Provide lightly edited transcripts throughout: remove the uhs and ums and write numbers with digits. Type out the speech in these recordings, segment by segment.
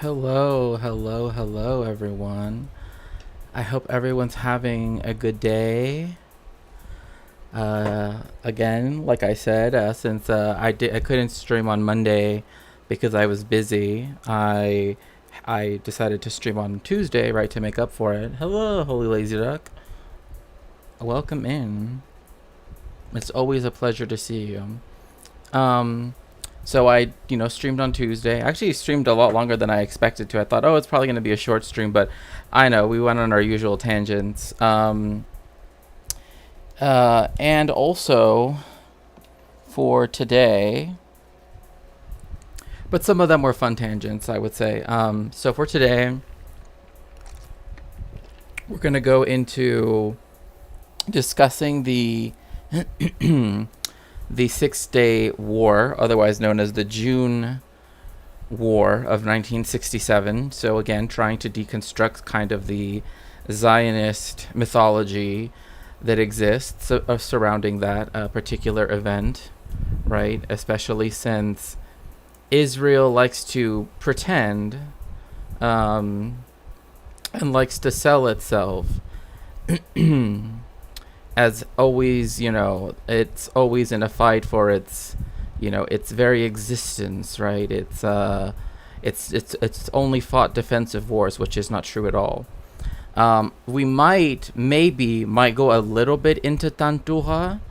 Hello, hello, hello, everyone. I hope everyone's having a good day. Again, like I said, since I couldn't stream on Monday because I was busy, I decided to stream on Tuesday, right, to make up for it. Hello, Holy Lazy Duck. Welcome in. It's always a pleasure to see you. Um, so I streamed on Tuesday. Actually, streamed a lot longer than I expected to. I thought, oh, it's probably going to be a short stream, but I know we went on our usual tangents. And also for today, but some of them were fun tangents, I would say. So for today, we're going to go into discussing the the Six-Day War, otherwise known as the June War of 1967. So again, trying to deconstruct kind of the Zionist mythology that exists surrounding that particular event, right? Especially since Israel likes to pretend and likes to sell itself as always, it's always in a fight for its, its very existence, right? It's only fought defensive wars, which is not true at all. We might go a little bit into Tantura,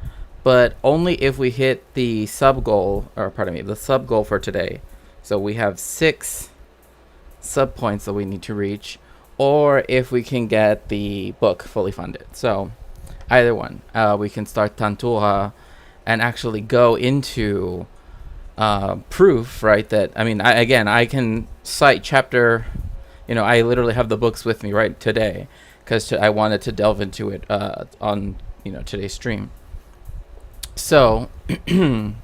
but only if we hit the sub goal, the sub goal for today. So we have 6 sub points that we need to reach, or if we can get the book fully funded. So either one, we can start Tantura and actually go into proof, right? That I can cite chapter. I literally have the books with me right today because I wanted to delve into it on today's stream. So, so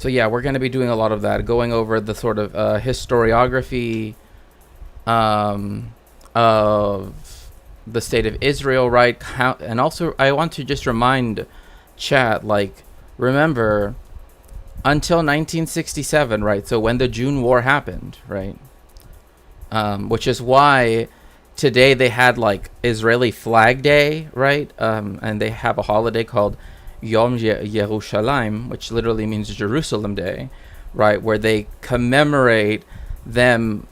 yeah, we're going to be doing a lot of that, going over the sort of historiography of the state of Israel, right? And also, I want to just remind chat, remember, until 1967, right? So when the June War happened, right? Which is why today they had Israeli Flag Day, right? And they have a holiday called Yom Yerushalayim, which literally means Jerusalem Day, right? Where they commemorate them,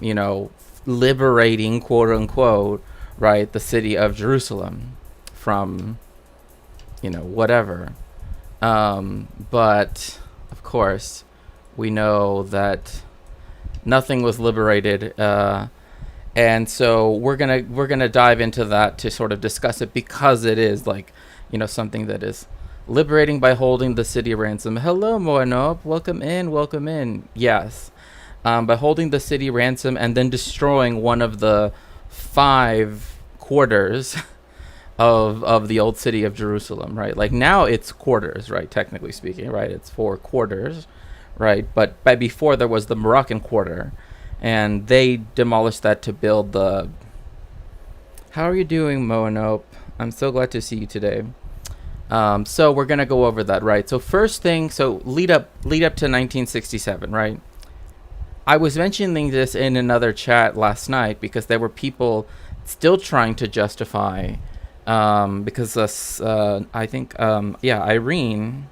liberating, quote unquote, right, the city of Jerusalem from, whatever. But of course, we know that nothing was liberated, and so we're gonna dive into that to sort of discuss it, because it is something that is liberating by holding the city ransom. Hello, Moanop, welcome in. Yes, by holding the city ransom and then destroying one of the 5 quarters of the old city of Jerusalem, right? Now it's quarters, right? Technically speaking, right? It's 4 quarters, right? But before there was the Moroccan quarter, and they demolished that to build the... How are you doing, Moanope? I'm so glad to see you today. So we're gonna go over that, right? So first thing, lead up to 1967, right? I was mentioning this in another chat last night because there were people still trying to justify, because I think Irene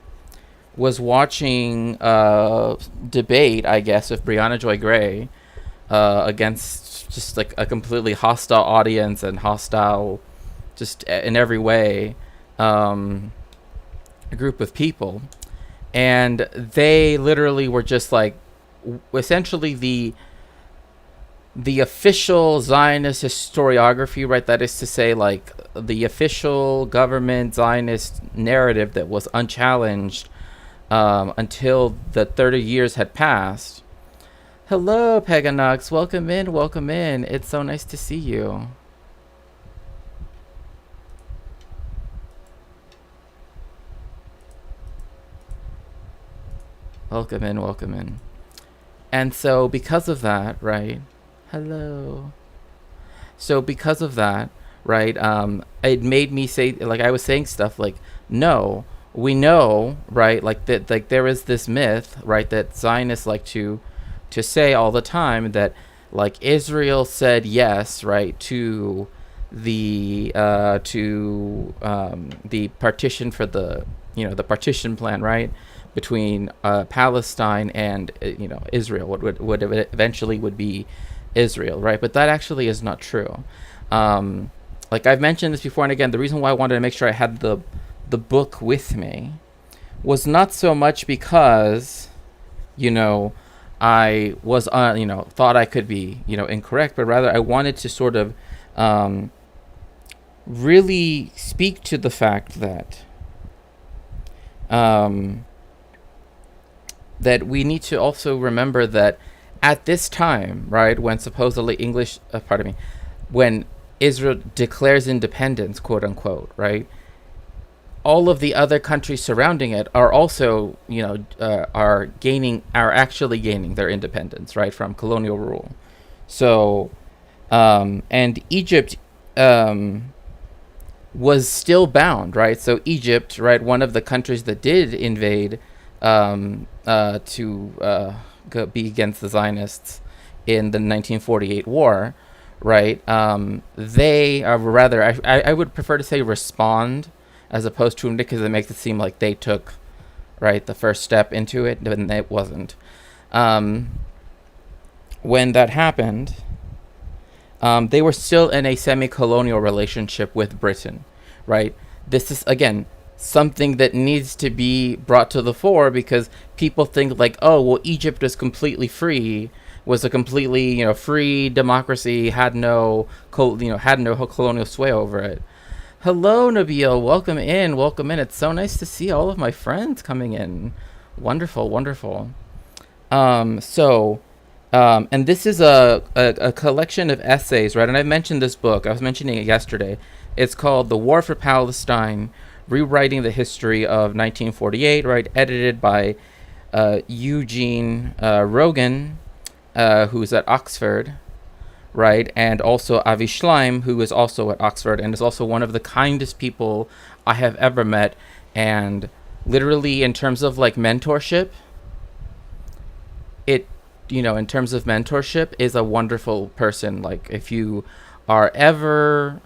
was watching a debate, I guess, of Brianna Joy Gray against just a completely hostile audience and hostile, just in every way, a group of people, and they literally were just essentially the official Zionist historiography, right? That is to say, the official government Zionist narrative that was unchallenged until the 30 years had passed. Hello, Peganox. Welcome in. It's so nice to see you. Welcome in. And so because of that, right? Hello. So because of that, right, it made me say, I was saying stuff no, we know, right, that there is this myth, right, that Zionists like to to say all the time that like Israel said yes, right, to the partition for the the partition plan, right, between Palestine and Israel, what would eventually would be Israel, right? But that actually is not true. Like I've mentioned this before, and again, the reason why I wanted to make sure I had the book with me was not so much because I was thought I could be incorrect, but rather I wanted to sort of really speak to the fact that that we need to also remember that at this time, right, when supposedly when Israel declares independence, quote unquote, right, all of the other countries surrounding it are also, are actually gaining their independence, right, from colonial rule. So, and Egypt was still bound, right? So Egypt, right, one of the countries that did invade to be against the Zionists in the 1948 war, right? They are rather, I would prefer to say respond as opposed to, because it makes it seem like they took, right, the first step into it, and it wasn't. When that happened, they were still in a semi-colonial relationship with Britain, right? This is, again, something that needs to be brought to the fore, because people think like, oh, well, Egypt was completely free, was a completely, free democracy, had no colonial sway over it. Hello, Nabil. Welcome in. Welcome in. It's so nice to see all of my friends coming in. Wonderful, wonderful. And this is a collection of essays, right? And I mentioned this book. I was mentioning it yesterday. It's called The War for Palestine, Rewriting the History of 1948, right? Edited by Eugene Rogan, who's at Oxford, right? And also Avi Schleim, who is also at Oxford and is also one of the kindest people I have ever met. And literally in terms of like mentorship, in terms of mentorship, is a wonderful person. Like if you are ever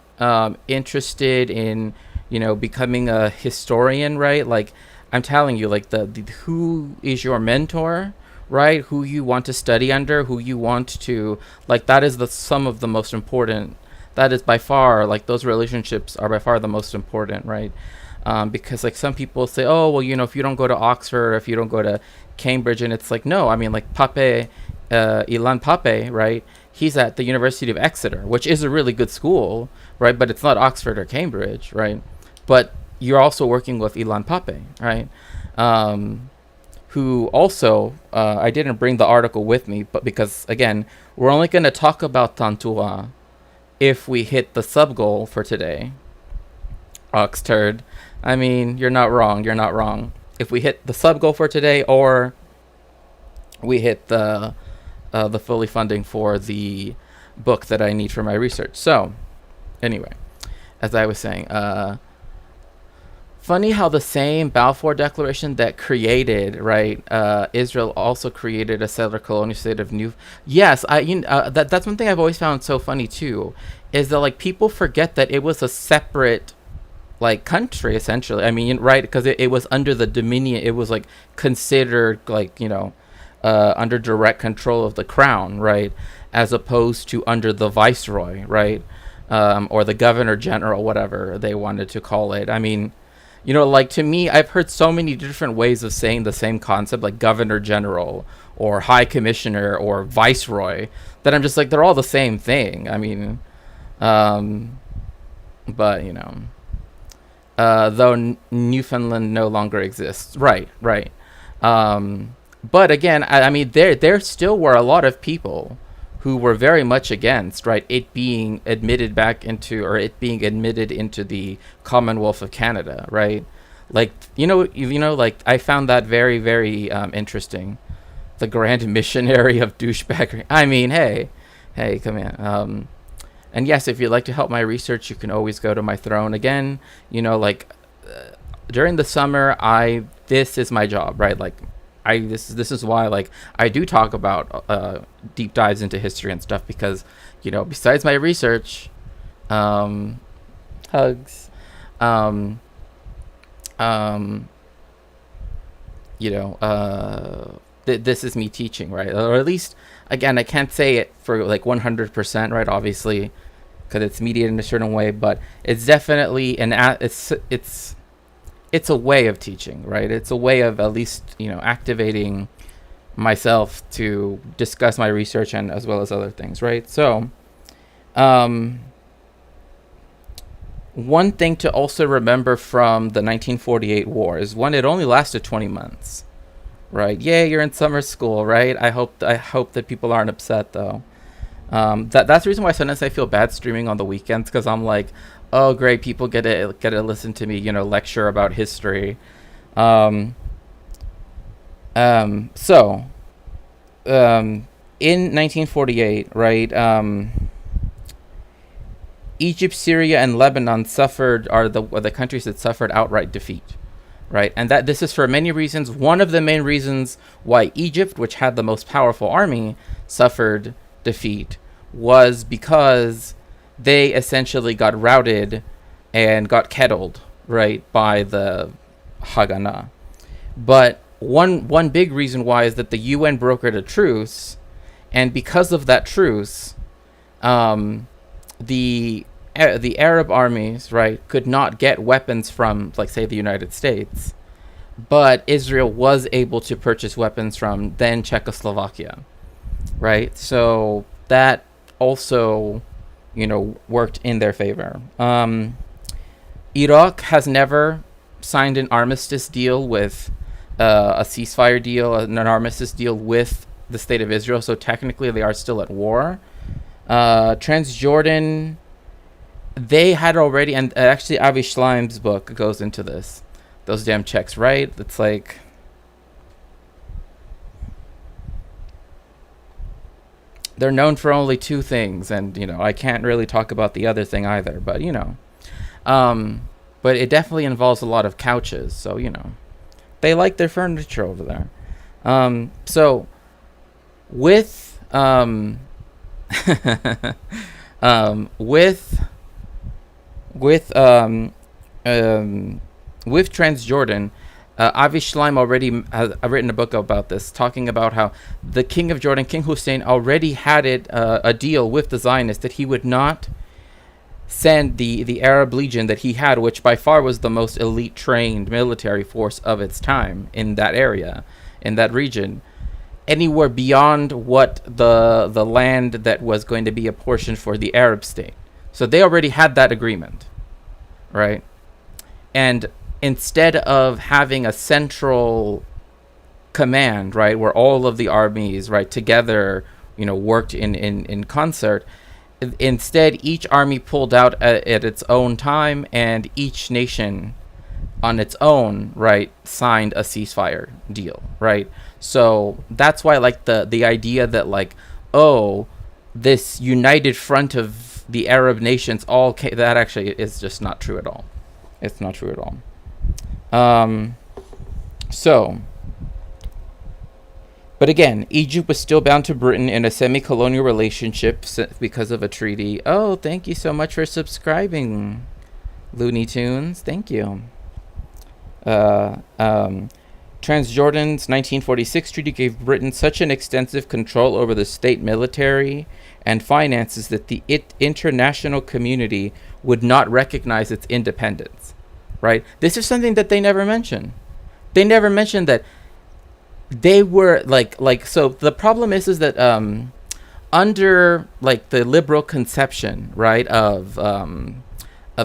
interested in, becoming a historian, right? Like I'm telling you, like the who is your mentor, right? Who you want to study under, who you want to, like, that is some of the most important. That is by far, like, those relationships are by far the most important, right? Because like some people say, oh, well, if you don't go to Oxford, or if you don't go to Cambridge, and it's like, no, I mean, like Pape, Ilan Pape, right? He's at the University of Exeter, which is a really good school, right? But it's not Oxford or Cambridge, right? But you're also working with Ilan Pape, right? Who also, I didn't bring the article with me, but because, again, we're only going to talk about Tantua if we hit the sub-goal for today. Oxturd. I mean, you're not wrong. You're not wrong. If we hit the sub-goal for today, or we hit the fully funding for the book that I need for my research. So, anyway, as I was saying, funny how the same Balfour Declaration that created, right, Israel also created a settler colonial state of New. Yes, that's one thing I've always found so funny too, is that like people forget that it was a separate, like, country essentially. I mean, right, because it was under the dominion. It was like considered like under direct control of the crown, right, as opposed to under the viceroy, right, or the governor general, whatever they wanted to call it. I mean, like, to me, I've heard so many different ways of saying the same concept, like governor general or high commissioner or viceroy, that I'm just like, they're all the same thing. I mean, but though Newfoundland no longer exists, right. But again, I mean, there still were a lot of people who were very much against, right, it being admitted into the Commonwealth of Canada, right? Like, like, I found that very, very interesting. The grand missionary of douchebaggery. I mean, hey, come in. And yes, if you'd like to help my research, you can always go to my throne. Again, during the summer, this is my job, right? Like, this is why like I do talk about deep dives into history and stuff, because besides my research, hugs, um, um, this is me teaching, right? Or at least, again, I can't say it for like 100%, right? Obviously, because it's mediated in a certain way, but it's definitely it's a way of teaching, right? It's a way of at least activating myself to discuss my research and as well as other things, right? So, one thing to also remember from the 1948 war is, one, it only lasted 20 months, right? Yeah, you're in summer school, right? I hope that people aren't upset though. That's the reason why sometimes I feel bad streaming on the weekends, because I'm like, oh great, people get to listen to me, lecture about history. So, in 1948, right? Egypt, Syria, and Lebanon are the countries that suffered outright defeat, right? And that this is for many reasons. One of the main reasons why Egypt, which had the most powerful army, suffered defeat was because they essentially got routed and got kettled, right, by the Haganah. But one big reason why is that the UN brokered a truce, and because of that truce, the Arab armies, right, could not get weapons from, like, say, the United States, but Israel was able to purchase weapons from then Czechoslovakia, right? So that also, worked in their favor. Iraq has never signed an armistice deal with a ceasefire deal, an armistice deal with the state of Israel, so technically they are still at war. Transjordan, they had already, and actually Avi Schleim's book goes into this. Those damn Czechs, right? It's like, they're known for only two things, and I can't really talk about the other thing either, but but it definitely involves a lot of couches, so they like their furniture over there. So with with Transjordan, Avi Schleim already has written a book about this, talking about how the king of Jordan, King Hussein, already had a deal with the Zionists that he would not send the Arab Legion that he had, which by far was the most elite trained military force of its time in that area, in that region, anywhere beyond what the land that was going to be apportioned for the Arab state. So they already had that agreement, right? And instead of having a central command, right, where all of the armies, right, together, worked in concert, instead each army pulled out at its own time, and each nation on its own, right, signed a ceasefire deal, right? So that's why, like, the idea that, like, oh, this united front of the Arab nations that actually is just not true at all. It's not true at all. But again, Egypt was still bound to Britain in a semi-colonial relationship because of a treaty. Oh, thank you so much for subscribing, Looney Tunes. Thank you. Transjordan's 1946 treaty gave Britain such an extensive control over the state military and finances that the international community would not recognize its independence. Right? This is something that they never mention. They never mentioned that they were so the problem is that under, like, the liberal conception, right, of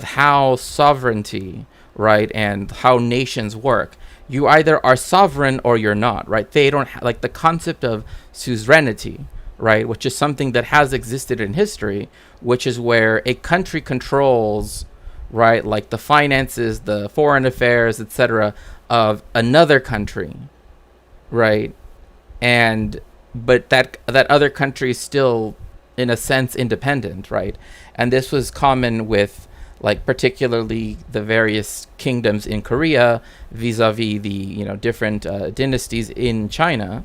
how sovereignty, right, and how nations work, you either are sovereign or you're not, right? They don't like the concept of suzerainty, right, which is something that has existed in history, which is where a country controls, right, like the finances, the foreign affairs, etc., of another country, right? But that other country is still, in a sense, independent, right? And this was common with like particularly the various kingdoms in Korea vis-a-vis the different dynasties in China,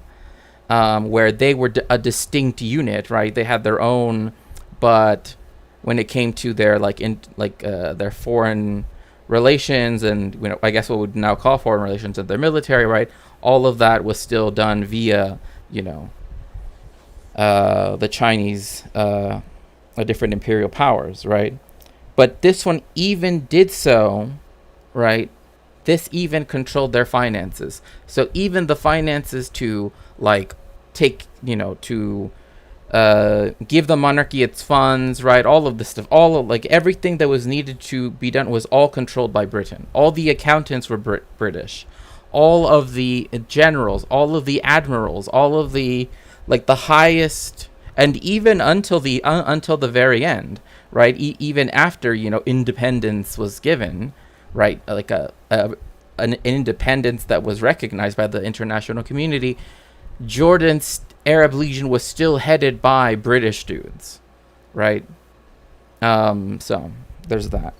where they were a distinct unit, right? They had their own, but when it came to their their foreign relations and I guess what we would now call foreign relations and their military, right? All of that was still done via the Chinese, the different imperial powers, right? But this one even did so, right? This even controlled their finances. So even the finances to take, to give the monarchy its funds, right? All of this stuff, all of everything that was needed to be done was all controlled by Britain. All the accountants were British. All of the generals, all of the admirals, all of the the highest, and even until the very end, right? Even after independence was given, right? An independence that was recognized by the international community, Jordan's Arab Legion was still headed by British dudes, right? So there's that.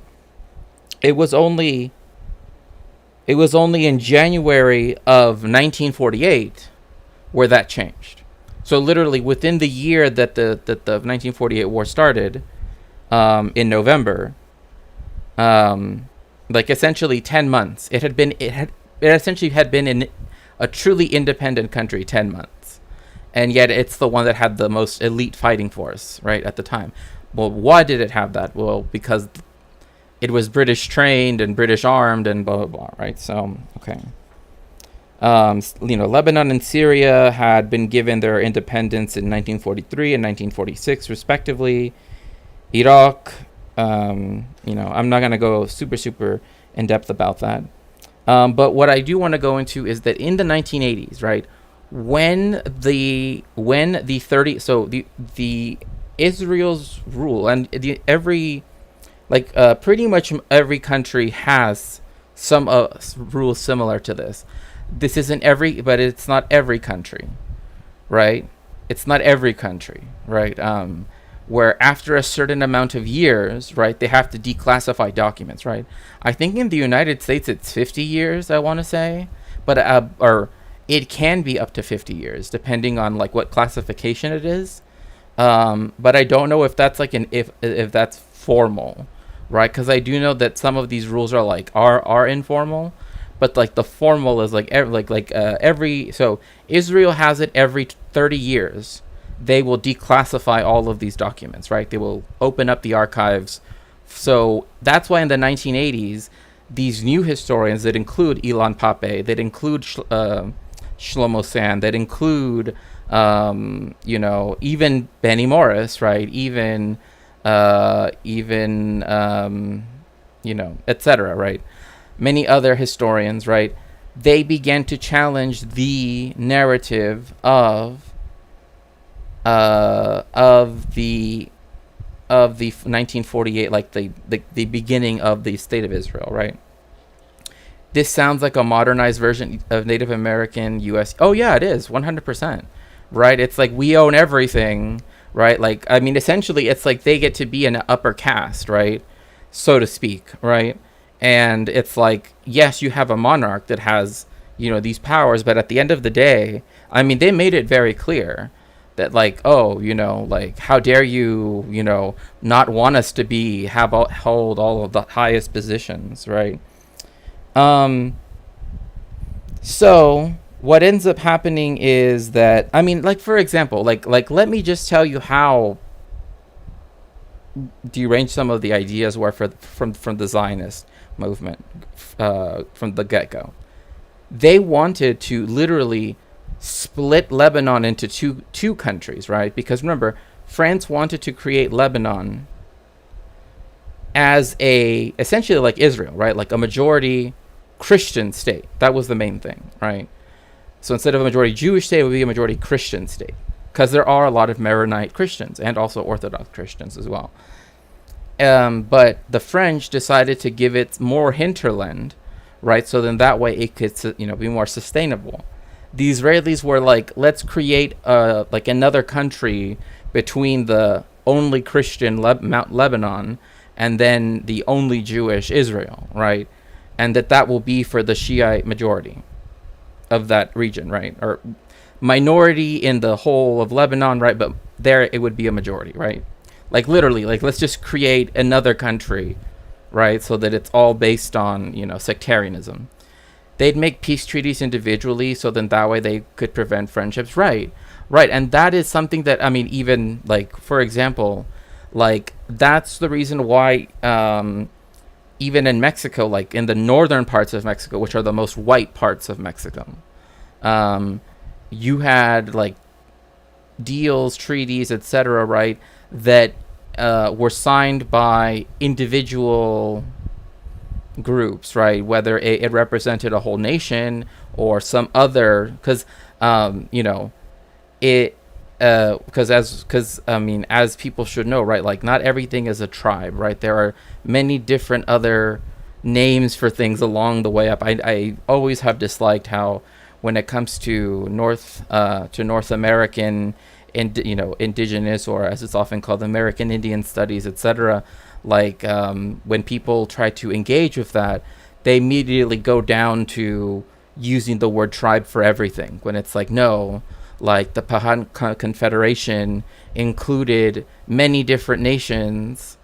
It was only in January of 1948 where that changed. So literally within the year that the 1948 war started, in November, essentially 10 months, it essentially had been in a truly independent country 10 months. And yet it's the one that had the most elite fighting force, right, at the time. Well, why did it have that? Well, because it was British trained and British armed and blah, blah, blah, right? So, okay. Lebanon and Syria had been given their independence in 1943 and 1946, respectively. Iraq, I'm not going to go super in depth about that. But what I do want to go into is that in the 1980s, right, when the Israel's rule, and pretty much every country has some rules similar to this. This isn't but it's not every country, right? It's not every country, right? Where after a certain amount of years, right, they have to declassify documents, right? I think in the United States it's 50 years, I want to say, but or it can be up to 50 years depending on what classification it is. But I don't know if that's if that's formal, right? Because I do know that some of these rules are informal, but the formal is every so Israel has it every 30 years. They will declassify all of these documents, right? They will open up the archives. So that's why in the 1980s, these new historians that include Ilan Pape, that include Shlomo Sand, that include, even Benny Morris, right? Even, etc., right? Many other historians, right? They began to challenge the narrative of the 1948, the beginning of the state of Israel, right? This sounds like a modernized version of Native American U.S. Oh yeah, it is 100%, right? It's we own everything, right? Essentially, it's they get to be an upper caste, right, so to speak, right? And it's yes, you have a monarch that has these powers, but at the end of the day, they made it very clear that how dare you not want us to hold all of the highest positions, right? So what ends up happening is that for example, let me just tell you how deranged some of the ideas were from the Zionist movement from the get-go. They wanted to literally split Lebanon into two countries, right? Because remember, France wanted to create Lebanon as essentially like Israel, right? Like a majority Christian state. That was the main thing, right? So instead of a majority Jewish state, it would be a majority Christian state, because there are a lot of Maronite Christians and also Orthodox Christians as well. But the French decided to give it more hinterland, right? So then that way it could, be more sustainable. The Israelis were like, let's create another country between the only Christian Mount Lebanon and then the only Jewish Israel, right? And that will be for the Shiite majority of that region, right? Or minority in the whole of Lebanon, right? But there it would be a majority, right? Like literally, like let's just create another country, right? So that it's all based on, sectarianism. They'd make peace treaties individually, so then that way they could prevent friendships, right? Right, and that is something that, I mean, even like, for example, like that's the reason why even in Mexico, like in the northern parts of Mexico, which are the most white parts of Mexico, you had like deals, treaties, etc., right, that were signed by individual groups, right, whether it represented a whole nation or some other, because it because I mean, as people should know, right, like not everything is a tribe, right? There are many different other names for things along the way up. I always have disliked how when it comes to North American indigenous, or as it's often called, American Indian studies, etc., like when people try to engage with that, they immediately go down to using the word tribe for everything, when it's like, no, like the Pahan Confederation included many different nations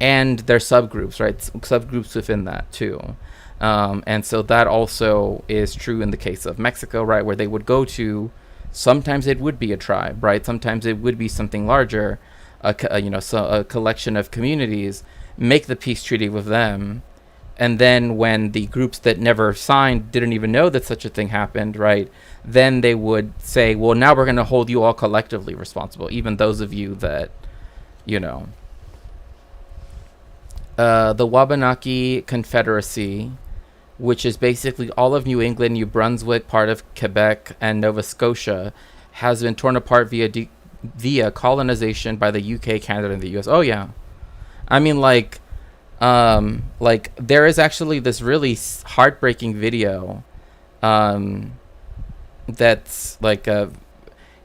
and their subgroups, right? Subgroups within that too. And so that also is true in the case of Mexico, right? Where they would go to, sometimes it would be a tribe, right? Sometimes it would be something larger, a collection of communities, make the peace treaty with them. And then when the groups that never signed didn't even know that such a thing happened, right, then they would say, well, now we're going to hold you all collectively responsible, even those of you that, the Wabanaki Confederacy, which is basically all of New England, New Brunswick, part of Quebec, and Nova Scotia, has been torn apart via colonization by the UK, Canada, and the US. Oh, yeah. I mean, like there is actually this really heartbreaking video that's like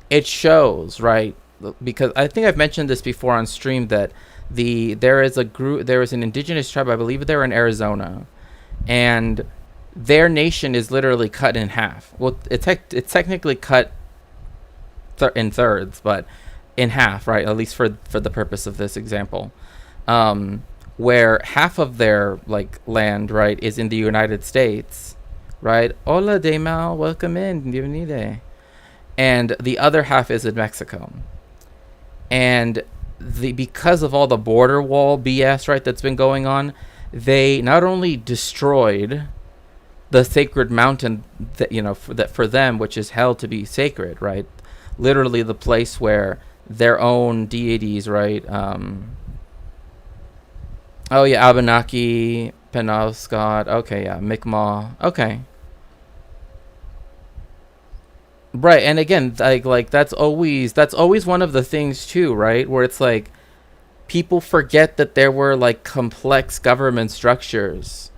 it shows, right, because I think I've mentioned this before on stream, that there is an indigenous tribe, I believe they're in Arizona, and their nation is literally cut in half. Well, it's technically cut in thirds, but in half, right, at least for the purpose of this example, where half of their like land, right, is in the United States, right? Hola, Demal, welcome in, bienvenide. And the other half is in Mexico. And because of all the border wall BS, right, that's been going on, they not only destroyed the sacred mountain that for them, which is held to be sacred, right? Literally the place where their own deities, right? Oh yeah, Abenaki, Penobscot. Okay, yeah, Mi'kmaq. Okay, right. And again, like that's always one of the things too, right? Where it's like people forget that there were like complex government structures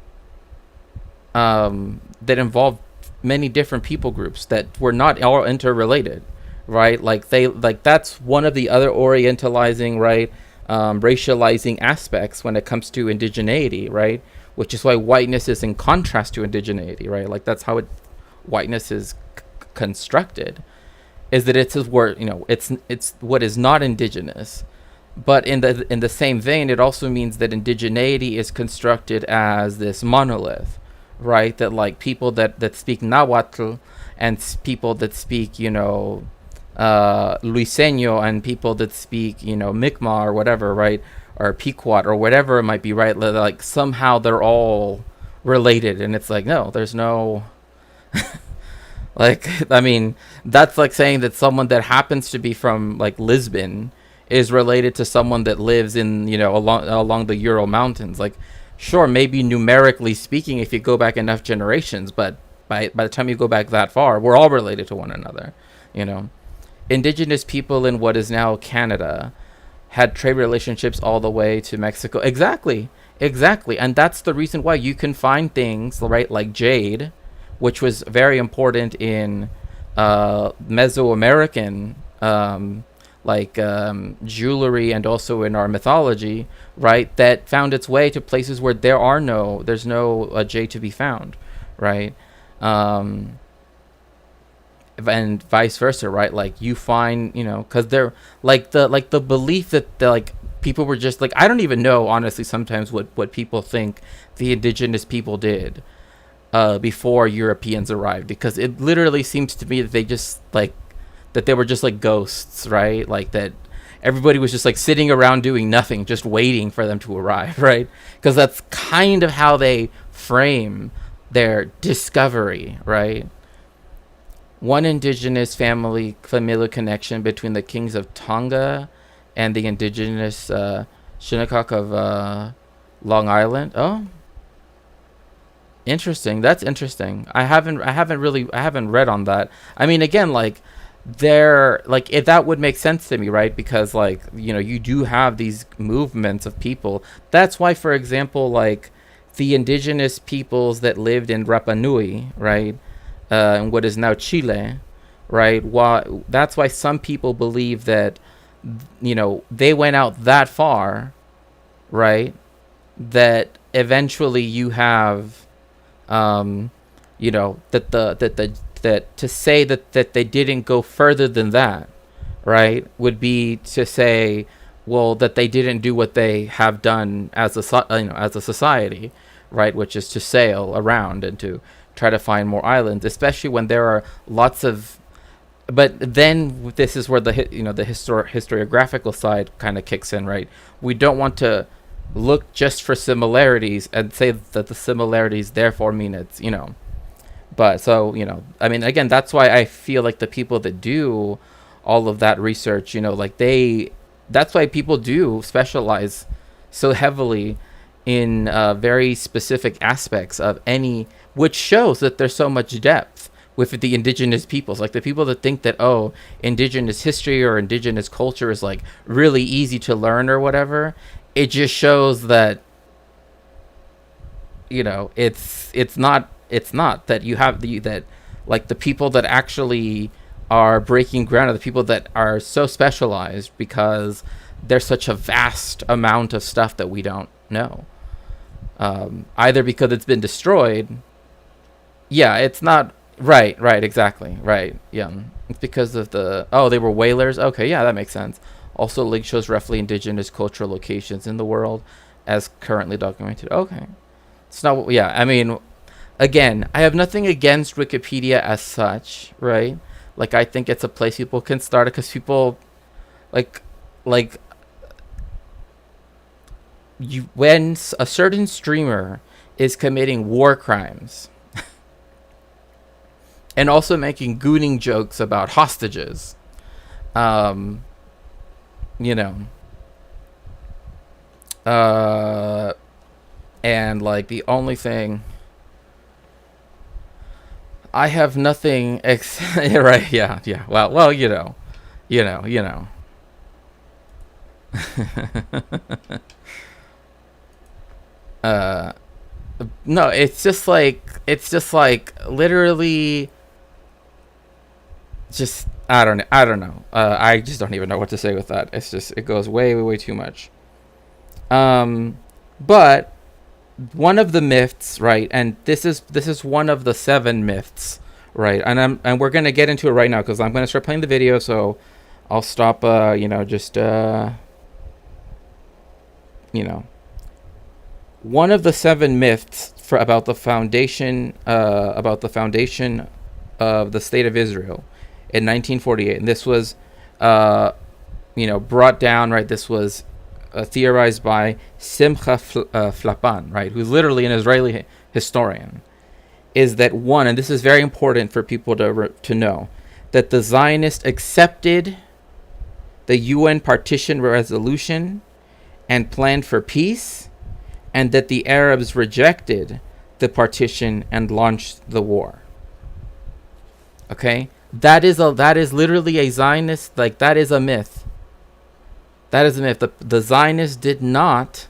that involved many different people groups that were not all interrelated, right? Like that's one of the other orientalizing, right? Racializing aspects when it comes to indigeneity, right? Which is why whiteness is in contrast to indigeneity, right? Like that's how whiteness is constructed, is that it's where it's what is not indigenous. But in the same vein, it also means that indigeneity is constructed as this monolith, right? That like people that speak Nahuatl and people that speak Luiseño and people that speak, Mi'kmaq or whatever, right? Or Pequot or whatever it might be, right? Like somehow they're all related. And it's like, no, there's no, like, I mean, that's like saying that someone that happens to be from like Lisbon is related to someone that lives in, along the Ural Mountains. Like, sure, maybe numerically speaking, if you go back enough generations, but by the time you go back that far, we're all related to one another, Indigenous people in what is now Canada had trade relationships all the way to Mexico. Exactly. And that's the reason why you can find things, right, like jade, which was very important in Mesoamerican like jewelry and also in our mythology, right? That found its way to places where there's no jade to be found, right? Um, and vice versa, right? Like you find, because they're like the belief that like people were just like, I don't even know honestly sometimes what people think the indigenous people did before Europeans arrived, because it literally seems to me that they just like that they were just like ghosts, right? Like that everybody was just like sitting around doing nothing, just waiting for them to arrive, right? Because that's kind of how they frame their discovery, right? One indigenous familial connection between the kings of Tonga and the indigenous Shinnecock of Long Island. Oh, interesting. That's interesting. I haven't read on that. I mean, again, like they're like, if that would make sense to me, right? Because like, you do have these movements of people. That's why, for example, like the indigenous peoples that lived in Rapa Nui, right? In what is now Chile, right? That's why some people believe that, they went out that far, right? That eventually you have, that to say that they didn't go further than that, right, would be to say, well, that they didn't do what they have done as as a society, right, which is to sail around and to try to find more islands, especially when there are lots of. But then this is where the historiographical side kind of kicks in, right? We don't want to look just for similarities and say that the similarities therefore mean it's. But so, I mean, again, that's why I feel like the people that do all of that research, like that's why people do specialize so heavily in very specific aspects of which shows that there's so much depth with the indigenous peoples. Like the people that think that, indigenous history or indigenous culture is like really easy to learn or whatever, it just shows that, it's not that you have that like the people that actually are breaking ground are the people that are so specialized, because there's such a vast amount of stuff that we don't know, either because it's been destroyed. Yeah, it's not right, exactly, right. Yeah, it's because of they were whalers. Okay, yeah, that makes sense. Also, link shows roughly indigenous cultural locations in the world as currently documented. Okay, it's not. Yeah, I mean, again, I have nothing against Wikipedia as such, right? Like, I think it's a place people can start, because people, like, when a certain streamer is committing war crimes and also making gooning jokes about hostages, and like the only thing I have nothing right, yeah, well, no, it's just like literally just I don't know. I just don't even know what to say with that. It goes way, way, way too much. But one of the myths, right, and this is one of the 7 myths, right, and we're gonna get into it right now, because I'm gonna start playing the video, so I'll stop. One of the 7 myths about the foundation of the state of Israel in 1948, and this was brought down, right. This was theorized by Simcha Flapan, right, who's literally an Israeli historian, is that one, and this is very important for people to know, that the Zionists accepted the UN partition resolution and planned for peace, and that the Arabs rejected the partition and launched the war. Okay, that is literally a Zionist, like that is a myth. That is a myth. The Zionists did not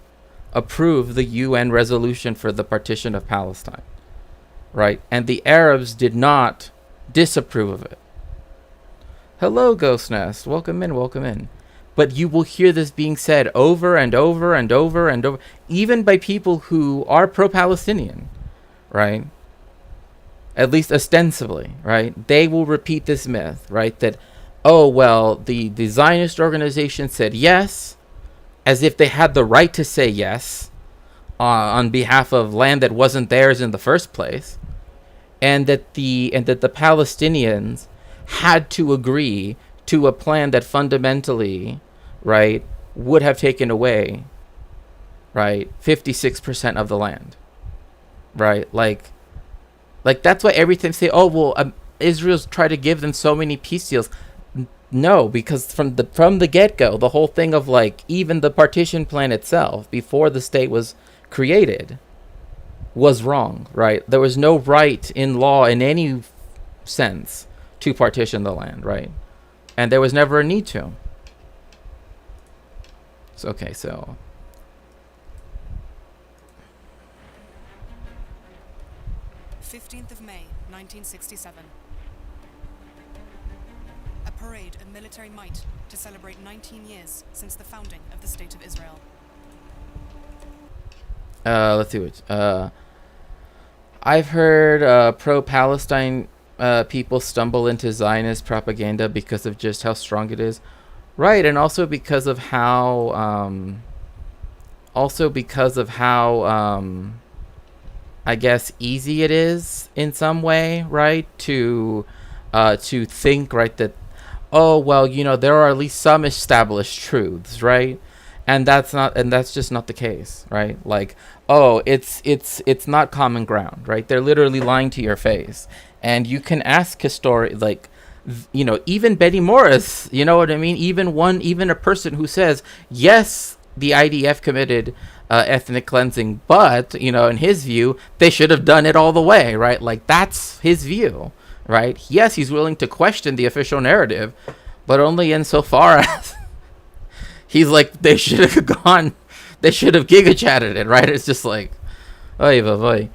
approve the UN resolution for the partition of Palestine, right? And the Arabs did not disapprove of it. Hello, Ghost Nest. Welcome in, welcome in. But you will hear this being said over and over and over and over, even by people who are pro-Palestinian, right? At least ostensibly, right? They will repeat this myth, right? That, oh, well, the Zionist organization said yes, as if they had the right to say yes on behalf of land that wasn't theirs in the first place, and that the Palestinians had to agree to a plan that fundamentally, right, would have taken away, right, 56% of the land, right? Like that's why every time say, oh, well, Israel's tried to give them so many peace deals. No, because from the get-go, the whole thing of like even the partition plan itself before the state was created was wrong, right? There was no right in law in any sense to partition the land, right? And there was never a need to. So, okay, so 15th of May, 1967. A parade of military might to celebrate 19 years since the founding of the State of Israel. Let's see what. I've heard pro-Palestine people stumble into Zionist propaganda because of just how strong it is, right? And also because of how, I guess easy it is in some way, right? To think, right, that, oh, well, you know, there are at least some established truths, right? And that's just not the case, right? Like, oh, it's not common ground, right? They're literally lying to your face. And you can ask like, you know, even Betty Morris, you know what I mean? Even a person who says, yes, the IDF committed ethnic cleansing, but, you know, in his view, they should have done it all the way, right? Like, that's his view, right? Yes, he's willing to question the official narrative, but only insofar as he's like, they should have giga chatted it, right? It's just like, oy vey vey.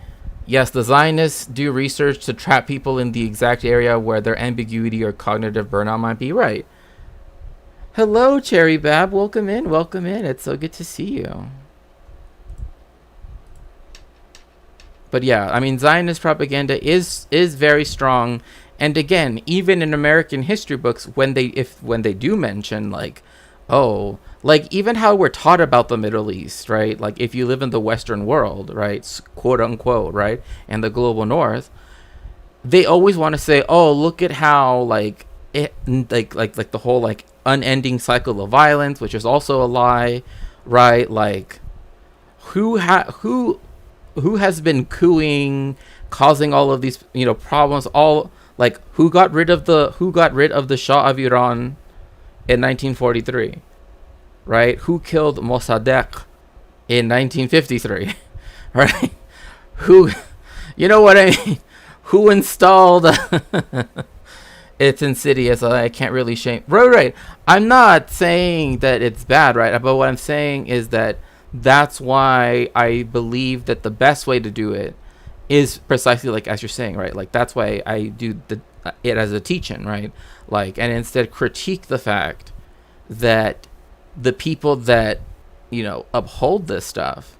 Yes, the Zionists do research to trap people in the exact area where their ambiguity or cognitive burnout might be, right? Hello, Cherry Bab. Welcome in. Welcome in. It's so good to see you. But yeah, I mean, Zionist propaganda is very strong. And again, even in American history books, when they do mention, like, oh, like even how we're taught about the Middle East, right? Like if you live in the Western world, right, quote unquote, right, and the global North, they always want to say, oh, look at how like it, like the whole like unending cycle of violence, which is also a lie, right? Like who has been cooing, causing all of these, you know, problems? All like who got rid of the Shah of Iran in 1943, right? Who killed Mossadegh in 1953, right? Who, you know what I mean? Who installed? It's insidious. I can't really shame. Right. I'm not saying that it's bad, right? But what I'm saying is that that's why I believe that the best way to do it is precisely like as you're saying, right? Like that's why I do it as a teaching, right? Like, and instead critique the fact that the people that, you know, uphold this stuff,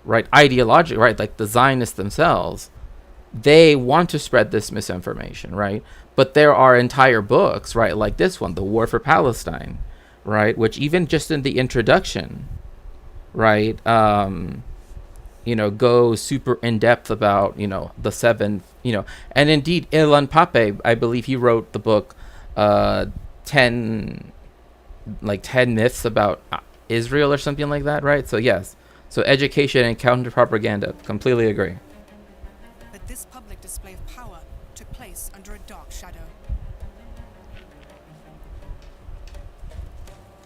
right, ideologically, right, like the Zionists themselves, they want to spread this misinformation, right? But there are entire books, right, like this one, The War for Palestine, right, which even just in the introduction, right, you know, goes super in depth about, you know, the seven, you know, and indeed Ilan Pape, I believe he wrote the book 10 myths about Israel or something like that, right? So yes, so education and counter propaganda, completely agree. But this public display of power took place under a dark shadow.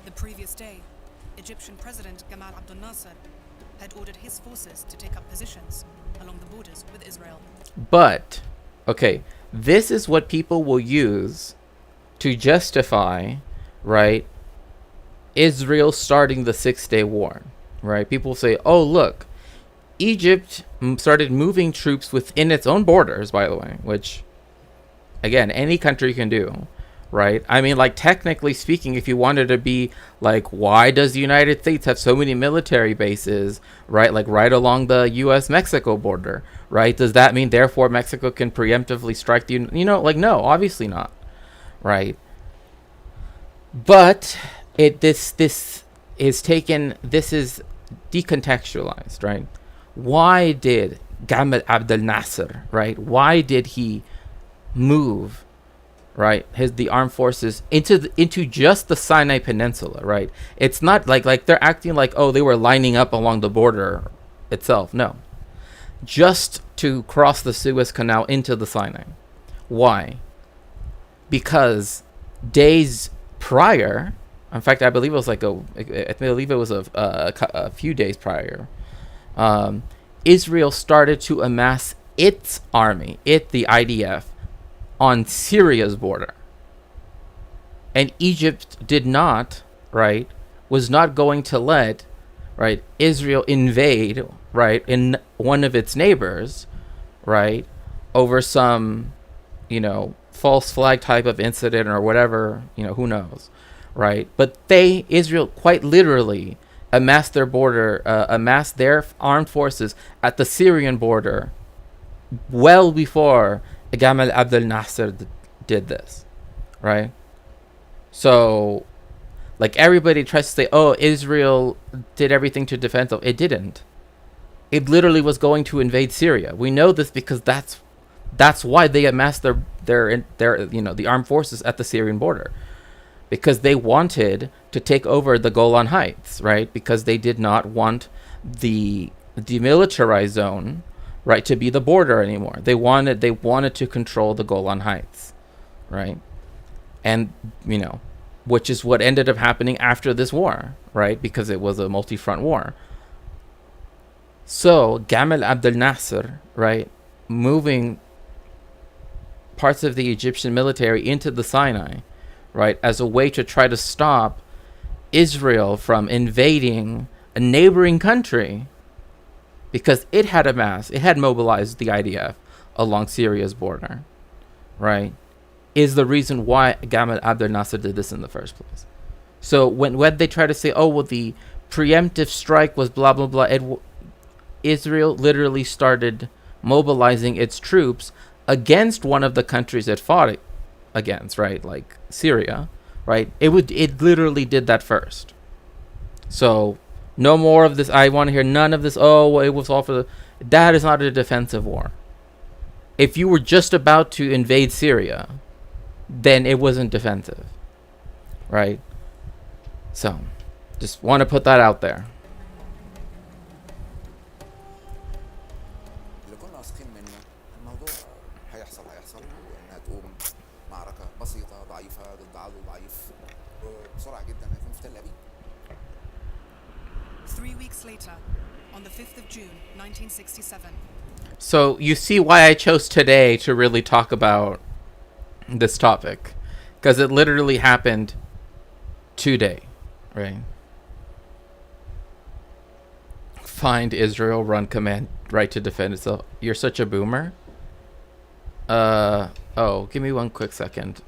The previous day, Egyptian President Gamal Abdel Nasser had ordered his forces to take up positions along the borders with Israel. But, okay, this is what people will use to justify, right, Israel starting the 6-Day War, right? People say, oh, look, Egypt started moving troops within its own borders, by the way, which, again, any country can do, right? I mean, like, technically speaking, if you wanted to be like, why does the United States have so many military bases, right? Like, right along the U.S. Mexico border, right? Does that mean therefore Mexico can preemptively strike the, like, no, obviously not, right? But this is taken, this is decontextualized, right? Why did Gamal Abdel Nasser, right? Why did he move, right, the armed forces into just the Sinai Peninsula, right? It's not like they're acting like, oh, they were lining up along the border itself. No, just to cross the Suez Canal into the Sinai. Why? Because days prior, in fact, I believe it was a few days prior, Israel started to amass its army, the IDF, on Syria's border. And Egypt did not, right, was not going to let, right, Israel invade, right, in one of its neighbors, right, over some, false flag type of incident or whatever, who knows, right? But Israel quite literally amassed their armed forces at the Syrian border well before Gamal Abdel Nasser did this, right? So, like, everybody tries to say, oh, Israel did everything to defend itself. It didn't. It literally was going to invade Syria. We know this because that's why they amassed their the armed forces at the Syrian border, because they wanted to take over the Golan Heights, right? Because they did not want the demilitarized zone, right, to be the border anymore. They wanted to control the Golan Heights, right? And which is what ended up happening after this war, right? Because it was a multi-front war. So Gamal Abdel Nasser, right, moving parts of the Egyptian military into the Sinai, right, as a way to try to stop Israel from invading a neighboring country, because it had mobilized the IDF along Syria's border, right, is the reason why Gamal Abdel Nasser did this in the first place. So when they try to say, oh, well, the preemptive strike was blah, blah, blah, Israel literally started mobilizing its troops against one of the countries it fought against, right, like Syria, right? It literally did that first. So no more of this. I want to hear none of this. Oh, well, it was all for that is not a defensive war. If you were just about to invade Syria, then it wasn't defensive, right? So just want to put that out there. اللي كنا واثقين منه الموضوع هيحصل وانها تقوم معركة بسيطة ضعيفة ضد عدو ضعيف بسرعة جدا هيكون في تل أبيب. 3 weeks later, on the 5th of June, 1967. So you see why I chose today to really talk about this topic, because it literally happened today, right? Find Israel, run command, right to defend itself. You're such a boomer. Oh, give me one quick second.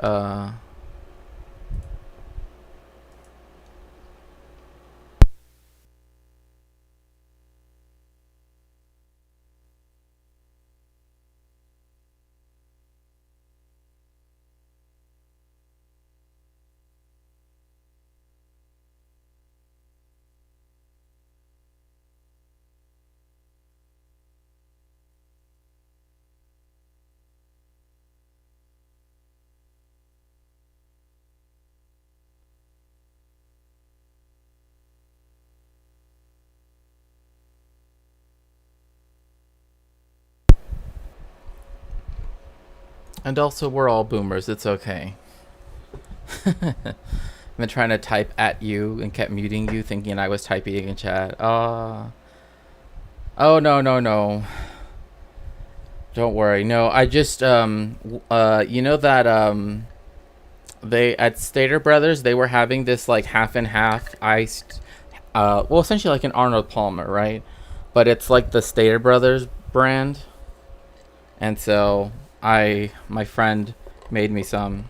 And also, we're all boomers. It's okay. I've been trying to type at you and kept muting you, thinking I was typing in chat. Oh, no. Don't worry. No, I just, that, they, at Stater Brothers, they were having this, like, half and half iced, essentially like an Arnold Palmer, right? But it's like the Stater Brothers brand. And so my friend made me some,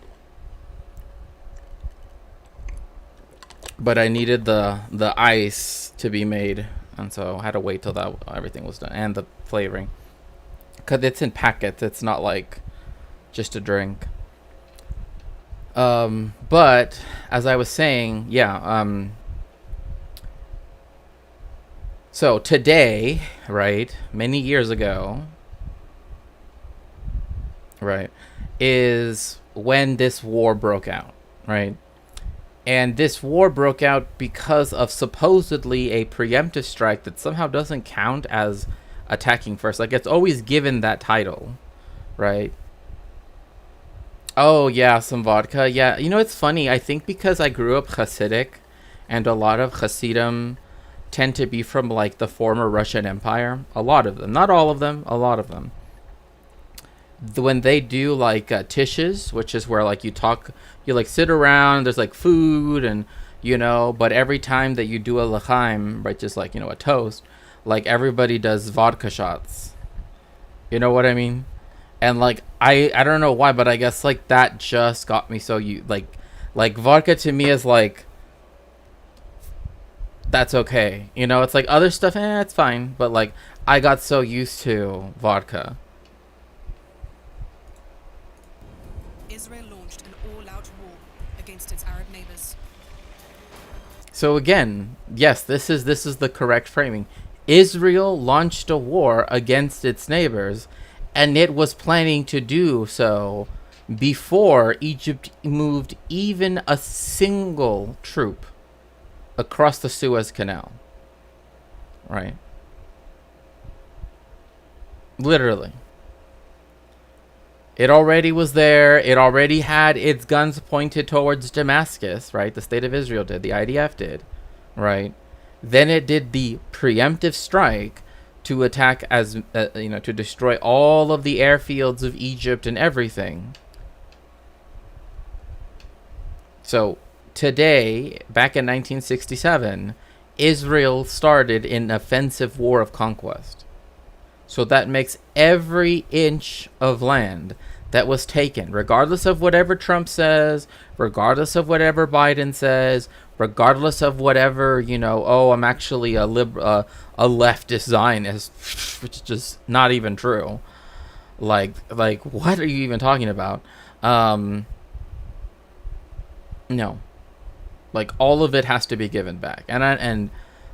but I needed the ice to be made, and so I had to wait till that everything was done, and the flavoring, because it's in packets. It's not like just a drink. But as I was saying, yeah. So today, right, many years ago, right, is when this war broke out, right? And this war broke out because of supposedly a preemptive strike that somehow doesn't count as attacking first. Like, it's always given that title, right? Oh, yeah, some vodka. Yeah, you know, it's funny. I think because I grew up Hasidic, and a lot of Hasidim tend to be from, like, the former Russian Empire. A lot of them. Not all of them. A lot of them. When they do, like, tishes, which is where, like, you, like, sit around, there's, like, food, and, you know, but every time that you do a l'chaim, right, just, like, you know, a toast, like, everybody does vodka shots. You know what I mean? And, like, I don't know why, but I guess, like, that just got me so like vodka to me is like, that's okay. You know, it's like other stuff, it's fine. But, like, I got so used to vodka. Israel launched an all-out war against its Arab neighbors. So again, yes, this is the correct framing. Israel launched a war against its neighbors, and it was planning to do so before Egypt moved even a single troop across the Suez Canal. Right? Literally. It already was there. It already had its guns pointed towards Damascus, right? The state of Israel did. The IDF did, right? Then it did the preemptive strike to attack to destroy all of the airfields of Egypt and everything. So today, back in 1967, Israel started an offensive war of conquest. So that makes every inch of land that was taken, regardless of whatever Trump says, regardless of whatever Biden says, regardless of whatever, I'm actually a leftist Zionist, which is just not even true. Like what are you even talking about? No. Like, all of it has to be given back. And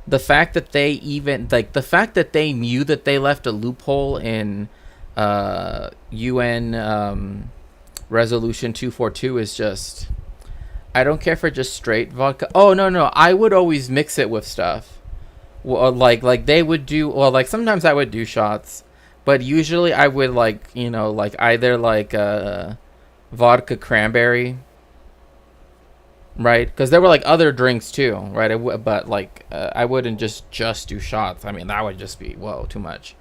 the fact that they knew that they left a loophole in UN Resolution 242 is just, I don't care for just straight vodka. Oh, no, I would always mix it with stuff. Well, like they would do, well, like sometimes I would do shots, but usually I would either vodka cranberry, right? Because there were like other drinks too, right? But I wouldn't just do shots. I mean, that would just be too much.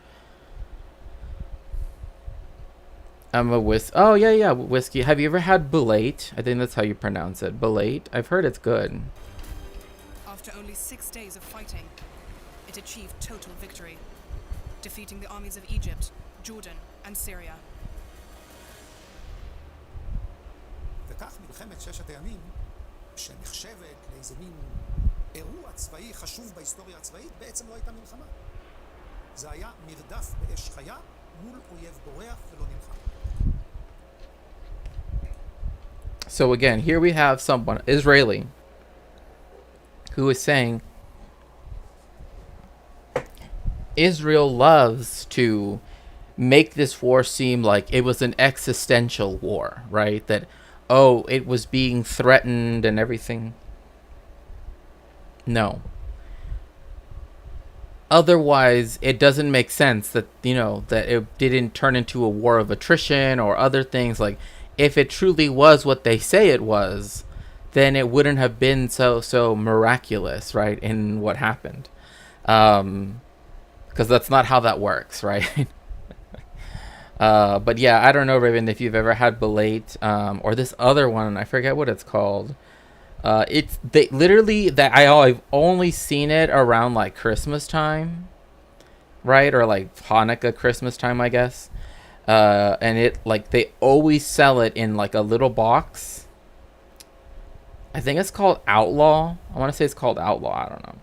I'm a Oh yeah, whiskey. Have you ever had Belate? I think that's how you pronounce it. Belate. I've heard it's good. After only 6 days of fighting, it achieved total victory, defeating the armies of Egypt, Jordan, and Syria. וכך מלחמת ששת הימים, שנחשבת לאיזה מין אירוע צבאי חשוב בהיסטוריה הצבאית, בעצם לא הייתה מלחמה. זה היה מרדף באש חיה מול אויב בורח ולא נלחם. So again, here we have someone, Israeli, who is saying Israel loves to make this war seem like it was an existential war, right? That, it was being threatened and everything. No. Otherwise, it doesn't make sense that, that it didn't turn into a war of attrition or other things. Like, if it truly was what they say it was, then it wouldn't have been so miraculous, right, in what happened. Because that's not how that works, right? But yeah, I don't know, Raven, if you've ever had Belate, or this other one, I forget what it's called. I've only seen it around like Christmas time, right? Or like Hanukkah, Christmas time, I guess. And it, like, they always sell it in like a little box. I think it's called Outlaw. I want to say it's called Outlaw. I don't know.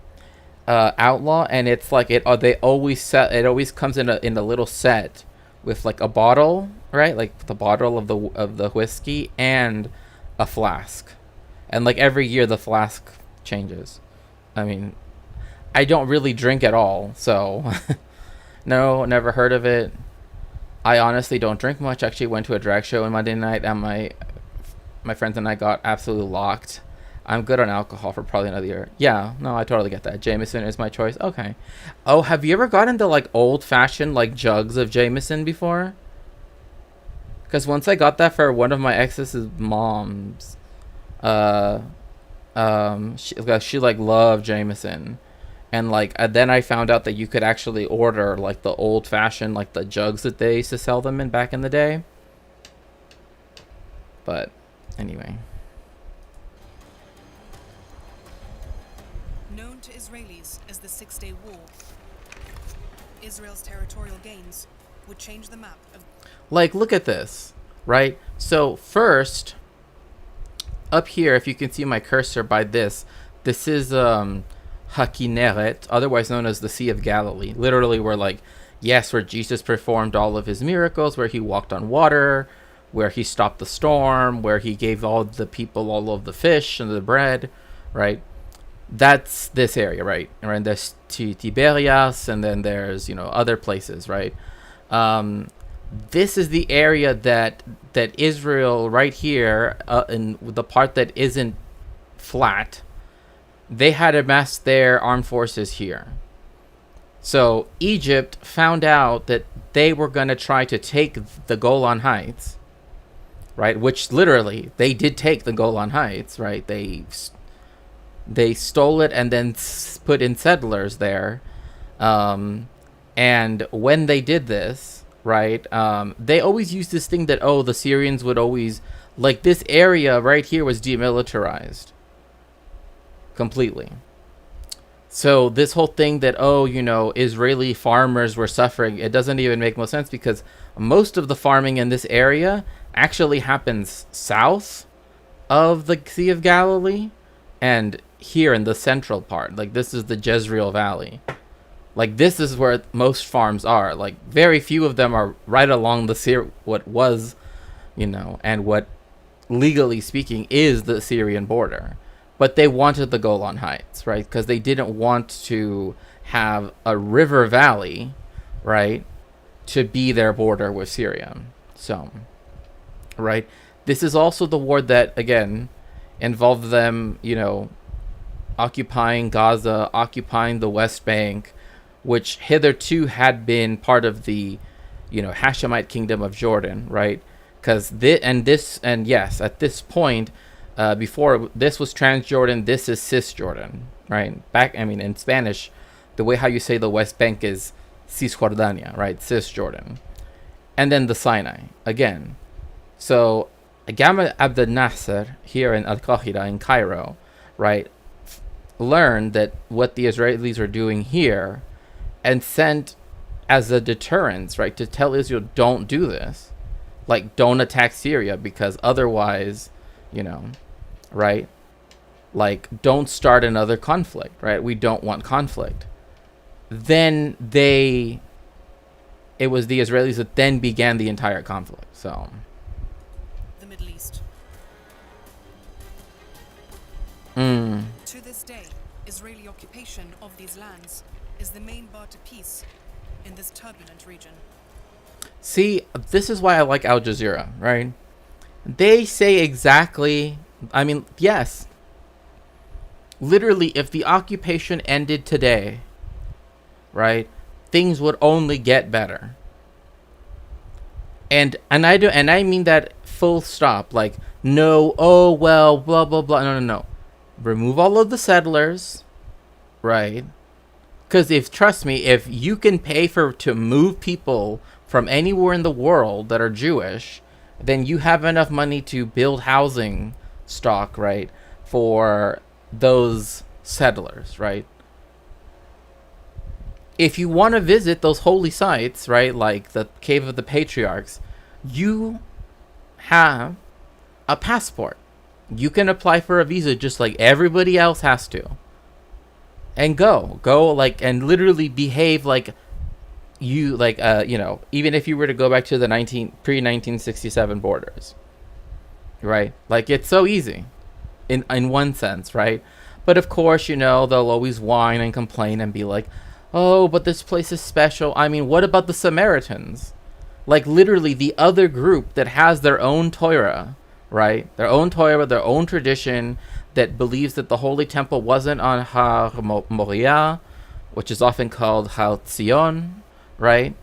Outlaw, and it's like it. They always set. It always comes in a little set with like a bottle, right? Like the bottle of the whiskey and a flask, and like every year the flask changes. I mean, I don't really drink at all, so no, never heard of it. I honestly don't drink much. Actually, went to a drag show on Monday night, and my friends and I got absolutely locked. I'm good on alcohol for probably another year. Yeah, no, I totally get that. Jameson is my choice. Okay. Oh, have you ever gotten into like old-fashioned like jugs of Jameson before? Because once I got that for one of my ex's moms, she like loved Jameson, and like then I found out that you could actually order like the old-fashioned like the jugs that they used to sell them in back in the day. But anyway. Known to Israelis as the Six-Day War, Israel's territorial gains would change the map of... Like, look at this, right? So first, up here, if you can see my cursor by this is Hakineret, otherwise known as the Sea of Galilee. Literally, where Jesus performed all of his miracles, where he walked on water, where he stopped the storm, where he gave all the people all of the fish and the bread, right? That's this area, right? And there's Tiberias, and then there's, other places, right? This is the area that Israel, right here, in the part that isn't flat, they had amassed their armed forces here. So Egypt found out that they were going to try to take the Golan Heights, right? Which literally, they did take the Golan Heights, right? They stole it and then put in settlers there. And when they did this, right, they always used this thing that, the Syrians would always... Like, this area right here was demilitarized. Completely. So this whole thing that, Israeli farmers were suffering, it doesn't even make most sense, because most of the farming in this area actually happens south of the Sea of Galilee and here in the central part. Like, this is the Jezreel Valley. Like, this is where most farms are. Like, very few of them are right along what was, and what, legally speaking, is the Syrian border. But they wanted the Golan Heights, right? Because they didn't want to have a river valley, right, to be their border with Syria. So, right? This is also the war that, again, involved them, occupying Gaza, occupying the West Bank, which hitherto had been part of the, Hashemite kingdom of Jordan, right? Because yes, at this point, before this was Transjordan, this is Cisjordan, right? In Spanish, the way how you say the West Bank is Cisjordania, right? Cisjordan. And then the Sinai, again. So, Gamal Abdel Nasser, here in Al-Qahira, in Cairo, right, learned that what the Israelis are doing here, and sent as a deterrence, right, to tell Israel, don't do this. Like, don't attack Syria, because otherwise, right, like, don't start another conflict, right? We don't want conflict. Then it was the Israelis that then began the entire conflict, so... The Middle East. To this day, Israeli occupation of these lands is the main bar to peace in this turbulent region. See, this is why I like Al Jazeera, right? They say exactly... yes. Literally, if the occupation ended today, right, things would only get better. And I mean that full stop. Like, no, blah, blah, blah. No. Remove all of the settlers, right? Because trust me, if you can pay to move people from anywhere in the world that are Jewish, then you have enough money to build housing stock, right, for those settlers, right? If you want to visit those holy sites, right, like the Cave of the Patriarchs, you have a passport, You can apply for a visa just like everybody else has to. And go like, and literally behave like you, like, even if you were to go back to the pre-1967 borders, right? Like, it's so easy in one sense, right? But of course, they'll always whine and complain and be like, oh, but this place is special. I mean, what about the Samaritans? Like, literally the other group that has their own Torah, right? Their own Torah, their own tradition, that believes that the Holy Temple wasn't on Har Moriah, which is often called Har Tzion, right?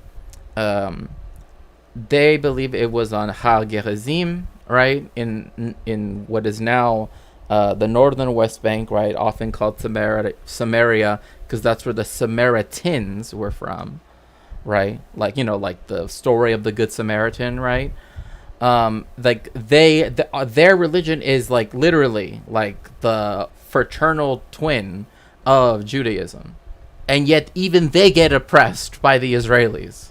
They believe it was on Har Gerizim, right? In what is now the northern West Bank, right? Often called Samaria, because that's where the Samaritans were from, right? Like, like the story of the Good Samaritan, right? Like their religion is like literally like the fraternal twin of Judaism, and yet even they get oppressed by the Israelis.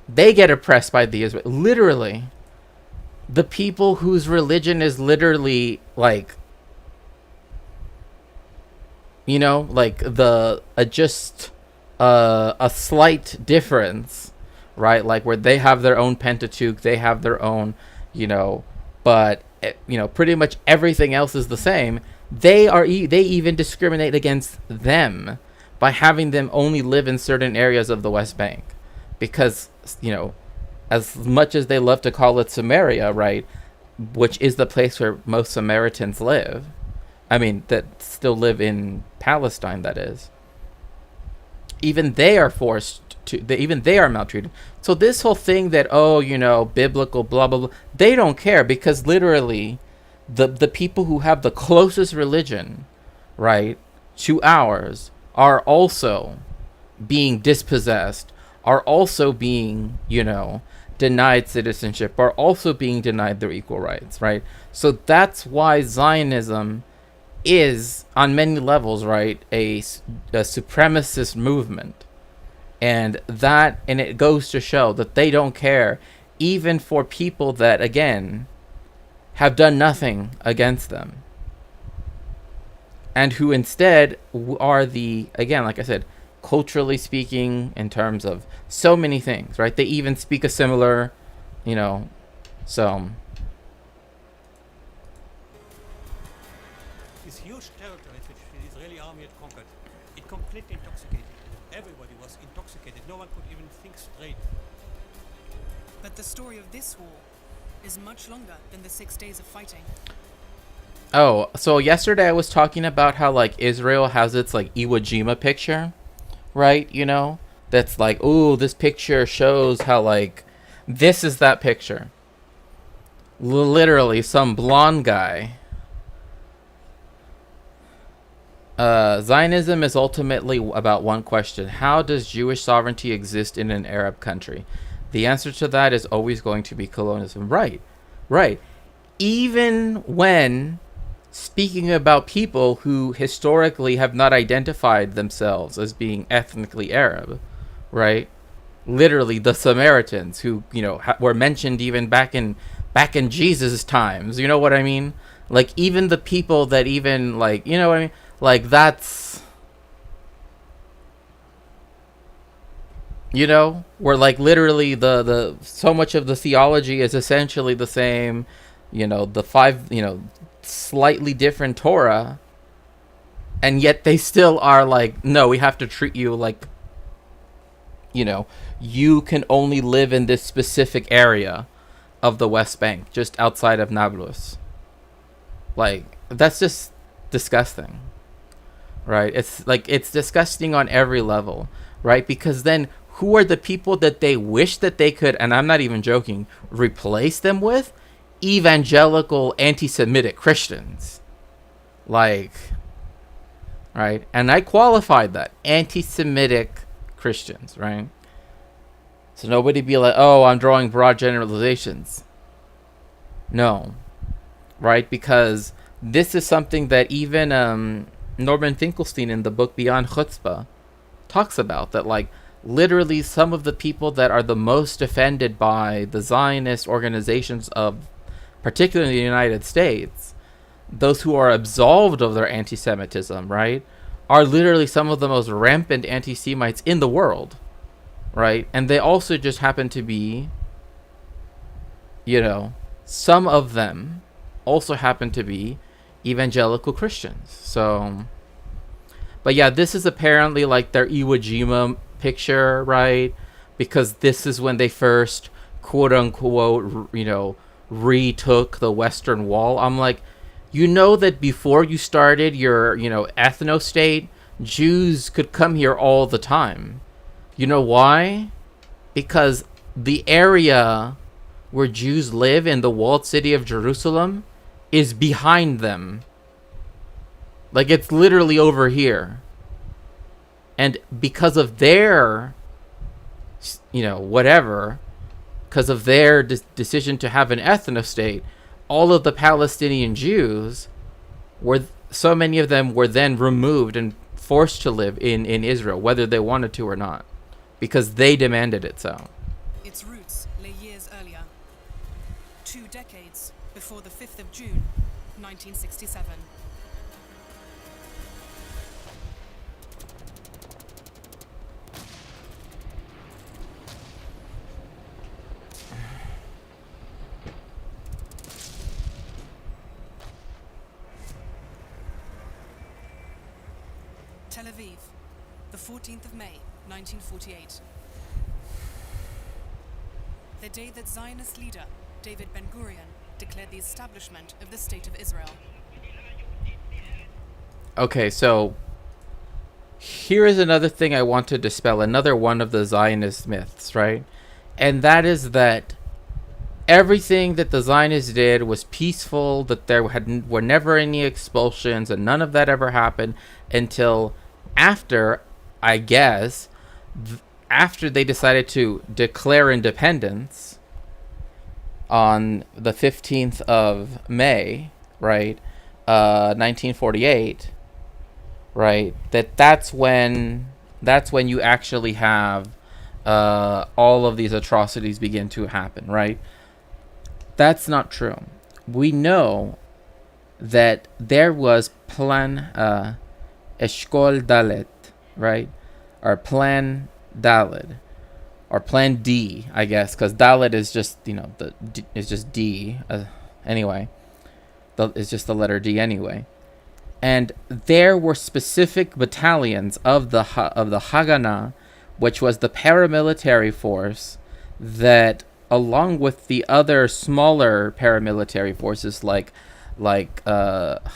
They get oppressed by the Israelis. Literally, the people whose religion is literally like, like a slight difference, right? Like where they have their own Pentateuch, they have their own, but pretty much everything else is the same. They even discriminate against them by having them only live in certain areas of the West Bank, because as much as they love to call it Samaria, right, which is the place where most Samaritans live, I mean, that still live in Palestine, that is, even they are even they are maltreated. So this whole thing that, biblical, blah, blah, blah, they don't care, because literally the people who have the closest religion, right, to ours are also being dispossessed, are also being, denied citizenship, are also being denied their equal rights, right? So that's why Zionism is, on many levels, right, a supremacist movement. And it goes to show that they don't care, even for people that, again, have done nothing against them, and who instead are again, like I said, culturally speaking, in terms of so many things, right? They even speak a similar, so. This huge territory which the Israeli army had conquered, it completely intoxicated. Everybody was intoxicated. No one could even think straight. But the story of this war is much longer than the 6 days of fighting. Oh, so yesterday I was talking about how, like, Israel has its, like, Iwo Jima picture, right? That's like, ooh, this picture shows how, like, this is that picture. Literally, some blonde guy. Zionism is ultimately about one question: how does Jewish sovereignty exist in an Arab country? The answer to that is always going to be colonialism. Right. Even when speaking about people who historically have not identified themselves as being ethnically Arab, right? Literally the Samaritans, who, were mentioned even back in Jesus' times. You know what I mean? Like, even the people that even, like, you know what I mean? Like, that's, where, like, literally the so much of the theology is essentially the same, the five, slightly different Torah, and yet they still are like, no, we have to treat you like, you can only live in this specific area of the West Bank, just outside of Nablus. Like, that's just disgusting, right? It's like, it's disgusting on every level, right? Because then who are the people that they wish that they could, and I'm not even joking, replace them with? Evangelical anti-Semitic Christians. Like, right? And I qualified that. Anti-Semitic Christians, right? So nobody be like, oh, I'm drawing broad generalizations. No. Right? Because this is something that even Norman Finkelstein in the book Beyond Chutzpah talks about, that, like, literally some of the people that are the most offended by the Zionist organizations of particularly in the United States, those who are absolved of their anti-Semitism, right, are literally some of the most rampant anti-Semites in the world, right? And they also just happen to be, some of them also happen to be evangelical Christians. So, but yeah, this is apparently like their Iwo Jima picture, right? Because this is when they first, quote unquote, retook the Western Wall. I'm like, that before you started your, ethno-state, Jews could come here all the time. You know why? Because the area where Jews live in the walled city of Jerusalem is behind them. Like, it's literally over here. And because of their, because of their decision to have an ethno-state, all of the Palestinian Jews so many of them were then removed and forced to live in Israel, whether they wanted to or not, because they demanded it so. Its roots lay years earlier, 2 decades before the 5th of June, 1967. Tel Aviv, the 14th of May, 1948. The day that Zionist leader David Ben-Gurion declared the establishment of the State of Israel. Okay, so here is another thing I want to dispel, another one of the Zionist myths, right? And that is that everything that the Zionists did was peaceful, that there were never any expulsions, and none of that ever happened until after, I guess, after they decided to declare independence on the 15th of May, right, 1948, right, that's when you actually have all of these atrocities begin to happen, right? That's not true. We know that there was Plan Eshkol Dalet, right? Or Plan Dalet, or Plan D, I guess, because Dalet is just, is just D. Anyway, it's just the letter D anyway. And there were specific battalions of the Haganah, which was the paramilitary force that, along with the other smaller paramilitary forces like Halechi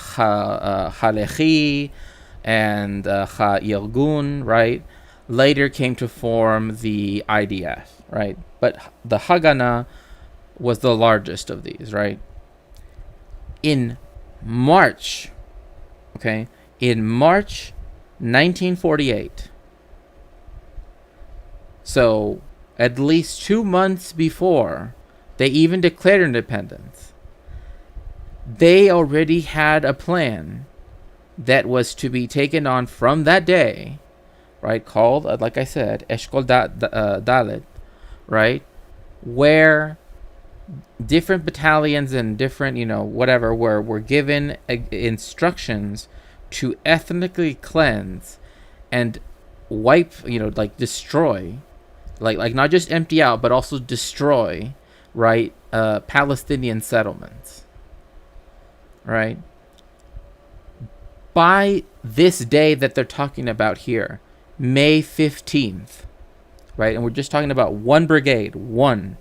and Ha'irgun, right, later came to form the IDF, right? But the Haganah was the largest of these, right? In March 1948, so at least 2 months before they even declared independence, they already had a plan that was to be taken on from that day, right, called, like I said, Eshkol Dalet, right, where different battalions and different, whatever, were given instructions to ethnically cleanse and wipe, destroy, like not just empty out, but also destroy, right, Palestinian settlements, right? By this day that they're talking about here, May 15th, right, and we're just talking about one brigade, one.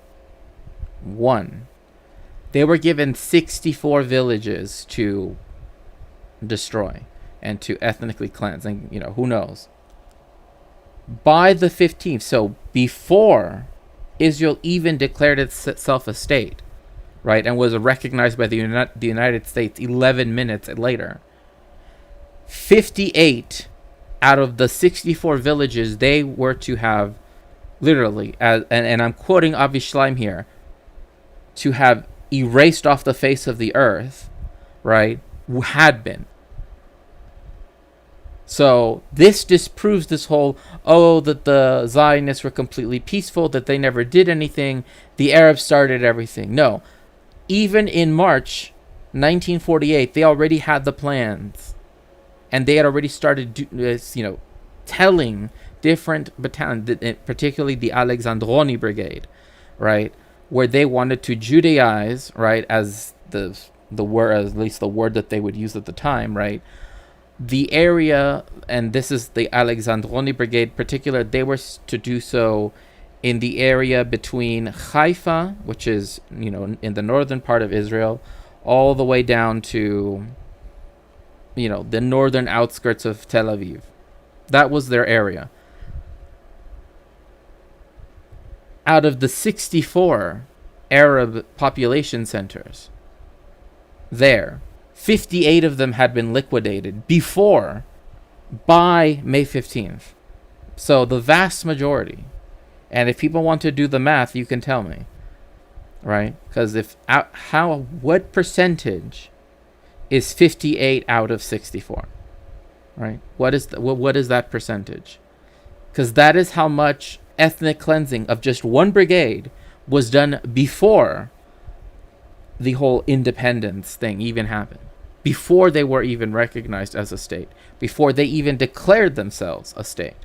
They were given 64 villages to destroy and to ethnically cleanse, and who knows. By the 15th, so before Israel even declared itself a state, right, and was recognized by the United States 11 minutes later, 58 out of the 64 villages they were to have, literally, and I'm quoting Avi Shleim here, to have erased off the face of the earth, right, had been. So this disproves this whole, that the Zionists were completely peaceful, that they never did anything, the Arabs started everything. No. even in March 1948, they already had the plans, and they had already started, telling different battalions, particularly the Alexandroni Brigade, right, where they wanted to Judaize, right, as the word, at least the word that they would use at the time, right, the area, and this is the Alexandroni Brigade particular, they were to do so in the area between Haifa, which is, in the northern part of Israel, all the way down to, the northern outskirts of Tel Aviv. That was their area. Out of the 64 Arab population centers there, 58 of them had been liquidated by May 15th. So the vast majority. And if people want to do the math, you can tell me, right? Because what percentage is 58 out of 64, right? What is that percentage? Because that is how much ethnic cleansing of just one brigade was done before the whole independence thing even happened, before they were even recognized as a state, before they even declared themselves a state.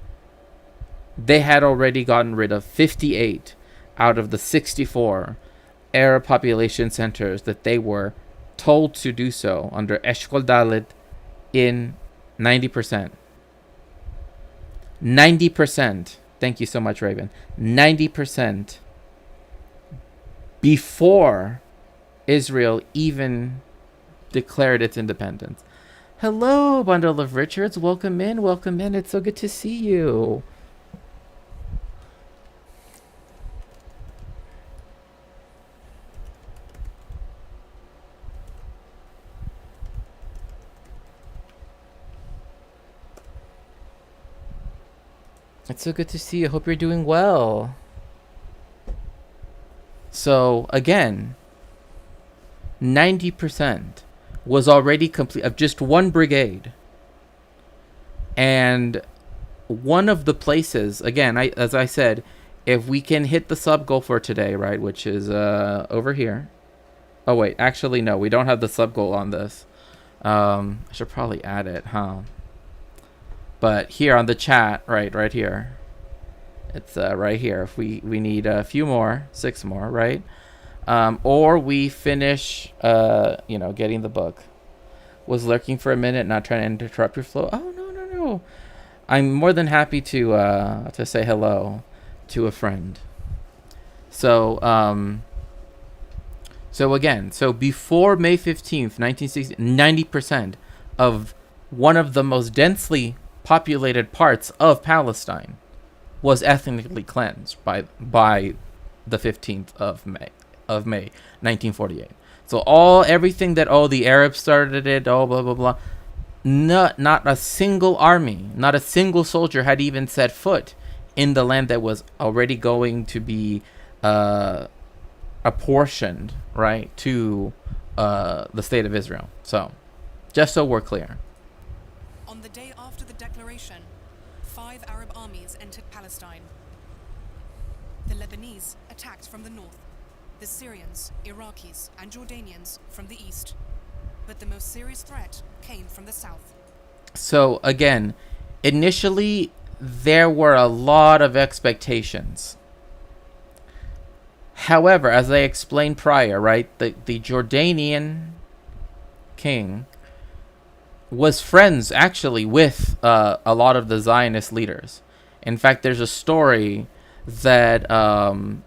They had already gotten rid of 58 out of the 64 Arab population centers that they were told to do so under Eshkol Dalet in 90%. 90%. Thank you so much, Raven. 90% before Israel even declared its independence. Hello, Bundle of Richards. Welcome in. Welcome in. It's so good to see you. It's so good to see you. I hope you're doing well. So, again, 90% was already complete of just one brigade. And one of the places, again, as I said, if we can hit the sub goal for today, right, which is over here. Oh, wait, actually, no, we don't have the sub goal on this. I should probably add it, huh? But here on the chat, right here. It's right here. If we need a few more, 6 more, right? Or we finish, getting the book. Was lurking for a minute, not trying to interrupt your flow. Oh, no. I'm more than happy to say hello to a friend. So again, before May 15th, 1960, 90% of one of the most densely populated parts of Palestine was ethnically cleansed by the 15th of May 1948. So everything that the Arabs started it, blah blah blah. Not a single army, not a single soldier had even set foot in the land that was already going to be apportioned, right, to the state of Israel. So, just so we're clear. On the day after the declaration, 5 Arab armies entered Palestine. The Lebanese attacked from the north, the Syrians, Iraqis, and Jordanians from the east. But the most serious threat came from the south. So again, initially there were a lot of expectations. However, as I explained prior, right, the Jordanian king was friends actually with a lot of the Zionist leaders. In fact, there's a story that that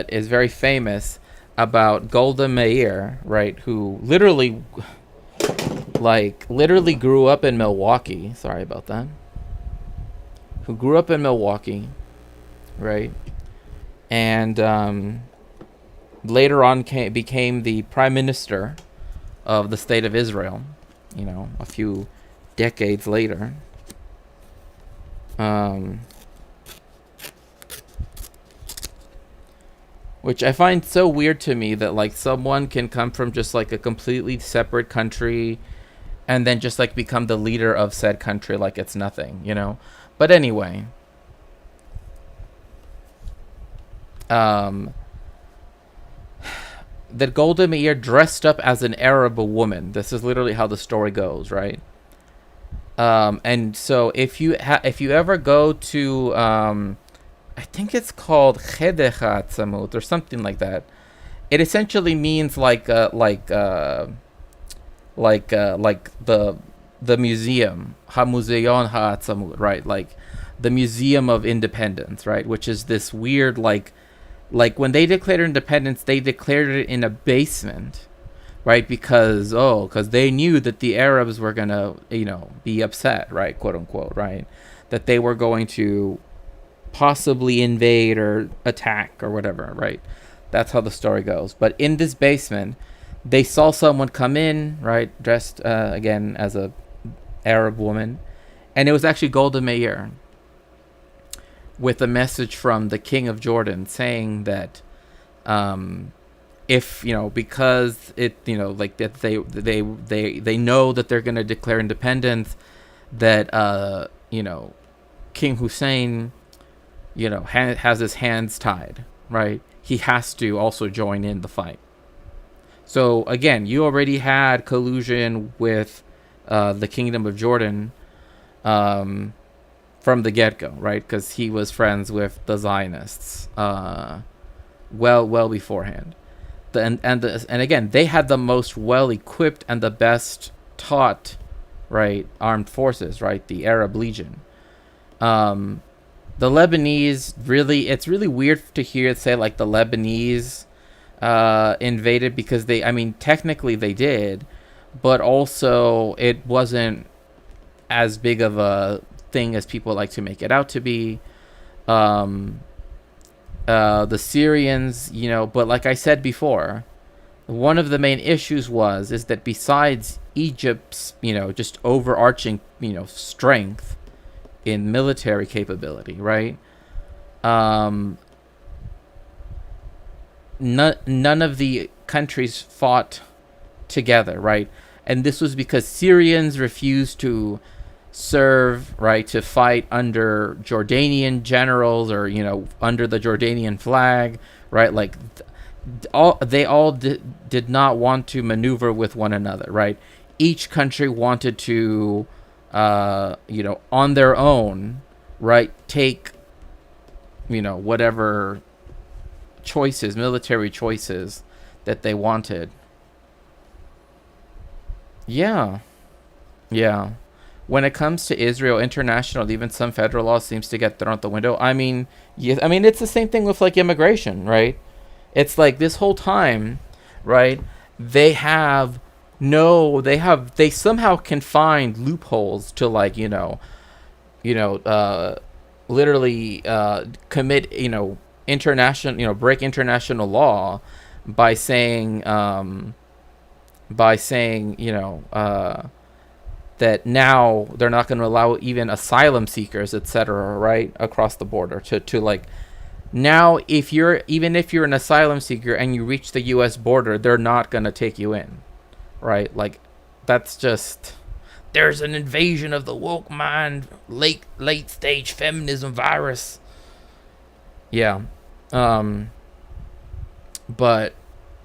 is very famous about Golda Meir, right, who literally grew up in Milwaukee. Sorry about that. Who grew up in Milwaukee, right, and later on became the prime minister of the state of Israel. A few decades later. Which I find so weird to me that someone can come from just a completely separate country and then just become the leader of said country like it's nothing, But anyway. that Golda Meir dressed up as an Arab woman. This is literally how the story goes, right? And so if you ever go to I think it's called Chedecha Tzamut or something like that. It essentially means like the museum, HaMuzeon HaAtzamut, right? Like the Museum of Independence, right? Which is this weird like when they declared independence, they declared it in a basement, right? Because they knew that the Arabs were gonna be upset, right, quote unquote, right? That they were going to possibly invade or attack or whatever, right? That's how the story goes. But in this basement, they saw someone come in, right, dressed again as a Arab woman, and it was actually Golda Meir with a message from the king of Jordan saying that if because it like that they know that they're going to declare independence, that King Hussein has his hands tied, right? He has to also join in the fight. So again, you already had collusion with the Kingdom of Jordan from the get-go, right? Because he was friends with the Zionists well beforehand. And again, they had the most well-equipped and the best taught, right, armed forces, right? The Arab Legion. The Lebanese, really, it's really weird to hear it say like the Lebanese invaded, because technically they did, but also it wasn't as big of a thing as people like to make it out to be. The Syrians, but like I said before, one of the main issues is that besides Egypt's, just overarching, strength in military capability, right? None of the countries fought together, right? And this was because Syrians refused to serve, right, to fight under Jordanian generals or under the Jordanian flag, right? Like they all did not want to maneuver with one another, right? Each country wanted to on their own, right, take whatever military choices that they wanted. Yeah. When it comes to Israel, international, even some federal law seems to get thrown out the window. It's the same thing with like immigration, right? It's like this whole time, right? They somehow can find loopholes to like literally commit international break international law by saying that now they're not going to allow even asylum seekers, etc., right, across the border to like now if you're an asylum seeker and you reach the US border, they're not going to take you in, right? Like that's just, there's an invasion of the woke mind, late stage feminism virus. Yeah. But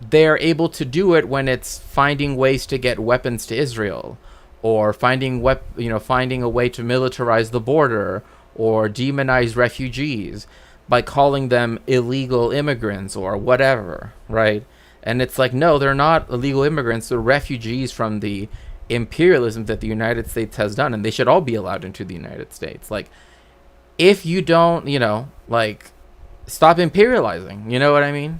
they're able to do it when it's finding ways to get weapons to Israel, or finding a way to militarize the border or demonize refugees by calling them illegal immigrants or whatever, right? And it's like, no, they're not illegal immigrants. They're refugees from the imperialism that the United States has done, and they should all be allowed into the United States. Like, if you don't, stop imperializing, you know what I mean?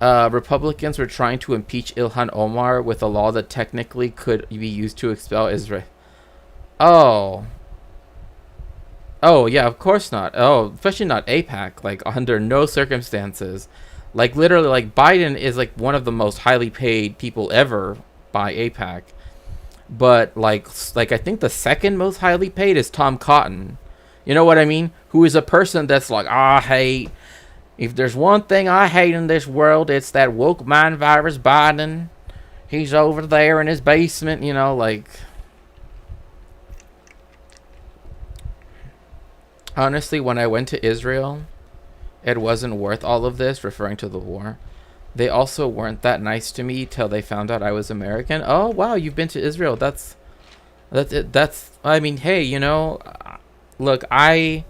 Republicans were trying to impeach Ilhan Omar with a law that technically could be used to expel Israel. Oh, yeah, of course not. Oh, especially not AIPAC. Like, under no circumstances. Like, literally, like, Biden is, like, one of the most highly paid people ever by AIPAC. But, like I think the second most highly paid is Tom Cotton. You know what I mean? Who is a person that's like, I hate... If there's one thing I hate in this world, it's that woke mind virus Biden. He's over there in his basement, like... Honestly, when I went to Israel, it wasn't worth all of this, referring to the war. they also weren't that nice to me till they found out I was American. Oh wow, you've been to Israel. That's it. That's, I mean, hey, look, my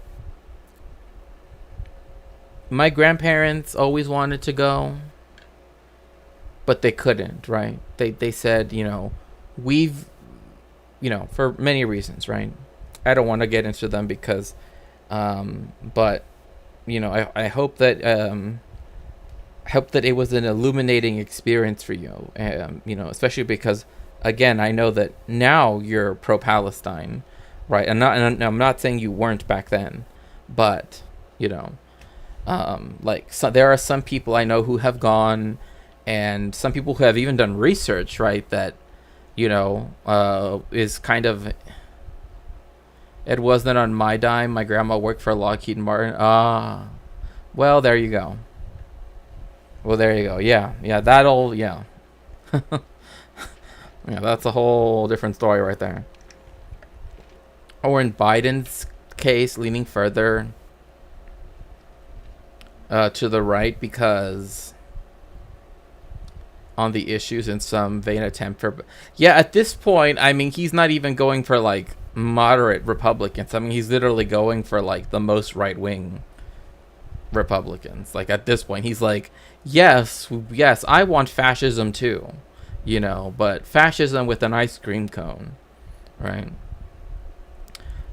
grandparents always wanted to go, but they couldn't, right? They said, we've, for many reasons, right? I don't want to get into them because, but, I hope that, it was an illuminating experience for you, especially because, again, I know that now you're pro-Palestine, right? And I'm not saying you weren't back then, but, so there are some people I know who have gone, and some people who have even done research, right, that, is kind of, it wasn't on my dime. My grandma worked for Lockheed Martin. Well, there you go. Yeah, that'll, yeah. Yeah, that's a whole different story right there. Or in Biden's case, leaning further to the right because on the issues in some vain attempt for... Yeah, at this point, I mean, he's not even going for, like, moderate Republicans. I mean, he's literally going for, like, the most right-wing Republicans. Like, at this point, he's like, yes, I want fascism too, but fascism with an ice cream cone, right?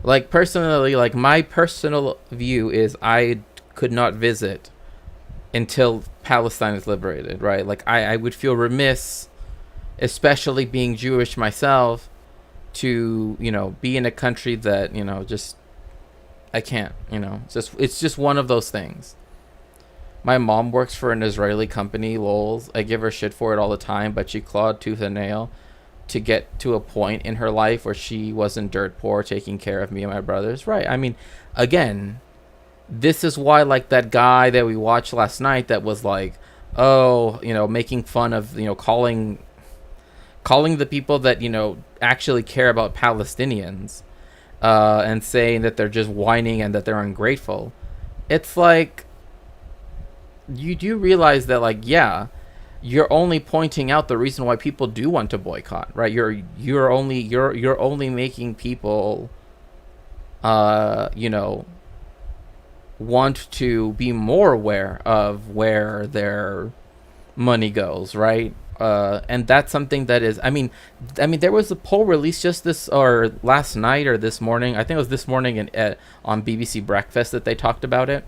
Like, personally, like, my personal view is I could not visit until Palestine is liberated, right? Like, I would feel remiss, especially being Jewish myself, to, be in a country that, just, I can't, it's just one of those things. My mom works for an Israeli company, lols. I give her shit for it all the time, but she clawed tooth and nail to get to a point in her life where she wasn't dirt poor, taking care of me and my brothers, right? I mean, again, this is why, like, that guy that we watched last night that was like, making fun of, calling the people that, actually care about Palestinians, and saying that they're just whining and that they're ungrateful. It's like, you do realize that, like, yeah, you're only pointing out the reason why people do want to boycott, right? You're only making people, want to be more aware of where their money goes, right? And that's something that is, I mean, there was a poll released just last night or this morning. I think it was this morning on BBC Breakfast that they talked about it,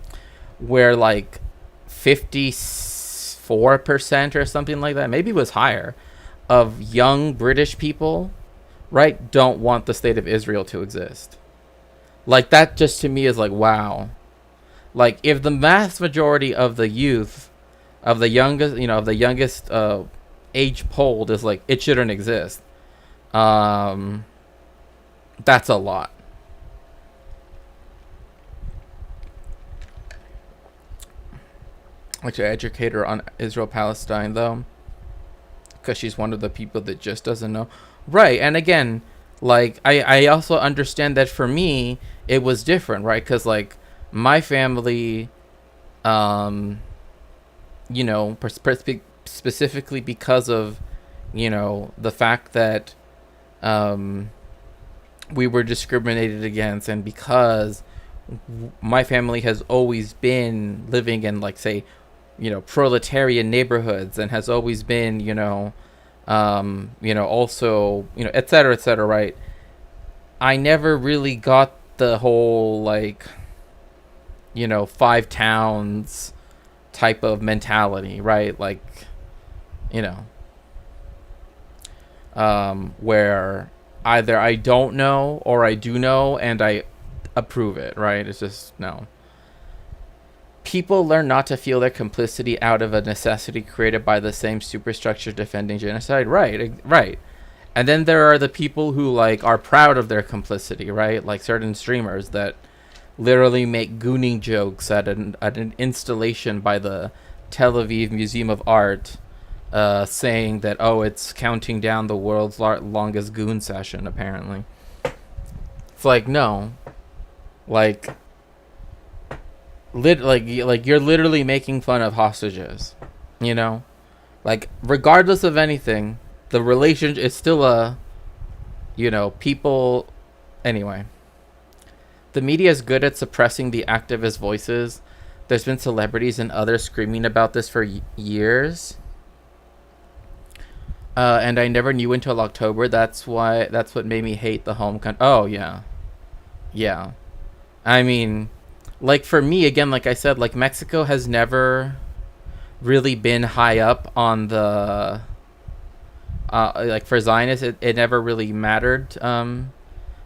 where like 54% or something like that, maybe it was higher, of young British people, right, don't want the state of Israel to exist. Like, that just to me is like, wow. Like, if the vast majority of the youth, of the youngest age polled is like, it shouldn't exist, that's a lot. Like, to educate her on Israel-Palestine, though, because she's one of the people that just doesn't know. Right, and again, like, I also understand that for me, it was different, right? Because, like, my family, specifically because of, the fact that we were discriminated against, and because my family has always been living in, like, say, proletarian neighborhoods, and has always been, also, et cetera, right? I never really got the whole, like, five towns type of mentality, right? Like, where either I don't know or I do know and I approve it, right? It's just, no. People learn not to feel their complicity out of a necessity created by the same superstructure defending genocide. Right. And then there are the people who, like, are proud of their complicity, right? Like certain streamers that literally make gooning jokes at an installation by the Tel Aviv Museum of Art, saying that, it's counting down the world's longest goon session, apparently. It's like, no. Like, you're literally making fun of hostages, Like, regardless of anything, the relation is still a, people. Anyway, the media is good at suppressing the activist voices. There's been celebrities and others screaming about this for years. And I never knew until October. That's what made me hate the home country. Oh, yeah. Yeah. I mean, like, for me, again, like I said, like, Mexico has never really been high up on the, like, for Zionists, it never really mattered,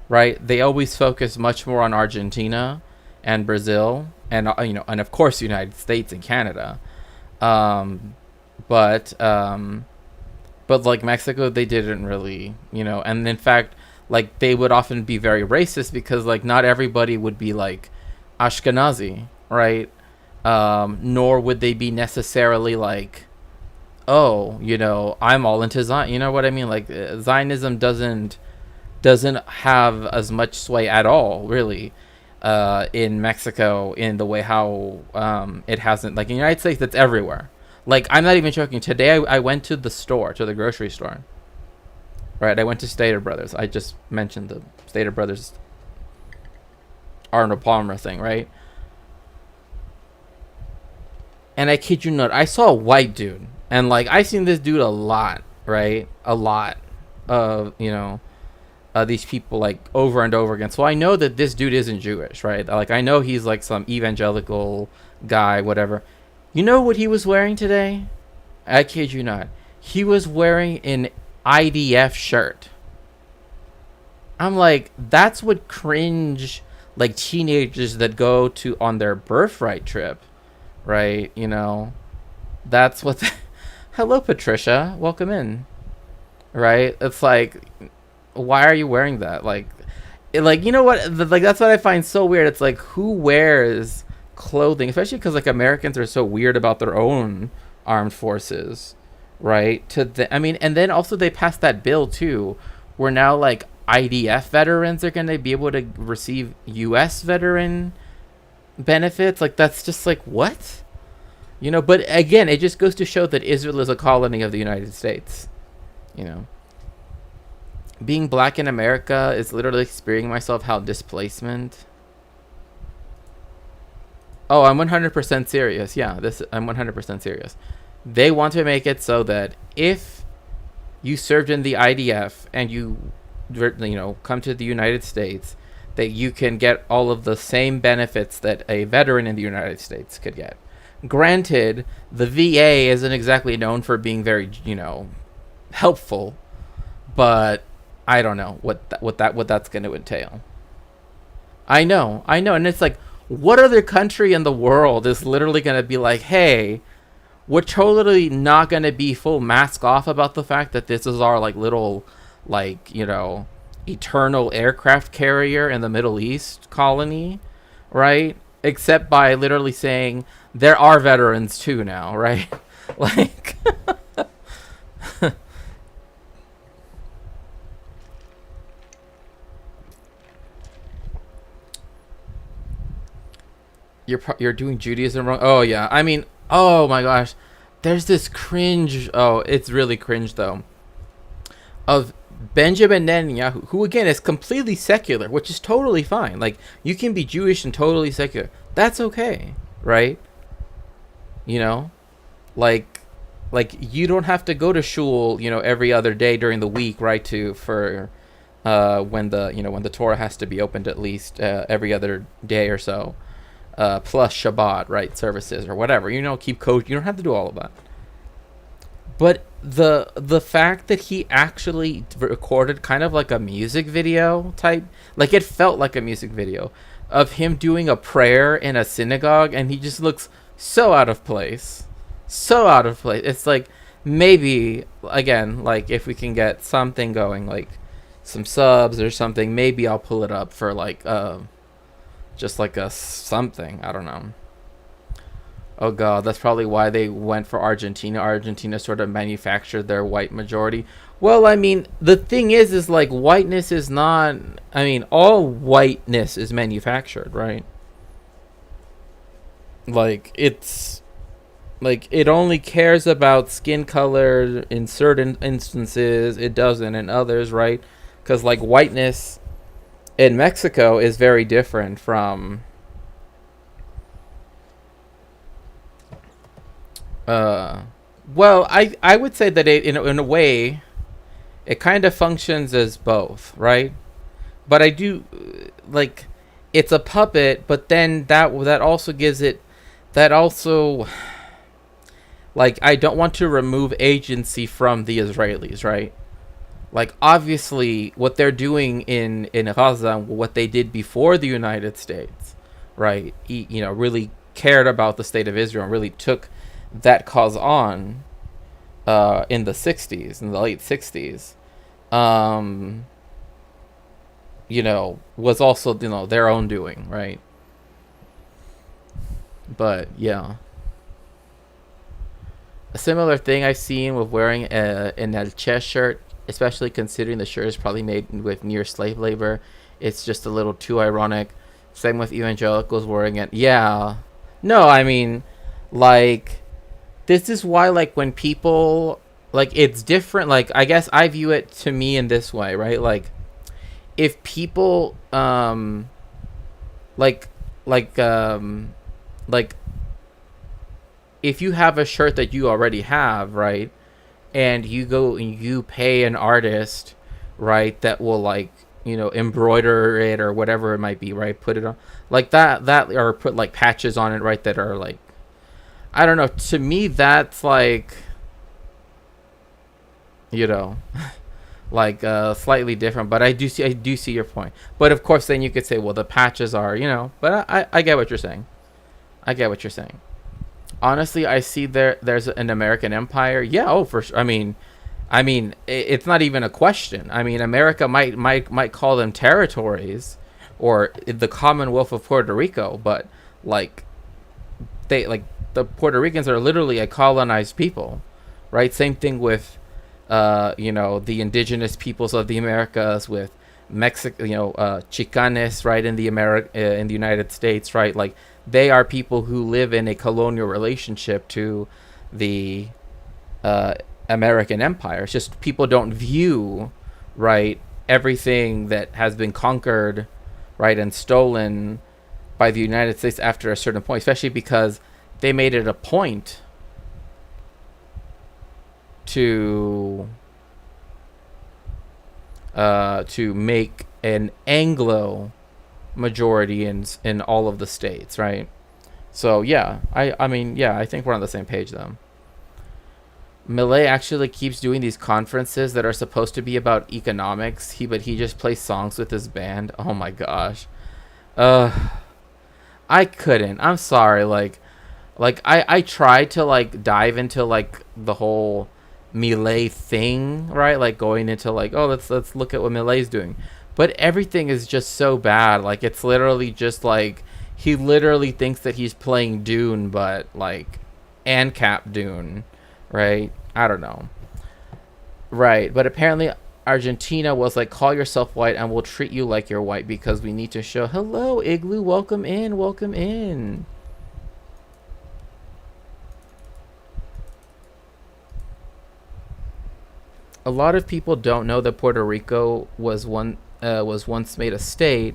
right? They always focus much more on Argentina and Brazil and, and of course, the United States and Canada. But like Mexico, they didn't really, and in fact, like, they would often be very racist because, like, not everybody would be like Ashkenazi, right? Nor would they be necessarily like, oh, I'm all into Zion. You know what I mean? Like, Zionism doesn't have as much sway at all, really, in Mexico in the way how it hasn't. Like, in the United States, it's everywhere. Like, I'm not even joking. Today, I went to the grocery store. Right, I went to Stater Brothers. I just mentioned the Stater Brothers Arnold Palmer thing, right? And I kid you not, I saw a white dude. And, like, I've seen this dude a lot, right? A lot of, these people, like, over and over again. So I know that this dude isn't Jewish, right? Like, I know he's, like, some evangelical guy, whatever. You know what he was wearing today? I kid you not. He was wearing an IDF shirt. I'm like, that's what cringe, like, teenagers that go to on their birthright trip, right? That's what. Hello, Patricia. Welcome in. Right? It's like, why are you wearing that? Like, you know what? Like, that's what I find so weird. It's like, who wears clothing, especially because, like, Americans are so weird about their own armed forces, right? And then also they passed that bill too, where now, like, IDF veterans are going to be able to receive U.S. veteran benefits. Like, that's just like, what? But again, it just goes to show that Israel is a colony of the United States. Being black in America is literally experiencing myself how displacement. Oh, I'm 100% serious. Yeah, I'm 100% serious. They want to make it so that if you served in the IDF and you come to the United States, that you can get all of the same benefits that a veteran in the United States could get. Granted, the VA isn't exactly known for being very, helpful, but I don't know what that's going to entail. I know, and it's like, what other country in the world is literally going to be like, hey, we're totally not going to be full mask off about the fact that this is our, like, little, like, eternal aircraft carrier in the Middle East colony, right? Except by literally saying there are veterans too now, right? Like, you're doing Judaism wrong. Oh yeah, I mean, oh my gosh, there's this cringe. Oh, it's really cringe though. Of Benjamin Netanyahu, who again is completely secular, which is totally fine. Like, you can be Jewish and totally secular. That's okay, right? Like you don't have to go to shul, every other day during the week, right? For when the Torah has to be opened at least every other day or so. Plus Shabbat, right, services or whatever, keep code. You don't have to do all of that. But the fact that he actually recorded kind of like a music video type, like, it felt like a music video of him doing a prayer in a synagogue, and he just looks so out of place. It's like, maybe, again, like, if we can get something going, like some subs or something, maybe I'll pull it up for, like, just like a something. I don't know. Oh god, that's probably why they went for Argentina. Argentina sort of manufactured their white majority. Well, I mean, the thing is like, whiteness is not, I mean, all whiteness is manufactured, right? Like, it's like it only cares about skin color in certain instances. It doesn't in others, right? Because like whiteness in Mexico is very different from well, I would say that it in a way it kind of functions as both, right? But I do like it's a puppet, but then that also gives it that also like I don't want to remove agency from the Israelis, right? Like obviously what they're doing in Gaza, what they did before the United States, right? Really cared about the state of Israel and really took that cause on in the 60s, in the late 60s. Was also, their own doing, right? But yeah. A similar thing I've seen with wearing an El Che shirt, especially considering the shirt is probably made with near slave labor. It's just a little too ironic. Same with evangelicals wearing it. Yeah. No, I mean, like, this is why, like, when people, like, it's different. Like, I guess I view it to me in this way, right? Like, if people, like, if you have a shirt that you already have, right, and you go and you pay an artist, right, that will like embroider it or whatever it might be, right, put it on like that or put like patches on it, right, that are like, I don't know, to me that's like like slightly different. But I do see your point. But of course then you could say, well, the patches are, but I get what you're saying. Honestly, I see there's an American empire. Yeah, oh, for sure. I mean, it's not even a question. I mean, America might call them territories, or the Commonwealth of Puerto Rico, but like the Puerto Ricans are literally a colonized people, right? Same thing with, the indigenous peoples of the Americas, with Mexico, Chicanes, right, in the United States, right? Like, they are people who live in a colonial relationship to the American empire. It's just people don't view, right, everything that has been conquered, right, and stolen by the United States after a certain point, especially because they made it a point to make an Anglo majority in all of the states, right? So yeah, I mean, yeah, I think we're on the same page though. Millet actually keeps doing these conferences that are supposed to be about economics. But he just plays songs with his band. Oh my gosh. I couldn't. I'm sorry. Like I tried to like dive into like the whole Millet thing, right? Like going into like, oh, let's look at what Millet's doing. But everything is just so bad. Like, it's literally just like he literally thinks that he's playing Dune, but like ANCAP Dune, right? I don't know. Right, but apparently Argentina was like, call yourself white and we'll treat you like you're white because we need to show. Hello, Igloo, welcome in, welcome in. A lot of people don't know that Puerto Rico was once made a state.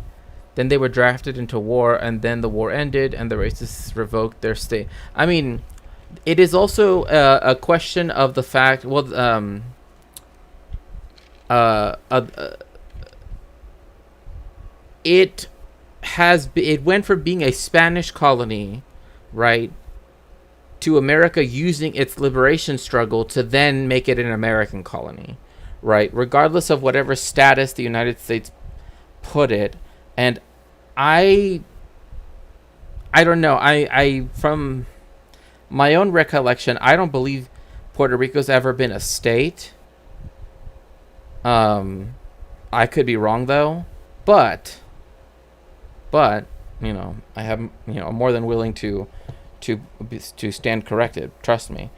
Then they were drafted into war, and then the war ended, and the racists revoked their state. I mean, it is also a question of the fact. Well, it went from being a Spanish colony, right, to America using its liberation struggle to then make it an American colony, right? Regardless of whatever status the United States put it. And I don't know. I from my own recollection, I don't believe Puerto Rico's ever been a state. I could be wrong though, but I have, I'm more than willing to stand corrected. Trust me,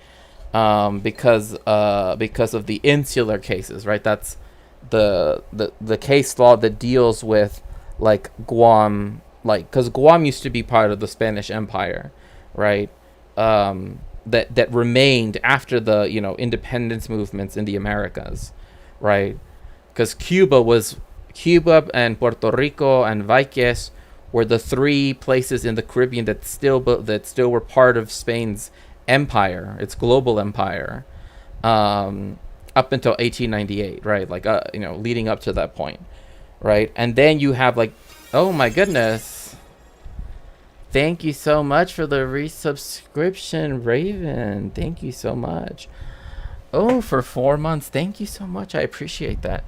because of the insular cases, right? That's the case law that deals with like Guam, like because Guam used to be part of the Spanish Empire, right? that remained after the independence movements in the Americas, right? Because Cuba and Puerto Rico and Vieques were the three places in the Caribbean that still were part of Spain's empire, its global empire, up until 1898, right? Like leading up to that point, right? And then you have like, oh my goodness, thank you so much for the resubscription, Raven. Thank you so much. Oh, for 4 months. Thank you so much. I appreciate that.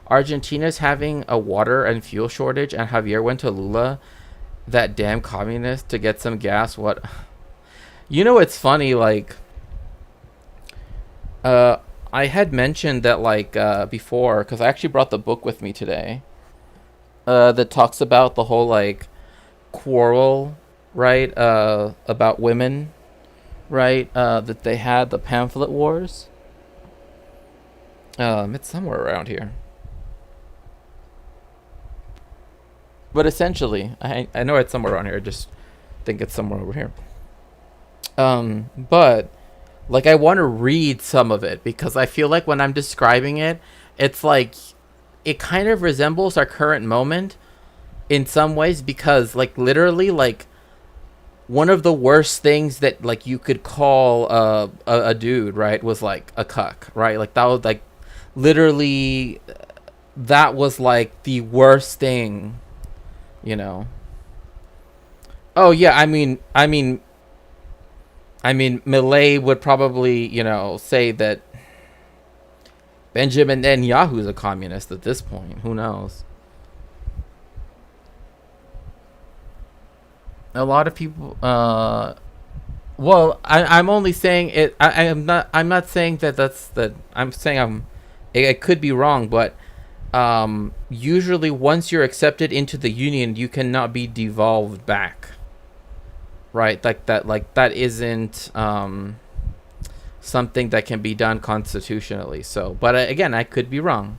Argentina's having a water and fuel shortage, and Javier went to Lula, that damn communist, to get some gas. What? It's funny, like, I had mentioned that, like, before, because I actually brought the book with me today, that talks about the whole, like, quarrel, right, about women, right, that they had, the pamphlet wars. It's somewhere around here. But essentially, I know it's somewhere around here. I just think it's somewhere over here. But like I want to read some of it because I feel like when I'm describing it, it's like it kind of resembles our current moment in some ways because like literally like one of the worst things that like you could call a dude, right, was like a cuck, right? Like that was like literally that was like the worst thing, you know. Oh yeah, I mean, Millet would probably, say that Benjamin Netanyahu's a communist at this point. Who knows? A lot of people. Well, I'm only saying it. I'm not. I'm not saying that that's that. I'm saying It could be wrong, but usually once you're accepted into the union, you cannot be devolved back. Right, like that isn't something that can be done constitutionally. So, but again, I could be wrong.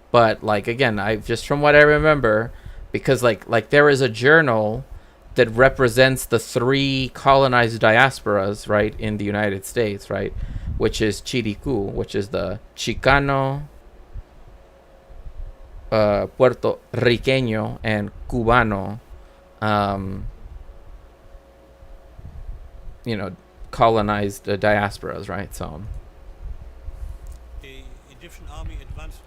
But like again, I just from what I remember, because like there is a journal that represents the three colonized diasporas, right, in the United States, right, which is Chiricu, which is the Chicano, Puerto Riqueño, and Cubano. Um, colonized diasporas, right? So The Egyptian army advanced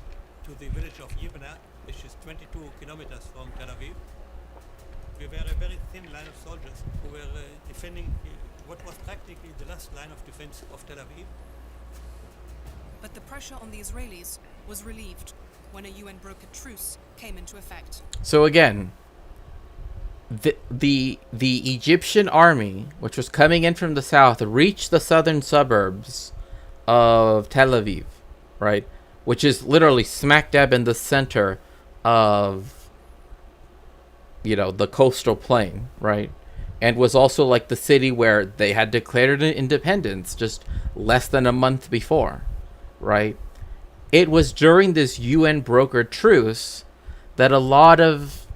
to the village of Yibna, which is 22 kilometers from Tel Aviv. We were a very thin line of soldiers who were defending what was practically the last line of defense of Tel Aviv. But the pressure on the Israelis was relieved when a UN brokered truce came into effect. So again, the Egyptian army, which was coming in from the south, reached the southern suburbs of Tel Aviv, right, which is literally smack dab in the center of the coastal plain, right, and was also like the city where they had declared independence just less than a month before, right. It was during this UN brokered truce that a lot of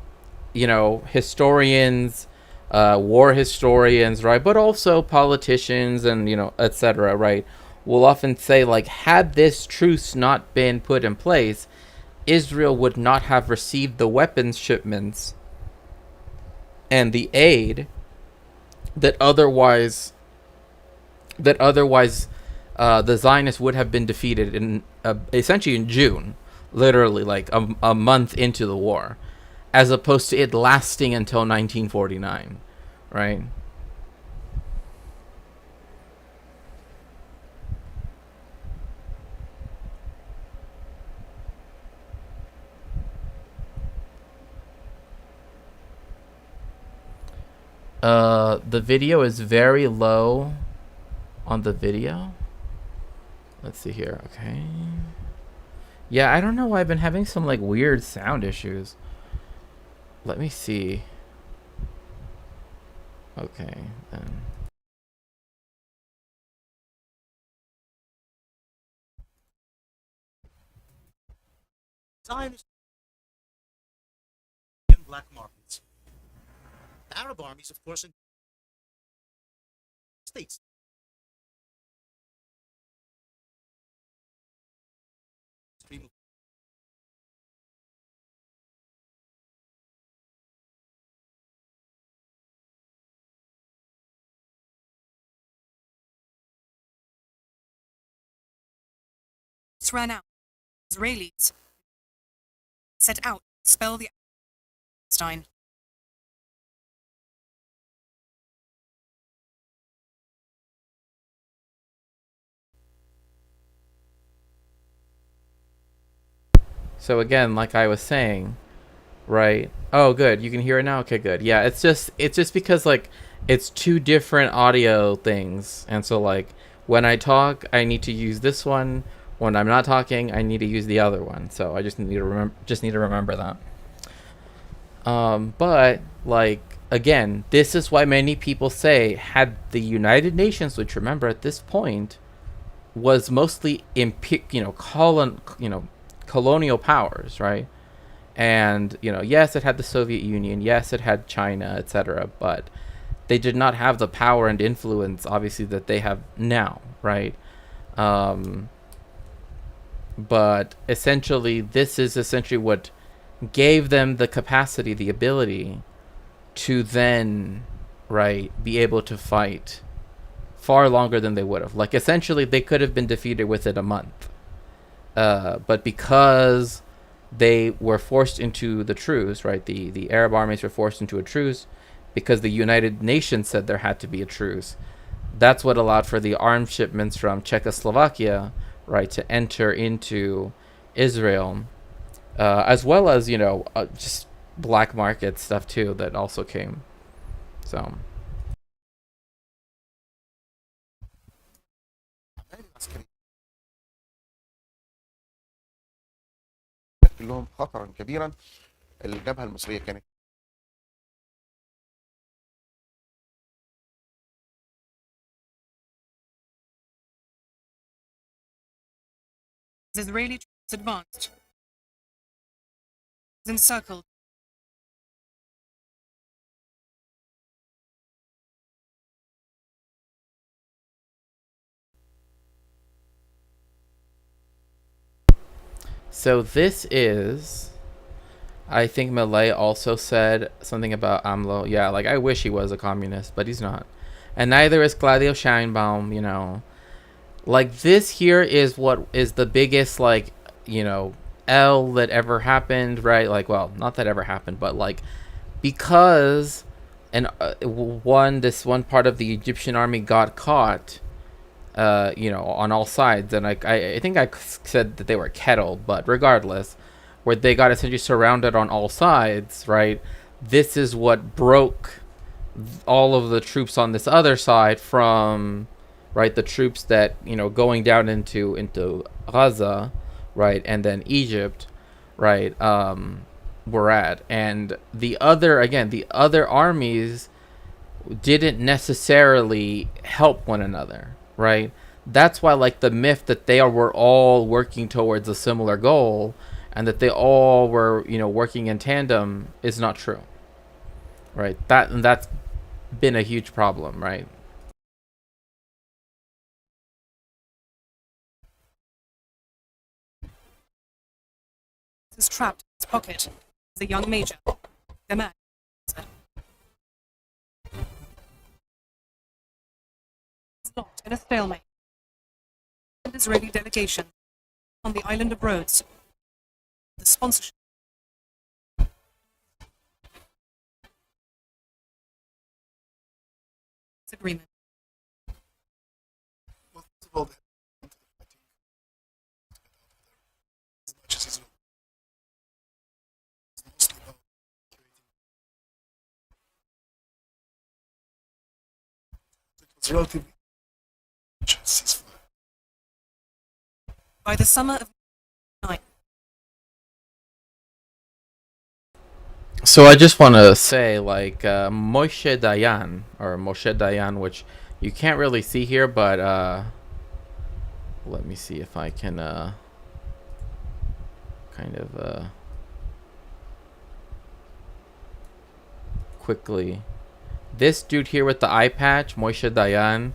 historians, war historians, right, but also politicians and etc., right, will often say like had this truce not been put in place, Israel would not have received the weapons shipments and the aid that otherwise the Zionists would have been defeated in essentially in June, literally like a month into the war, as opposed to it lasting until 1949, right? The video is very low on the video. Let's see here. Okay. Yeah, I don't know why I've been having some like weird sound issues. Let me see. Okay, then. Zionist and black markets. The Arab armies, of course, in states. ran out. Israelis set out to expel the Palestine. So again, like I was saying, right? Oh, good. You can hear it now. Okay, good. Yeah, it's just because like it's two different audio things, and so like when I talk, I need to use this one. When I'm not talking, I need to use the other one. So I just need to remember that. But like again, this is why many people say had the United Nations, which remember at this point was mostly colonial powers, right? And yes, it had the Soviet Union, yes, it had China, etc., but they did not have the power and influence, obviously, that they have now, right? But essentially, this is essentially what gave them the capacity, the ability to then, right, be able to fight far longer than they would have. Like, essentially, they could have been defeated within a month. But because they were forced into the truce, right, the Arab armies were forced into a truce because the United Nations said there had to be a truce. That's what allowed for the arms shipments from Czechoslovakia, right, to enter into Israel, as well as, just black market stuff, too, that also came. So... العسكريين لهم خطرا كبيرا. الجبهة المصرية كانت As Israeli troops advanced, encircled. So this is, I think Malay also said something about AMLO. Yeah, like I wish he was a communist, but he's not. And neither is Claudio Scheinbaum, Like this here is what is the biggest, like, L that ever happened, right? Like, well, not that ever happened, but like because this one part of the Egyptian army got caught, on all sides. And I think I said that they were kettled, but regardless, where they got essentially surrounded on all sides, right? This is what broke all of the troops on this other side from, right, the troops that, going down into Gaza, right, and then Egypt, right, were at. And the other armies didn't necessarily help one another, right? That's why, like, the myth that they were all working towards a similar goal and that they all were, working in tandem is not true, right? That's been a huge problem, right? Is trapped in his pocket. The young major, the man, said. He's locked in a stalemate. An Israeli delegation on the island of Rhodes. The sponsorship. Agreement. Well, first of all, they have to the fighting to get out of there as much as Israel. It's mostly about creating. So it was relatively much a ceasefire. By the summer of 9. So I just want to say, like, Moshe Dayan, which you can't really see here, but let me see if I can kind of quickly. This dude here with the eye patch, Moshe Dayan.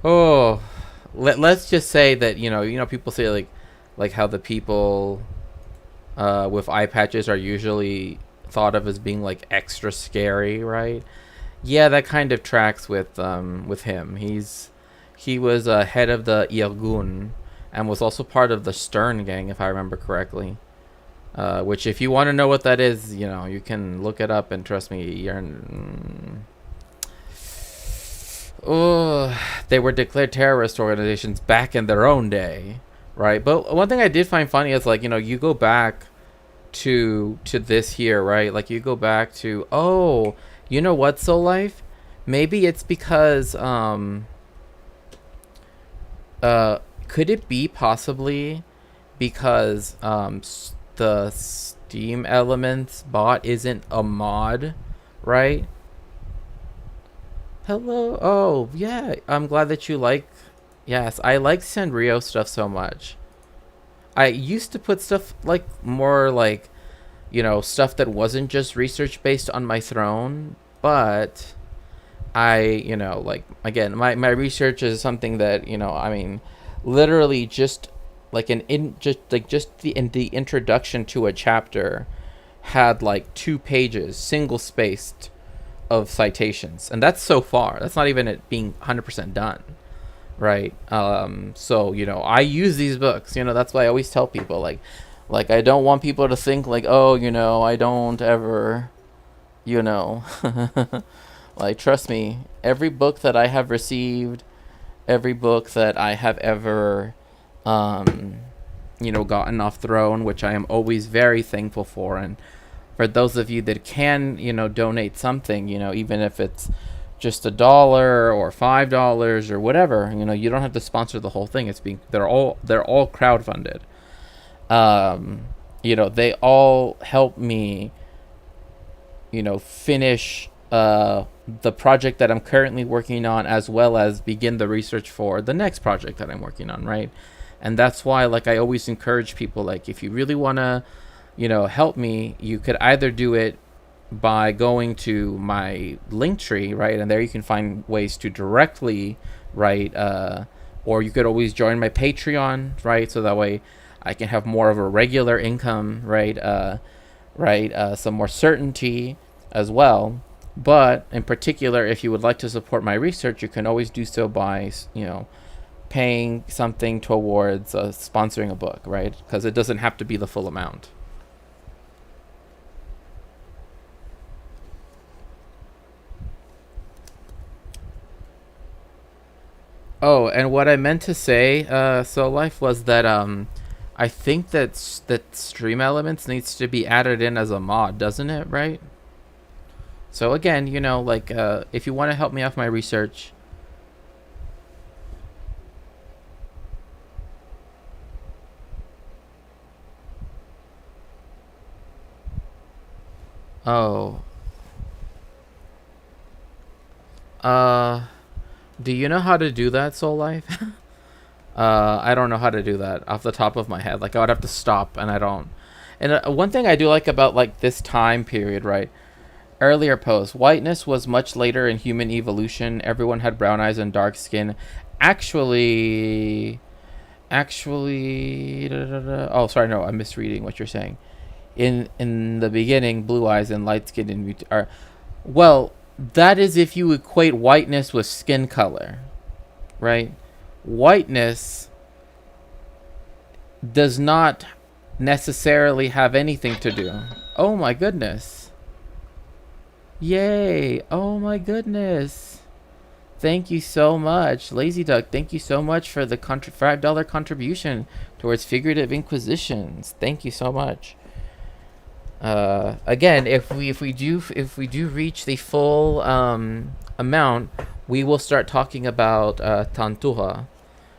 Oh, let's just say that people say like how the people with eye patches are usually thought of as being like extra scary, right? Yeah, that kind of tracks with him. He was head of the Irgun, and was also part of the Stern Gang, if I remember correctly. Which, if you want to know what that is, you can look it up, and trust me, they were declared terrorist organizations back in their own day, right? But one thing I did find funny is, like, you go back to this here, right? Like, you go back to, you know what, Soul Life? Maybe it's because could it be possibly because the Steam Elements bot isn't a mod, right? Hello. Oh, yeah. I'm glad that you like. Yes, I like Sanrio stuff so much. I used to put stuff like more like, stuff that wasn't just research based on my throne, but like, again, my research is something that, literally just like just the introduction to a chapter had like 2 pages single spaced of citations, and that's so far. That's not even it being 100% done, right? So I use these books. That's why I always tell people, like I don't want people to think like, I don't ever, like, trust me, every book that I have received, every book that I have ever gotten off throne, which I am always very thankful for. And for those of you that can, donate something, even if it's just $1 or $5 or whatever, you don't have to sponsor the whole thing. They're all crowdfunded. They all help me, finish the project that I'm currently working on, as well as begin the research for the next project that I'm working on, right? And that's why, like, I always encourage people, like, if you really want to, help me, you could either do it by going to my link tree, right? And there you can find ways to directly, right? Or you could always join my Patreon, right? So that way I can have more of a regular income, right? Some more certainty as well. But in particular, if you would like to support my research, you can always do so by, paying something towards sponsoring a book, right? Because it doesn't have to be the full amount. Oh, and what I meant to say, Soul Life, was that I think that Stream Elements needs to be added in as a mod, doesn't it? Right? So again, like, if you want to help me off my research, do you know how to do that, Soul Life? I don't know how to do that off the top of my head. Like, I would have to stop, and I don't. And one thing I do like about, like, this time period, right? Earlier post, whiteness was much later in human evolution. Everyone had brown eyes and dark skin. Actually, oh, sorry, no, I'm misreading what you're saying. In the beginning, blue eyes and light skin are, well, that is if you equate whiteness with skin color, right? Whiteness does not necessarily have anything to do. Oh my goodness. Yay. Oh my goodness. Thank you so much. Lazy Duck, thank you so much for the $5 contribution towards Figurative Inquisitions. Thank you so much. Again, if we do reach the full amount, we will start talking about Tantuha,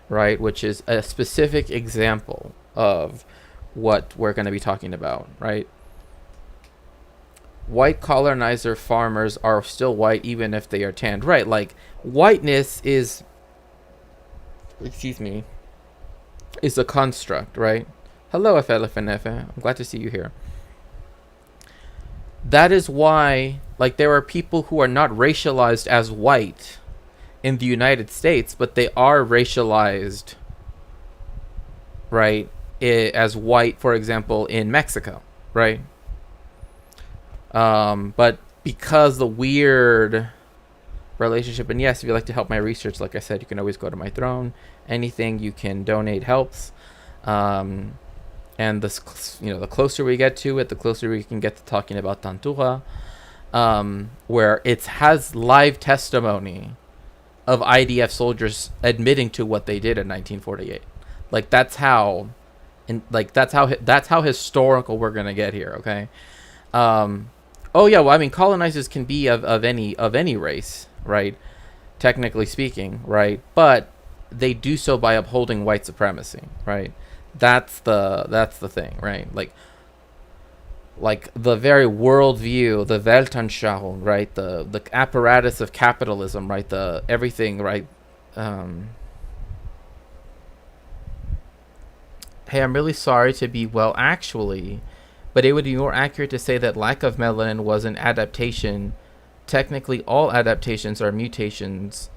right, which is a specific example of what we're going to be talking about, right? White colonizer farmers are still white even if they are tanned, right? Like, whiteness is, is a construct, right? Hello, FLFNF. I'm glad to see you here. That is why, like, there are people who are not racialized as white in the United States, but they are racialized, right, as white, for example, in Mexico, right? But because the weird relationship. And yes, if you'd like to help my research, like I said, you can always go to my throne. Anything you can donate helps. And this, the closer we get to it, the closer we can get to talking about Tantura, where it has live testimony of IDF soldiers admitting to what they did in 1948. Like that's how historical we're gonna get here. Okay. Oh yeah. Well, I mean, colonizers can be of any race, right? Technically speaking, right? But they do so by upholding white supremacy, right? That's the thing, right? Like the very worldview, the Weltanschauung, right? The apparatus of capitalism, right? The everything, right? Hey, I'm really sorry to be well, actually, but it would be more accurate to say that lack of melanin was an adaptation. Technically, all adaptations are mutations,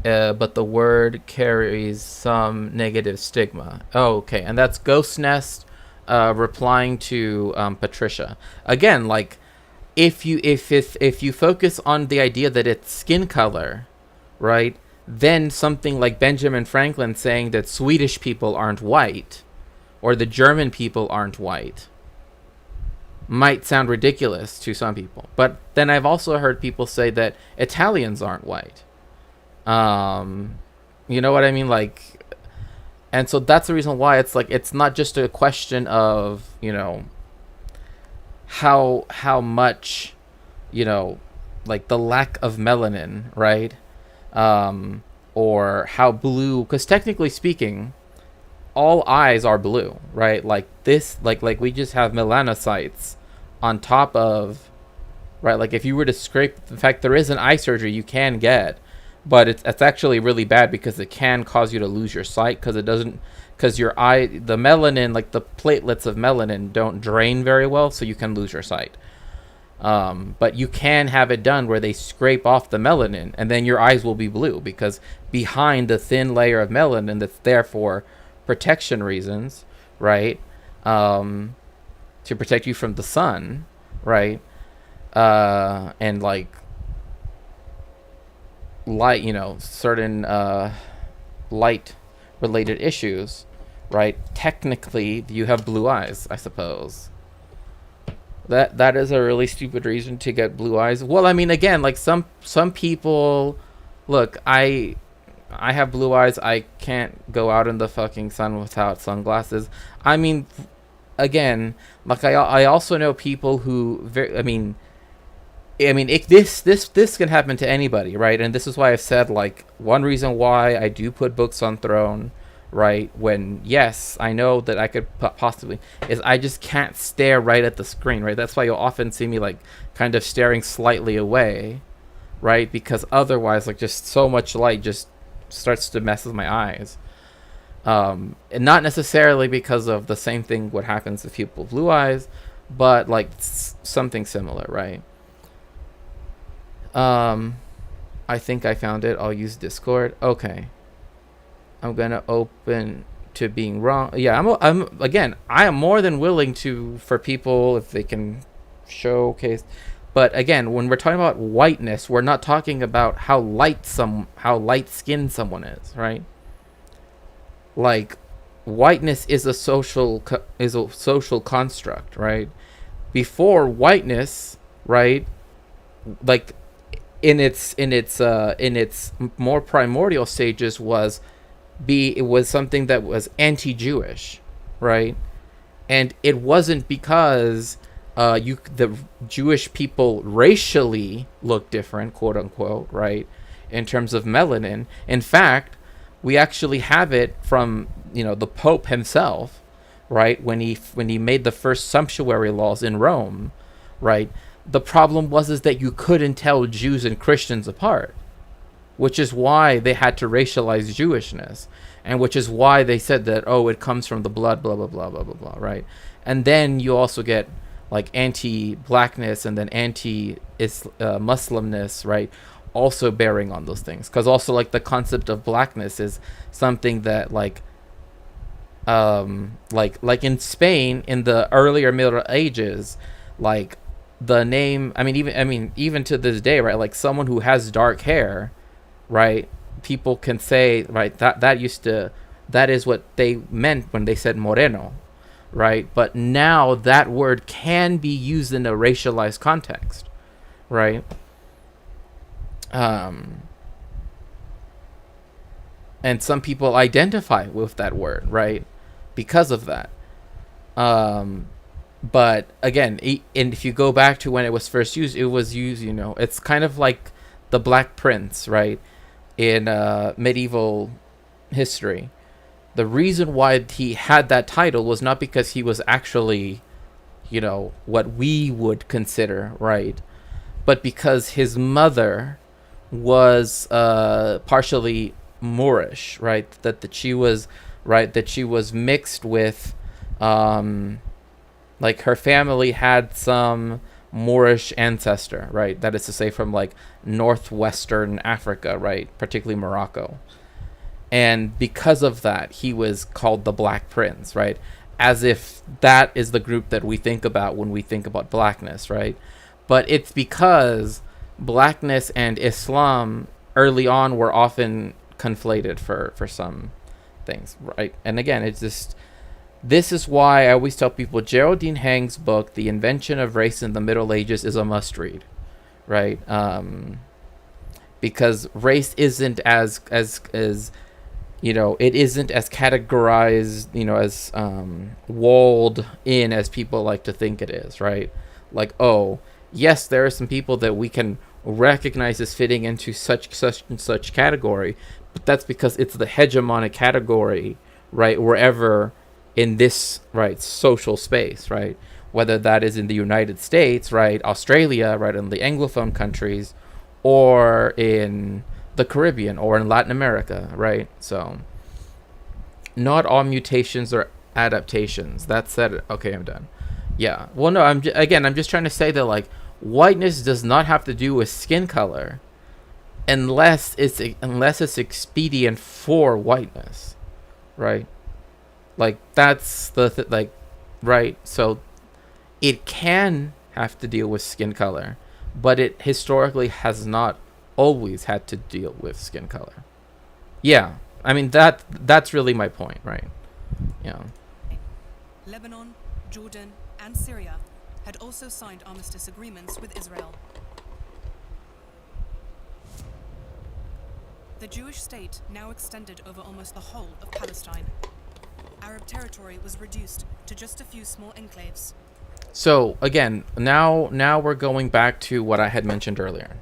but the word carries some negative stigma. Oh, okay, and that's Ghost Nest replying to Patricia. Again, like if you focus on the idea that it's skin color, right? Then something like Benjamin Franklin saying that Swedish people aren't white, or the German people aren't white, might sound ridiculous to some people. But then I've also heard people say that Italians aren't white. You know what I mean? Like, and so that's the reason why it's like, it's not just a question of, how much, like the lack of melanin, right? Or how blue, because technically speaking, all eyes are blue, right? Like this, like we just have melanocytes on top of, right? Like if you were to scrape, in fact, there is an eye surgery you can get, but it's actually really bad because it can cause you to lose your sight because your eye, the melanin, like the platelets of melanin don't drain very well, so you can lose your sight. But you can have it done where they scrape off the melanin and then your eyes will be blue, because behind the thin layer of melanin that's there for protection reasons, right? To protect you from the sun, right? And like light, certain light related issues, right? Technically you have blue eyes, I suppose. That is a really stupid reason to get blue eyes. Well, I mean, again, like some people, look, I have blue eyes. I can't go out in the fucking sun without sunglasses. I mean, again, like I also know people who this can happen to anybody, right? And this is why I've said, like, one reason why I do put books on Throne, right? When, yes, I know that I could possibly, is I just can't stare right at the screen, right? That's why you'll often see me, like, kind of staring slightly away, right? Because otherwise, like, just so much light just starts to mess with my eyes. And not necessarily because of the same thing what happens with people with blue eyes, but, like, something similar, right? I think I found it. I'll use Discord. Okay. I'm gonna open to being wrong. Yeah, I am more than willing to, for people, if they can showcase. But again, when we're talking about whiteness, we're not talking about how light skinned someone is, right? Like, whiteness is a social construct, right? Before whiteness, right? Like, in its more primordial stages it was something that was anti-Jewish, right? And it wasn't because the Jewish people racially look different, quote unquote, right, in terms of melanin. In fact, we actually have it from the Pope himself, right, when he made the first sumptuary laws in Rome, right? The problem was that you couldn't tell Jews and Christians apart, which is why they had to racialize Jewishness, and which is why they said that, oh, it comes from the blood, blah, blah, blah, blah, blah, blah, right? And then you also get, like, anti-blackness and then anti-Muslimness, right, also bearing on those things. Because also, like, the concept of blackness is something that, like in Spain in the earlier Middle Ages, like, the name, even to this day, right, like someone who has dark hair, right, people can say, right, that is what they meant when they said moreno, right? But now that word can be used in a racialized context, right? And some people identify with that word, right, because of that. But again, and if you go back to when it was first used, it was used, it's kind of like the Black Prince, right, in medieval history. The reason why he had that title was not because he was actually, what we would consider, right, but because his mother was partially Moorish, right, that she was mixed with, like her family had some Moorish ancestor, right, that is to say from like northwestern Africa, right, particularly Morocco. And because of that, he was called the Black Prince, right, as if that is the group that we think about when we think about blackness, right? But it's because blackness and Islam early on were often conflated for some things, right? And again, this is why I always tell people Geraldine Hang's book, The Invention of Race in the Middle Ages, is a must read, right? Because race isn't as it isn't as categorized, as walled in as people like to think it is, right? Like, oh, yes, there are some people that we can recognize as fitting into such and such category, but that's because it's the hegemonic category, right, wherever in this, right, social space, right, whether that is in the United States, right, Australia, right, in the Anglophone countries, or in the Caribbean or in Latin America, right? So not all mutations are adaptations. That said, okay, I'm done. Yeah, well, no, I'm just trying to say that, like, whiteness does not have to do with skin color unless it's expedient for whiteness, right? Like, that's the right? So it can have to deal with skin color, but it historically has not always had to deal with skin color. Yeah, that's really my point, right? Yeah. Lebanon, Jordan, and Syria had also signed armistice agreements with Israel. The Jewish state now extended over almost the whole of Palestine. Arab territory was reduced to just a few small enclaves. So again, now we're going back to what I had mentioned earlier,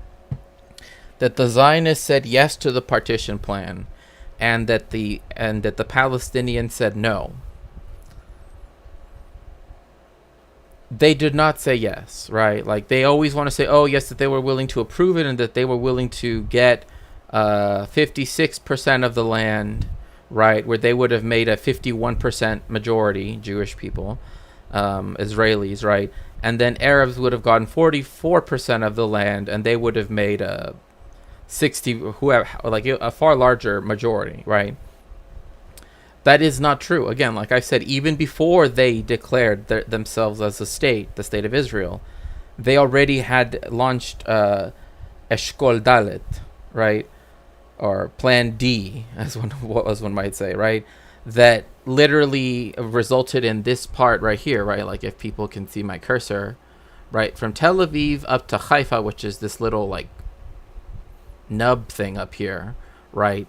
that the Zionists said yes to the partition plan, and that the Palestinians said no. They did not say yes, right? Like, they always want to say, oh yes, that they were willing to approve it and that they were willing to get 56% of the land, right, where they would have made a 51% majority, Jewish people, Israelis, right, and then Arabs would have gotten 44% of the land, and they would have made a 60, a far larger majority, right? That is not true. Again, like I said, even before they declared themselves as a state, the state of Israel, they already had launched Eshkol Dalet, right? Or Plan D, as one might say, right? That literally resulted in this part right here, right? Like, if people can see my cursor, right? From Tel Aviv up to Haifa, which is this little, like, nub thing up here, right?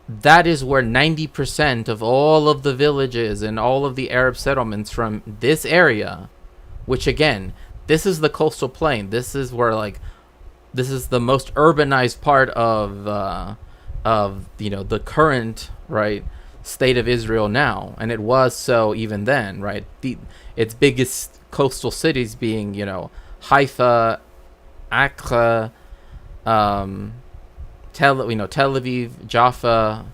That is where 90% of all of the villages and all of the Arab settlements from this area, which again, this is the coastal plain. This is where, like, this is the most urbanized part of the current, right, state of Israel now, and it was so even then, right? Its biggest coastal cities being, Haifa, Acre, Tel Aviv, Jaffa,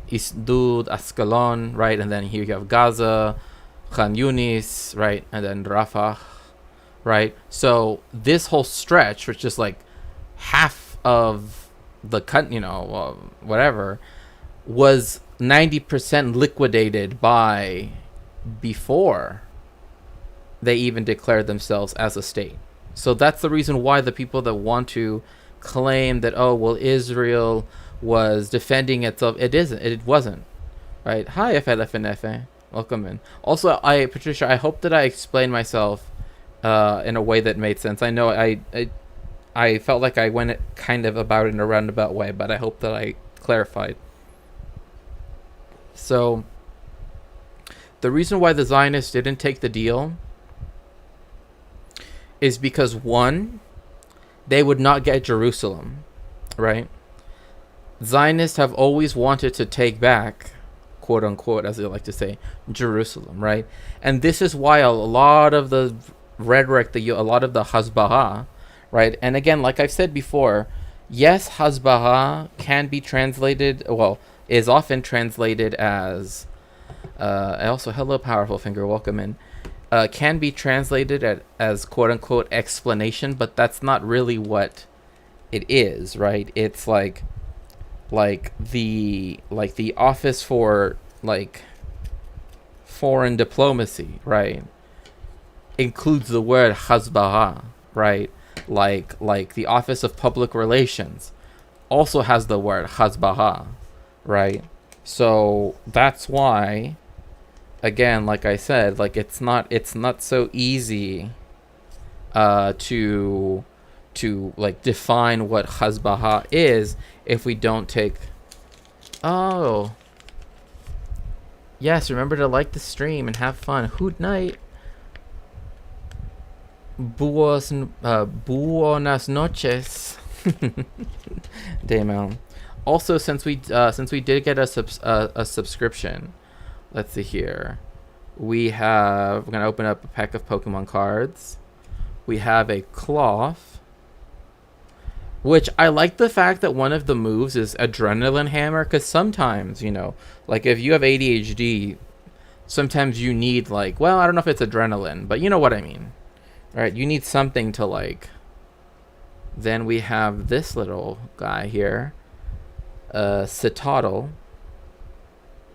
Isdud, Ascalon, right? And then here you have Gaza, Khan Yunis, right? And then Rafah, right? So this whole stretch, which is like half of the whatever, was 90% liquidated by before they even declared themselves as a state, So that's the reason why the people that want to claim that, oh, well, Israel was defending itself, it wasn't, right? Hi, FLFNF. Welcome in. Also, Patricia, I hope that I explained myself in a way that made sense. I know I felt like I went kind of about it in a roundabout way, but I hope that I clarified. So, the reason why the Zionists didn't take the deal is because, one, they would not get Jerusalem, right? Zionists have always wanted to take back, quote unquote, as they like to say, Jerusalem, right? And this is why a lot of the rhetoric, a lot of the Hasbara, right? And again, like I've said before, yes, Hasbara can be translated, well, is often translated as, also, hello, Powerful Finger, welcome in. Can be translated as quote unquote explanation, but that's not really what it is, right? It's like the office for like foreign diplomacy, right? Includes the word Hasbara, right? Like the office of public relations also has the word Hasbara, right? So that's why, again, like I said, like it's not so easy to like define what Hasbara is if we don't take. Oh, yes, remember to like the stream and have fun. Hoot night. Buenas noches. Damn. Also, since we did get a subscription, let's see here. We're gonna open up a pack of Pokemon cards. We have a cloth, which I like the fact that one of the moves is Adrenaline Hammer, because sometimes, like if you have ADHD, sometimes you need like, well, I don't know if it's adrenaline, but you know what I mean. Right, you need something to like. Then we have this little guy here, Citadel,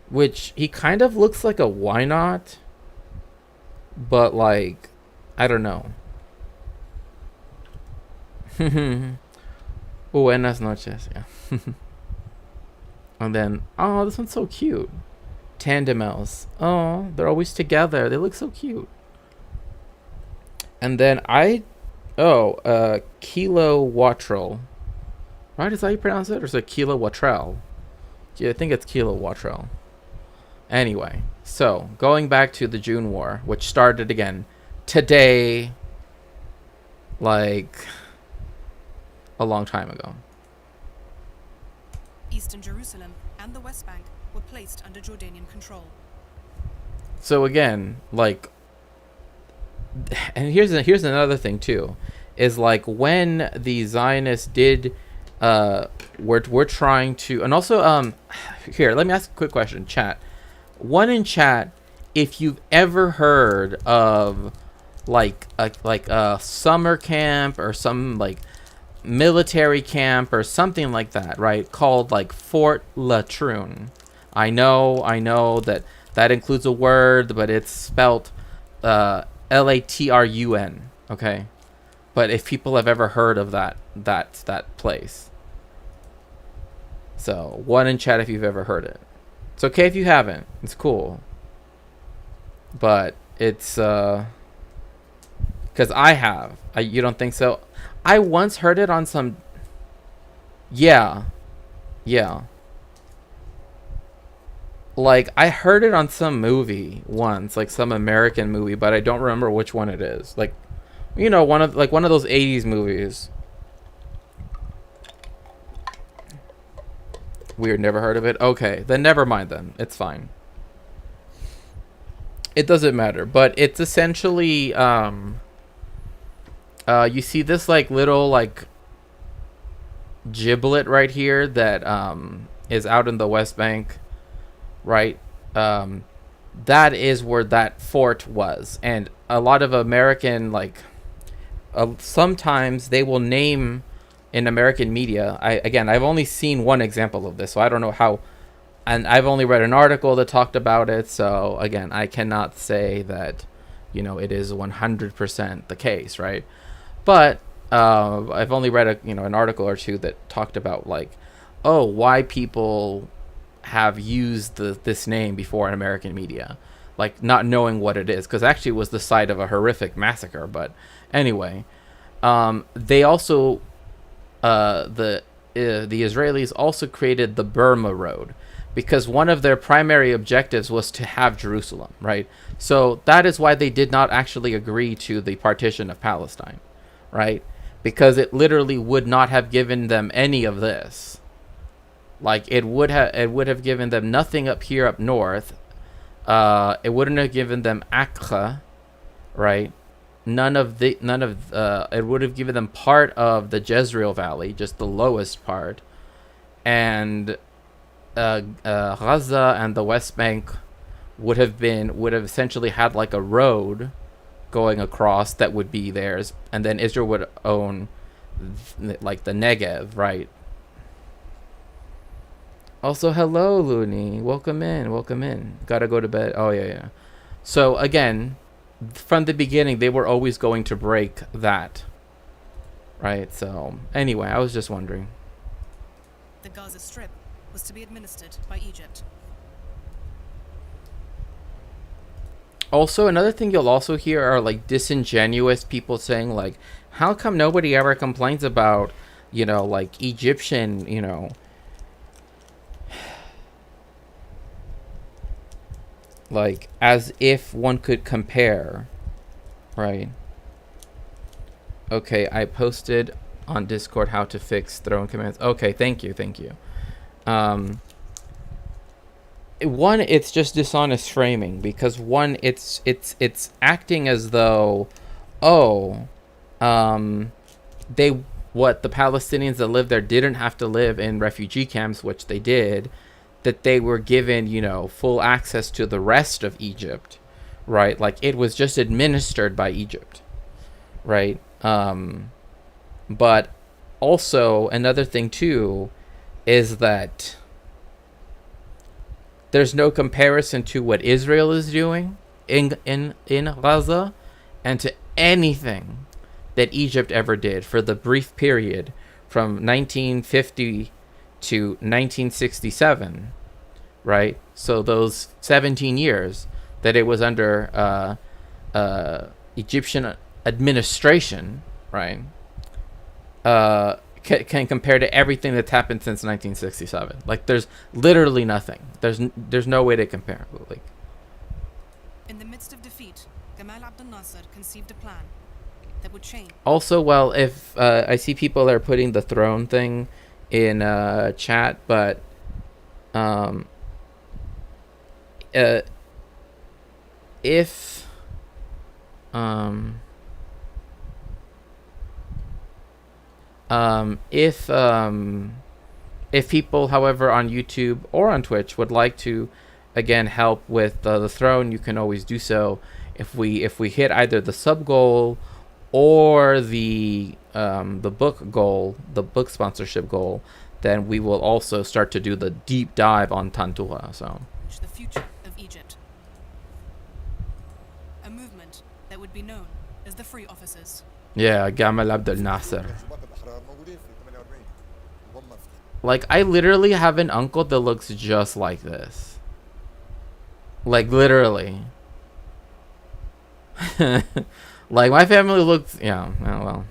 which he kind of looks like a why not, but like, I don't know. Buenas noches, yeah. And then, oh, this one's so cute. Tandemels. Oh, they're always together. They look so cute. And then Kilowattrel. Right, is that how you pronounce it? Or is it Kilowattrel? Yeah, I think it's Kilowattrel. Anyway, so going back to the June War, which started again today, like a long time ago. Eastern Jerusalem and the West Bank were placed under Jordanian control. So again, like, and here's another thing too, is like when the Zionists did, we're trying to, and also here, let me ask a quick question, chat. One in chat, if you've ever heard of like a summer camp or some like military camp or something like that, right? Called like Fort Latrun. I know that includes a word, but it's spelt Latrun. Okay, but if people have ever heard of that place, so one in chat if you've ever heard it. It's okay if you haven't. It's cool, but it's because I have. You don't think so? I once heard it on some. Yeah. Like I heard it on some movie once, like some American movie, but I don't remember which one it is. Like, one of those 80s movies. Weird, never heard of it. Okay, then never mind then. It's fine. It doesn't matter, but it's essentially you see this like little like giblet right here that is out in the West Bank, right? That is where that fort was, and a lot of American like sometimes they will name in American media. I've only seen one example of this, so I don't know how, and I've only read an article that talked about it, so again, I cannot say that it is 100% the case, right? But I've only read an article or two that talked about like, oh, why people have used this name before in American media, like not knowing what it is, because actually it was the site of a horrific massacre. But anyway, they also the Israelis also created the Burma Road because one of their primary objectives was to have Jerusalem, right? So that is why they did not actually agree to the partition of Palestine, right? Because it literally would not have given them any of this. Like it would have given them nothing up here up north. It wouldn't have given them Acre, right? It would have given them part of the Jezreel Valley, just the lowest part, and Gaza and the West Bank would have essentially had like a road going across that would be theirs, and then Israel would own like the Negev, right? Also, hello, Looney. Welcome in. Gotta go to bed. Oh, yeah. So, again, from the beginning, they were always going to break that. Right? So, anyway, I was just wondering. The Gaza Strip was to be administered by Egypt. Also, another thing you'll also hear are, like, disingenuous people saying, like, how come nobody ever complains about, like, Egyptian, like, as if one could compare, right? Okay, I posted on Discord how to fix throwing commands. Okay, thank you. One, it's just dishonest framing, because one, it's acting as though, the Palestinians that live there didn't have to live in refugee camps, which they did, that they were given, full access to the rest of Egypt, right? Like it was just administered by Egypt, right? But also another thing too is that there's no comparison to what Israel is doing in Gaza and to anything that Egypt ever did for the brief period from 1950 to 1967, right? So those 17 years that it was under Egyptian administration, right? Can compare to everything that's happened since 1967. Like there's literally nothing. There's no way to compare. Like, in the midst of defeat, Gamal Abdel Nasser conceived a plan that would change. Also, well, if I see people are putting the throne thing in chat, but if people, however, on YouTube or on Twitch would like to again help with the throne, you can always do so. If we hit either the sub goal or the book goal, the book sponsorship goal, then we will also start to do the deep dive on Tantura. So the future of Egypt, a movement that would be known as the Free Officers. Yeah, Gamal Abdel Nasser. Like, I literally have an uncle that looks just like this. Like, literally. Like, my family looks... Yeah, oh well.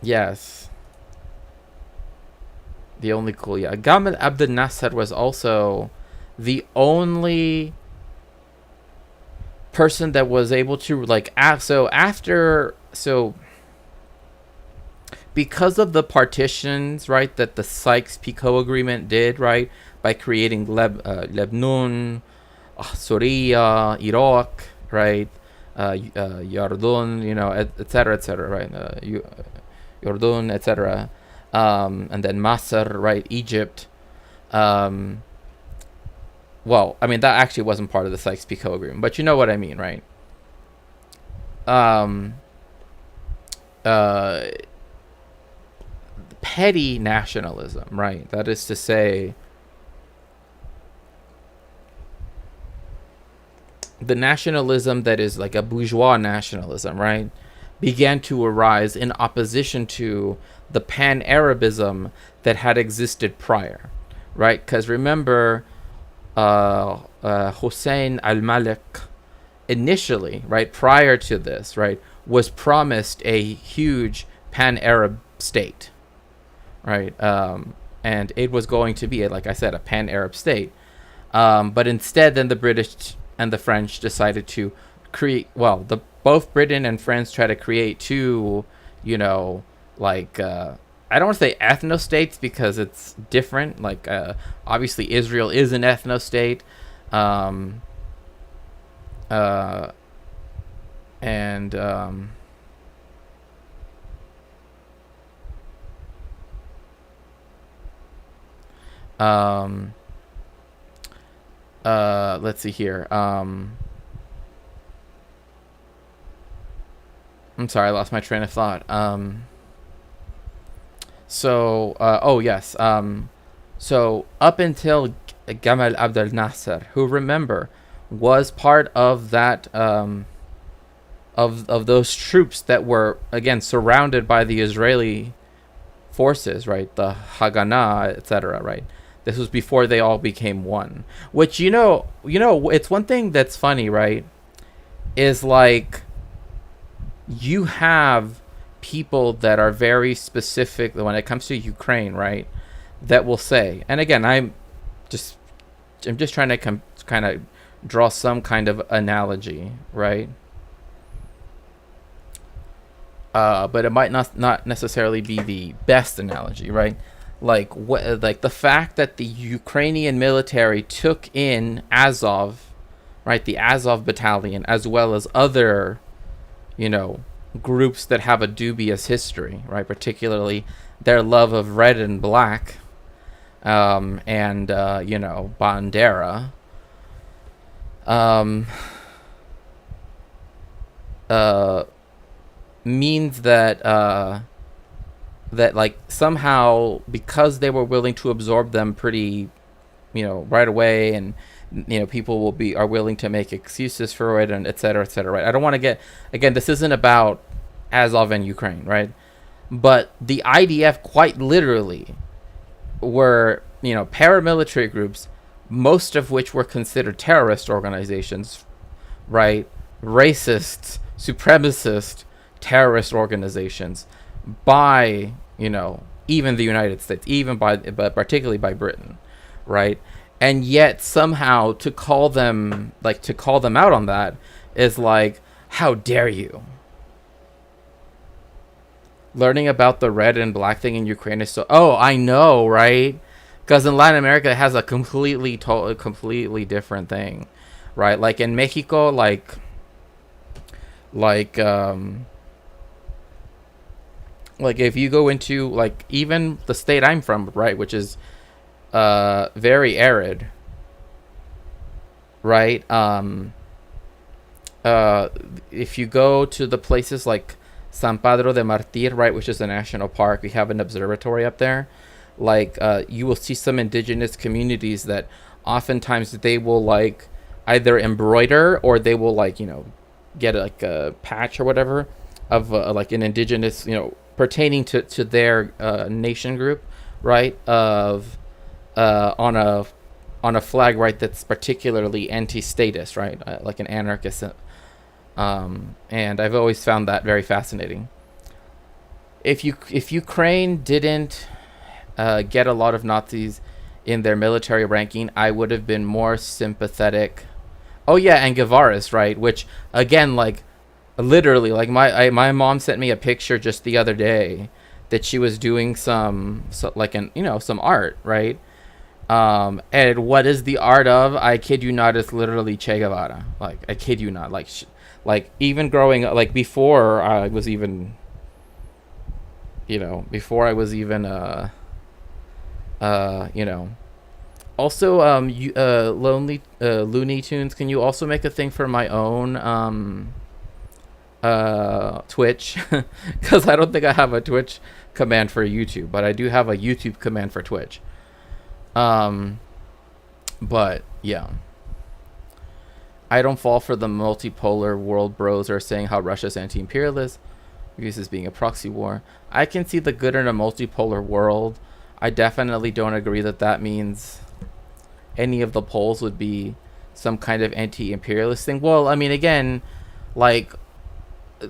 Yes. The only cool... Yeah, Gamal Abdel Nasser was also the only person that was able to, like... Because of the partitions, right, that the Sykes-Picot Agreement did, right, by creating Lebanon, Syria, Iraq, right, Jordan, etc., right, Jordan, etc., and then Masr, right, Egypt. Well, I mean, that actually wasn't part of the Sykes-Picot Agreement, but you know what I mean, right? Petty nationalism, right? That is to say, the nationalism that is like a bourgeois nationalism, right, began to arise in opposition to the pan-Arabism that had existed prior, right? Because remember, Hussein al-Malik initially, right, prior to this, right, was promised a huge pan-Arab state, right? And it was going to be, like I said, a pan-Arab state. But instead, then the British and the French decided to create, well, both Britain and France try to create two, like, I don't want to say ethno-states because it's different. Like, obviously Israel is an ethno-state. Let's see here. I'm sorry, I lost my train of thought. Oh yes. So up until Gamal Abdel Nasser, who, remember, was part of that of those troops that were, again, surrounded by the Israeli forces, right? The Haganah, etc., right? This was before they all became one. Which, it's one thing that's funny, right? Is like, you have people that are very specific when it comes to Ukraine, right? That will say, and again, I'm just trying to kind of draw some kind of analogy, right? But it might not necessarily be the best analogy, right? Like the fact that the Ukrainian military took in Azov, right? The Azov battalion, as well as other, groups that have a dubious history, right? Particularly their love of red and black, and Bandera. Means that that, like, somehow, because they were willing to absorb them pretty, right away, and people are willing to make excuses for it, and et cetera, right? I don't want to get, again, this isn't about Azov and Ukraine, right? But the IDF quite literally were, paramilitary groups, most of which were considered terrorist organizations, right? Racist, supremacist terrorist organizations by, even the United States, but particularly by Britain, right? And yet somehow to call them out on that is like, how dare you? Learning about the red and black thing in Ukraine is so, I know, right? Because in Latin America it has a completely different thing, right? Like in Mexico, like if you go into, like, even the state I'm from, right, which is very arid, right? If you go to the places like San Pedro de Martir, right, which is a national park, we have an observatory up there. Like, you will see some indigenous communities that oftentimes they will, like, either embroider, or they will, like, get like a patch or whatever of like an indigenous, pertaining to their nation group, right, of on a flag, right, that's particularly anti-statist, right, like an anarchist, and I've always found that very fascinating. If Ukraine didn't get a lot of Nazis in their military ranking, I would have been more sympathetic. Oh yeah, and Guevara's, right, which, again, like, literally, like, my mom sent me a picture just the other day that she was doing some art, right? And what is the art of? I kid you not, it's literally Che Guevara. Like, I kid you not. Like even growing up, like, before I was even, Also, Looney Tunes, can you also make a thing for my own Twitch? Because I don't think I have a Twitch command for YouTube, but I do have a YouTube command for Twitch. But yeah. I don't fall for the multipolar world bros are saying how Russia's anti-imperialist, views as being a proxy war. I can see the good in a multipolar world. I definitely don't agree that that means any of the poles would be some kind of anti-imperialist thing. Well, I mean, again, like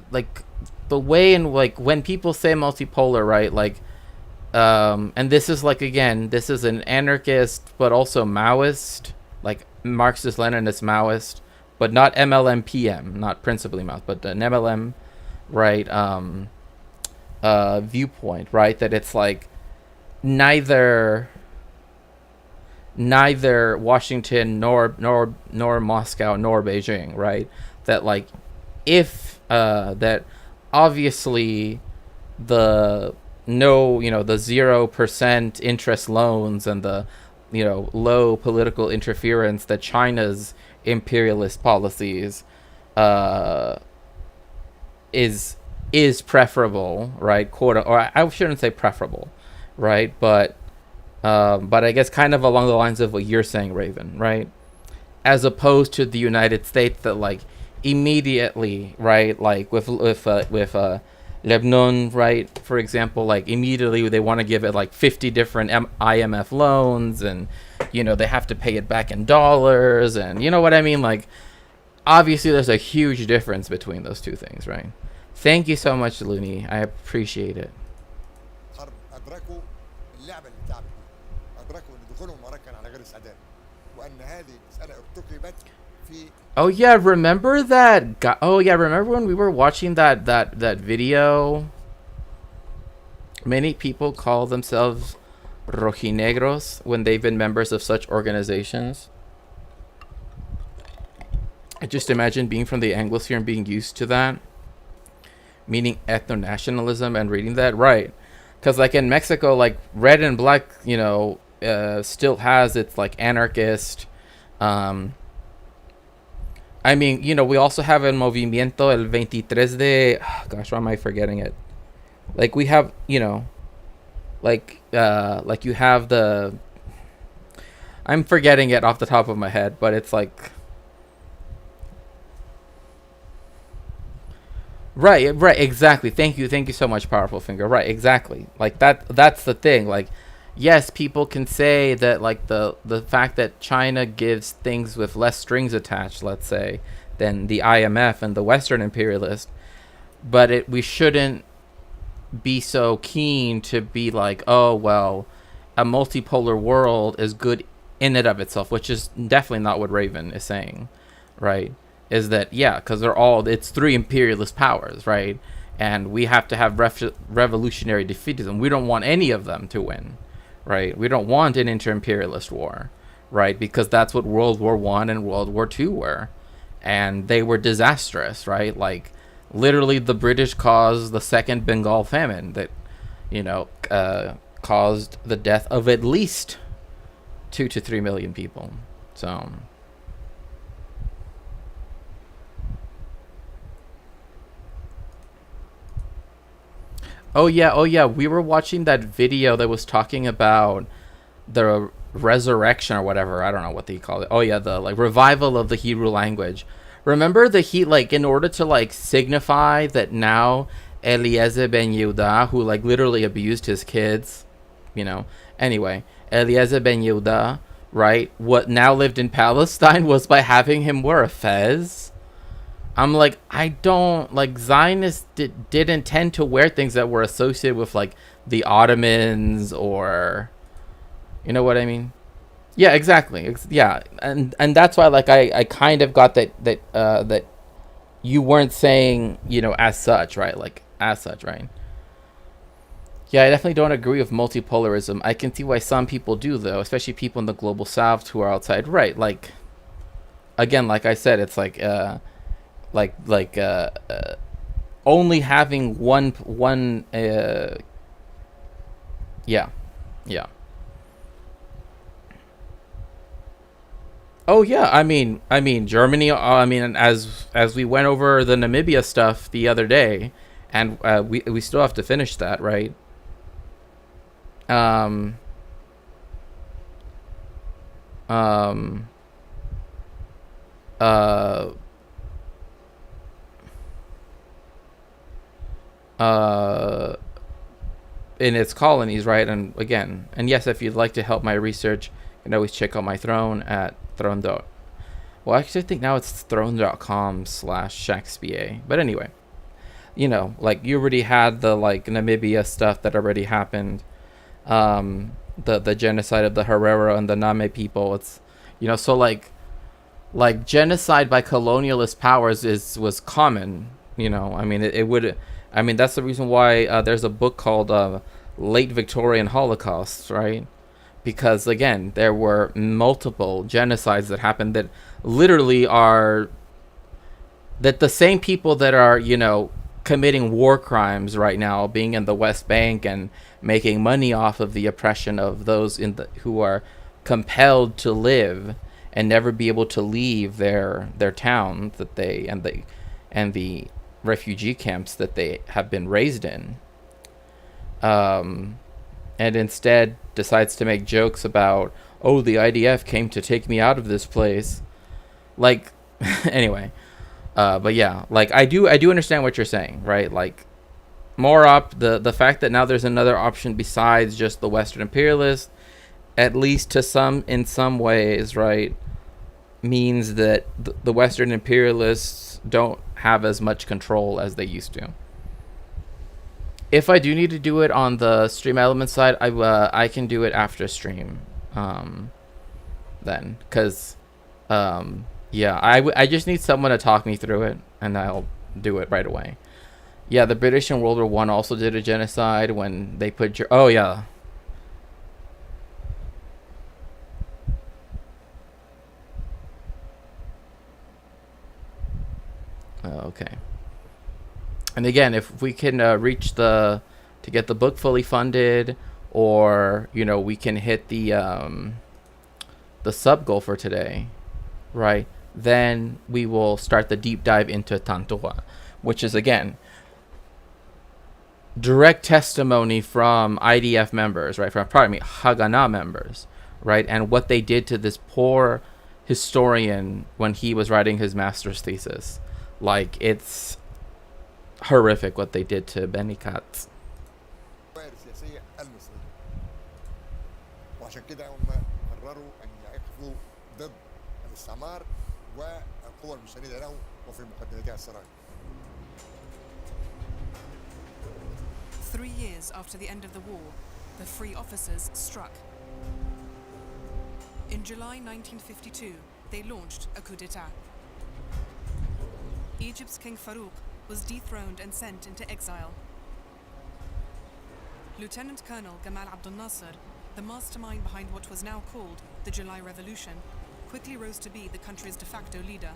the way in like when people say multipolar, right? Like, and this is like again, this is an anarchist but also Maoist, like Marxist-Leninist Maoist, but not MLM-PM, not principally Maoist, but an MLM, right? Viewpoint, right? That it's like neither Washington nor Moscow nor Beijing, right? That like if that obviously the no, the 0% interest loans and the low political interference that China's imperialist policies is preferable, right? Or I shouldn't say preferable, right? But I guess kind of along the lines of what you're saying, Raven, right? As opposed to the United States that like immediately, right? Like with Lebanon, right? For example, like immediately they want to give it like 50 different IMF loans, and they have to pay it back in dollars, and you know what I mean? Like obviously there's a huge difference between those two things, right? Thank you so much, Looney. I appreciate it. حرب أدركوا اللعبة اللي اتلعبت دي، أدركوا إن دخولهم المعركة كان على غير استعداد، وأن هذه المسألة ارتكبت في. Oh yeah, remember that guy? Oh yeah, remember when we were watching that video? Many people call themselves rojinegros when they've been members of such organizations. I just imagine being from the Anglosphere and being used to that, meaning ethno-nationalism, and reading that, right? Because like in Mexico, like red and black, still has its like anarchist. I mean, we also have El Movimiento el 23 de... Oh, gosh, why am I forgetting it? Like we have, like you have the... I'm forgetting it off the top of my head, but it's like... Right, exactly. Thank you so much, Powerful Finger. Right, exactly. Like that's the thing. Like, yes, people can say that like the fact that China gives things with less strings attached, let's say, than the IMF and the Western imperialist, but we shouldn't be so keen to be like, oh well, a multipolar world is good in and of itself, which is definitely not what Raven is saying, right? Is that, yeah, because it's three imperialist powers, right? And we have to have revolutionary defeatism. We don't want any of them to win, right? We don't want an inter-imperialist war, right? Because that's what World War I and World War II were. And they were disastrous, right? Like, literally the British caused the second Bengal famine that, caused the death of at least 2 to 3 million people. So... Oh yeah, we were watching that video that was talking about the resurrection or whatever. I don't know what they call it. Oh yeah, the like revival of the Hebrew language. Remember like in order to like signify that now Eliezer ben Yehuda, who like literally abused his kids, anyway, Eliezer ben Yehuda, right, what now lived in Palestine, was by having him wear a fez. I'm like, I don't, like, Zionists didn't tend to wear things that were associated with, like, the Ottomans or, you know what I mean? Yeah, exactly. Yeah, and that's why, like, I kind of got that you weren't saying, as such, right? Like, as such, right? Yeah, I definitely don't agree with multipolarism. I can see why some people do, though, especially people in the global south who are outside. Right, like, again, like I said, it's like, only having one yeah oh yeah, I mean Germany, as we went over the Namibia stuff the other day, and we still have to finish that, right? uh, uh, in its colonies, right? And again, and yes, if you'd like to help my research, you can always check out my throne at throne. Well, actually, I think now it's throne.com/Shakespeare. But anyway, you know, like you already had the like Namibia stuff that already happened. The genocide of the Herero and the Name people. It's, you know, so like genocide by colonialist powers was common. You know, I mean, it would. I mean, that's the reason why there's a book called Late Victorian Holocaust, right? Because again, there were multiple genocides that happened that literally are that the same people that are, you know, committing war crimes right now, being in the West Bank and making money off of the oppression of those who are compelled to live and never be able to leave their towns that they and the refugee camps that they have been raised in, and instead decides to make jokes about, oh, the IDF came to take me out of this place, like anyway. But yeah, like I do understand what you're saying, right? Like more up the fact that now there's another option besides just the Western imperialists, at least in some ways, right, means that the Western imperialists don't have as much control as they used to. If I do need to do it on the Stream Element side, I can do it after stream, then, because yeah, I just need someone to talk me through it, and I'll do it right away. Yeah, the British in World War One also did a genocide when they put oh yeah. Okay. And again, if we can reach to get the book fully funded, or you know, we can hit the sub goal for today, right? Then we will start the deep dive into Tantua, which is again direct testimony from IDF members, right? From Haganah members, right? And what they did to this poor historian when he was writing his master's thesis. Like, it's horrific what they did to Beni Katz. السياسية المصرية، وعشان كده هم قرروا أن يقفوا ضد الاستعمار والقوى المساندة له وفي مقدمتها السرايا. 3 years after the end of the war, the free officers struck. In July 1952, they launched a coup d'etat. Egypt's King Farouk was dethroned and sent into exile. Lieutenant Colonel Gamal Abdel Nasser, the mastermind behind what was now called the July Revolution, quickly rose to be the country's de facto leader.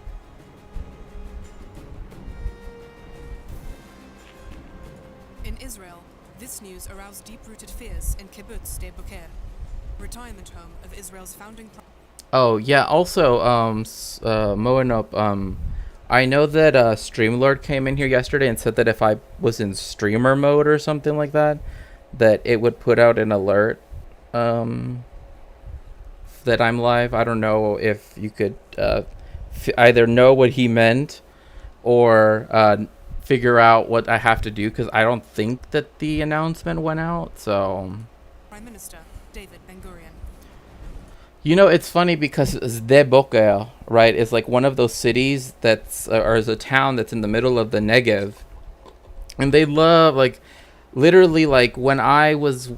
In Israel, this news aroused deep-rooted fears in Kibbutz de Boker, retirement home of Israel's founding. Oh yeah, also Moanop, I know that Streamlord came in here yesterday and said that if I was in streamer mode or something like that, that it would put out an alert that I'm live. I don't know if you could either know what he meant or figure out what I have to do, because I don't think that the announcement went out. So Prime Minister David Ben-Gurion. You know, it's funny because Sde Boker, right, is like one of those cities that's, or is a town that's in the middle of the Negev. And they love, like, literally, like, when I was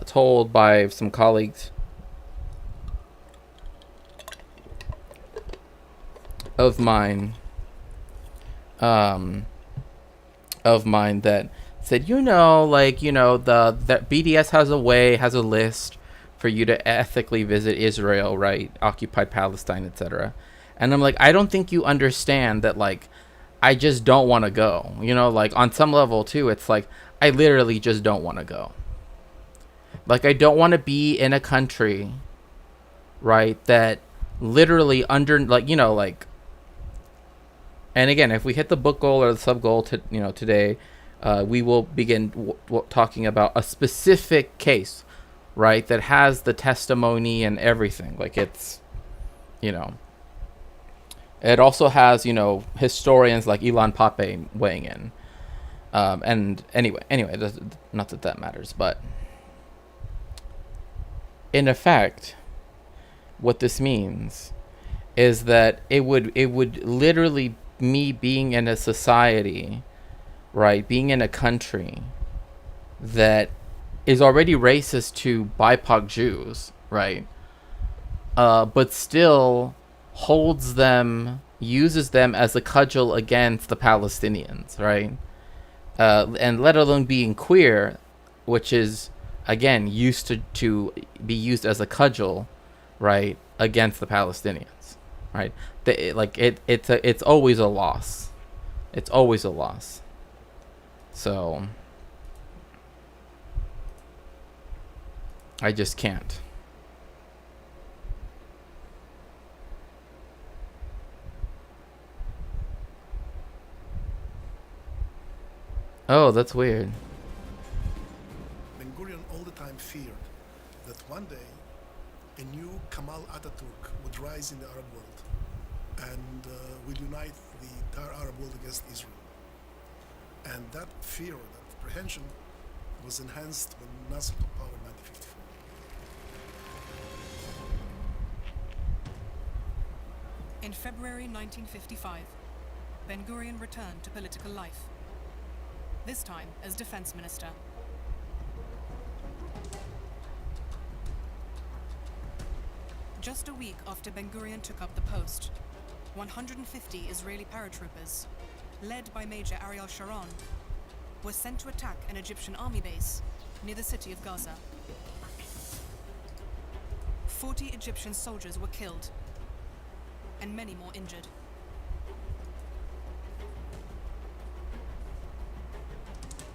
told by some colleagues of mine, that said, you know, like, you know, the BDS has a list for you to ethically visit Israel, right? Occupied Palestine, etc. And I'm like, I don't think you understand that, like, I just don't want to go. You know, like, on some level, too, it's like, I literally just don't want to go. Like, I don't want to be in a country, right, that literally like, you know, like, and again, if we hit the book goal or the sub goal, you know, today, we will begin talking about a specific case, right, that has the testimony and everything. Like, it's, you know, It also has, historians like Ilan Pape weighing in. And anyway, not that that matters, but in effect, what this means is that it would literally, me being in a society, right, being in a country that is already racist to BIPOC Jews, right, but still uses them as a cudgel against the Palestinians, right, and let alone being queer, which is, again, used to be used as a cudgel, right, against the Palestinians, right. It's always a loss. It's always a loss. So I just can't. Oh, that's weird. Ben Gurion all the time feared that one day a new Kemal Ataturk would rise in the Arab world and will unite the entire Arab world against Israel. And that fear, that apprehension, was enhanced when Nasser took power in 1954. In February 1955, Ben Gurion returned to political life, this time as defense minister. Just a week after Ben Gurion took up the post, 150 Israeli paratroopers, led by Major Ariel Sharon, were sent to attack an Egyptian army base near the city of Gaza. 40 Egyptian soldiers were killed, and many more injured.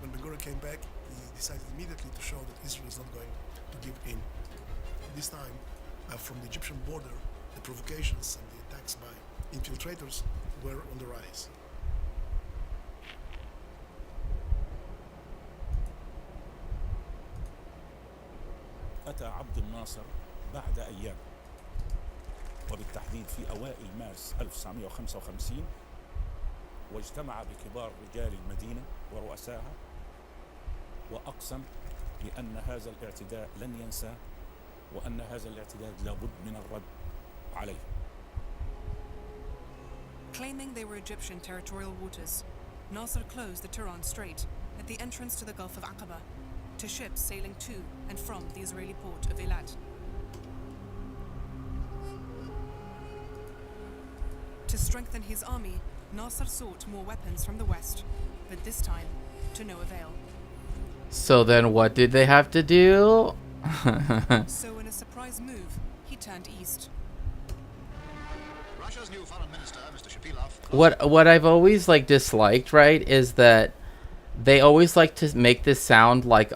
When Ben Gurion came back, he decided immediately to show that Israel is not going to give in. This time, from the Egyptian border, the provocations and the attacks by infiltrators were on the rise. أتى عبد الناصر بعد أيام، وبالتحديد في أوائل مارس 1955، واجتمع بكبار رجال المدينة ورؤسائها، وأقسم بأن هذا الاعتداء لن ينساه، وأن هذا الاعتداء لابد من الرد عليه. Claiming they were Egyptian territorial waters, Nasser closed the Tiran Strait at the entrance to the Gulf of Aqaba to ships sailing to and from the Israeli port of Eilat. To strengthen his army, Nasser sought more weapons from the west, but this time to no avail. So then what did they have to do? So in a surprise move, he turned east. Russia's new foreign minister, Mr. Shapilov. What I've always disliked, right, is that they always like to make this sound like,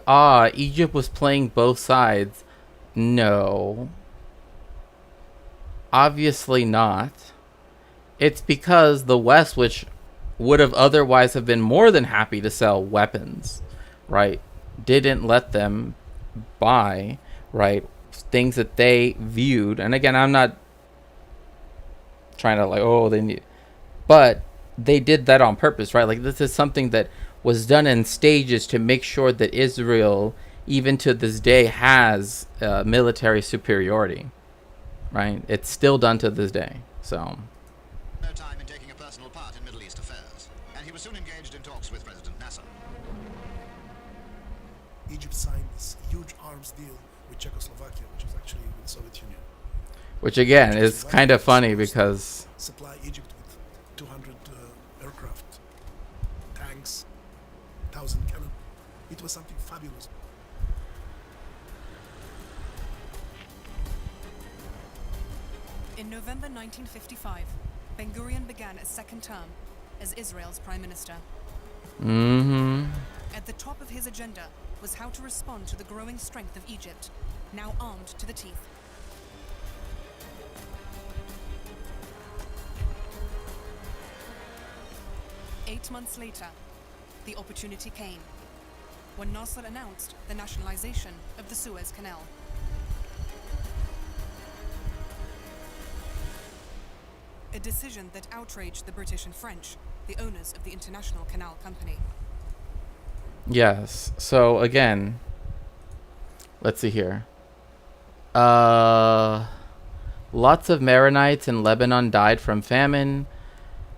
Egypt was playing both sides. No. Obviously not. It's because the West, which would have otherwise have been more than happy to sell weapons, right, didn't let them buy, right, things that they viewed. And again, I'm not trying to they need, but they did that on purpose, right? This is something that was done in stages to make sure that Israel, even to this day, has military superiority, right? It's still done to this day. So No time in taking a personal part in Middle East affairs, and he was soon engaged in talks with President Nasser. Egypt signed this huge arms deal with Czechoslovakia, which is actually with the Soviet Union. which again is kind of funny because Supply Egypt with 200 aircraft, tanks, 1,000 cannon. It was something fabulous. In November 1955, Ben Gurion began a second term as Israel's prime minister. At the top of his agenda was how to respond to the growing strength of Egypt, now armed to the teeth. Eight months later, the opportunity came when Nasser announced the nationalization of the Suez Canal. a decision that outraged the British and French, the owners of the International Canal Company. Yes. So again, let's see here. Lots of Maronites in Lebanon died from famine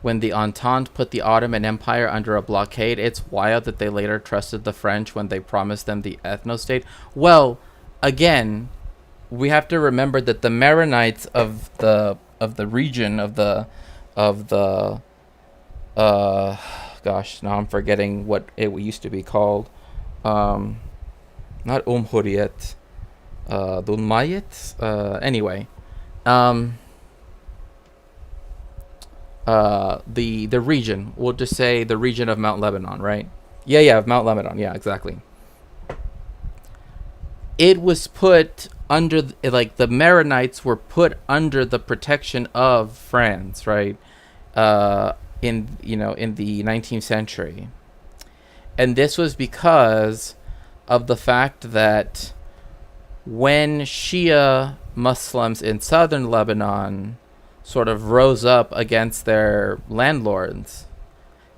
when the Entente put the Ottoman Empire under a blockade. It's wild that they later trusted the French when they promised them the ethno-state. Well, again, we have to remember that the Maronites of the region of the gosh, now I'm forgetting what it used to be called. Not Hurriyet, Dulmayet. Anyway, the region. We'll just say the region of Mount Lebanon, right? Yeah, of Mount Lebanon. Yeah, exactly. It was put under, like, the Maronites were put under the protection of France, right? In the 19th century. And this was because of the fact that when Shia Muslims in southern Lebanon sort of rose up against their landlords,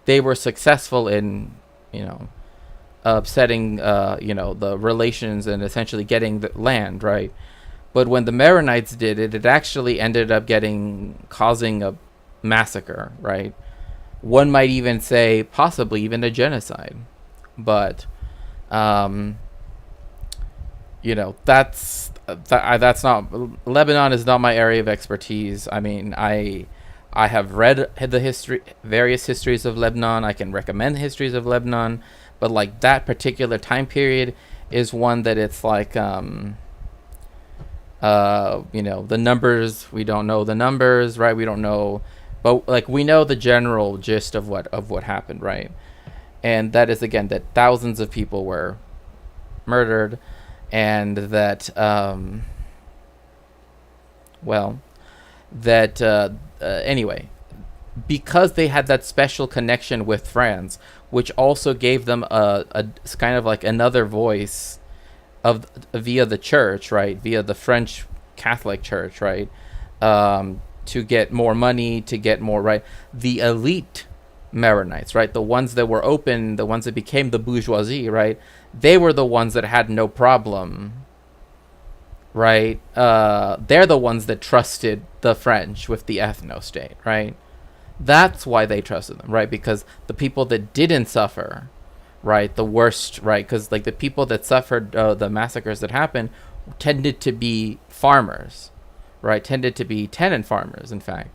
they were successful in, upsetting, the relations and essentially getting the land, right? But when the Maronites did it, it actually ended up causing a massacre, right? One might even say possibly even a genocide. But, that's not, Lebanon is not my area of expertise. I mean, I have read the various histories of Lebanon. I can recommend histories of Lebanon, but like that particular time period is one that it's like, the numbers, we don't know the numbers, right? We don't know, but like we know the general gist of what happened, right? And that is, again, that thousands of people were murdered, and that anyway, because they had that special connection with France, which also gave them a kind of like another voice via the church, right? Via the French Catholic Church, right? To get more money, to get more, right? The elite Maronites, right? The ones that were open, the ones that became the bourgeoisie, right? They were the ones that had no problem, right? They're the ones that trusted the French with the ethno-state, right? That's why they trusted them, right? Because the people that didn't suffer, right, the worst, right? Because like the people that suffered the massacres that happened tended to be farmers, right? Tended to be tenant farmers, in fact.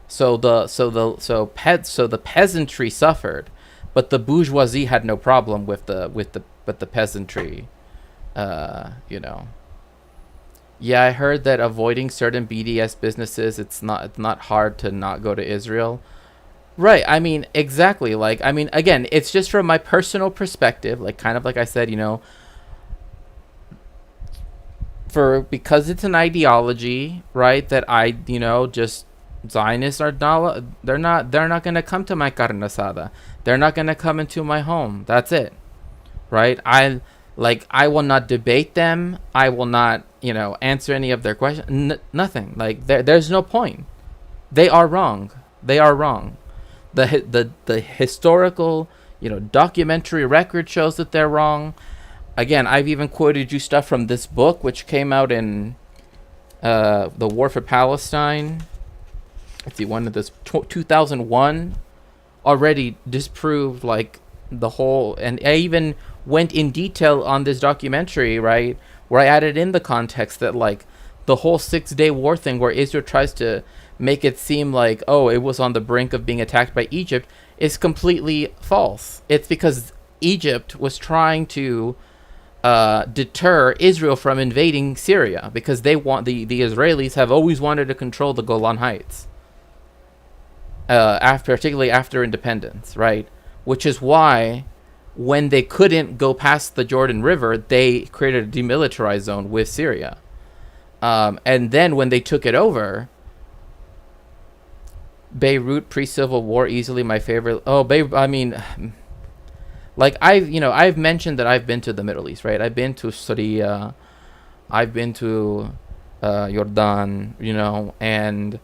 So the peasantry suffered, but the bourgeoisie had no problem with the peasantry. Yeah, I heard that avoiding certain BDS businesses, it's not hard to not go to Israel. Right. I mean, exactly. Like, I mean, again, it's just from my personal perspective, like kind of like I said, because it's an ideology, right? That I, just Zionists are not, they're not going to come to my carne asada. They're not going to come into my home. That's it. Right? I will not debate them. I will not, answer any of their questions. Nothing. Like there's no point. They are wrong. They are wrong. The historical, documentary record shows that they're wrong. Again, I've even quoted you stuff from this book, which came out in The War for Palestine. Let's see, one of this 2001 already disproved like the whole, and I even went in detail on this documentary, right, where I added in the context that like the whole 6-day war thing where Israel tries to make it seem like, oh, it was on the brink of being attacked by Egypt, is completely false. It's because Egypt was trying to deter Israel from invading Syria, because they want the Israelis have always wanted to control the Golan Heights. Particularly after independence, right? Which is why when they couldn't go past the Jordan River, they created a demilitarized zone with Syria. And then when they took it over, Beirut pre-Civil War, easily my favorite. Oh, I mean, like I've mentioned that I've been to the Middle East, right? I've been to Syria, I've been to Jordan, and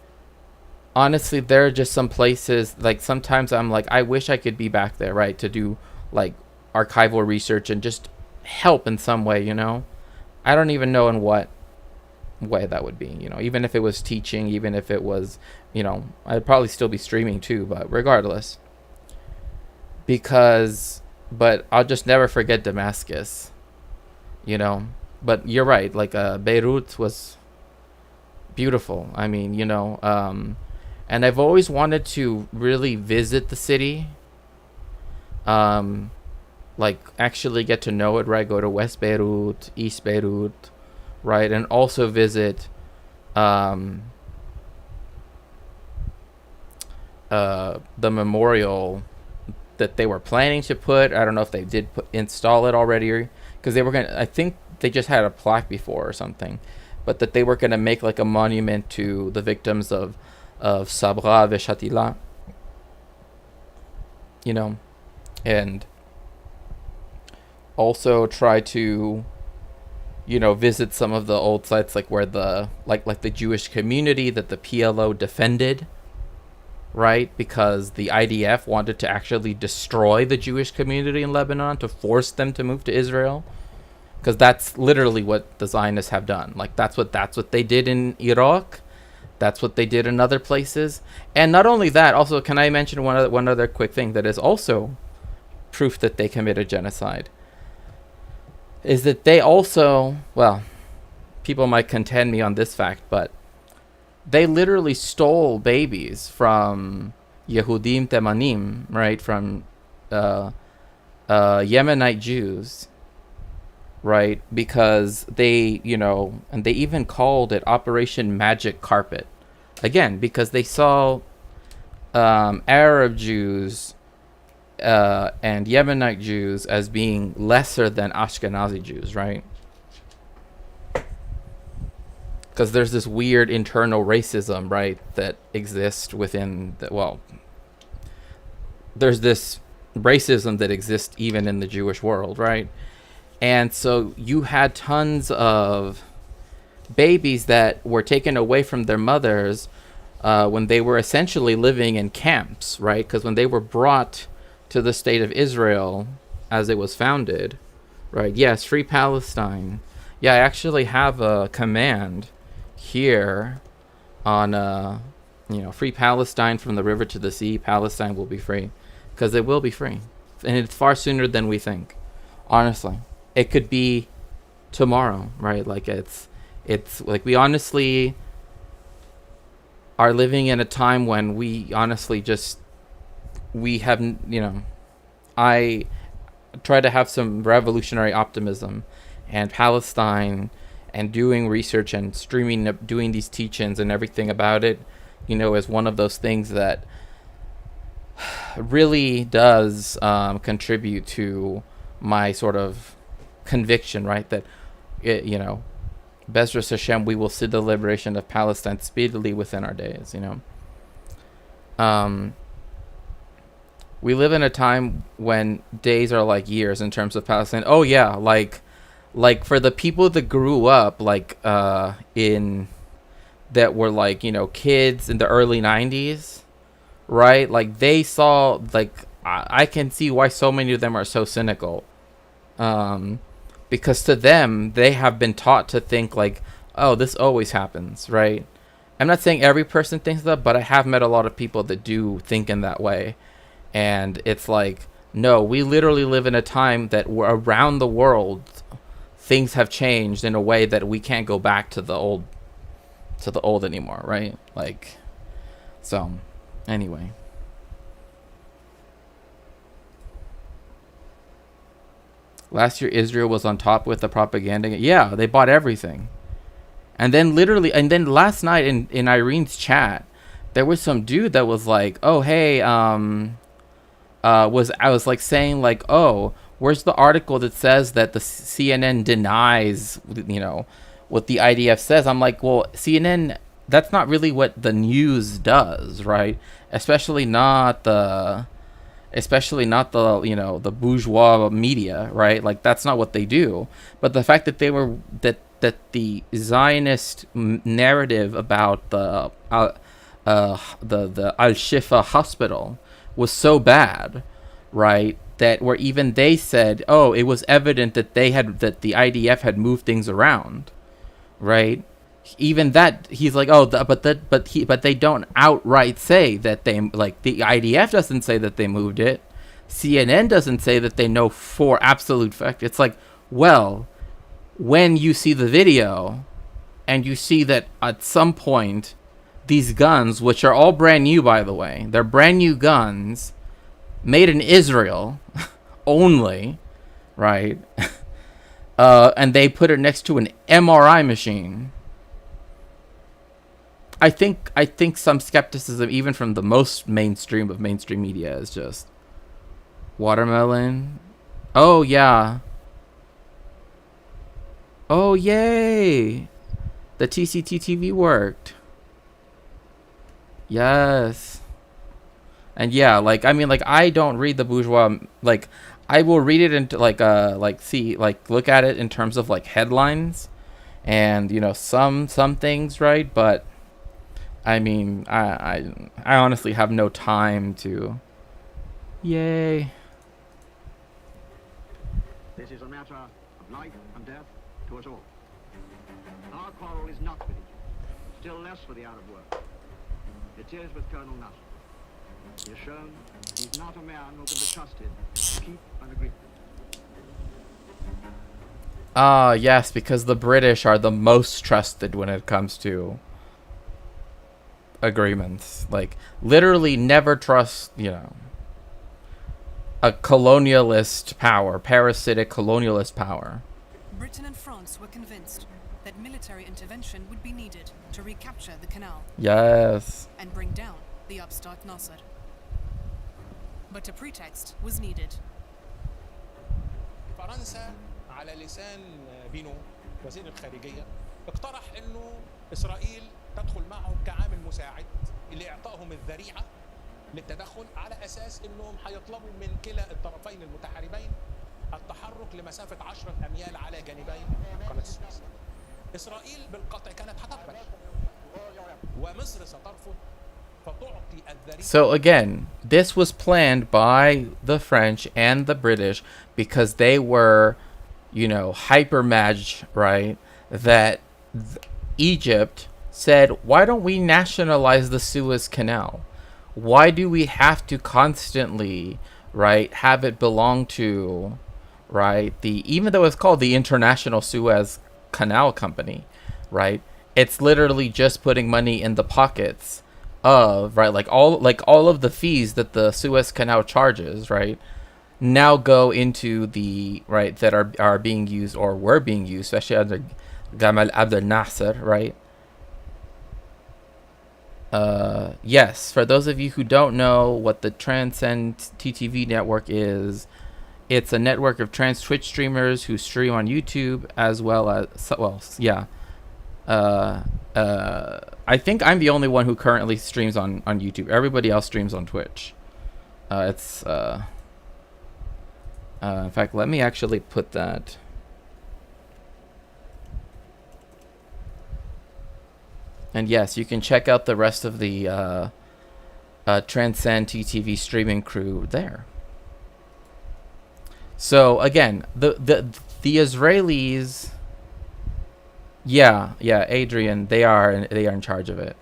honestly, there are just some places, like sometimes I'm like, I wish I could be back there, right, to do like archival research and just help in some way, you know. I don't even know in what way that would be, you know, even if it was teaching, even if it was, you know, I'd probably still be streaming too, but regardless, because, but I'll just never forget Damascus, you know. But you're right, like Beirut was beautiful. I mean, you know, and I've always wanted to really visit the city, like actually get to know it, right? Go to West Beirut, East Beirut, right? And also visit the memorial that they were planning to put. I don't know if they did install it already, because they were gonna, I think they just had a plaque before or something, but that they were gonna make like a monument to the victims of Sabra Veshatila, you know, and also try to, you know, visit some of the old sites, like where the like the Jewish community that the PLO defended, right? Because the IDF wanted to actually destroy the Jewish community in Lebanon to force them to move to Israel, because that's literally what the Zionists have done. Like that's what they did in Iraq. That's what they did in other places. And not only that, also, can I mention one other quick thing that is also proof that they committed genocide? Is that they also, well, people might contend me on this fact, but they literally stole babies from Yehudim Temanim, right, from Yemenite Jews, right, because they, you know, and they even called it Operation Magic Carpet, again, because they saw Arab Jews and Yemenite Jews as being lesser than Ashkenazi Jews, right? Because there's this weird internal racism, right, that exists within the, well, there's this racism that exists even in the Jewish world, right? And so you had tons of babies that were taken away from their mothers when they were essentially living in camps, right? Because when they were brought to the state of Israel as it was founded, right? Yes, free Palestine. Yeah, I actually have a command here on, you know, free Palestine from the river to the sea. Palestine will be free, because it will be free. And it's far sooner than we think, honestly. It could be tomorrow, right? Like it's like we honestly are living in a time when we honestly just, we have, you know, I try to have some revolutionary optimism, and Palestine and doing research and streaming, doing these teach-ins and everything about it, you know, is one of those things that really does contribute to my sort of conviction, right, that it, you know, Bezras Hashem, we will see the liberation of Palestine speedily within our days, you know. We live in a time when days are like years in terms of Palestine. Oh yeah, like for the people that grew up like in, that were like, you know, kids in the early 90s, right? Like they saw, like I can see why so many of them are so cynical. Because to them, they have been taught to think like, oh, this always happens, right? I'm not saying every person thinks that, but I have met a lot of people that do think in that way. And it's like, no, we literally live in a time that we're around the world, things have changed in a way that we can't go back to the old anymore, right? Like, so anyway. Last year, Israel was on top with the propaganda. Yeah, they bought everything. And then last night in Irene's chat, there was some dude that was like, oh, hey, I was like saying like, oh, where's the article that says that the CNN denies, you know, what the IDF says? I'm like, well, CNN, that's not really what the news does, right? Especially not the, you know, the bourgeois media, right? Like that's not what they do. But the fact that they were, that the Zionist narrative about the Al Shifa hospital was so bad, right, that where even they said, oh, it was evident that the IDF had moved things around, right? Even that, he's like, oh, but they don't outright say that they, like, the IDF doesn't say that they moved it. CNN doesn't say that they know for absolute fact. It's like, well, when you see the video and you see that at some point these guns, which are all brand new, by the way, they're brand new guns made in Israel only, right? And they put it next to an MRI machine. I think some skepticism, even from the most mainstream of mainstream media, is just watermelon. Oh yeah. Oh yay! The TCT TV worked. Yes. And yeah, like, I mean, like, I don't read the bourgeois, like, I will read it into, like, look at it in terms of, like, headlines and, you know, some things, right? But, I mean, I honestly have no time to, yay. This is a matter of life and death to us all. Our quarrel is not with Egypt, still less for the Arab world. It is with Colonel Nasser. He has shown he's not a man who can be trusted to keep an agreement. Yes, because the British are the most trusted when it comes to agreements. Like, literally never trust, you know, a colonialist power, parasitic colonialist power. Britain and France were convinced that military intervention would be needed to recapture the canal. Yes. And bring down the upstart Nasser. But a pretext was needed. فرنسا على لسان بينو وزير الخارجية اقترح انه اسرائيل تدخل معهم كعامل مساعد لاعطائهم الذريعة للتدخل على اساس انهم هيطلبوا من كلا الطرفين المتحاربين التحرك لمسافة 10 اميال على جانبي قناة السويس. اسرائيل بالقطع كانت هتقبل ومصر سترفض. So again, this was planned by the French and the British because they were, you know, hyper mad, right? That Egypt said, why don't we nationalize the Suez Canal? Why do we have to constantly, right, have it belong to, right, even though it's called the International Suez Canal Company, right? It's literally just putting money in the pockets of, right, like all of the fees that the Suez Canal charges, right, now go into the, right, that are being used or were being used, especially under Gamal Abdel Nasser, right? Yes, for those of you who don't know what the Transcend TTV network is, it's a network of trans Twitch streamers who stream on YouTube as well as, well, yeah. I think I'm the only one who currently streams on YouTube. Everybody else streams on Twitch. In fact, let me actually put that. And yes, you can check out the rest of the Transcend TTV streaming crew there. So again, the Israelis. Yeah, Adrian, they are in charge of it.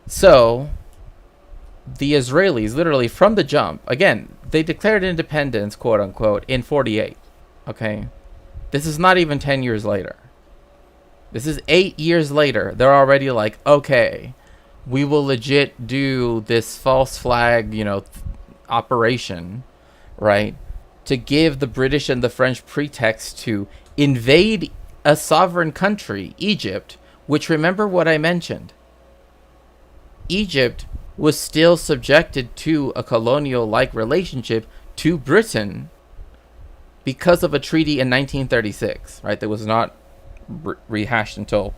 So the Israelis, literally from the jump, again, they declared independence, quote unquote, in 48. Okay, this is not even 10 years later. This is 8 years later. They're already like, okay, we will legit do this false flag, you know, operation, right, to give the British and the French pretext to invade a sovereign country, Egypt, which, remember what I mentioned, Egypt was still subjected to a colonial-like relationship to Britain because of a treaty in 1936, right? That was not rehashed until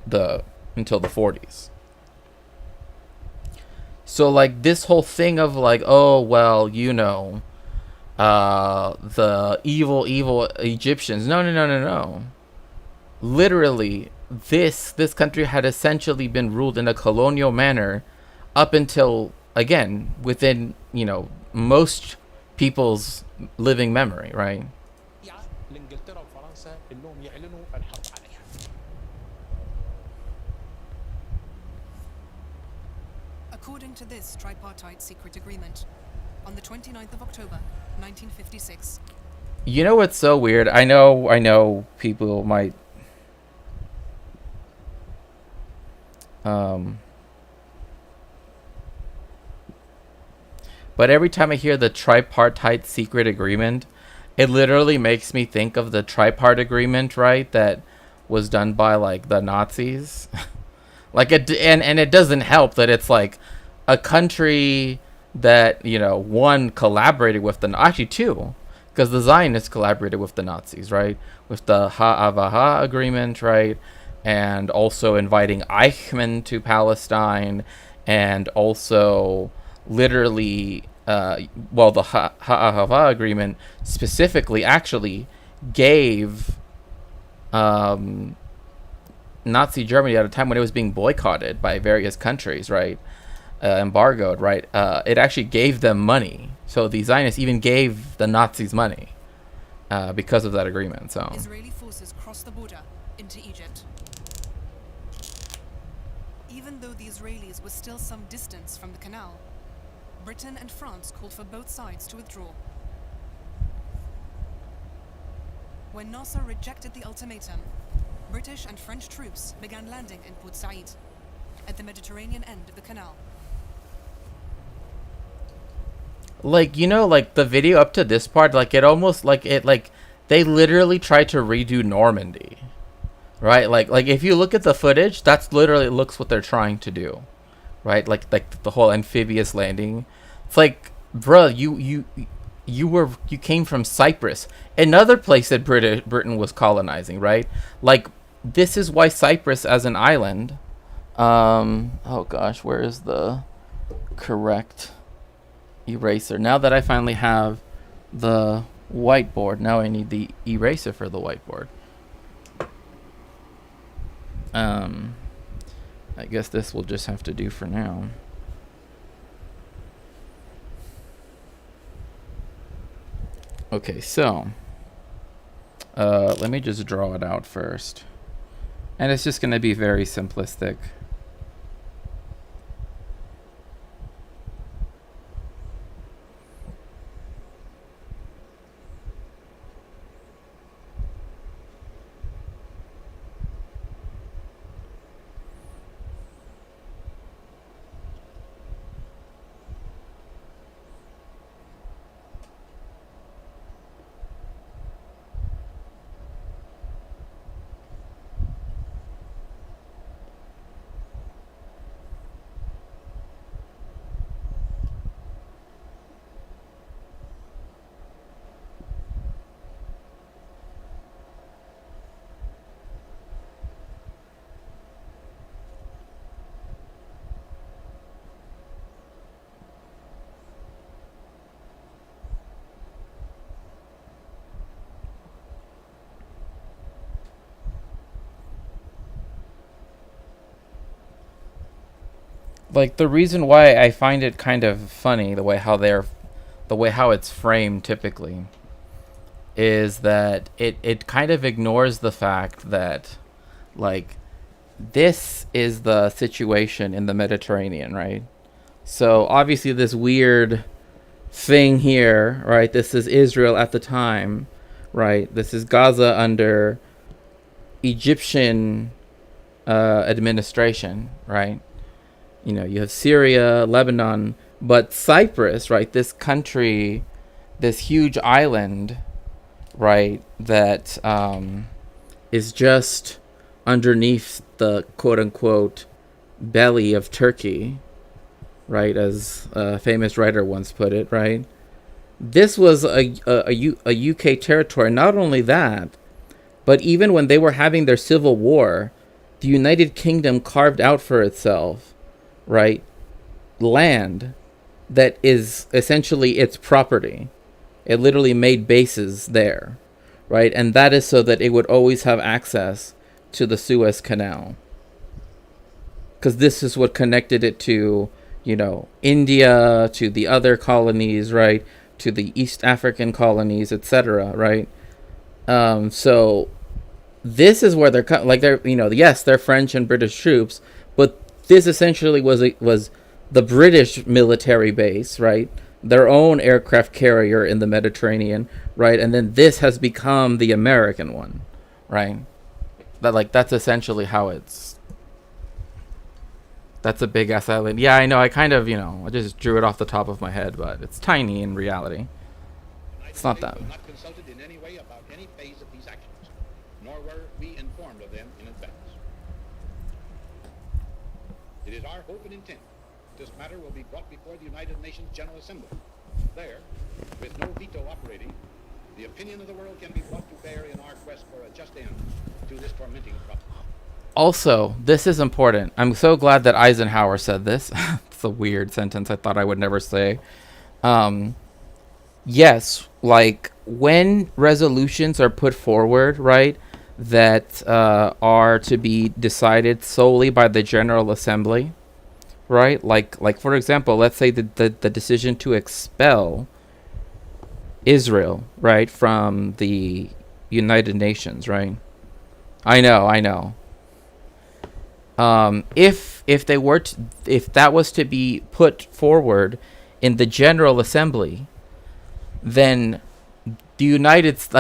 the 40s. So like this whole thing of like, oh well, you know, the evil Egyptians. No. Literally, this country had essentially been ruled in a colonial manner up until, again, within, most people's living memory, right? لانجلترا وفرنسا انهم يعلنوا الحرب عليها. According to this tripartite secret agreement, on the 29th of October, 1956, You know what's so weird? I know people might but every time I hear the tripartite secret agreement, it literally makes me think of the tripart agreement, right? That was done by like the Nazis. Like and it doesn't help that it's like a country that, one collaborated with actually two, because the Zionists collaborated with the Nazis, right? With the Ha'avaha agreement, right? And also inviting Eichmann to Palestine, and also literally, the Ha'avaha agreement specifically actually gave Nazi Germany, at a time when it was being boycotted by various countries, right? Embargoed, right? It actually gave them money. So the Zionists even gave the Nazis money because of that agreement. So Israeli forces crossed the border into Egypt. Even though the Israelis were still some distance from the canal, Britain and France called for both sides to withdraw. When Nasser rejected the ultimatum, British and French troops began landing in Port Said, at the Mediterranean end of the canal. like, like the video up to this part, like it almost like they literally tried to redo Normandy, right? Like if you look at the footage, that's literally looks what they're trying to do, right? Like the whole amphibious landing. It's like, bruh, you came from Cyprus, another place that Britain was colonizing, right? Like, this is why Cyprus as an island, oh gosh, where is the correct eraser? Now that I finally have the whiteboard, now I need the eraser for the whiteboard. I guess this will just have to do for now. Okay, so let me just draw it out first. And it's just going to be very simplistic. Like, the reason why I find it kind of funny the way how it's framed typically is that it kind of ignores the fact that, like, this is the situation in the Mediterranean, right? So obviously this weird thing here, right? This is Israel at the time, right? This is Gaza under Egyptian administration, right? You have Syria, Lebanon, but Cyprus, right? This country, this huge island, right? That is just underneath the quote unquote belly of Turkey, right? As a famous writer once put it, right? This was a UK territory. Not only that, but even when they were having their civil war, the United Kingdom carved out for itself, right, land that is essentially its property. It literally made bases there, right? And that is so that it would always have access to the Suez Canal, because this is what connected it to, India, to the other colonies, right, to the East African colonies, etc., right? So this is where yes, they're French and British troops, but this essentially was the British military base, right? Their own aircraft carrier in the Mediterranean, right? And then this has become the American one, right? That's essentially how that's a big ass island. Yeah, I know. I kind of, I just drew it off the top of my head, but it's tiny in reality. It's not that. Not consulted in any way about any phase of these actions, nor were we informed of them in advance. It is our hope and intent this matter will be brought before the United Nations General Assembly. There, with no veto operating, the opinion of the world can be brought to bear in our quest for a just end to this tormenting problem. Also, this is important. I'm so glad that Eisenhower said this. It's a weird sentence I thought I would never say. Yes, when resolutions are put forward, right, that are to be decided solely by the General Assembly, right? Like for example, let's say the decision to expel Israel, right, from the United Nations, right? I know. If that was to be put forward in the General Assembly, then the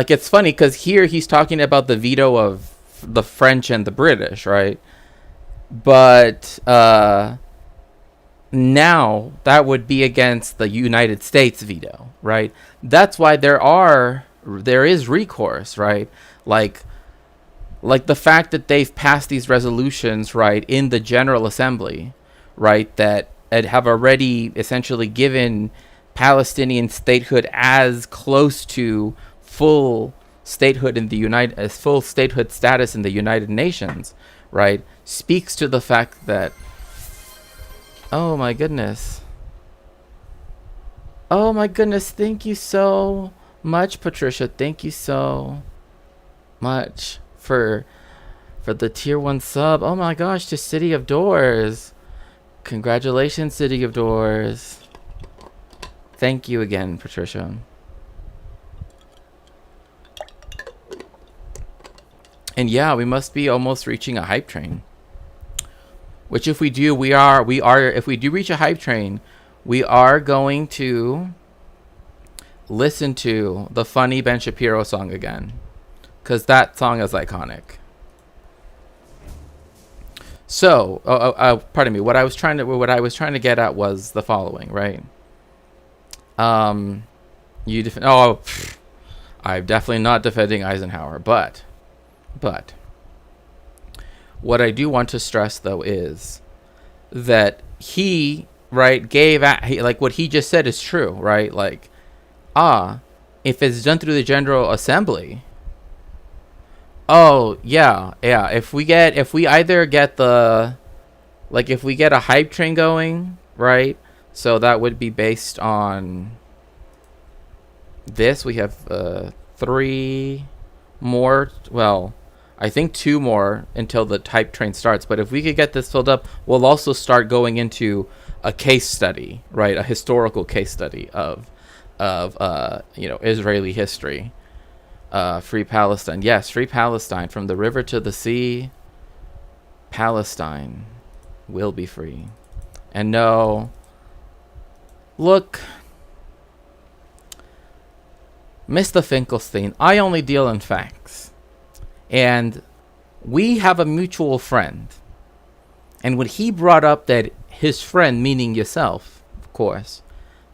it's funny because here he's talking about the veto of the French and the British, right? But now that would be against the United States veto, right? That's why there is recourse, right? Like the fact that they've passed these resolutions, right, in the General Assembly, right, that have already essentially given Palestinian statehood as close to full statehood full statehood status in the United Nations, right, speaks to the fact that, oh my goodness, thank you so much, Patricia. Thank you so much for the tier 1 sub. Oh my gosh, to City of Doors. Congratulations, City of Doors. Thank you again, Patricia. And yeah, we must be almost reaching a hype train. Which if we do, if we do reach a hype train, we are going to listen to the funny Ben Shapiro song again. Because that song is iconic. So, pardon me. What I was trying to get at was the following, right? I'm definitely not defending Eisenhower, but what I do want to stress though is that he, right, what he just said is true, right? If it's done through the General Assembly. Oh yeah. If we get a hype train going, right? So that would be based on this. We have 3 more. Well, I think 2 more until the hype train starts. But if we could get this filled up, we'll also start going into a case study, right? A historical case study of Israeli history. Free Palestine. Yes, free Palestine. From the river to the sea, Palestine will be free. And no, look, Mr. Finkelstein, I only deal in facts. And we have a mutual friend. And when he brought up that his friend, meaning yourself, of course,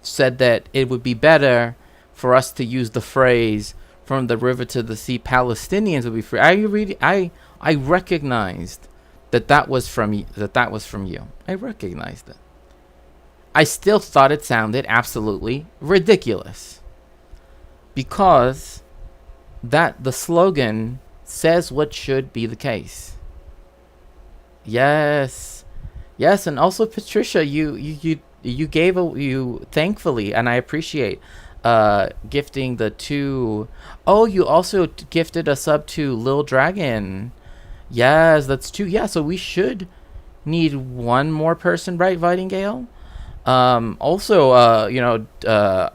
said that it would be better for us to use the phrase from the river to the sea, Palestinians will be free. I recognized that was from you. I recognized it. I still thought it sounded absolutely ridiculous. Because the slogan says what should be the case. Yes, and also Patricia, you thankfully, and I appreciate gifting the 2. Oh, you also gifted a sub to Lil Dragon. Yes, that's two. Yeah, so we should need one more person, right, Vitingale? Also,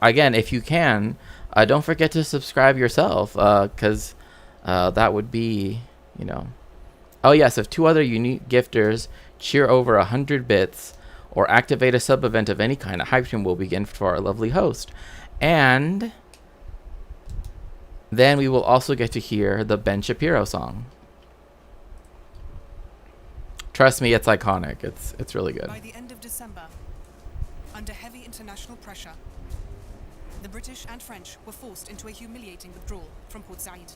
again, if you can, don't forget to subscribe yourself, because that would be, you know. Oh, yes, if two other unique gifters cheer over 100 bits or activate a sub-event of any kind, a hype stream will begin for our lovely host. And then we will also get to hear the Ben Shapiro song. Trust me, it's iconic. It's really good. By the end of December, under heavy international pressure, the British and French were forced into a humiliating withdrawal from Port Said.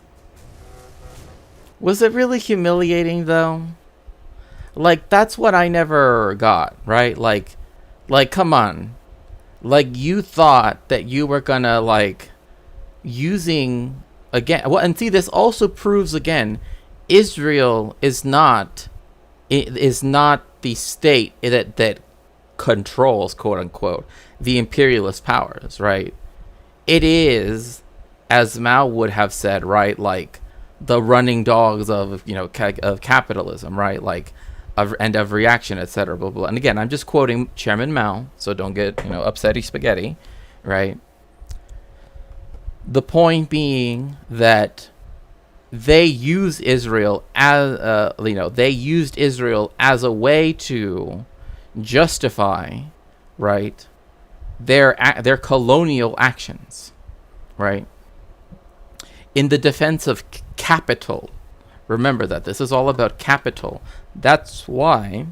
Was it really humiliating, though? Like, that's what I never got, right? Like, come on. Like, you thought that you were gonna, like, using, again, well, and see, this also proves, again, Israel is not the state that controls, quote unquote, the imperialist powers, right? It is, as Mao would have said, right, like the running dogs of, you know, of capitalism, right, like of reaction, etc. Blah, blah. And again, I'm just quoting Chairman Mao, so don't get, you know, upsetty spaghetti, right? The point being that they use Israel as they used Israel as a way to justify, right, their colonial actions, right, in the defense of capital. Remember that this is all about capital. That's why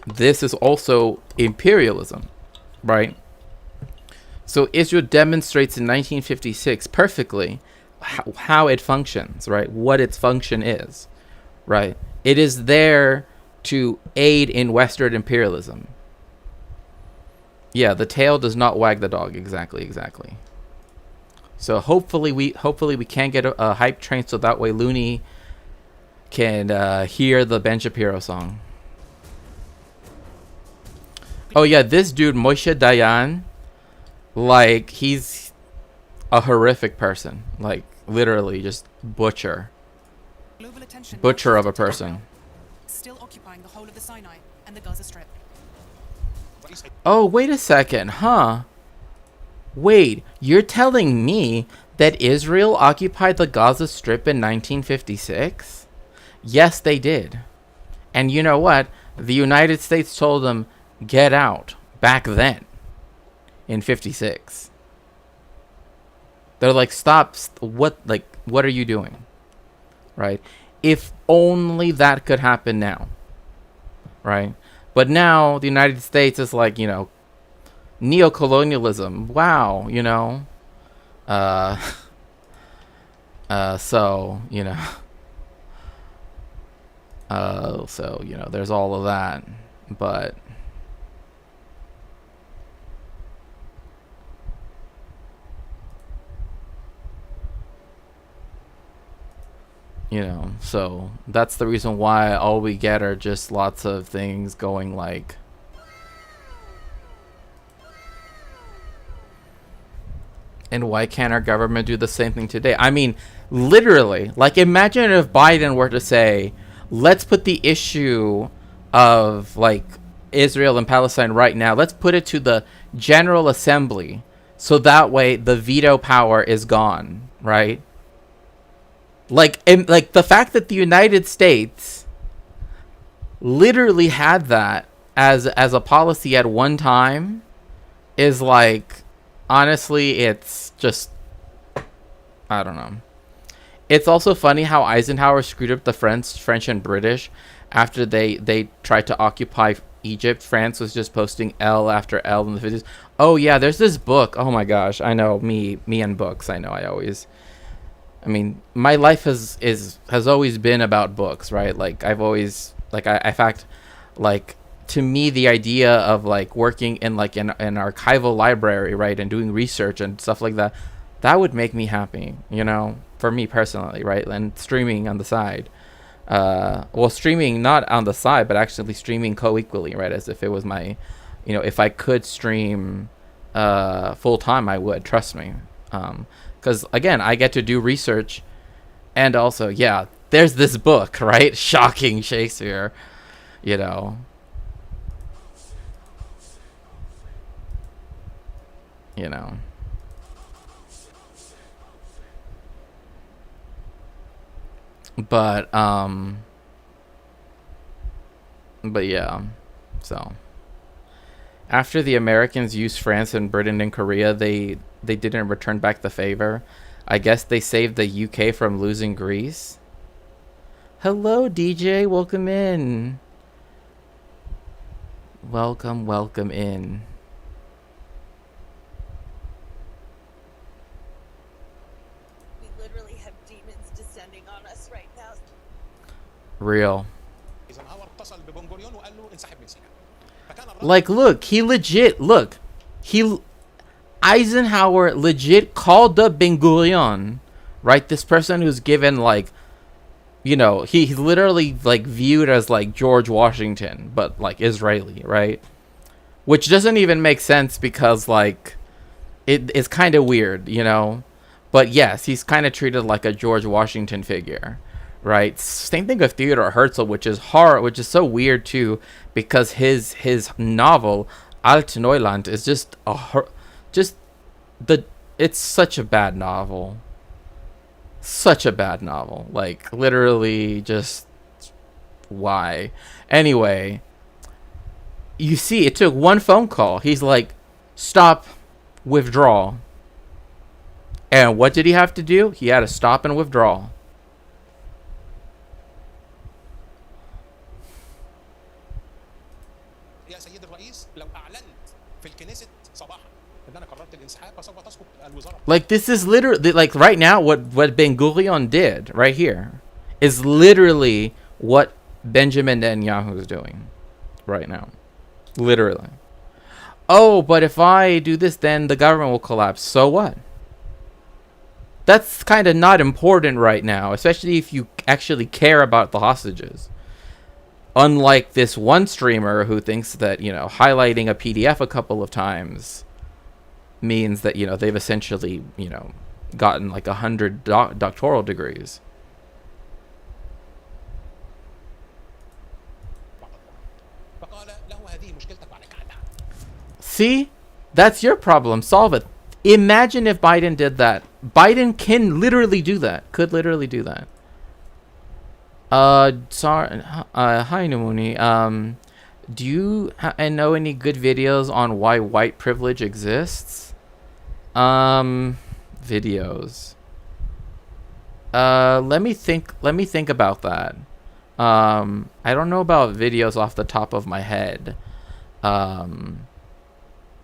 this is also imperialism, right? So Israel demonstrates in 1956 perfectly how it functions, right? What its function is, right? It is there to aid in Western imperialism. Yeah, the tail does not wag the dog. Exactly. So hopefully we can get a hype train, so that way Looney can hear the Ben Shapiro song. Oh yeah, this dude Moshe Dayan, like, he's a horrific person. Like, literally just butcher of a person. Still occupying the whole of the Sinai and the Gaza Strip. Oh, wait a second, huh? Wait, you're telling me that Israel occupied the Gaza Strip in 1956? Yes, they did. And you know what? The United States told them, get out, back then, in 56. They're like, stop, what are you doing? Right? If only that could happen now. Right? But now, the United States is like, you know, neocolonialism. Wow, you know. So, you know. So, you know, there's all of that. But you know, so that's the reason why all we get are just lots of things going like, and why can't our government do the same thing today? I mean, literally, like, imagine if Biden were to say, let's put the issue of, like, Israel and Palestine right now, let's put it to the General Assembly, so that way the veto power is gone, right? Like, and, like, the fact that the United States literally had that as a policy at one time is, like, honestly, it's just, I don't know. It's also funny how Eisenhower screwed up the French and British after they tried to occupy Egypt. France was just posting L after L in the 50s. Oh yeah, there's this book. Oh my gosh, I know, me and books. I know, I mean, my life has always been about books, right? Like, I've always, like, in fact, like, to me, the idea of, like, working in, like, an archival library, right, and doing research and stuff like that, that would make me happy, you know, for me personally, right? And streaming on the side. Well, streaming not on the side, but actually streaming co-equally, right? As if it was my, you know, if I could stream full time, I would, trust me. Because, again, I get to do research And also, yeah, there's this book, right? Shocking Shakespeare, you know. You know. But yeah. So after the Americans used France and Britain and Korea, they didn't return back the favor. I guess they saved the UK from losing Greece. Hello, DJ. Welcome in. Welcome in. We literally have demons descending on us right now. Real. إذا هو اتصل ببن-غوريون وقال له انسحب من سيناء. فكان الرد Like, look, Eisenhower legit called up Ben-Gurion, right? This person who's given, like, you know, he's literally, like, viewed as, like, George Washington, but, like, Israeli, right? Which doesn't even make sense because, like, it's kind of weird, you know? But, yes, he's kind of treated like a George Washington figure, right? Same thing with Theodore Herzl, which is so weird, too, because his novel, Alt Neuland, is it's such a bad novel. Such a bad novel. Like, literally, just why? Anyway, you see, it took one phone call. He's like, stop, withdraw. And what did he have to do? He had to stop and withdraw. يا سيد الرئيس لو أعلنت في الكنيست صباحا إن أنا قررت الانسحاب فسوف تسقط الوزارة. Like, this is literally, like, right now, what Ben-Gurion did right here is literally what Benjamin Netanyahu is doing right now. Literally. Oh, but if I do this, then the government will collapse. So what? That's kind of not important right now, especially if you actually care about the hostages. Unlike this one streamer who thinks that, you know, highlighting a PDF a couple of times means that, you know, they've essentially, you know, gotten like 100 doctoral degrees. See? That's your problem. Solve it. Imagine if Biden did that. Biden can literally do that. Could literally do that. Sorry. Hi, Namuni. Do you know any good videos on why white privilege exists? Videos. Let me think about that. I don't know about videos off the top of my head.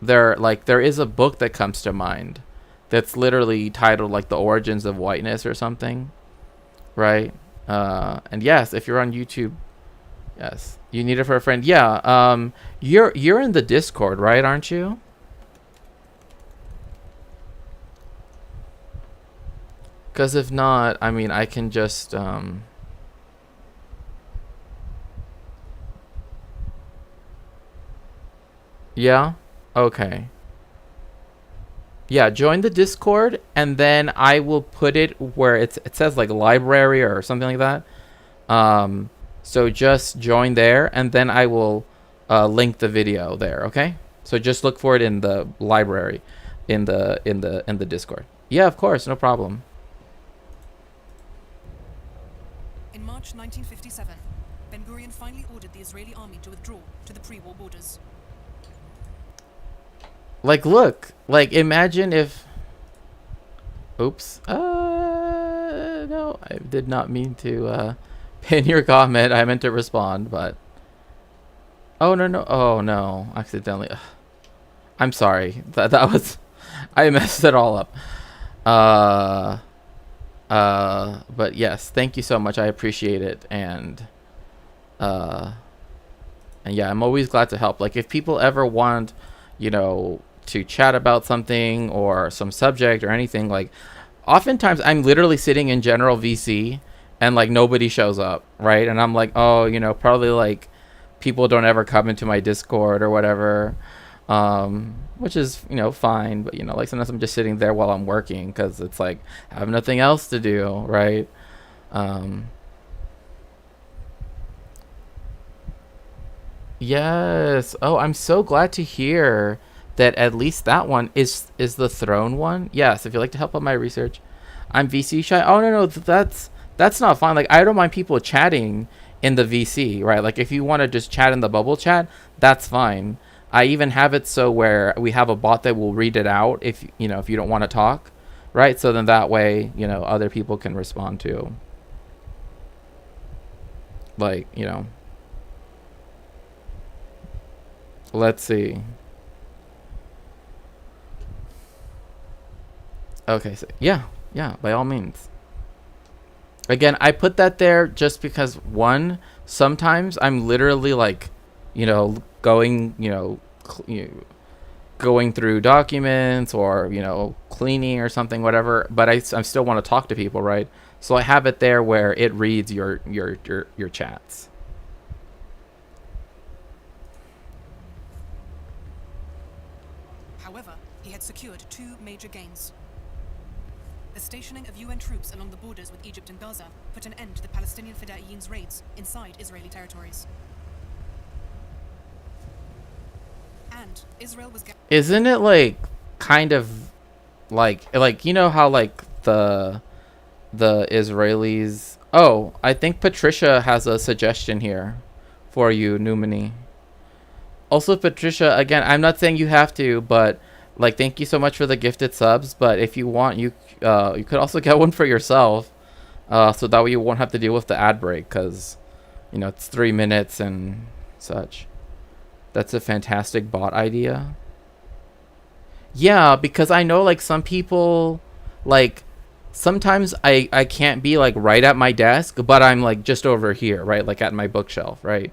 There is a book that comes to mind that's literally titled like The Origins of Whiteness or something, right? And yes, if you're on YouTube, yes, you need it for a friend. Yeah, you're in the Discord, right? Aren't you? Because if not, I mean, I can just yeah. Okay. Yeah, join the Discord, and then I will put it where it says like library or something like that. So just join there, and then I will link the video there. Okay. So just look for it in the library, in the Discord. Yeah, of course, no problem. In March 1957, Ben-Gurion finally ordered the Israeli army to withdraw to the pre-war borders. Like, look, like, imagine if, oops, no, I did not mean to, pin your comment. I meant to respond, but, oh, no, accidentally, I'm sorry, that was, I messed it all up, but yes, thank you so much, I appreciate it, and yeah, I'm always glad to help. Like, if people ever want, you know, to chat about something or some subject or anything, like, oftentimes I'm literally sitting in general VC and like nobody shows up, right? And I'm like, oh, you know, probably like people don't ever come into my Discord or whatever, which is, you know, fine. But, you know, like, sometimes I'm just sitting there while I'm working because it's like I have nothing else to do, right? Um, yes. Oh, I'm so glad to hear that at least that one is the throne one. Yes, if you'd like to help out my research. I'm VC shy. Oh no, that's not fine. Like I don't mind people chatting in the VC, right? Like if you want to just chat in the bubble chat, that's fine. I even have it so where we have a bot that will read it out if if you don't want to talk, right? So then that way, other people can respond to. Like, let's see. Okay, so yeah, by all means. Again, I put that there just because one, sometimes I'm literally like, going, going through documents or, cleaning or something, whatever, but I still want to talk to people, right? So I have it there where it reads your chats. However, he had secured two major gains. The stationing of UN troops along the borders with Egypt and Gaza put an end to the Palestinian Fedayeen's raids inside Israeli territories. And Israel was... Isn't it like kind of like how like the Israelis... Oh, I think Patricia has a suggestion here for you, Numini. Also, Patricia, again, I'm not saying you have to, but like, thank you so much for the gifted subs. But if you want, you could also get one for yourself, so that way you won't have to deal with the ad break, because it's 3 minutes and such. That's a fantastic bot idea. Yeah, because I know like some people, like sometimes I can't be like right at my desk, but I'm like just over here, right? Like at my bookshelf, right?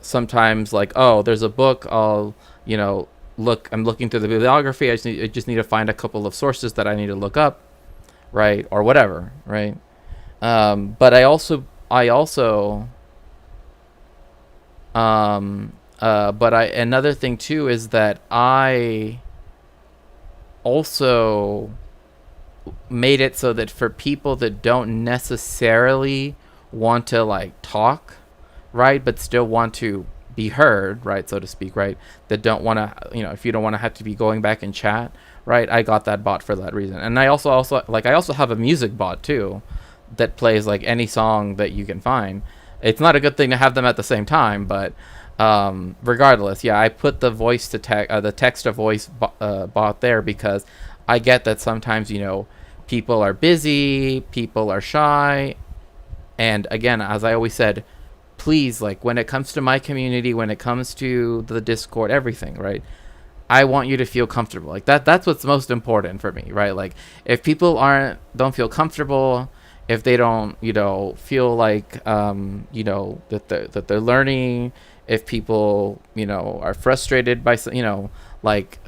Sometimes like, oh, there's a book, I'll I'm looking through the bibliography, I just need to find a couple of sources that I need to look up, right? Or whatever, right? But I also another thing too is that I also made it so that for people that don't necessarily want to like talk, right, but still want to be heard, right, so to speak, right, that don't want to, if you don't want to have to be going back and chat, right, I got that bot for that reason. And I also have a music bot too that plays like any song that you can find. It's not a good thing to have them at the same time, but regardless, yeah, I put the voice to the text to voice bot there because I get that sometimes people are busy, people are shy, and again, as I always said, please, like when it comes to my community, when it comes to the Discord, everything, right, I want you to feel comfortable. Like that's what's most important for me, right? Like if people don't feel comfortable, if they don't feel like that they're learning, if people are frustrated by like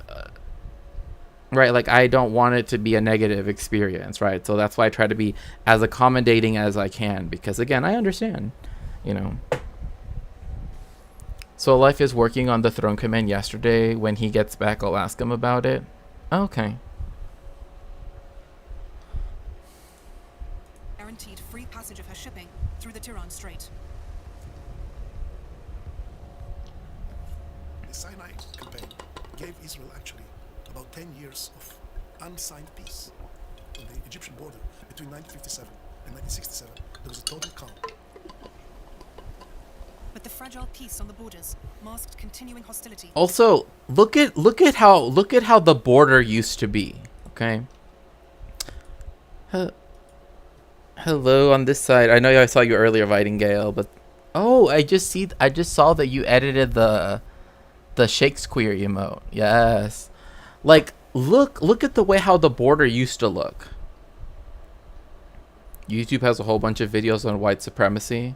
right, like I don't want it to be a negative experience, right? So that's why I try to be as accommodating as I can, because again, I understand, So Life is working on the throne command yesterday. When he gets back, I'll ask him about it. Okay. Guaranteed free passage of her shipping through the Tiran Strait. The Sinai campaign gave Israel actually about 10 years of unsigned peace. On the Egyptian border between 1957 and 1967, there was a total calm. But the fragile peace on the borders masked continuing hostility. Also, look at how the border used to be. Okay. Hello on this side. I know I saw you earlier, Vitingale, but I just saw that you edited the Shakespeare emote. Yes. Like look at the way how the border used to look. YouTube has a whole bunch of videos on white supremacy.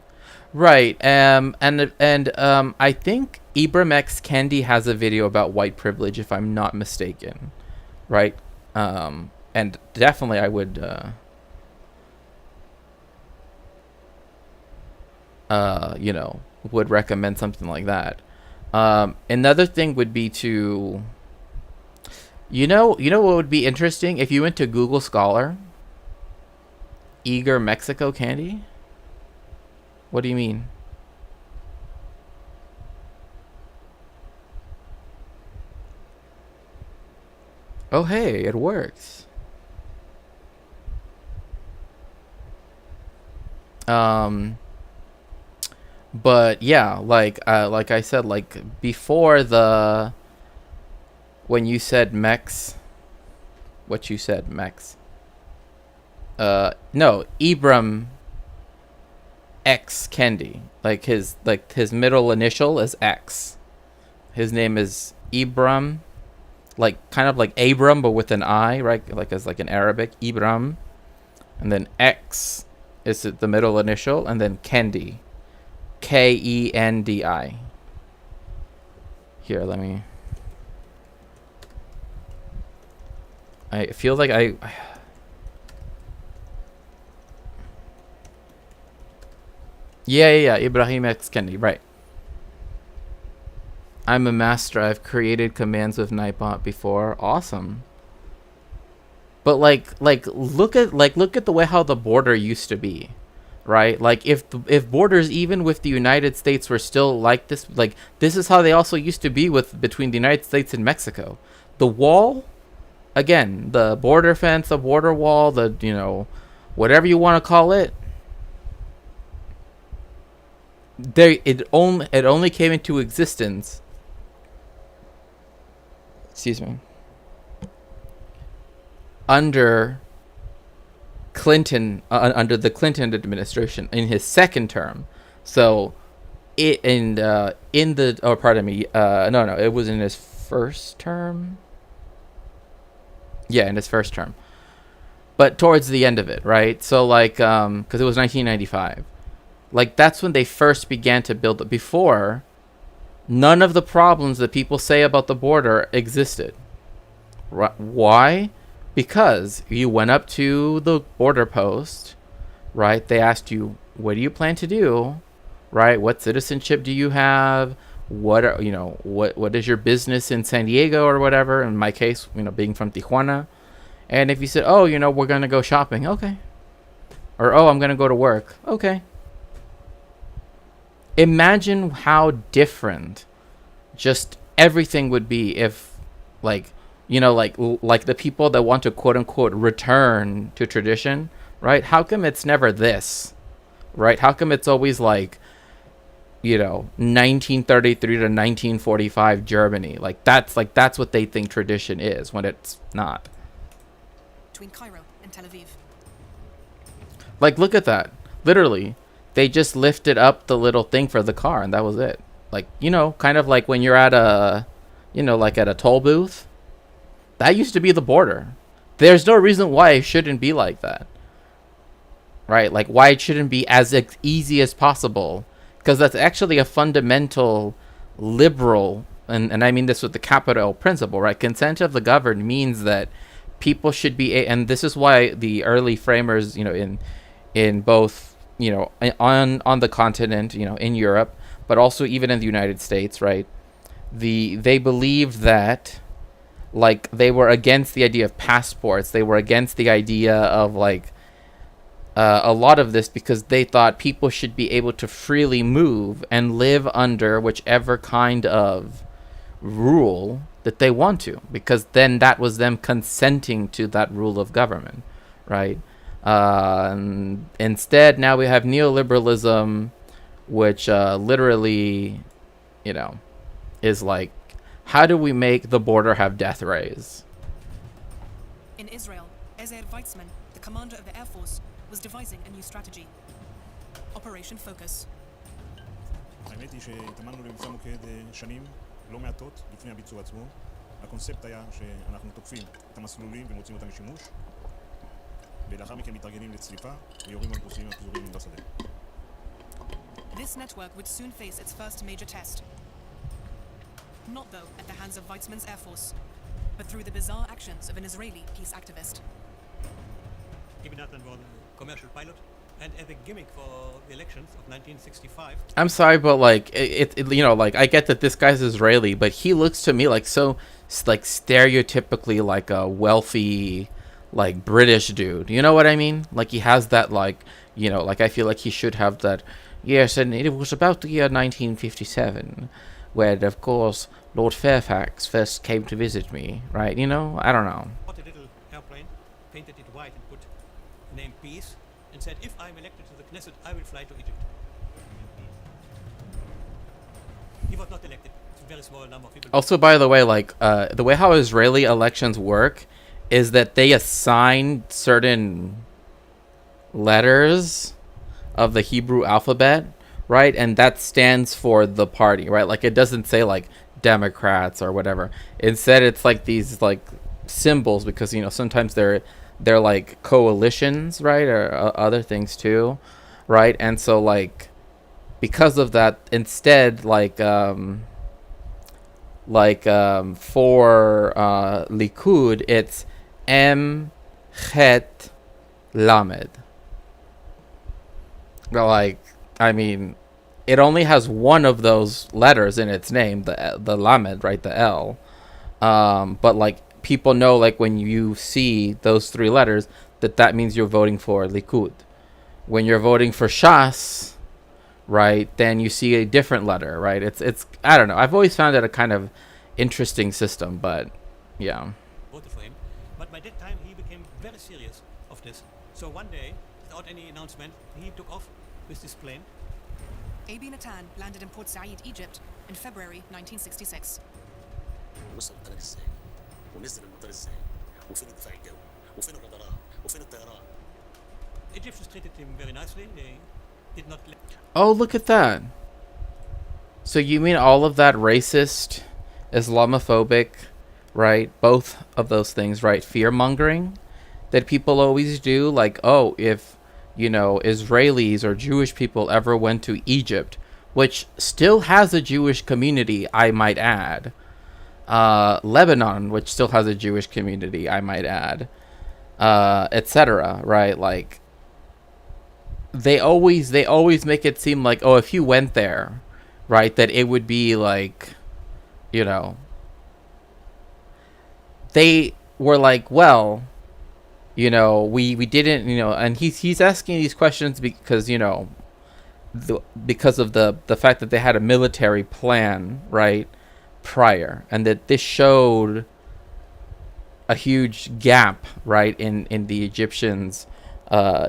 Right. And I think Ibram X Kendi has a video about white privilege, if I'm not mistaken. Right? And definitely I would would recommend something like that. Another thing would be to what would be interesting if you went to Google Scholar Eager Mexico candy? What do you mean? Oh, hey, it works. But yeah, like I said, like before when you said Mex, what you said, Mex. No, Ibram X Kendi. Like his middle initial is X. His name is Ibram, like kind of like Abram but with an I, right? Like as like in Arabic, Ibram, and then X is the middle initial, and then Kendi, Kendi. Here, let me. I feel like Yeah, Ibrahim X Kendi, right. I'm a master. I've created commands with Nightbot before. Awesome. But like look at the way how the border used to be, right? Like if borders even with the United States were still like this is how they also used to be between the United States and Mexico. The wall, again, the border fence, the border wall, whatever you want to call it. It only came into existence. Excuse me. Under under the Clinton administration in his second term. So it it was in his first term. Yeah, in his first term. But towards the end of it, right? So like cuz it was 1995. Like that's when they first began to build it. Before, none of the problems that people say about the border existed. Why? Because you went up to the border post, right? They asked you, what do you plan to do? Right? What citizenship do you have? What is your business in San Diego or whatever? In my case, being from Tijuana. And if you said, oh, we're going to go shopping. Okay. Or, oh, I'm going to go to work. Okay. Imagine how different just everything would be if like the people that want to quote unquote return to tradition, right? How come it's never this, right? How come it's always like 1933 to 1945 Germany? Like that's what they think tradition is when it's not. Between Cairo and Tel Aviv. Like look at that. Literally, they just lifted up the little thing for the car and that was it. Like, kind of like when you're at like at a toll booth. That used to be the border. There's no reason why it shouldn't be like that. Right? Like why it shouldn't be as easy as possible. Because that's actually a fundamental liberal, and I mean this with the capital principle, right? Consent of the governed means that people should be, and this is why the early framers, in both, on the continent, in Europe, but also even in the United States, right? They believed that, like, they were against the idea of passports. They were against the idea of, like, a lot of this because they thought people should be able to freely move and live under whichever kind of rule that they want to, because then that was them consenting to that rule of government, right? Instead, now we have neoliberalism, which literally, is like, how do we make the border have death rays? In Israel, Ezer Weizmann, the commander of the Air Force, was devising a new strategy. Operation Focus. האמת היא שהתאמנו למצוא מוקד שנים לא מעטות לפני הביצוע עצמו. הקונספט היה שאנחנו תוקפים את המסלולים ומוצאים אותם לשימוש, ולאחר מכן מתארגנים לצליפה ויורים על פרוסים הפזורים בשדה. This network would soon face its first major test. Not, though, at the hands of Weizmann's Air Force, but through the bizarre actions of an Israeli peace activist. Even that was a commercial pilot, and as a gimmick for the elections of 1965. I'm sorry, but like like I get that this guy's Israeli, but he looks to me like so like stereotypically like a wealthy, like British dude. You know what I mean? Like he has that like, you know, like I feel like he should have that. Yes, and it was about the year 1957, when of course Lord Fairfax first came to visit me. Right? You know, I don't know. Bought a little airplane, painted it white, and put the name Peace, and said, "If I'm elected to the Knesset, I will fly to Egypt." He was not elected. It's a very small number of people. Also, by the way, like the way how Israeli elections work is that they assign certain letters of the Hebrew alphabet, right? And that stands for the party, right? Like it doesn't say like Democrats or whatever. Instead, it's like these like symbols, because you know sometimes they're like coalitions, right, or other things too, right? And so like because of that, instead for Likud, it's M Chet Lamed. Like, I mean, it only has one of those letters in its name, the Lamed, right, the L. But like people know, like when you see those three letters, that means you're voting for Likud. When you're voting for Shas, right, then you see a different letter, right? It's I don't know. I've always found it a kind of interesting system, but yeah. Voted for him, but by that time he became very serious of this. So one day, without any announcement, he took off with this plane. A.B. Natan landed in Port Said, Egypt, in February 1966. وصل الطريق ازاي؟ ونزل المطار ازاي؟ وفين الدفاع الجوي؟ وفين الرادارات؟ وفين الطيران؟ Egyptians treated him very nicely. They did not let. Oh, look at that. So you mean all of that racist, Islamophobic, right? Both of those things, right? Fear-mongering that people always do. Like, oh, if, you know, Israelis or Jewish people ever went to Egypt, which still has a Jewish community, I might add. Lebanon, which still has a Jewish community, I might add. Etc., right? Like, they always make it seem like, oh, if you went there, right, that it would be like, you know, they were like, well, you know, we didn't, you know, and he's asking these questions because, you know, because of the fact that they had a military plan, right, prior, and that this showed a huge gap, right, in the Egyptians'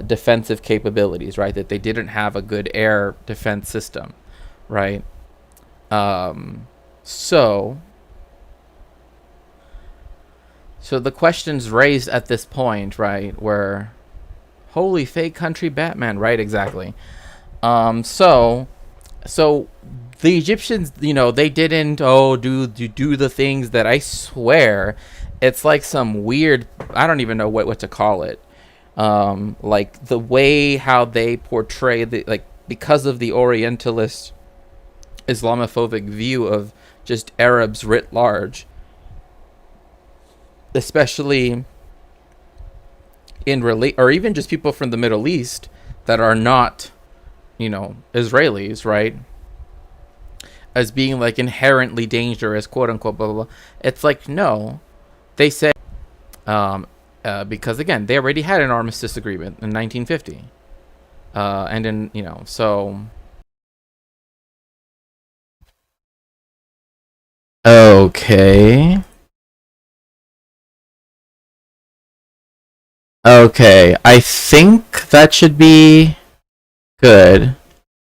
defensive capabilities, right, that they didn't have a good air defense system, right. So the questions raised at this point, right, were, holy fake country Batman, right, exactly. So the Egyptians, you know, they didn't do the things that, I swear, it's like some weird, I don't even know what to call it. Like the way how they portray the, like, because of the Orientalist Islamophobic view of just Arabs writ large, especially or even just people from the Middle East that are not, you know, Israelis, right, as being like inherently dangerous, quote unquote, blah blah blah. It's like, no, they say because again, they already had an armistice agreement in 1950, and in, you know, so okay. Okay, I think that should be good.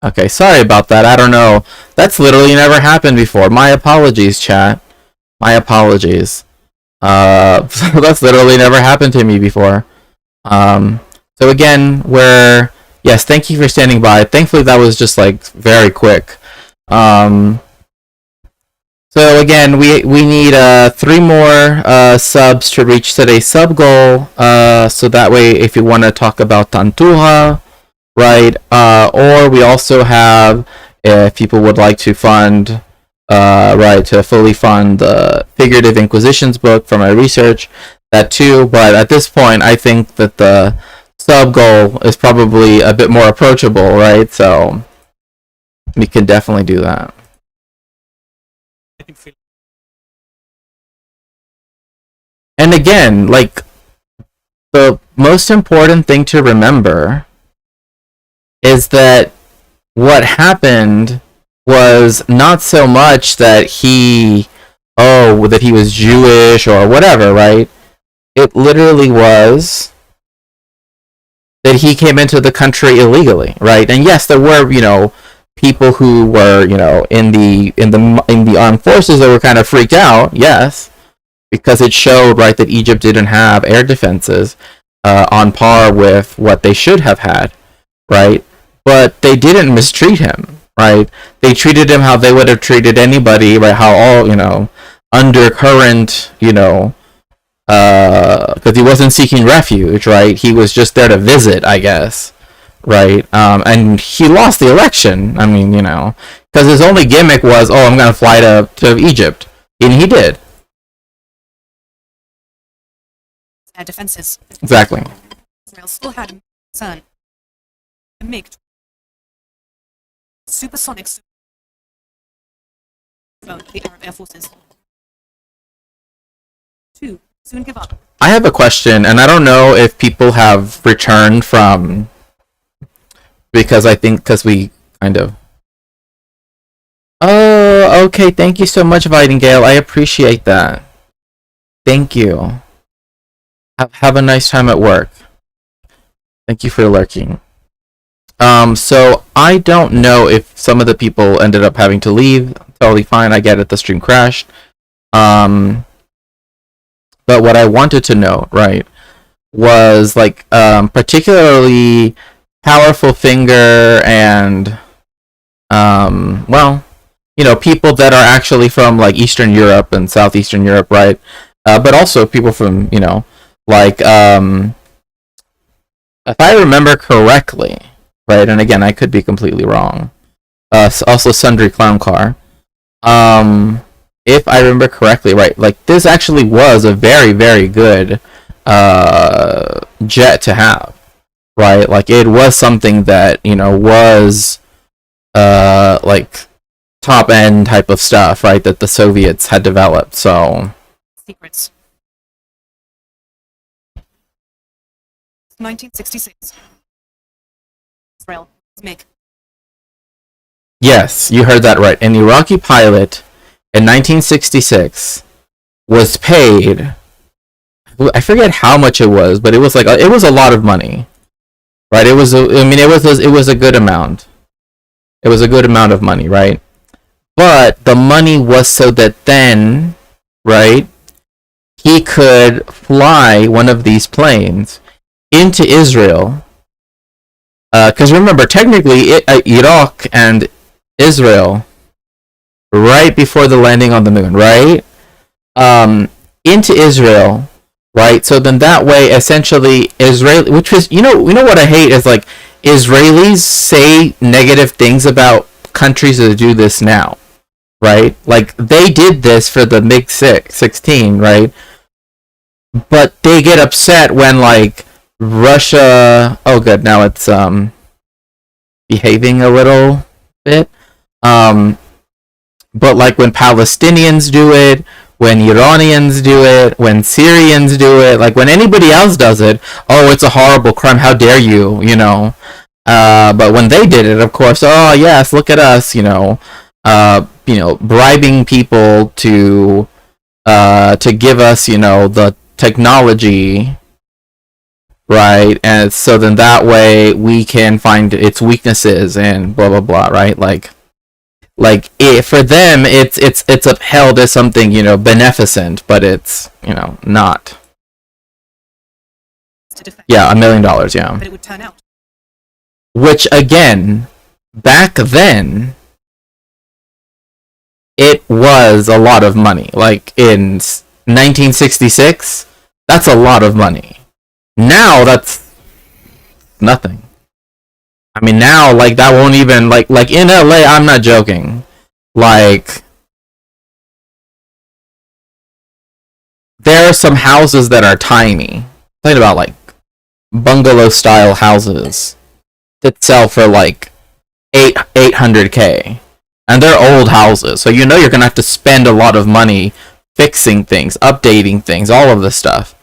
Okay, sorry about that. I don't know. That's literally never happened before. My apologies, chat. My apologies. That's literally never happened to me before. So again, yes, thank you for standing by. Thankfully, that was just like very quick. So again, we need 3 more subs to reach today's sub goal. So that way, if you want to talk about Tantuha, right? Or we also have, if people would like to fund, right, to fully fund the Figurative Inquisitions book from my research, that too. But at this point, I think that the sub goal is probably a bit more approachable, right? So we can definitely do that. And again, like, the most important thing to remember is that what happened was not so much that that he was Jewish or whatever, right? It literally was that he came into the country illegally, right? And yes, there were, people who were, in the armed forces that were kind of freaked out, yes, because it showed, right, that Egypt didn't have air defenses on par with what they should have had, right? But they didn't mistreat him, right? They treated him how they would have treated anybody, right? How all, undercurrent, because he wasn't seeking refuge, right? He was just there to visit, I guess, right? And he lost the election. I mean, because his only gimmick was, oh, I'm going to fly to Egypt. And he did. Air defenses. Exactly. Israel still had a concern. A MiG. Supersonic. The Arab Air Forces. 2. Soon give up. I have a question, and I don't know if people have returned from, because we kind of. Oh, okay. Thank you so much, Vidingale. I appreciate that. Thank you. Have a nice time at work. Thank you for lurking. So I don't know if some of the people ended up having to leave. Totally fine. I get it. The stream crashed. But what I wanted to know, right, was particularly powerful finger and people that are actually from Eastern Europe and Southeastern Europe, right? But also people from if I remember correctly, right, and again I could be completely wrong. Also Sundry Clown Car. If I remember correctly, right, this actually was a very, very good jet to have, right? It was something that, was top end type of stuff, right, that the Soviets had developed, so. Secrets. 1966. Israel. MiG. Yes, you heard that right. An Iraqi pilot in 1966 was paid, I forget how much it was, but it was it was a lot of money, right? It was a good amount. It was a good amount of money, right? But the money was so that then, right, he could fly one of these planes into Israel. Because remember, technically, Iraq and Israel, right before the landing on the moon, right? Into Israel, right? So then that way, essentially, Israel, which was, what I hate is Israelis say negative things about countries that do this now, right? They did this for the MiG-16, right? But they get upset when Russia, oh good, now it's behaving a little bit. But when Palestinians do it, when Iranians do it, when Syrians do it, when anybody else does it, oh, it's a horrible crime, how dare you, but when they did it, of course, oh yes, look at us, bribing people to give us, the technology, right? And so then that way we can find its weaknesses and blah blah blah, right? For them, it's upheld as something, beneficent, but it's, not. Yeah, $1 million, yeah. But it would turn out. Which again, back then, it was a lot of money. In 1966, that's a lot of money. Now that's nothing. I mean, now, that won't even, in LA, I'm not joking. There are some houses that are tiny. Talking about, bungalow-style houses that sell for, 800K. And they're old houses, so you're gonna have to spend a lot of money fixing things, updating things, all of this stuff.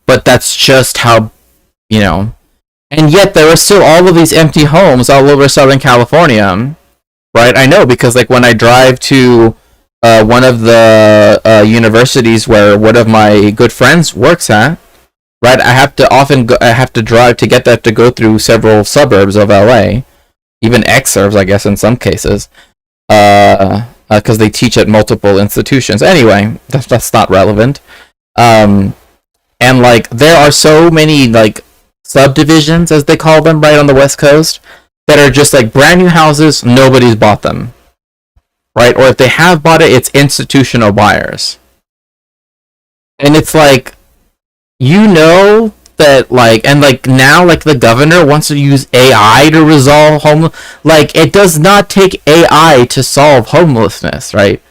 But that's just how you know. And yet there are still all of these empty homes all over Southern California, right? I know because like when I drive to one of the universities where one of my good friends works at, right? I have to drive to get that to go through several suburbs of LA, even exurbs, I guess, in some cases, because they teach at multiple institutions. Anyway, that's not relevant. And like there are so many like subdivisions, as they call them, right on the West Coast, that are just like brand new houses. Nobody's bought them, right? Or if they have bought it, it's institutional buyers. And it's like, you know that like, and like now like the governor wants to use AI to resolve like it does not take AI to solve homelessness, right?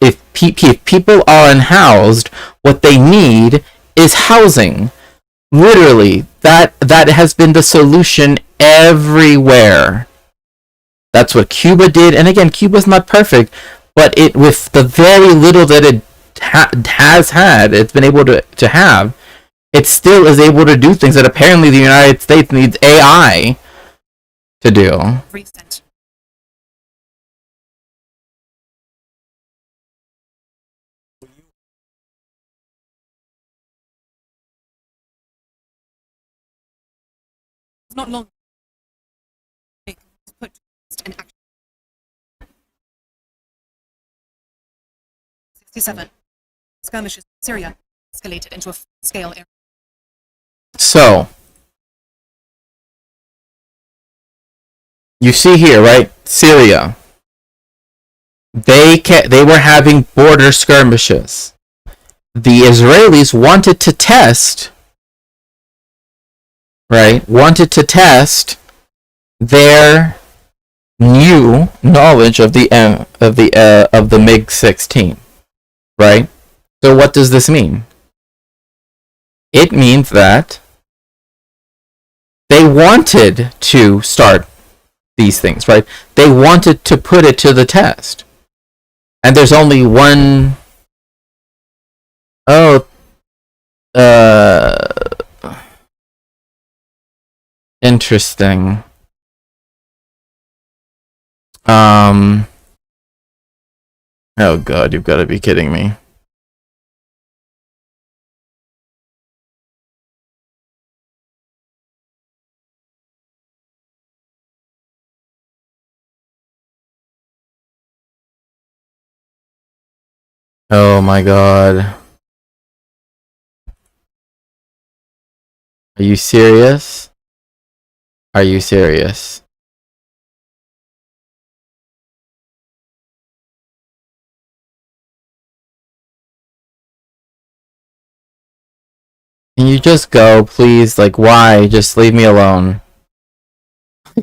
If people are unhoused, what they need is housing. Literally, that has been the solution everywhere. That's what Cuba did, and again, Cuba's not perfect, but it, with the very little that it has had, it's been able to have, it still is able to do things that apparently the United States needs AI to do. Recent. Not long to put in action. 67. Skirmishes in Syria escalated into a full-scale area. So, you see here, right? Syria. They were having border skirmishes. The Israelis wanted to test, right? Wanted to test their new knowledge of the MiG-16, right? So what does this mean? It means that they wanted to start these things, right? They wanted to put it to the test. And there's only one... interesting. Oh god, you've got to be kidding me. Oh my god. Are you serious? Are you serious? Can you just go, please? Like, why? Just leave me alone.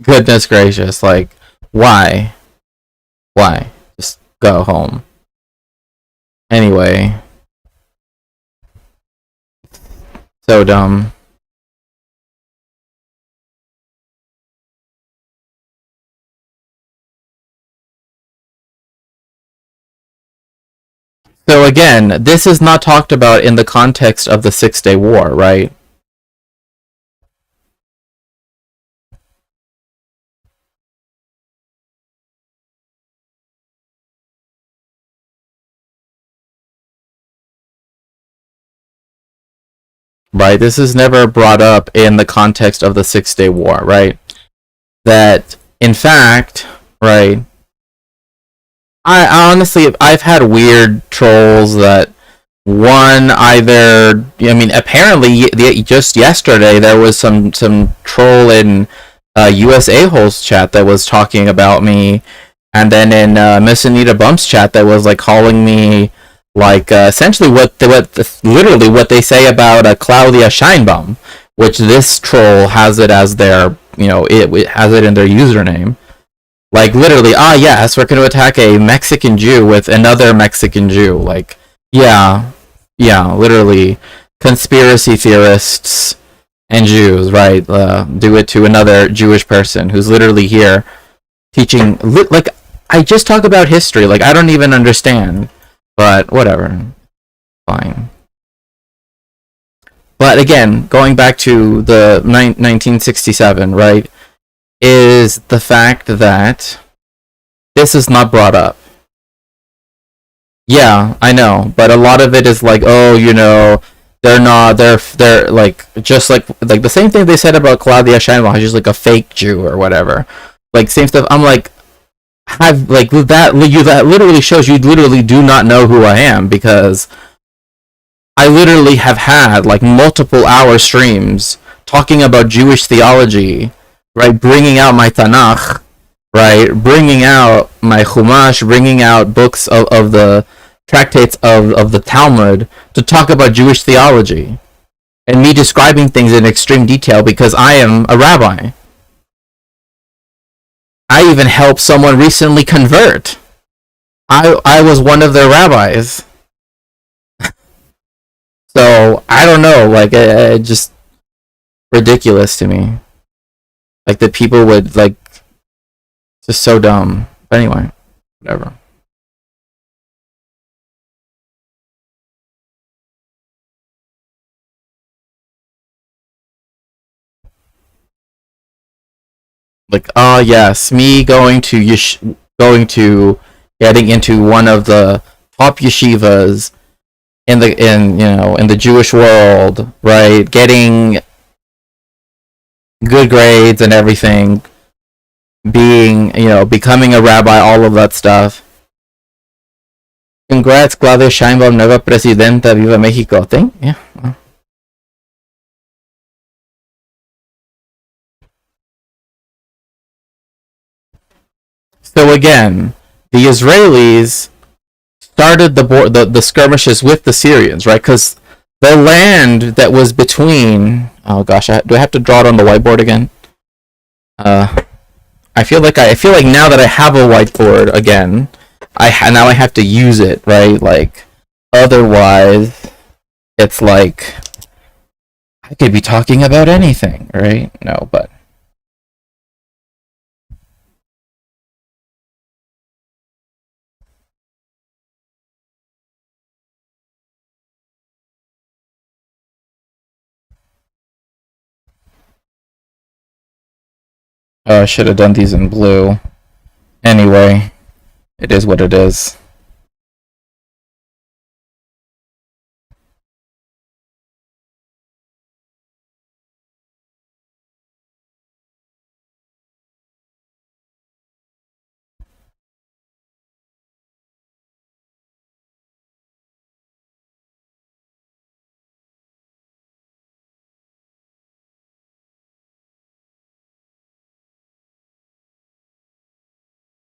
Goodness gracious, like, why? Why? Just go home. Anyway. So dumb. So again, this is not talked about in the context of the Six-Day War, right? Right, this is never brought up in the context of the Six-Day War, right? That, in fact, right, I honestly, I've had weird trolls that, one, either, I mean, apparently, just yesterday, there was some troll in US A-Holes chat that was talking about me, and then in Miss Anita Bump's chat that was, like, calling me, like, essentially literally what they say about Claudia Scheinbaum, which this troll has it as their, it has it in their username. Like, literally, yes, we're going to attack a Mexican Jew with another Mexican Jew. Like, yeah, literally, conspiracy theorists and Jews, right, do it to another Jewish person who's literally here teaching, like, I just talk about history, like, I don't even understand, but whatever, fine. But again, going back to the 1967, right, is the fact that this is not brought up. Yeah, I know, but a lot of it is like, oh, they're not, they're like, just like the same thing they said about Claudia Sheinbaum, she's like a fake Jew or whatever. Like, same stuff. I'm like, that literally shows you literally do not know who I am, because I literally have had like multiple hour streams talking about Jewish theology, right? Bringing out my Tanakh, right? Bringing out my Chumash, bringing out books of the tractates of the Talmud to talk about Jewish theology, and me describing things in extreme detail because I am a rabbi. I even helped someone recently convert. I was one of their rabbis. So, I don't know, like, it just ridiculous to me. Like, that people would, like, just so dumb. But anyway, whatever. Like, oh yes, me going to getting into one of the top yeshivas in the Jewish world, right? Getting good grades and everything, becoming a rabbi, all of that stuff. Congrats, Claudia Sheinbaum, nueva presidenta, viva Mexico. Yeah. So again, the Israelis started the skirmishes with the Syrians, right? Because the land that was between, oh gosh, do I have to draw it on the whiteboard again? I feel like now that I have a whiteboard again, now I have to use it, right? Like, otherwise, it's like I could be talking about anything, right? No, but. I should have done these in blue. Anyway, it is what it is.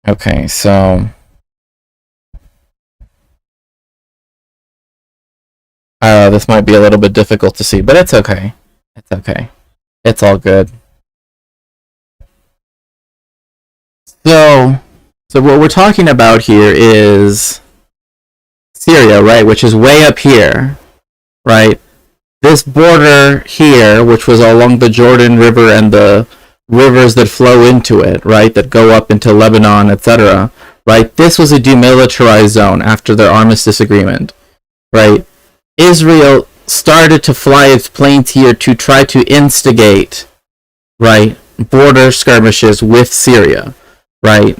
Okay, so this might be a little bit difficult to see, but it's okay. It's okay. It's all good. So what we're talking about here is Syria, right? Which is way up here, right? This border here, which was along the Jordan River and the rivers that flow into it, right? That go up into Lebanon, etc. Right? This was a demilitarized zone after their armistice agreement, right? Israel started to fly its planes here to try to instigate, right, border skirmishes with Syria, right?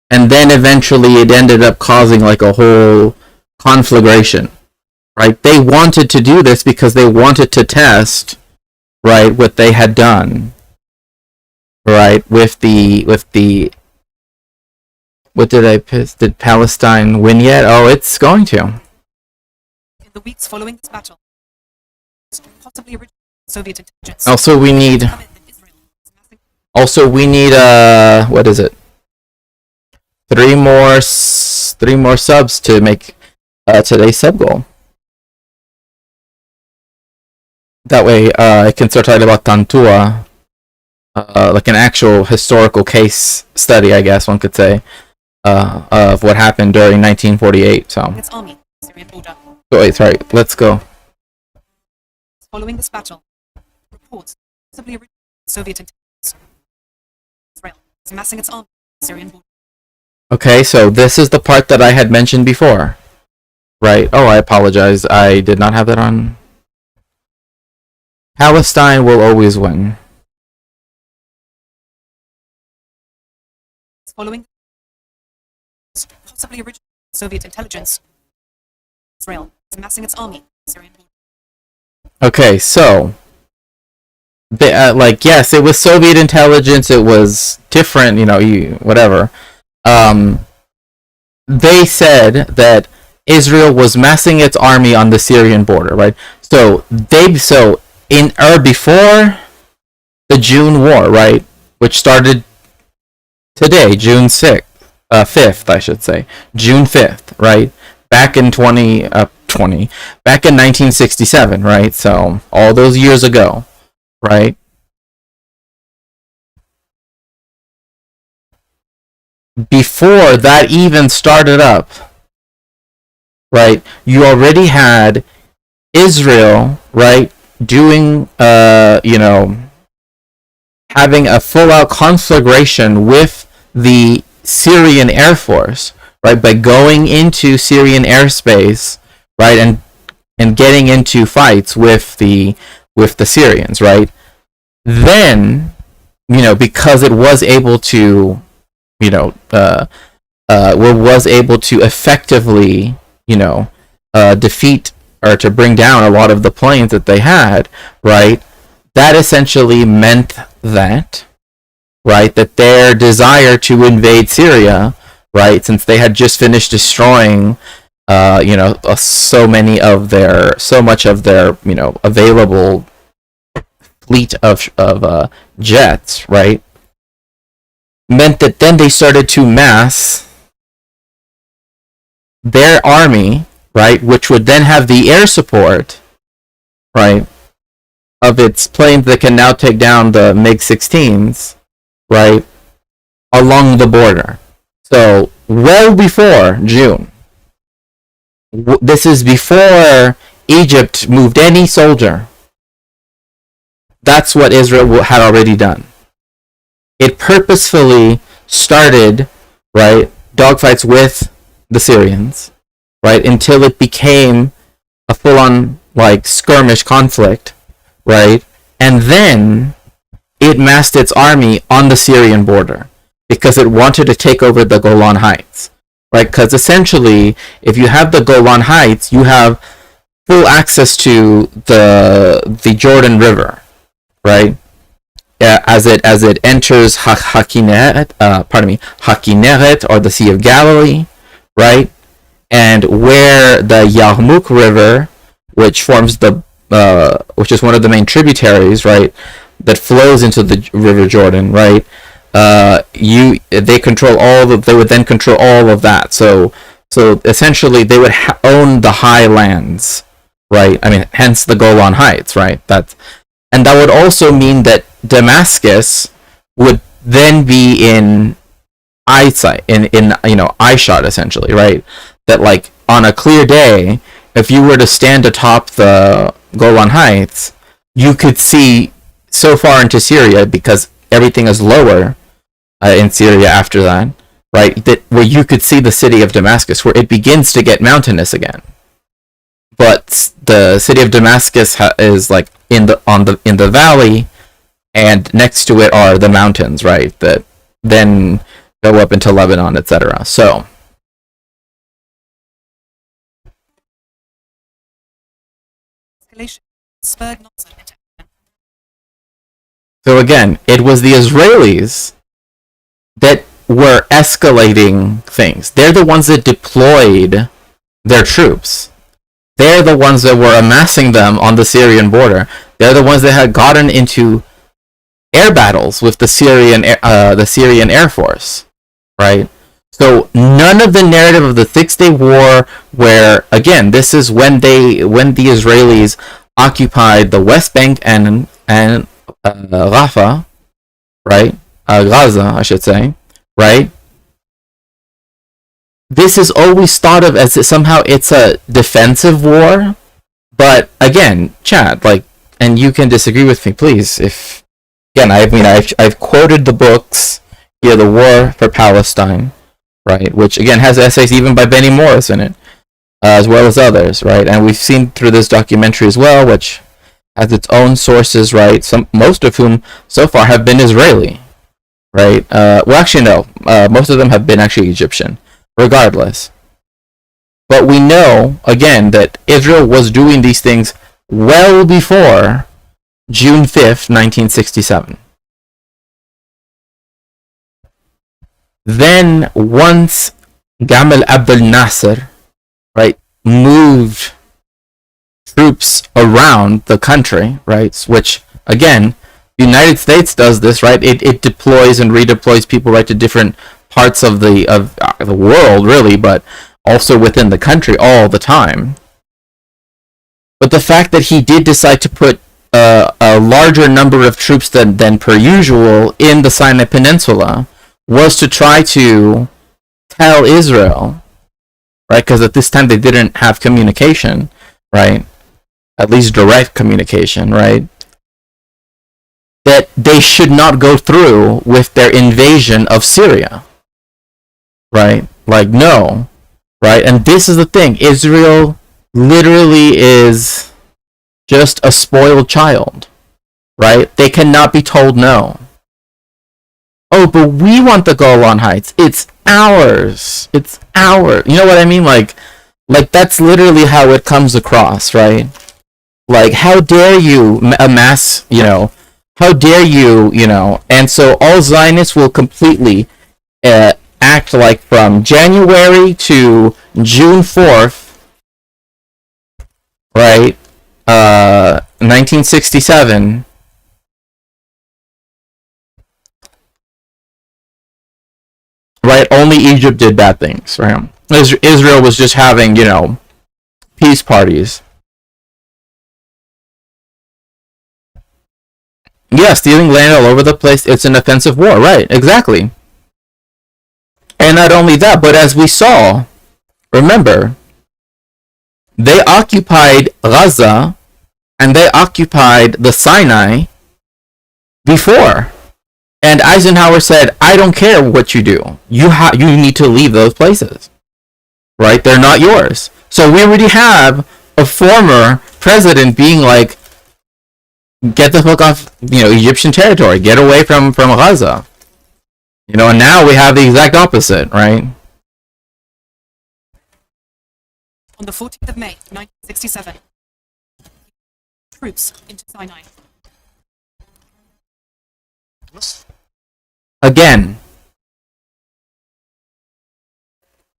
And then eventually it ended up causing like a whole conflagration, right? They wanted to do this because they wanted to test, right, what they had done, right, with the what did Palestine win yet? Oh, it's going to. In the weeks following this battle, possibly Soviet intelligence. Also, we need what is it? Three more subs to make today's sub goal. That way, I can start talking about Tantua, like an actual historical case study, I guess one could say, of what happened during 1948. So. Its army, Syrian border. So wait, sorry. Let's go. Following this battle, reports possibly Soviet intelligence. Israel is massing its army, Syrian border. Okay, so this is the part that I had mentioned before, right? Oh, I apologize. I did not have that on. Palestine will always win. Following possibly original Soviet intelligence, Israel is amassing its army. Syrian. Okay, so like, yes, it was Soviet intelligence. It was different, whatever. They said that Israel was massing its army on the Syrian border, right? So before the June War, right, which started today, June 6th, 5th, I should say, June 5th, right? Back in back in 1967, right? So all those years ago, right? Before that even started up, right? You already had Israel, right, doing, having a full-out conflagration with the Syrian Air Force, right, by going into Syrian airspace, right, and getting into fights with the Syrians, right? Then, because it was able to, was able to effectively, defeat or to bring down a lot of the planes that they had, right? That essentially meant that, right, that their desire to invade Syria, right, since they had just finished destroying, so much of their, available fleet of jets, right, meant that then they started to mass their army, right, which would then have the air support, right, of its planes that can now take down the MiG-16s, right, along the border. So, well before June. This is before Egypt moved any soldier. That's what Israel had already done. It purposefully started, right, dogfights with the Syrians, right, until it became a full-on, like, skirmish conflict, right, and then it massed its army on the Syrian border because it wanted to take over the Golan Heights, right, because essentially, if you have the Golan Heights, you have full access to the Jordan River, right, as it enters Hakineret, or the Sea of Galilee, right, and where the Yarmouk River, which forms which is one of the main tributaries, right, that flows into the River Jordan, right, they control they would then control all of that. So essentially, they would own the highlands, right? I mean, hence the Golan Heights, right? And that would also mean that Damascus would then be in eyesight, in eyeshot, essentially, right? That, like, on a clear day, if you were to stand atop the Golan Heights, you could see so far into Syria, because everything is lower in Syria after that, right? That where you could see the city of Damascus, where it begins to get mountainous again. But the city of Damascus is like in the valley, and next to it are the mountains, right? That then go up into Lebanon, etc. So again, it was the Israelis that were escalating things. They're the ones that deployed their troops. They're the ones that were amassing them on the Syrian border. They're the ones that had gotten into air battles with the Syrian Air Force, right? So none of the narrative of the Six-Day War, where, again, this is when the Israelis occupied the West Bank and Rafah, right? Gaza, I should say, right? This is always thought of as somehow it's a defensive war, but again, Chad, like, and you can disagree with me, please. If again, I've quoted the books here, The War for Palestine, right, which again has essays even by Benny Morris in it, as well as others, right, and we've seen through this documentary as well, which has its own sources, right? Most of whom so far have been Israeli, right? Well, actually, no. Most of them have been actually Egyptian, regardless. But we know, again, that Israel was doing these things well before June 5th, 1967. Then, once Gamal Abdel Nasser, right, moved troops around the country, right, which, again, the United States does this, right? It deploys and redeploys people, right, to different parts of the world, really, but also within the country all the time. But the fact that he did decide to put a larger number of troops than per usual in the Sinai Peninsula was to try to tell Israel, right, because at this time they didn't have communication, right, at least direct communication, right, that they should not go through with their invasion of Syria, right, like, no, right, and this is the thing, Israel literally is just a spoiled child, right, they cannot be told no. Oh, but we want the Golan Heights. It's ours. It's ours. You know what I mean? Like that's literally how it comes across, right? Like, how dare you amass, how dare you, and so all Zionists will completely act like from January to June 4th, right, 1967, right, only Egypt did bad things, right? Israel was just having, peace parties. Yeah, stealing land all over the place, it's an offensive war, right, exactly. And not only that, but as we saw, remember, they occupied Gaza, and they occupied the Sinai before. And Eisenhower said, I don't care what you do. You need to leave those places. Right? They're not yours. So we already have a former president being like, get the fuck off, Egyptian territory. Get away from Gaza. And now we have the exact opposite, right? On the 14th of May, 1967, troops into Sinai. Again,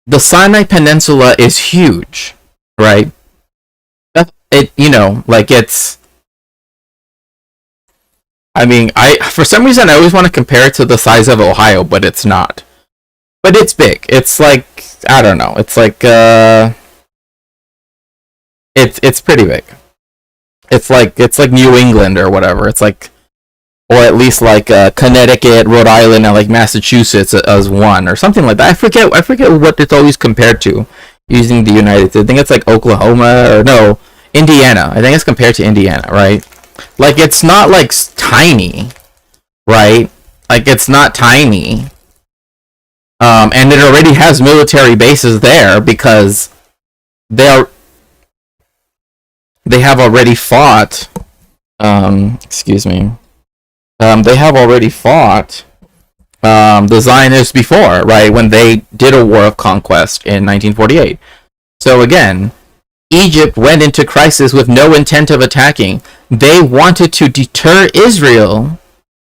the Sinai Peninsula is huge, right? It's. I mean, for some reason I always want to compare it to the size of Ohio, but it's not. But it's big. It's like, I don't know. It's like it's pretty big. It's like New England or whatever. It's like, or at least like Connecticut, Rhode Island, and like Massachusetts as one or something like that. I forget what it's always compared to using the United States. I think it's like Oklahoma or no, Indiana. I think it's compared to Indiana, right? Like, it's not like tiny, right? Like, it's not tiny. And it already has military bases there because they have already fought. Excuse me. They have already fought the Zionists before, right? When they did a war of conquest in 1948. So again, Egypt went into crisis with no intent of attacking. They wanted to deter Israel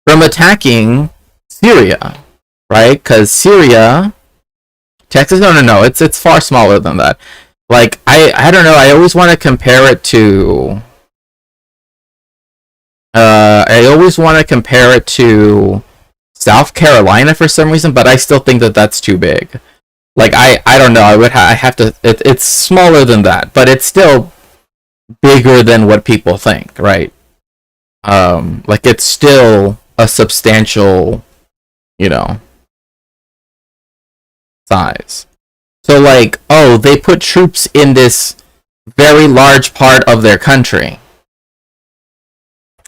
from attacking Syria, right? Because Syria, Texas, no, it's far smaller than that. Like, I don't know, I always want to compare it to South Carolina for some reason, but I still think that that's too big. Like, I don't know, I have to, it's smaller than that, but it's still bigger than what people think, right? Like, it's still a substantial, size. So, like, oh, they put troops in this very large part of their country.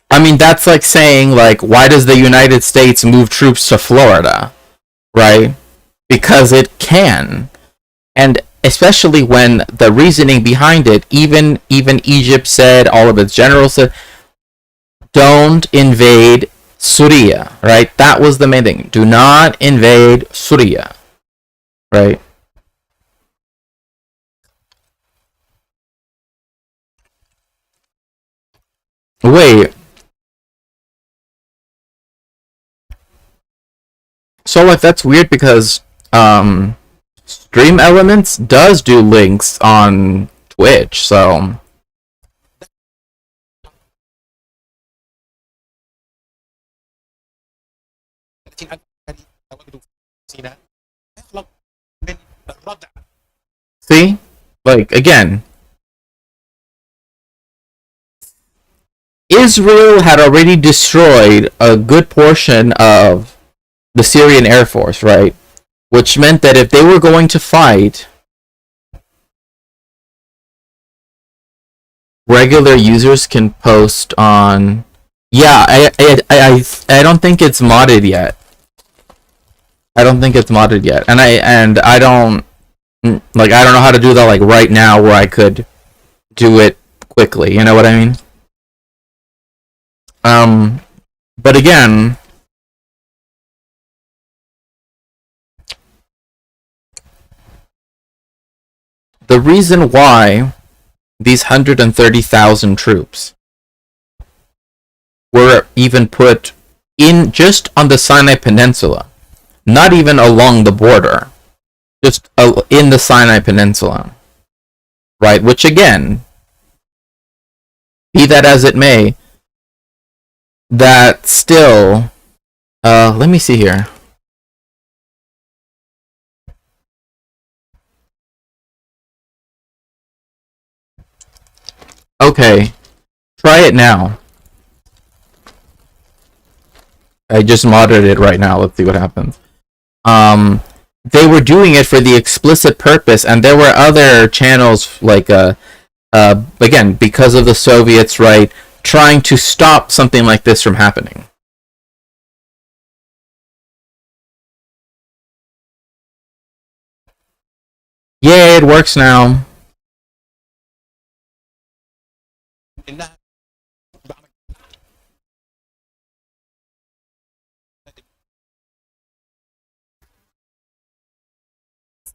I mean, that's like saying, like, why does the United States move troops to Florida, right? Because it can. And especially when the reasoning behind it, even Egypt said, all of its generals said, don't invade Syria, right? That was the main thing. Do not invade Syria, right? Wait. So like that's weird because Stream Elements does do links on Twitch, so see? Like again, Israel had already destroyed a good portion of the Syrian Air Force, right? Which meant that if they were going to fight, regular users can post on. Yeah, I don't think it's modded yet. I don't think it's modded yet, and I don't like I don't know how to do that like right now where I could do it quickly. You know what I mean? But again, the reason why these 130,000 troops were even put in just on the Sinai Peninsula, not even along the border, just in the Sinai Peninsula, right? Which again, be that as it may, that still, let me see here. Okay, try it now. I just modded it right now. Let's see what happens. They were doing it for the explicit purpose, and there were other channels like, again, because of the Soviets, right, trying to stop something like this from happening. Yeah, it works now.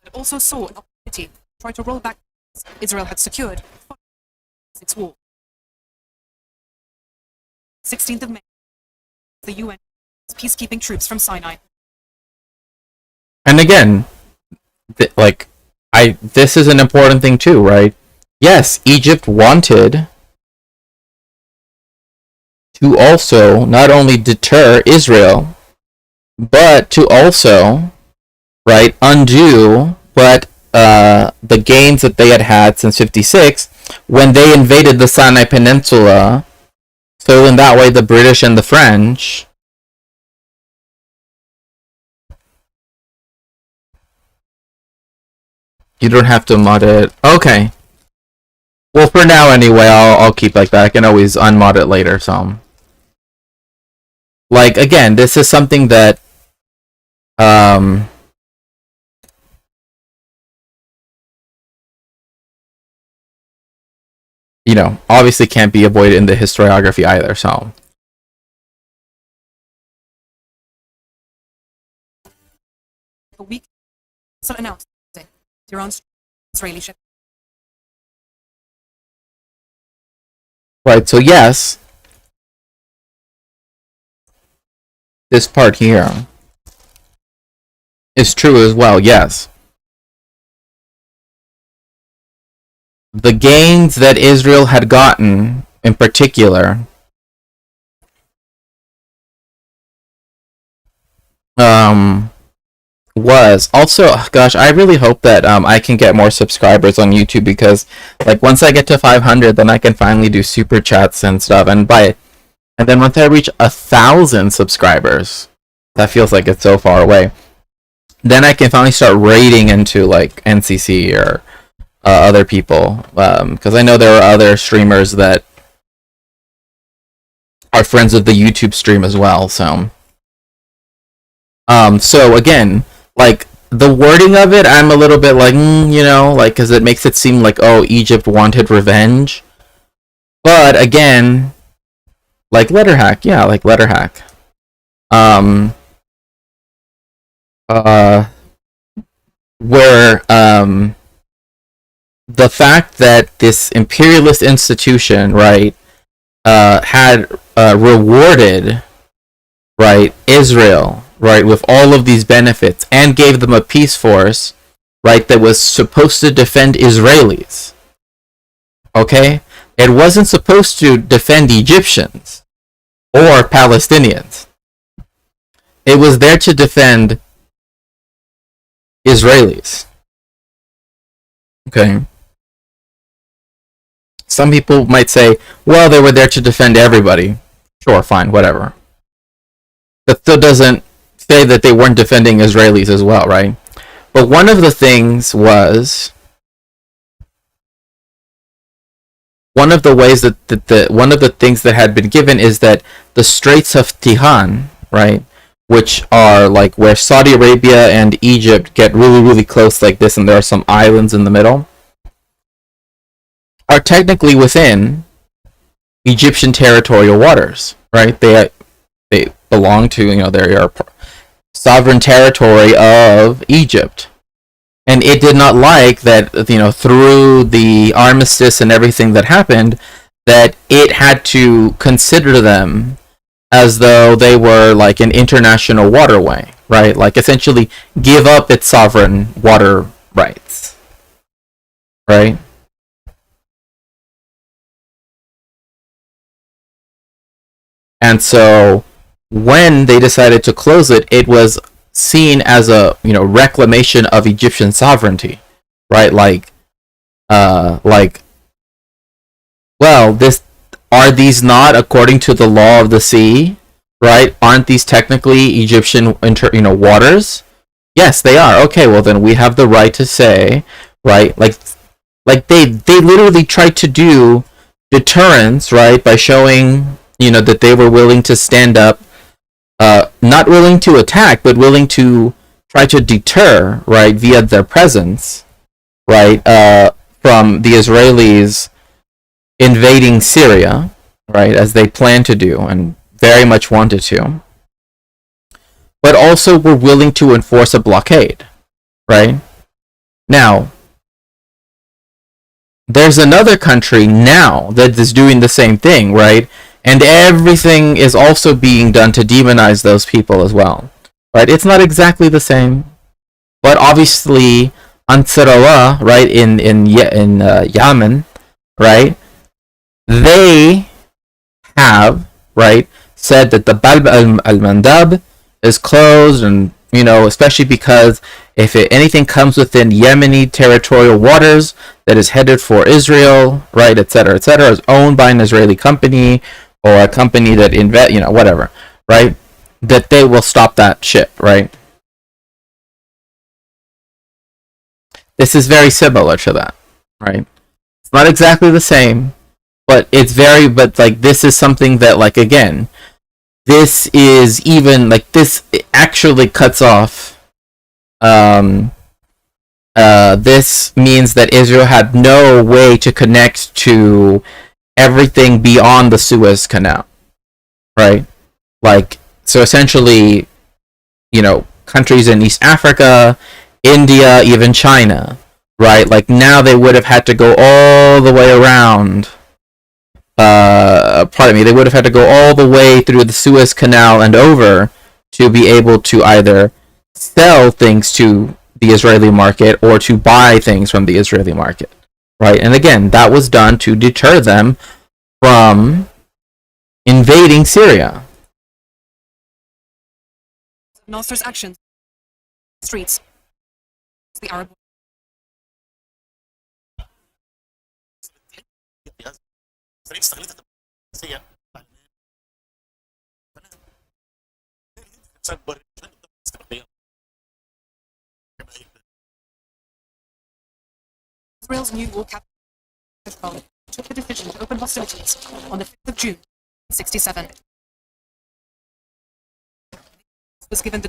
It also saw an opportunity to try to roll back Israel had secured its wall. 16th of May, the UN peacekeeping troops from Sinai. And again, this is an important thing too, right? Yes, Egypt wanted to also not only deter Israel, but to also, right, undo the gains that they had since 56 when they invaded the Sinai Peninsula. So in that way, the British and the French you don't have to mod it. Okay. Well, for now anyway, I'll keep like that. I can always unmod it later. So, like again, this is something that you know, obviously can't be avoided in the historiography either, so. A week, so announced Iran's Israeli ship. Right, so yes, this part here is true as well, yes. The gains that Israel had gotten, in particular, was also, gosh, I really hope that I can get more subscribers on YouTube, because like once I get to 500, then I can finally do super chats and stuff, and then once I reach 1,000 subscribers, that feels like it's so far away, then I can finally start raiding into like NCC or other people, because I know there are other streamers that are friends of the YouTube stream as well, so so again, like the wording of it, I'm a little bit like, you know, like, because it makes it seem like, oh, Egypt wanted revenge, but again, Like letter hack, yeah, like letter hack. Uh, where the fact that this imperialist institution, right, had rewarded, right, Israel, right, with all of these benefits and gave them a peace force, right, that was supposed to defend Israelis. Okay? It wasn't supposed to defend Egyptians or Palestinians. It was there to defend Israelis. Okay? Some people might say, well, they were there to defend everybody. Sure, fine, whatever. That still doesn't say that they weren't defending Israelis as well, right? But one of the things was, one of the ways that one of the things that had been given is that the Straits of Tihan, right, which are like where Saudi Arabia and Egypt get really, really close like this, and there are some islands in the middle, are technically within Egyptian territorial waters, right? They belong to, they are sovereign territory of Egypt. And it did not like that, through the armistice and everything that happened, that it had to consider them as though they were like an international waterway, right? Like essentially give up its sovereign water rights, right? And so when they decided to close it, it was seen as a reclamation of Egyptian sovereignty, right? Well, are these not according to the law of the sea, right? Aren't these technically Egyptian waters? Yes, they are. Okay, well then we have the right to say, right? Like they literally tried to do deterrence, right, by showing that they were willing to stand up, not willing to attack, but willing to try to deter, right, via their presence, right, from the Israelis invading Syria, right, as they planned to do and very much wanted to, but also were willing to enforce a blockade, right? Now, there's another country now that is doing the same thing, right? And everything is also being done to demonize those people as well, right? It's not exactly the same, but obviously Ansar Allah, right, in Yemen, right, they have, right, said that the Bab al-Mandab is closed, and especially because if anything comes within Yemeni territorial waters that is headed for Israel, right, etc., is owned by an Israeli company or a company that whatever, right, that they will stop that ship, right? This is very similar to that, right? It's not exactly the same, but this is something that, like, again, this is even, like, this actually cuts off, this means that Israel had no way to connect to everything beyond the Suez Canal, right? Like, so essentially, countries in East Africa, India, even China, right? Like, now they would have had to go all the way around, they would have had to go all the way through the Suez Canal and over to be able to either sell things to the Israeli market or to buy things from the Israeli market, right? And again, that was done to deter them from invading Syria. Nasser's actions. Streets. The Arab. Israel's new war capital took the decision to open hostilities on the 5th of June, 1967. Was given the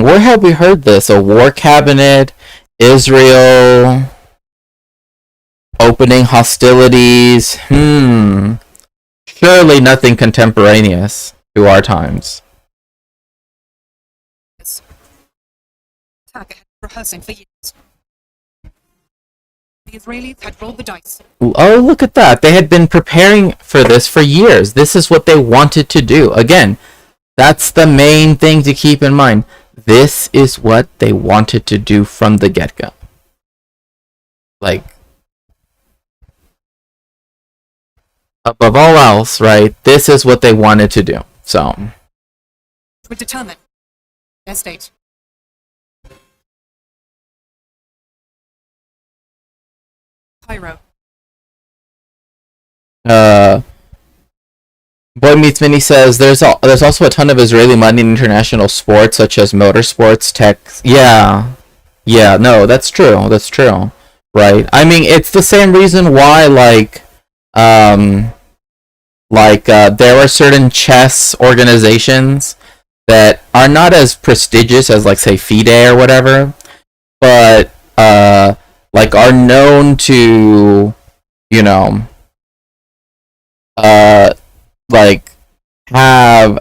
Where have we heard this? A war cabinet, Israel opening hostilities. literally nothing contemporaneous to our times. Attack had been rehearsing for years. The Israelis had rolled the dice. Oh, look at that. They had been preparing for this for years. This is what they wanted to do. Again, that's the main thing to keep in mind. This is what they wanted to do from the get-go. Like, above all else, right, this is what they wanted to do. So, Would determine their state. Cairo. Boy Meets Mini says there's also a ton of Israeli money in international sports such as motorsports, tech. Yeah, no, that's true. Right? I mean, it's the same reason why there are certain chess organizations that are not as prestigious as say FIDE or whatever, but are known to,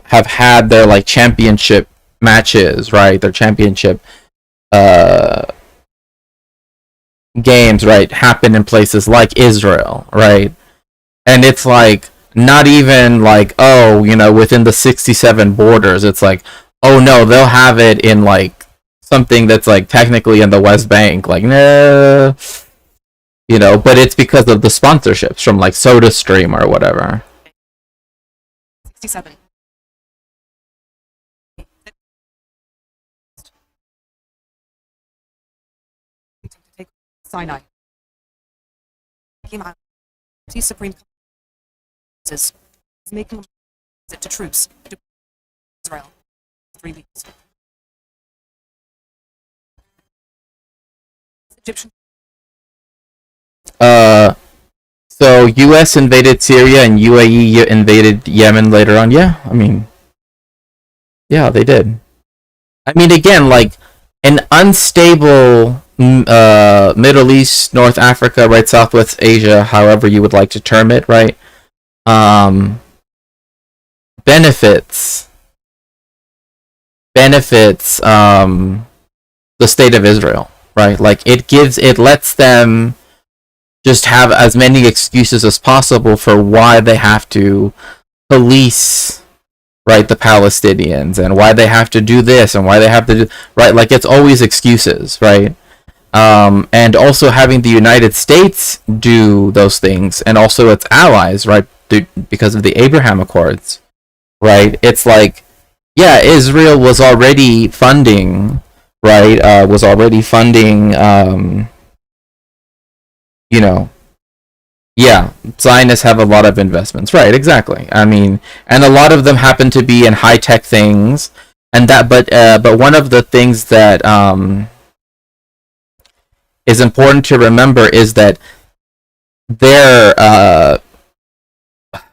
have had their championship matches, right? Their championship games, right, happen in places like Israel, right? And it's not even within the 67 borders. It's oh no, they'll have it in something that's technically in the West Bank, nah, but it's because of the sponsorships from SodaStream or whatever. 67. Sinai. Came out. The Supreme is making a visit to troops to Israel. 3 weeks. Egyptian. So U.S. invaded Syria and UAE invaded Yemen later on. Yeah, I mean, yeah, they did. I mean, again, an unstable Middle East, North Africa, right, Southwest Asia, however you would like to term it, right, benefits the state of Israel, right? It lets them just have as many excuses as possible for why they have to police, right, the Palestinians, and why they have to do this and why they have to do, right, it's always excuses, right? And also having the United States do those things, and also its allies, right, because of the Abraham Accords, right? It's yeah, Israel was already funding, right, yeah, Zionists have a lot of investments, right? Exactly. I mean, and a lot of them happen to be in high tech things, and but one of the things that is important to remember is that their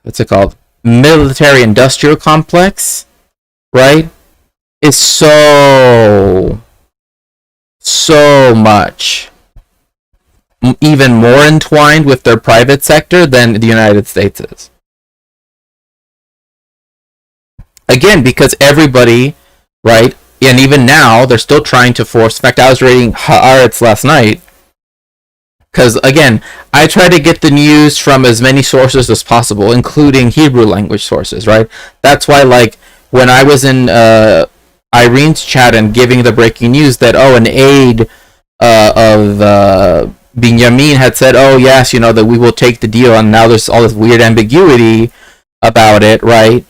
what's it called, military industrial complex, right, is so much even more entwined with their private sector than the United States is. Again, because everybody, right, and even now, they're still trying to force. In fact, I was reading Haaretz last night, because, again, I try to get the news from as many sources as possible, including Hebrew language sources, right? That's why, when I was in Irene's chat and giving the breaking news that, an aide of Binyamin had said, oh, yes, that we will take the deal, and now there's all this weird ambiguity about it, right?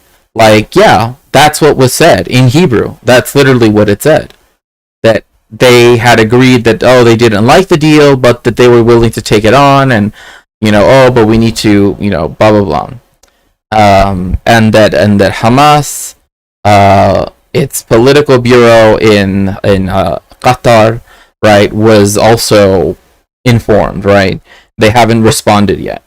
Yeah, that's what was said in Hebrew. That's literally what it said. That they had agreed that, they didn't like the deal, but that they were willing to take it on, and, but we need to, blah, blah, blah. And that Hamas, its political bureau in Qatar, right, was also informed, right? They haven't responded yet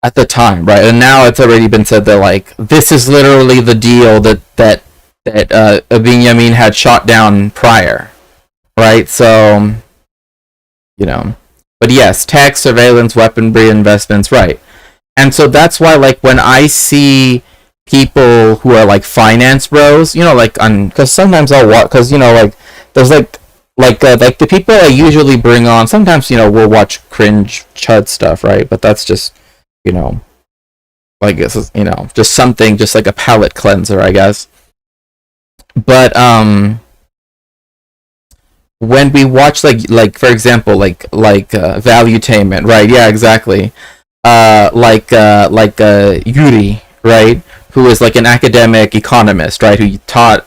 at the time, right? And now it's already been said that this is literally the deal that Binyamin had shot down prior, right? So, but yes, tech, surveillance, weaponry investments, right? And so that's why, like, when I see people who are like finance bros, like on, because sometimes I'll watch, because like there's like the people I usually bring on. Sometimes we'll watch cringe chud stuff, right? But that's just like this is just something, just like a palate cleanser, I guess. But when we watch like for example like Valuetainment, right? Yeah, exactly. Like Yuri, right? Who is like an academic economist, right? Who taught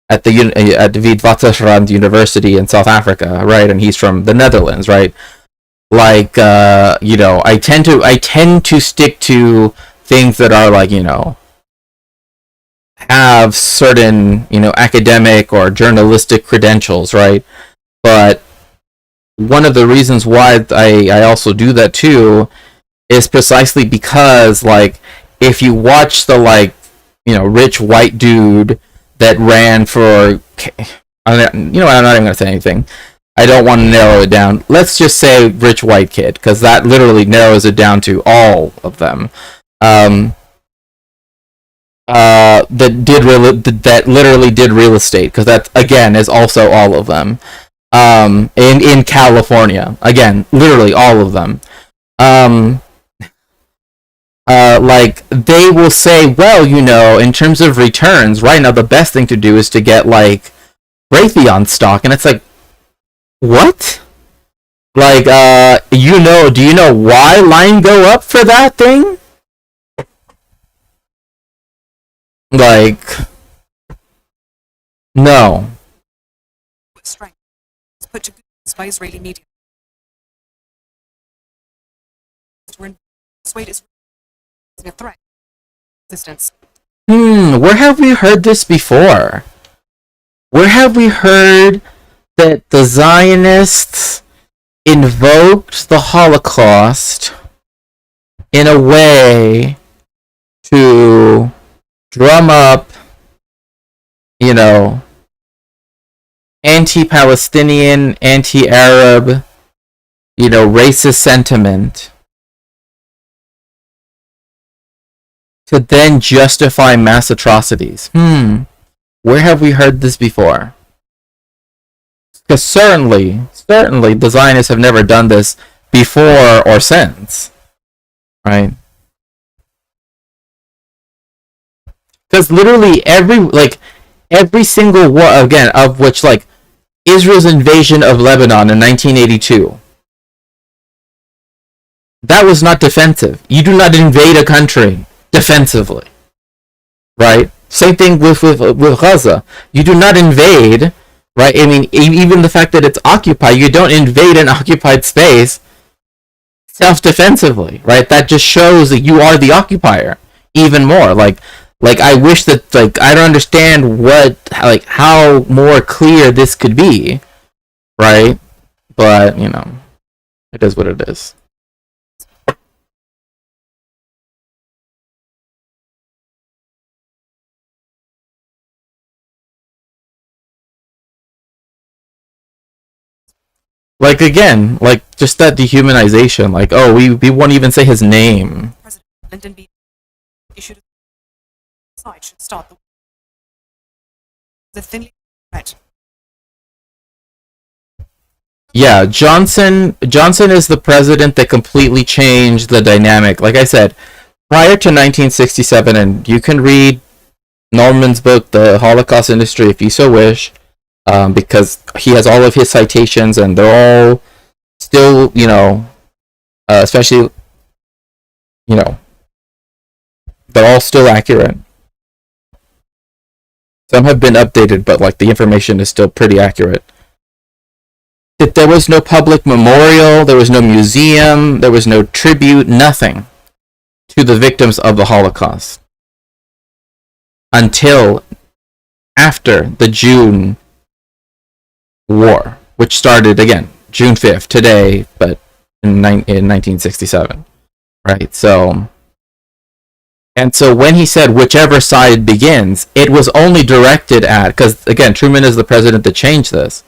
at the Witwatersrand University in South Africa, right? And he's from the Netherlands, right? Like I tend to stick to things that are like have certain academic or journalistic credentials, right? But one of the reasons why I also do that too is precisely because, like, if you watch the rich white dude that ran for, I'm not even gonna say anything. I don't want to narrow it down. Let's just say rich white kid, because that literally narrows it down to all of them. That literally did real estate, because that again is also all of them. In California, again, literally all of them. Like they will say, well, in terms of returns, right now the best thing to do is to get like Raytheon stock, and it's like, what? Like, do you know why line go up for that thing? Like, no. With strength, it's put to good use by Israeli media. To persuade Israel a threat existence. Where have we heard this before? Where have we heard that the Zionists invoked the Holocaust in a way to drum up, anti-Palestinian, anti-Arab, racist sentiment, to then justify mass atrocities? Where have we heard this before? Because certainly the Zionists have never done this before or since, right? Because literally every single war, again, of which, like, Israel's invasion of Lebanon in 1982, that was not defensive. You do not invade a country defensively, right? Same thing with Gaza. You do not invade, right? I mean, even the fact that it's occupied, you don't invade an occupied space self-defensively, right? That just shows that you are the occupier even more. Like I wish that, like, I don't understand how more clear this could be, right? But it is what it is. Like, again, like, just that dehumanization. Like, oh, we won't even say his name. President Lyndon B. issued a side should start the thinly threat. Yeah, Johnson is the president that completely changed the dynamic. Like I said, prior to 1967, and you can read Norman's book, The Holocaust Industry, if you so wish, because he has all of his citations, and they're all still, especially, they're all still accurate. Some have been updated, but like the information is still pretty accurate. That there was no public memorial, there was no museum, there was no tribute, nothing to the victims of the Holocaust until after the June War, which started again June 5th, today, but in 1967, right? So when he said whichever side begins, it was only directed at, because again, Truman is the president that changed this.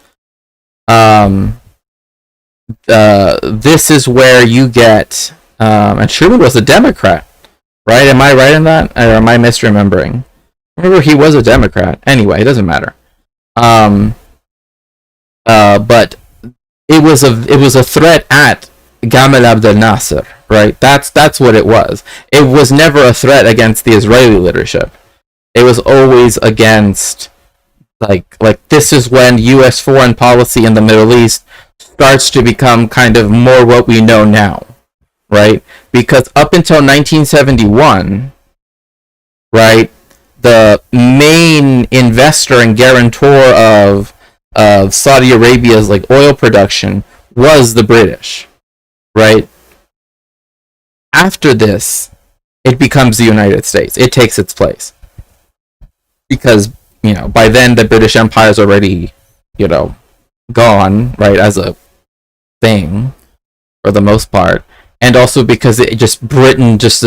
This is where you get And Truman was a Democrat, right? Am I right in that, or am I misremembering? Remember, he was a Democrat. Anyway, it doesn't matter. But it was a threat at Gamal Abdel Nasser, right? That's what it was. It was never a threat against the Israeli leadership. It was always against like this is when U.S. foreign policy in the Middle East starts to become kind of more what we know now, right? Because up until 1971, right, the main investor and guarantor of Saudi Arabia's like oil production was the British, right? After this, it becomes the United States. It takes its place because by then the British Empire is already gone, right, as a thing for the most part, and also because Britain just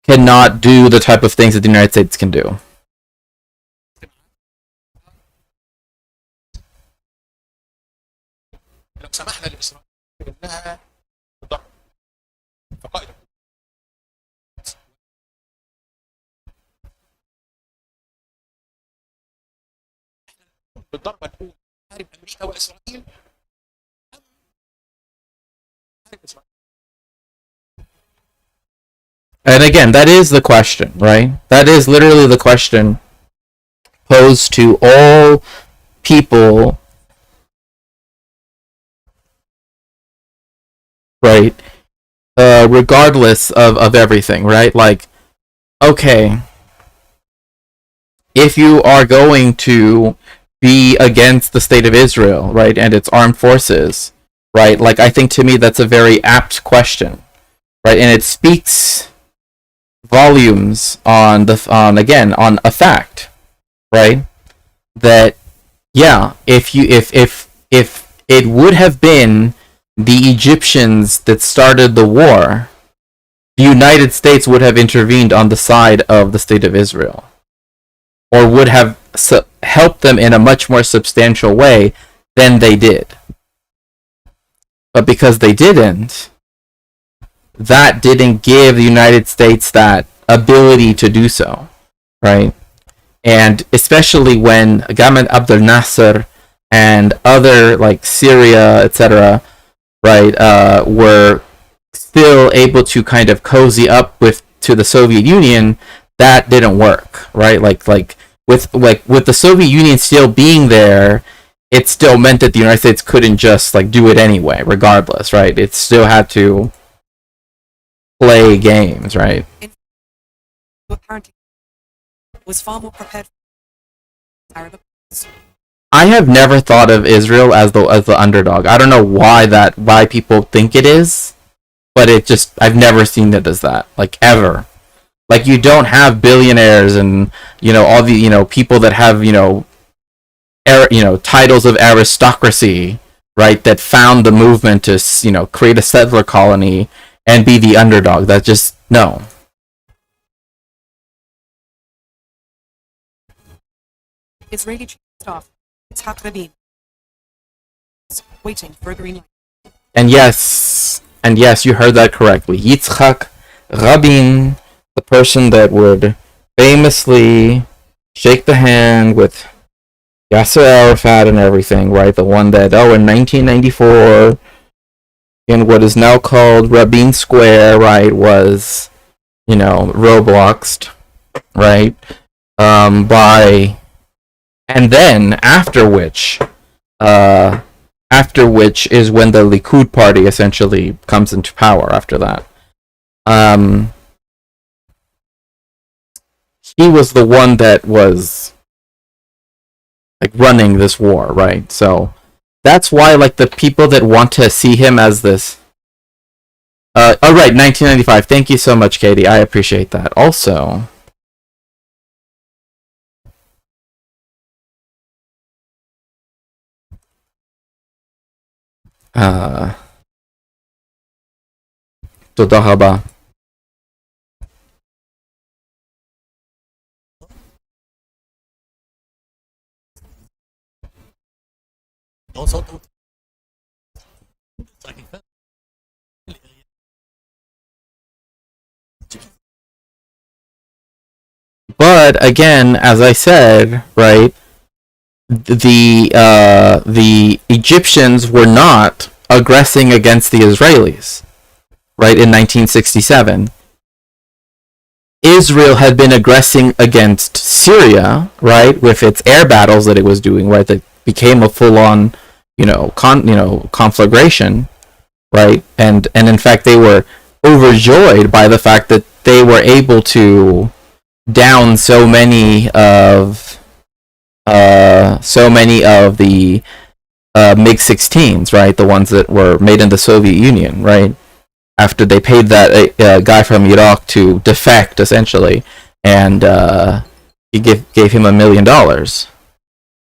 cannot do the type of things that the United States can do. لو سمحنا لاسرائيل انها تضرب فقائد بالضربه الاولى حارب امريكا واسرائيل And again, that is the question, right? That is literally the question posed to all people, right? Regardless of everything, right? Like, okay, if you are going to be against the state of Israel, right, and its armed forces, right? Like, I think to me that's a very apt question, right? And it speaks volumes on a fact, right? That if it would have been the Egyptians that started the war, the United States would have intervened on the side of the state of Israel, or would have helped them in a much more substantial way than they did. But because they didn't, that didn't give the United States that ability to do so, right? And especially when Gamal Abdel Nasser and other like Syria, etc., right, were still able to kind of cozy up to the Soviet Union, that didn't work, right? Like with the Soviet Union still being there, it still meant that the United States couldn't just like do it anyway, regardless, right? It still had to play games, right? Apparently, was far more prepared for Arab. I have never thought of Israel as the underdog. I don't know why people think it is, but I've never seen it as that, like, ever. Like, you don't have billionaires and all the people that have titles of aristocracy, right, that found the movement to create a settler colony and be the underdog. That just no. Israeli chief of staff, Yitzhak Rabin, waiting for a green light. And yes, you heard that correctly. Yitzhak Rabin, the person that would famously shake the hand with Yasser Arafat and everything, right? The one that, in 1994, in what is now called Rabin Square, right, was, Robloxed, right? And then after which is when the Likud party essentially comes into power after that. He was the one that was like running this war, right? So that's why like the people that want to see him as this right, 1995. Thank you so much, Katie. I appreciate that. Also, תודה רבה. Also, But again, as I said, right, the Egyptians were not aggressing against the Israelis, right, in 1967. Israel had been aggressing against Syria, right, with its air battles that it was doing, right, that became a full-on, conflagration, right, and in fact they were overjoyed by the fact that they were able to down so many of the MiG-16s, right, the ones that were made in the Soviet Union, right, after they paid that guy from Iraq to defect, essentially, and he gave him $1 million,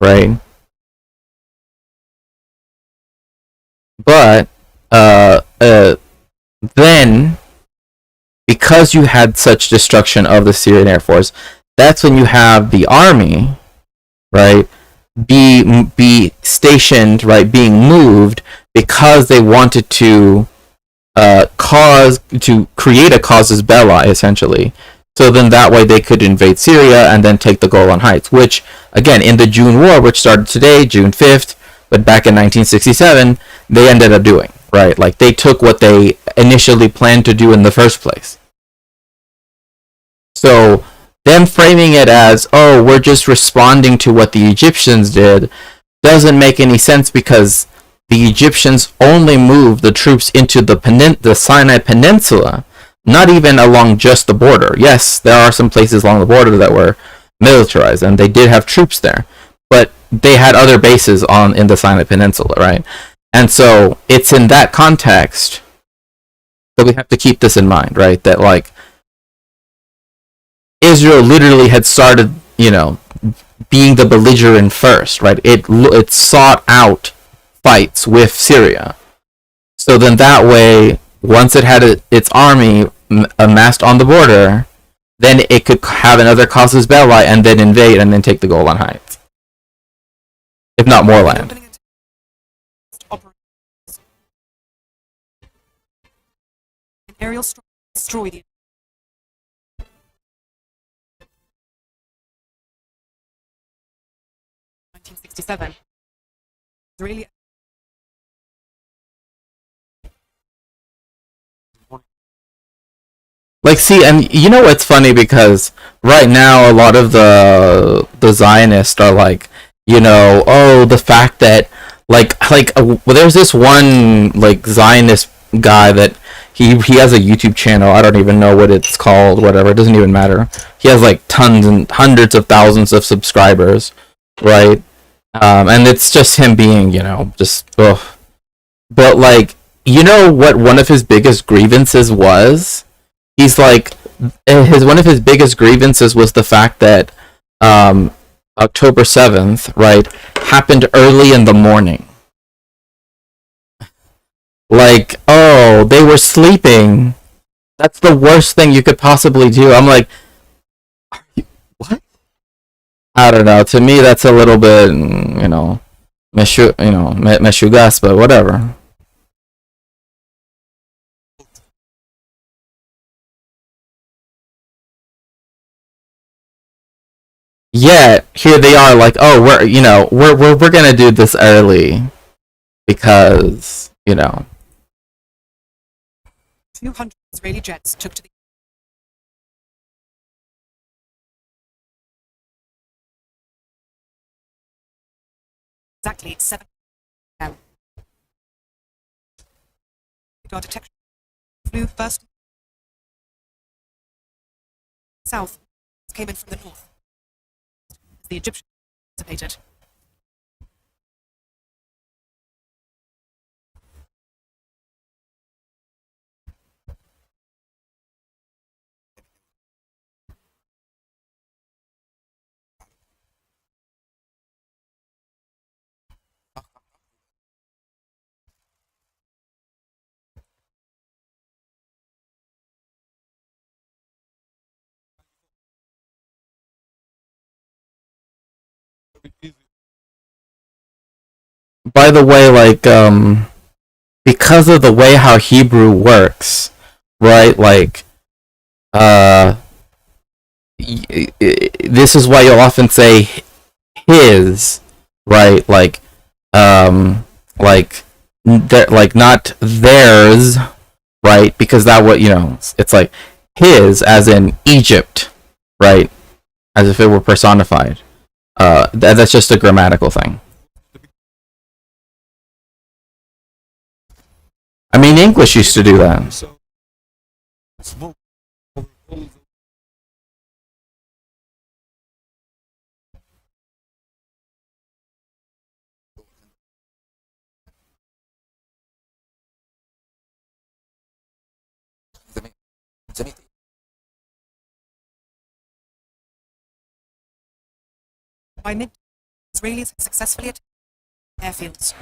right? But then, because you had such destruction of the Syrian Air Force, that's when you have the army, right, be stationed, right, being moved because they wanted to create a casus belli, essentially. So then that way they could invade Syria and then take the Golan Heights, which, again, in the June War, which started today, June 5th, but back in 1967, they ended up doing, right? Like, they took what they initially planned to do in the first place. So, them framing it as, oh, we're just responding to what the Egyptians did, doesn't make any sense because the Egyptians only moved the troops into the Sinai Peninsula, not even along just the border. Yes, there are some places along the border that were militarized, and they did have troops there, but they had other bases in the Sinai Peninsula, right? And so it's in that context that we have to keep this in mind, right? That, like, Israel literally had started, being the belligerent first, right? It sought out fights with Syria. So then that way, once it had its army amassed on the border, then it could have another casus belli and then invade and then take the Golan Heights, if not more land. Aerial destroy the 1967. Israeli Like, see, and you know what's funny, because right now a lot of the Zionists are like, oh, the fact that well, there's this one, like, Zionist guy that he has a YouTube channel. I don't even know what it's called. Whatever, it doesn't even matter. He has like tons and hundreds of thousands of subscribers, right? And it's just him being, just ugh. But, like, you know what one of his biggest grievances was? He's like, one of his biggest grievances was the fact that October 7th, right, happened early in the morning. Like, oh, they were sleeping. That's the worst thing you could possibly do. I'm like, what? I don't know. To me, that's a little bit, meshugas, but whatever. Yet here they are, like, oh, we're gonna do this early because 200 Israeli jets took to the exactly 7 p.m. Radar detection flew first south, came in from the north. The Egyptians anticipated. By the way, like, because of the way how Hebrew works, right? Like, this is why you'll often say his, right? Like like not theirs, right? Because that what it's like his, as in Egypt, right? As if it were personified. That's just a grammatical thing. I mean, English used to do that. By mid, Israelis had successfully attacked airfields.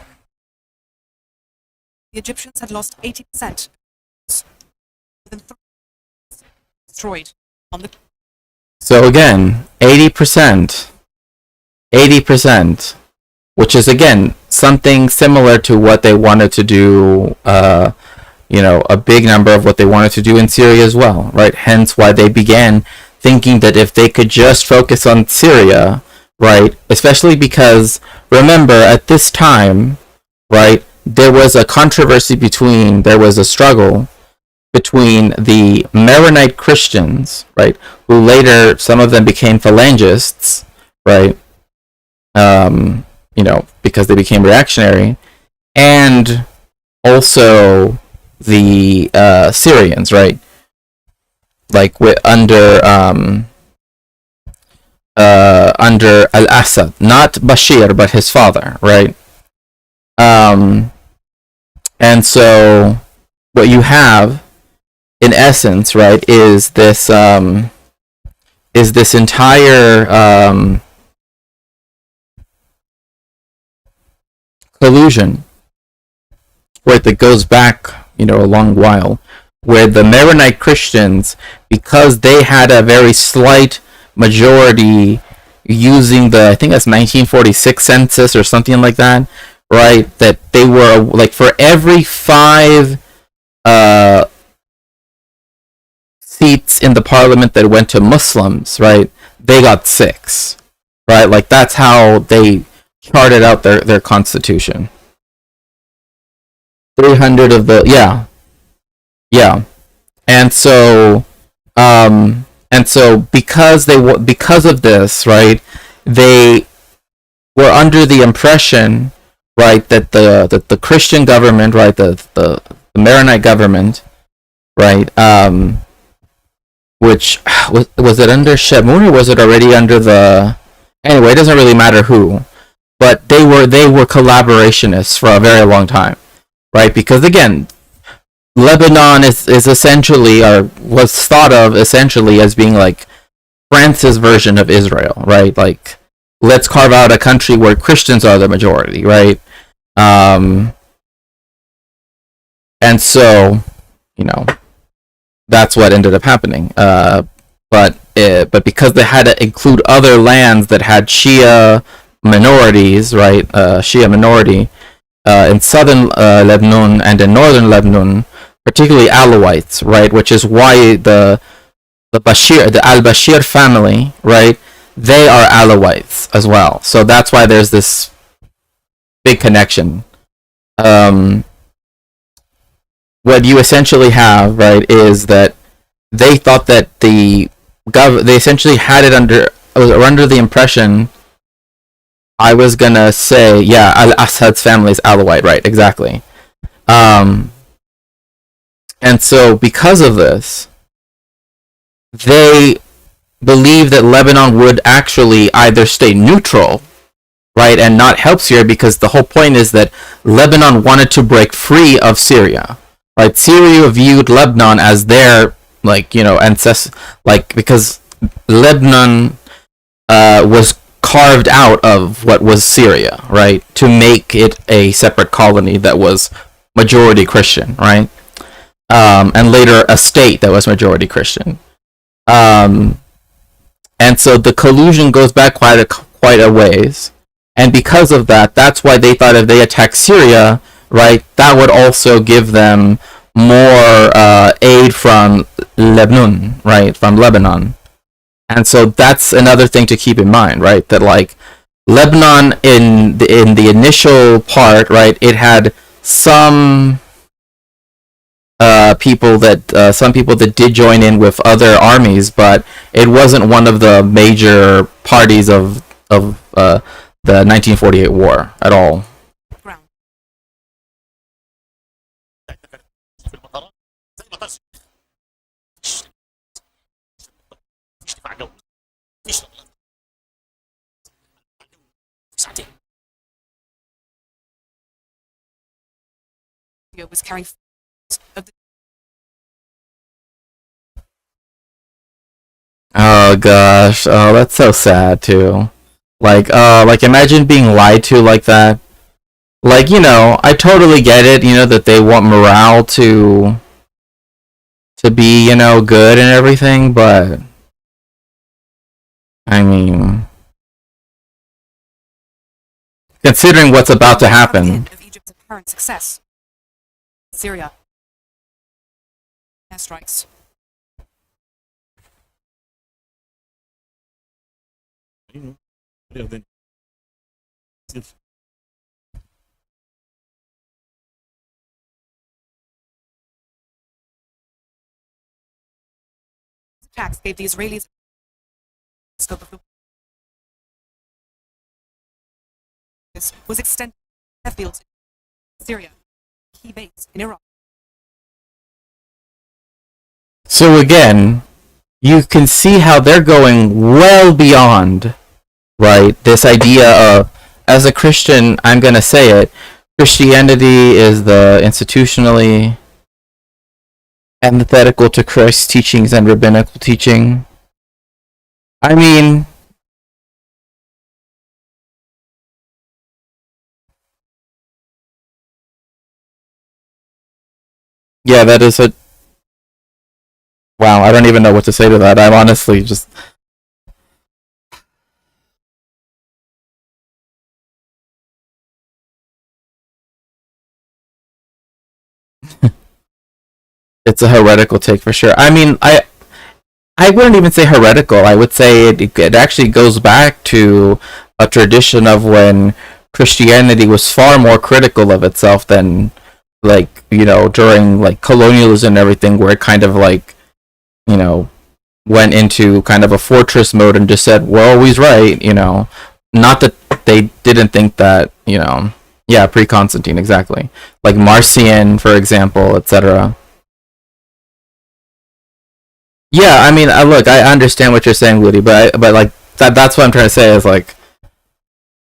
The Egyptians had lost 80%, within 3 destroyed on the. So again, 80%, which is again something similar to what they wanted to do. A big number of what they wanted to do in Syria as well, right? Hence why they began thinking that if they could just focus on Syria, right? Especially because, remember, at this time, right, there was a struggle between the Maronite Christians, right, who later, some of them became phalangists, right, because they became reactionary, and also the Syrians, right, like under Al-Assad, not Bashir, but his father, right? And so what you have, in essence, right, is this entire collusion, right, that goes back, a long while, where the Maronite Christians, because they had a very slight majority using I think that's 1946 census or something like that, right, that they were, like, for every 5 seats in the parliament that went to Muslims, right, they got 6, right? Like, that's how they charted out their constitution. 300 of the, yeah. And so because of this, right, they were under the impression, right, that the Christian government, right, the Maronite government, right, which was it under Shemun, or was it already under the, anyway, it doesn't really matter who, but they were collaborationists for a very long time, right? Because again, Lebanon is essentially, or was thought of essentially as being like France's version of Israel, right? Like, let's carve out a country where Christians are the majority, right? And so, that's what ended up happening. But because they had to include other lands that had Shia minorities, right? Shia minority in southern Lebanon and in northern Lebanon, particularly Alawites, right? Which is why the Al-Bashir family, right? They are Alawites as well. So that's why there's this big connection. What you essentially have, right, is that they thought that they essentially had it under the impression, I was gonna say, yeah, Al-Assad's family is Alawite, right, exactly. And so because of this, they believe that Lebanon would actually either stay neutral, right, and not help Syria, because the whole point is that Lebanon wanted to break free of Syria, right? Syria viewed Lebanon as their, because Lebanon was carved out of what was Syria, right, to make it a separate colony that was majority Christian, right, and later a state that was majority Christian. And so the collusion goes back quite a ways, and because of that, that's why they thought if they attacked Syria, right, that would also give them more aid from Lebanon, right, from Lebanon. And so that's another thing to keep in mind, right? That like Lebanon in the initial part, right? It had some some people that did join in with other armies, but it wasn't one of the major parties of the 1948 war at all. Ground. في المطارات زي مطار مفيش دفاع جوي مفيش ساعتين Was carrying of the Oh gosh, oh that's so sad too. Like imagine being lied to like that. Like, you know, I totally get it, you know, that they want morale to be, you know, good and everything, but I mean, considering what's about to happen. of Egypt's apparent success. Syria. Airstrikes. Attacks gave the Israelis scope of the this was extended to airfields in Syria, key base in Iraq. So again, you can see how they're going well beyond, right, this idea of, as a Christian, I'm going to say it, Christianity is the institutionally antithetical to Christ's teachings and rabbinical teaching. I mean, yeah, that is a... Wow, I don't even know what to say to that. I'm honestly just... It's a heretical take for sure. I mean, I wouldn't even say heretical. I would say it actually goes back to a tradition of when Christianity was far more critical of itself than, like, you know, during like colonialism and everything, where it kind of like, you know, went into kind of a fortress mode and just said we're always right, you know. Not that they didn't think that, you know. Yeah, pre-Constantine, exactly. Like Marcion, for example, etc. Yeah, I mean, look, I understand what you're saying, Woody, but like that's what I'm trying to say is like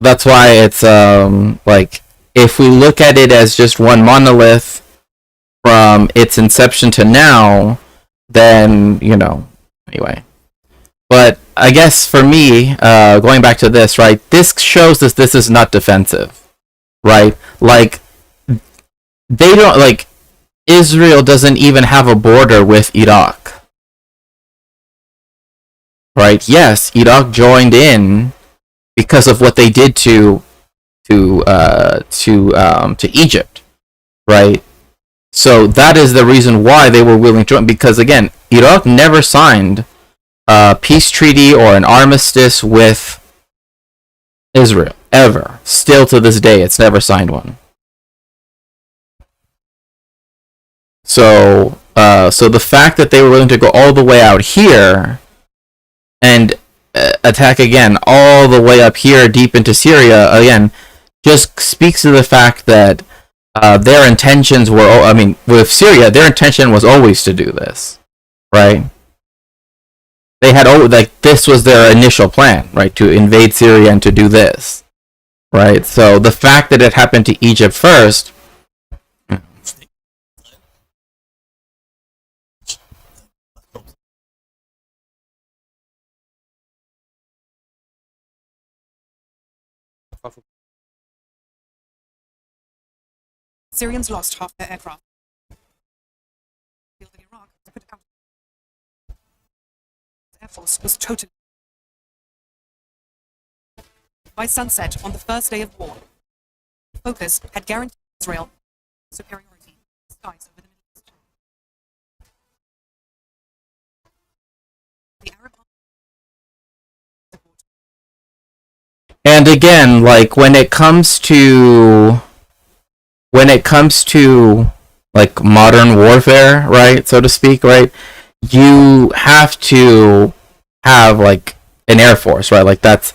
that's why it's like if we look at it as just one monolith from its inception to now, then, you know, anyway. But I guess for me, going back to this, right, this shows us this is not defensive, right? Like, they don't, like, Israel doesn't even have a border with Iraq, right? Yes, Iraq joined in because of what they did to Egypt, right? So that is the reason why they were willing to join, because again, Iraq never signed a peace treaty or an armistice with Israel ever. Still to this day, it's never signed one. So so the fact that they were willing to go all the way out here and attack again all the way up here deep into Syria again just speaks to the fact that their intentions were, I mean, with Syria, their intention was always to do this, right? They had, like, this was their initial plan, right, to invade Syria and to do this, right? So the fact that it happened to Egypt first, Syrians lost half their aircraft. In Iraq, the Air Force was totally. By sunset on the first day of war, focus had guaranteed Israel superiority in the skies over the Middle East. The Arab And again, like when it comes to like modern warfare, right, so to speak, right, you have to have like an air force, right? Like that's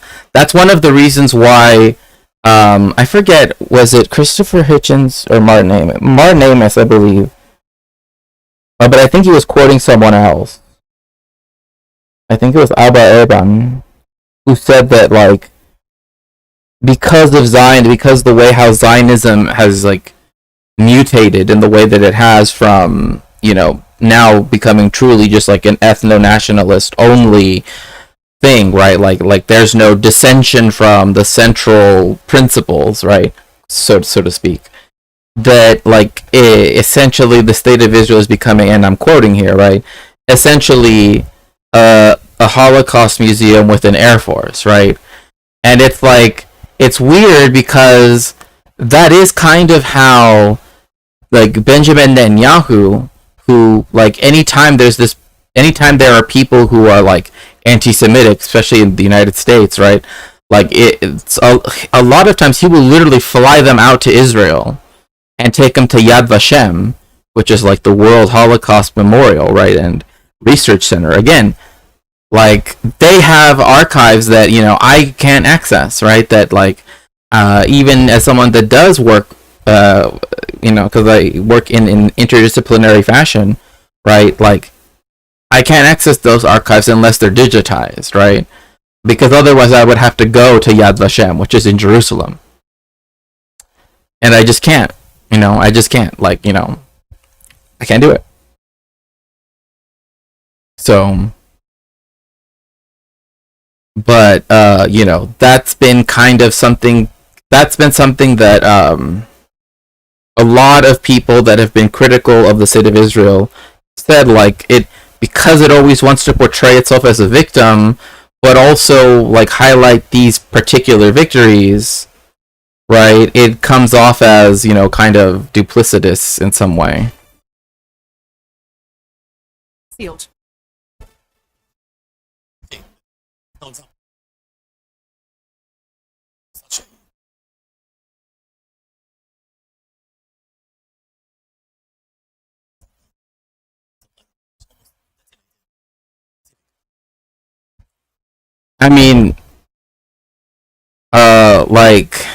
one of the reasons why I forget, was it Christopher Hitchens or Martin Amis? Martin Amis, I believe. But I think he was quoting someone else. I think it was Alba Erban who said that like because of Zion, because the way how Zionism has like mutated in the way that it has from, now becoming truly just like an ethno-nationalist only thing, right? Like there's no dissension from the central principles, right? So to speak. That like essentially the state of Israel is becoming, and I'm quoting here, right? Essentially a Holocaust museum with an air force, right? And it's like it's weird because that is kind of how like Benjamin Netanyahu, who like anytime there are people who are like anti-Semitic, especially in the United States, right? Like it's a lot of times he will literally fly them out to Israel and take them to Yad Vashem, which is like the World Holocaust Memorial, right, and Research Center. Again, like they have archives that I can't access, right? That like even as someone that does work, because I work in interdisciplinary fashion, right? Like I can't access those archives unless they're digitized, right? Because otherwise I would have to go to Yad Vashem, which is in Jerusalem, and I just can't. I just can't. Like I can't do it. So, but that's been kind of something. That's been something that a lot of people that have been critical of the state of Israel said, like it, because it always wants to portray itself as a victim, but also like highlight these particular victories, right? It comes off as kind of duplicitous in some way. Sealed. I mean, like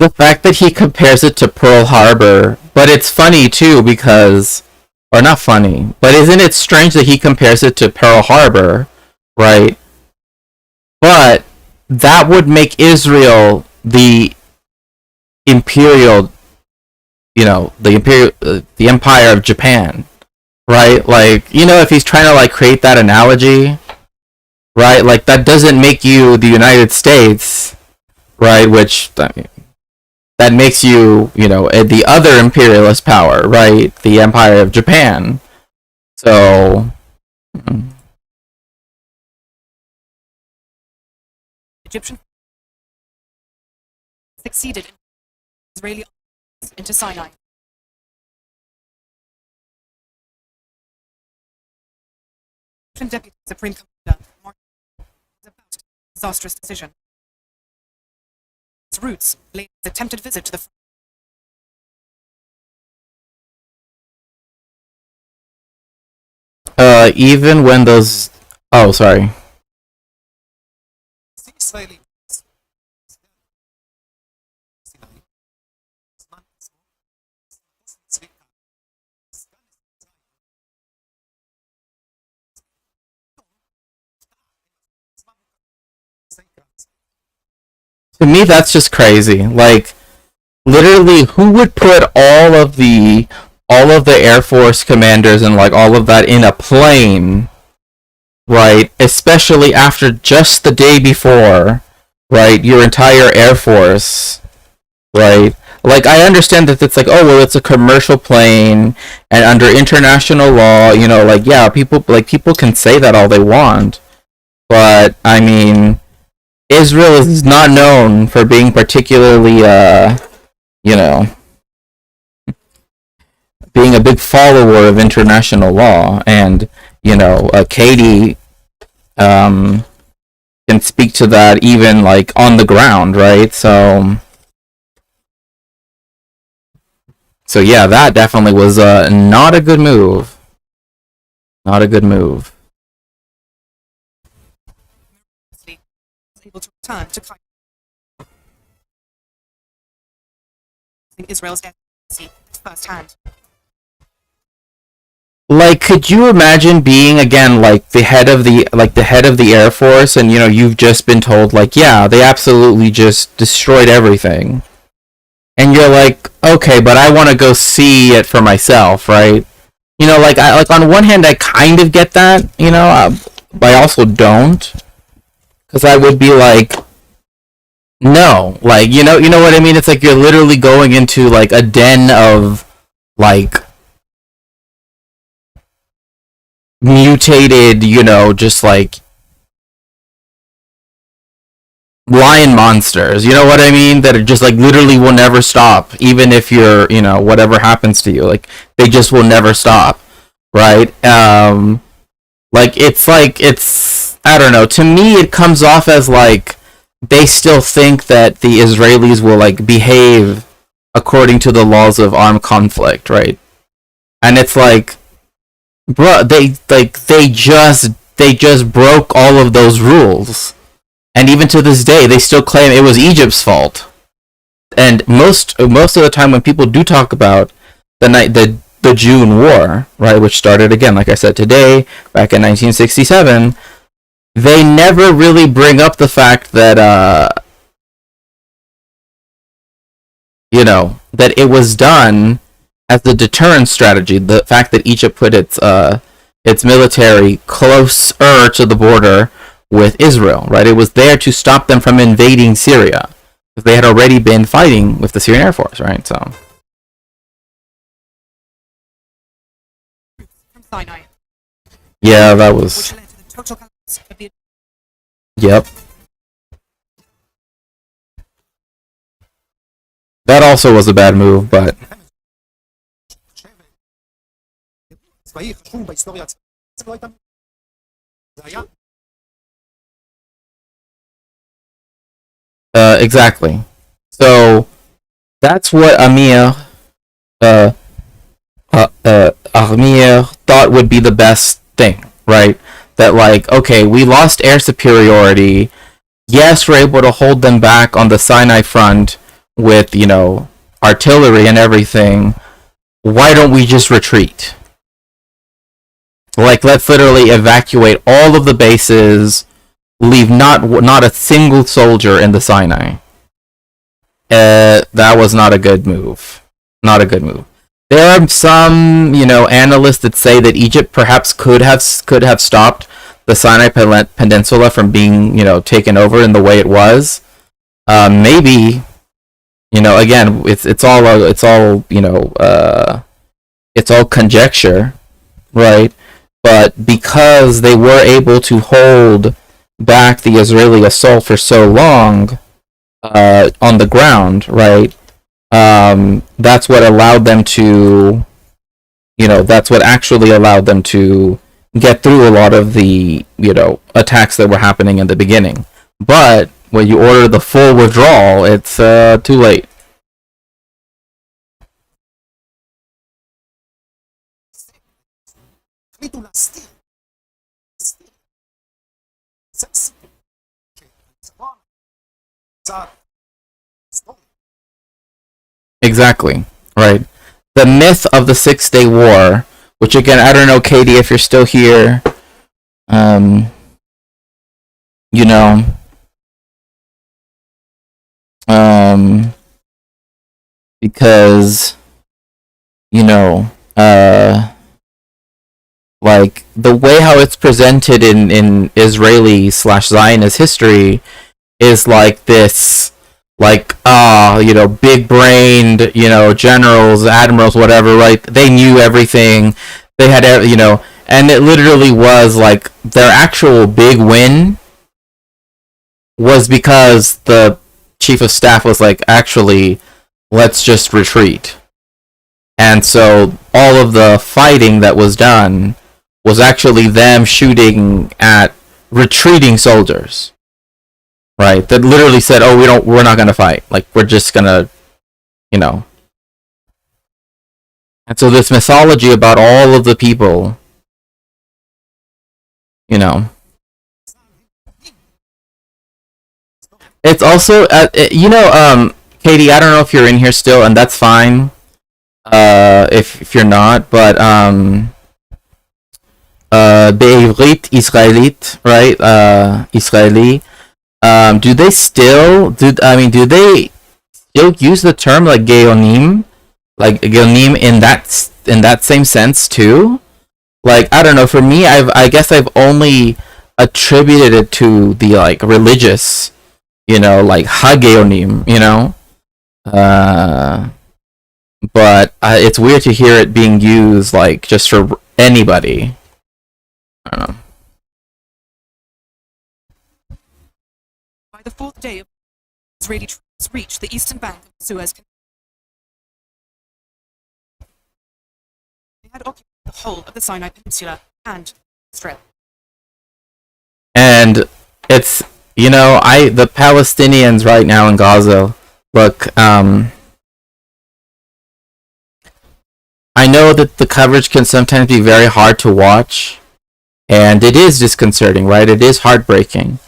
the fact that he compares it to Pearl Harbor, but it's funny too because, or not funny, but isn't it strange that he compares it to Pearl Harbor, right? But that would make Israel the imperial, the empire of Japan, right? Like, if he's trying to like create that analogy, right? Like that doesn't make you the United States, right? Which that makes you, the other imperialist power, right? The Empire of Japan. So, Egyptian succeeded in Israeli into Sinai. Egyptian Deputy Supreme Commander Mark was about to disastrous decision. Its roots lay in his attempted visit to the even when those, oh, sorry. Israeli To me, that's just crazy. Like, literally, who would put all of the Air Force commanders and like all of that in a plane, right? Especially after just the day before, right? Your entire Air Force, right? Like, I understand that it's like, oh well, it's a commercial plane, and under international law, like yeah, people can say that all they want, but I mean, Israel is not known for being particularly, you know, being a big follower of international law. And, Katie, can speak to that even like on the ground, right? So yeah, that definitely was not a good move. Not a good move. Was able to return to Cairo. Israel's efficacy firsthand. Like, could you imagine being again like the head of the Air Force, and you've just been told like, yeah, they absolutely just destroyed everything, and you're like, okay, but I want to go see it for myself, right? Like on one hand, I kind of get that, but I also don't, because I would be like, no, like you know what I mean? It's like you're literally going into like a den of like mutated, just like lion monsters, you know what I mean? That are just like literally will never stop, even if you're, whatever happens to you, like they just will never stop, right? It's I don't know. To me, it comes off as like they still think that the Israelis will like behave according to the laws of armed conflict, right? And it's like, bro, they just broke all of those rules, and even to this day, they still claim it was Egypt's fault. And most of the time, when people do talk about the June War, right, which started again, like I said today, back in 1967, they never really bring up the fact that that it was done as a deterrence strategy. The fact that Egypt put its military closer to the border with Israel, right? It was there to stop them from invading Syria, because they had already been fighting with the Syrian Air Force, right? So. From Sinai. Yeah, that was. Which led to the total collapse of the. Yep. That also was a bad move, but. Exactly. So that's what Amir thought would be the best thing, right? That like, okay, we lost air superiority. Yes, we're able to hold them back on the Sinai front with, artillery and everything. Why don't we just retreat? Like, let's literally evacuate all of the bases, leave not a single soldier in the Sinai. That was not a good move. Not a good move. There are some, analysts that say that Egypt perhaps could have stopped the Sinai Peninsula from being, taken over in the way it was. Maybe, again, it's all conjecture, right? But because they were able to hold back the Israeli assault for so long on the ground, right? That's what allowed them to, that's what actually allowed them to get through a lot of the, attacks that were happening in the beginning. But when you order the full withdrawal, it's too late. Exactly, right. The myth of the 6-Day War, which again, I don't know, Katie, if you're still here, you know, because, like, the way how it's presented in Israeli / Zionist history is like this, like, big brained, generals, admirals, whatever, right? They knew everything. They had, and it literally was like their actual big win was because the chief of staff was like, actually, let's just retreat. And so all of the fighting that was done was actually them shooting at retreating soldiers. right? That literally said, "Oh, we're not gonna fight. Like we're just gonna, you know." And so this mythology about all of the people, you know, it's also, Katie, I don't know if you're in here still, and that's fine. If you're not, but בעברית ישראלית, right? Israeli. Do they still do they still use the term like geonim, in that same sense too? Like I don't know. For me, I guess I've only attributed it to the like religious, like hageonim, but it's weird to hear it being used like just for anybody. I don't know. By the fourth day of Israeli troops reached the eastern bank of the Suez Canal. They had occupied the whole of the Sinai Peninsula and the Strip. And it's the Palestinians right now in Gaza. Look, I know that the coverage can sometimes be very hard to watch, and it is disconcerting, right? It is heartbreaking.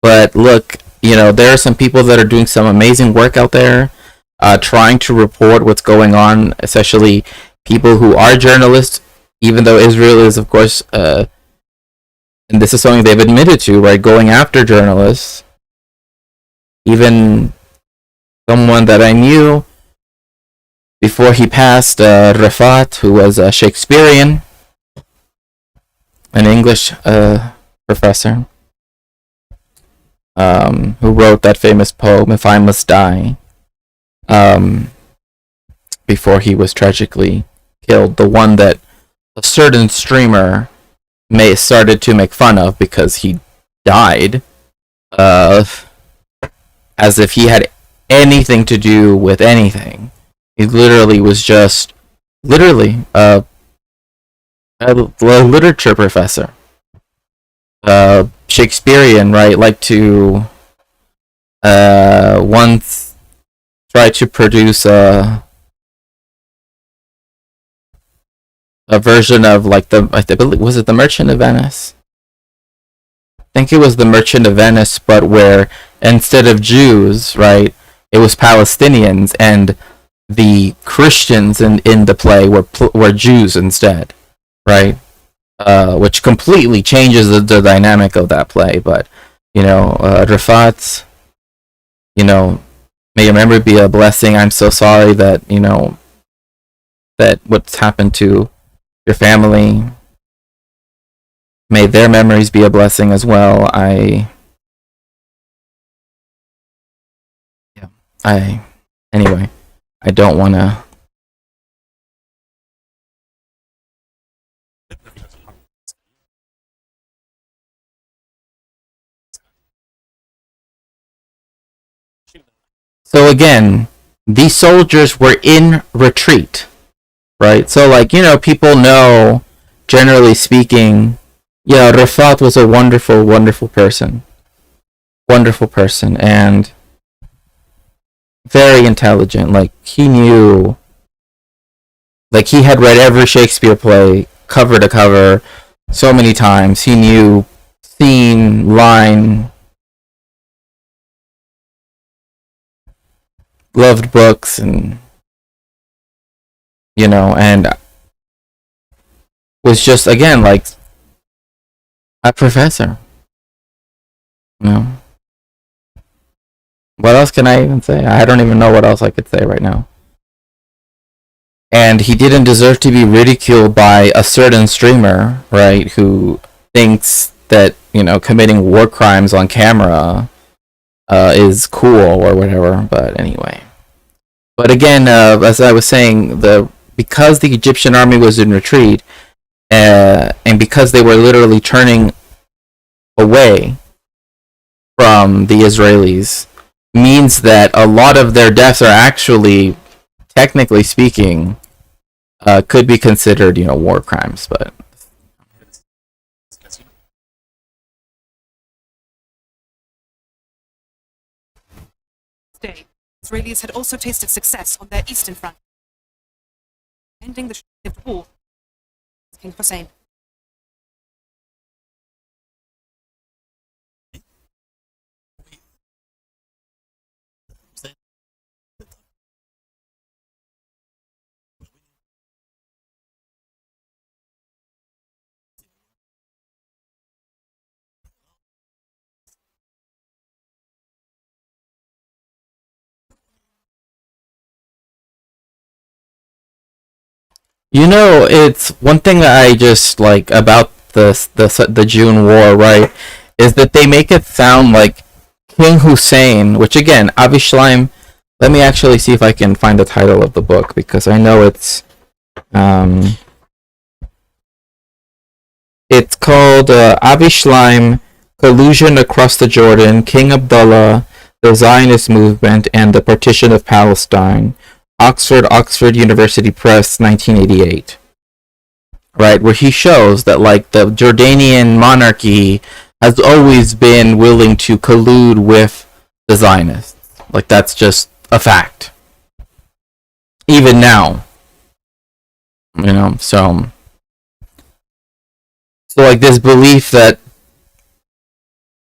But look, there are some people that are doing some amazing work out there, trying to report what's going on, especially people who are journalists, even though Israel is, of course, and this is something they've admitted to, right, going after journalists. Even someone that I knew before he passed, Rafat, who was a Shakespearean, an English professor, who wrote that famous poem, If I Must Die, before he was tragically killed. The one that a certain streamer started to make fun of because he died, as if he had anything to do with anything. He literally was just a literature professor, Shakespearean, right? Like to once try to produce a version of like was it the Merchant of Venice? I think it was the Merchant of Venice, but where instead of Jews, right, it was Palestinians, and the Christians in the play were Jews instead, right? Which completely changes the dynamic of that play. But Rafat, may your memory be a blessing. I'm so sorry that that what's happened to your family. May their memories be a blessing as well. Anyway, I don't want to. So again, these soldiers were in retreat, right? So people know, generally speaking, Rafat was a wonderful, wonderful person. Wonderful person, and very intelligent. Like, he knew, like, he had read every Shakespeare play, cover to cover, so many times. He knew scene, line, loved books, and and was just, again, like a professor. What else can I even say? I don't even know what else I could say right now. And he didn't deserve to be ridiculed by a certain streamer, right, who thinks that, committing war crimes on camera is cool or whatever. But anyway. But again, as I was saying, because the Egyptian army was in retreat, and because they were literally turning away from the Israelis, means that a lot of their deaths are actually, technically speaking, could be considered, war crimes. But day, Israelis had also tasted success on their eastern front, ending the short-lived war with King Hussein. You know, it's one thing that I just like about the June War, right? Is that they make it sound like King Hussein, which again, Avishalaim. Let me actually see if I can find the title of the book because I know um, it's called Avishalaim: Collusion Across the Jordan, King Abdullah, the Zionist Movement, and the Partition of Palestine. Oxford University Press, 1988. Right, where he shows that like the Jordanian monarchy has always been willing to collude with the Zionists. Like that's just a fact. Even now. You know, so like this belief that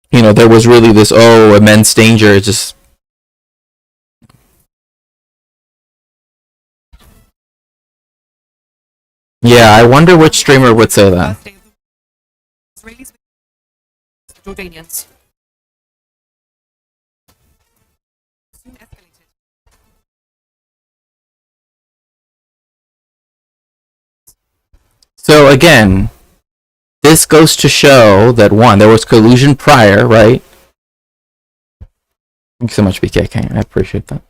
there was really this immense danger is just yeah, I wonder which streamer would say that. Israelis with the Jordanians soon escalated. So again, this goes to show that one, there was collusion prior, right? Thanks so much, BKK. I appreciate that.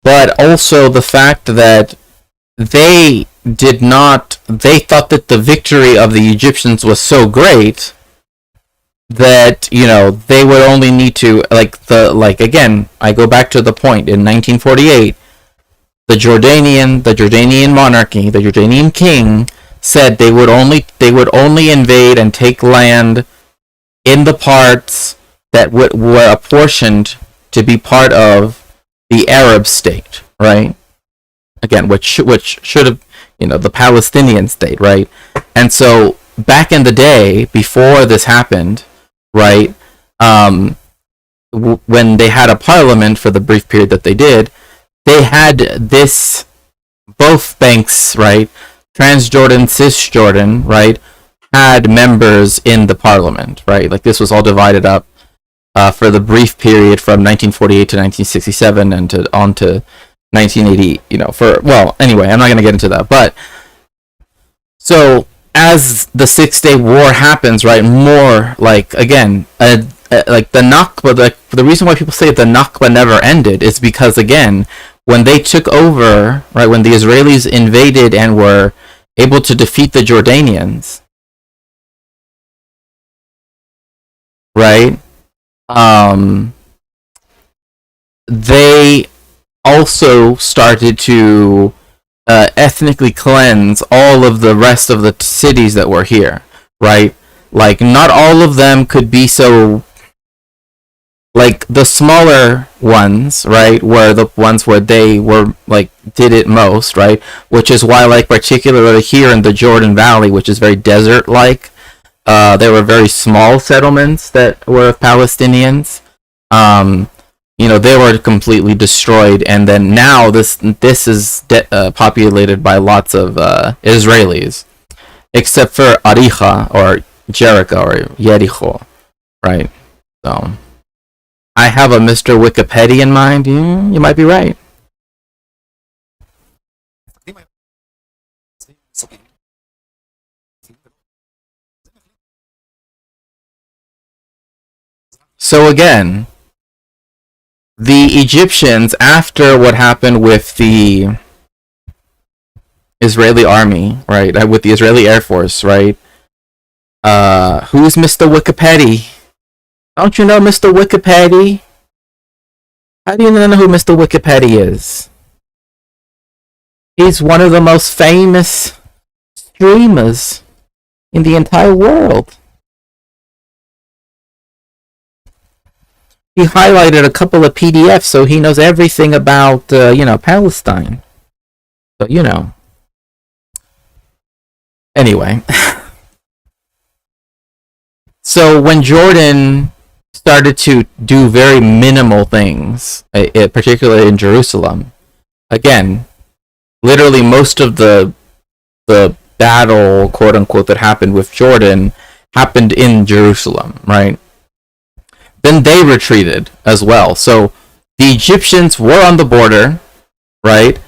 But also the fact that they thought that the victory of the Egyptians was so great that they would only need to again, I go back to the point in 1948, the Jordanian monarchy, the Jordanian king said they would only invade and take land in the parts that were apportioned to be part of the Arab state, right? Again, which should have, the Palestinian state, right? And so back in the day, before this happened, right, when they had a parliament for the brief period that they did, they had this, both banks, right, Transjordan, Cisjordan, right, had members in the parliament, right? Like this was all divided up for the brief period from 1948 to 1967 and on to 1980, anyway, I'm not going to get into that. But so as the 6-Day War happens, right, more like, again, like the Nakba, the reason why people say the Nakba never ended is because, again, when they took over, right, when the Israelis invaded and were able to defeat the Jordanians, right, they also started to ethnically cleanse all of the rest of the cities that were here, right? Like, not all of them could be so... Like, the smaller ones, right, were the ones where they were, like, did it most, right? Which is why, like, particularly here in the Jordan Valley, which is very desert-like, there were very small settlements that were of Palestinians. They were completely destroyed, and then now this is populated by lots of Israelis, except for Aricha or Jericho or Yericho, right? So I have a Mr. Wikipedia in mind. You might be right. So again, the Egyptians, after what happened with the Israeli army, right, with the Israeli Air Force, right, who's Mr. Wikipedia? Don't you know Mr. Wikipedia? How do you not know who Mr. Wikipedia is? He's one of the most famous streamers in the entire world. He highlighted a couple of PDFs, so he knows everything about Palestine. So Anyway, so when Jordan started to do very minimal things, particularly in Jerusalem, again, literally most of the battle, quote unquote, that happened with Jordan happened in Jerusalem, right? Then they retreated as well. So the Egyptians were on the border, right?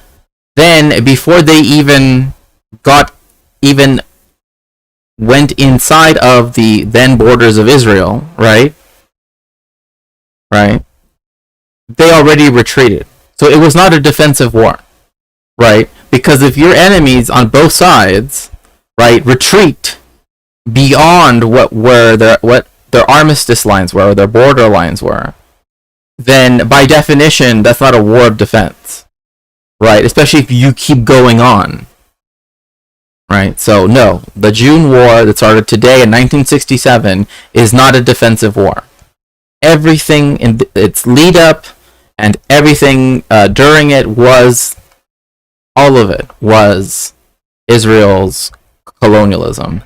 Then before they even went inside of the then borders of Israel, right? Right? They already retreated. So it was not a defensive war, right? Because if your enemies on both sides, right, retreat beyond what their armistice lines were, or their border lines were, then by definition, that's not a war of defense, right? Especially if you keep going on, right? So no, the June War that started today in 1967 is not a defensive war. Everything in its lead up and everything during it all of it was Israel's colonialism.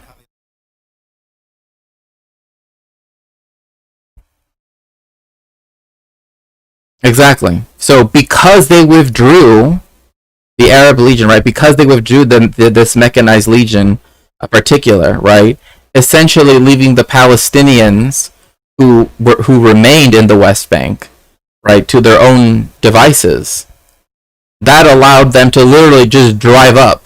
Exactly. So because they withdrew the Arab Legion, right? Because they withdrew this mechanized legion, a particular, right? Essentially leaving the Palestinians who remained in the West Bank, right, to their own devices. That allowed them to literally just drive up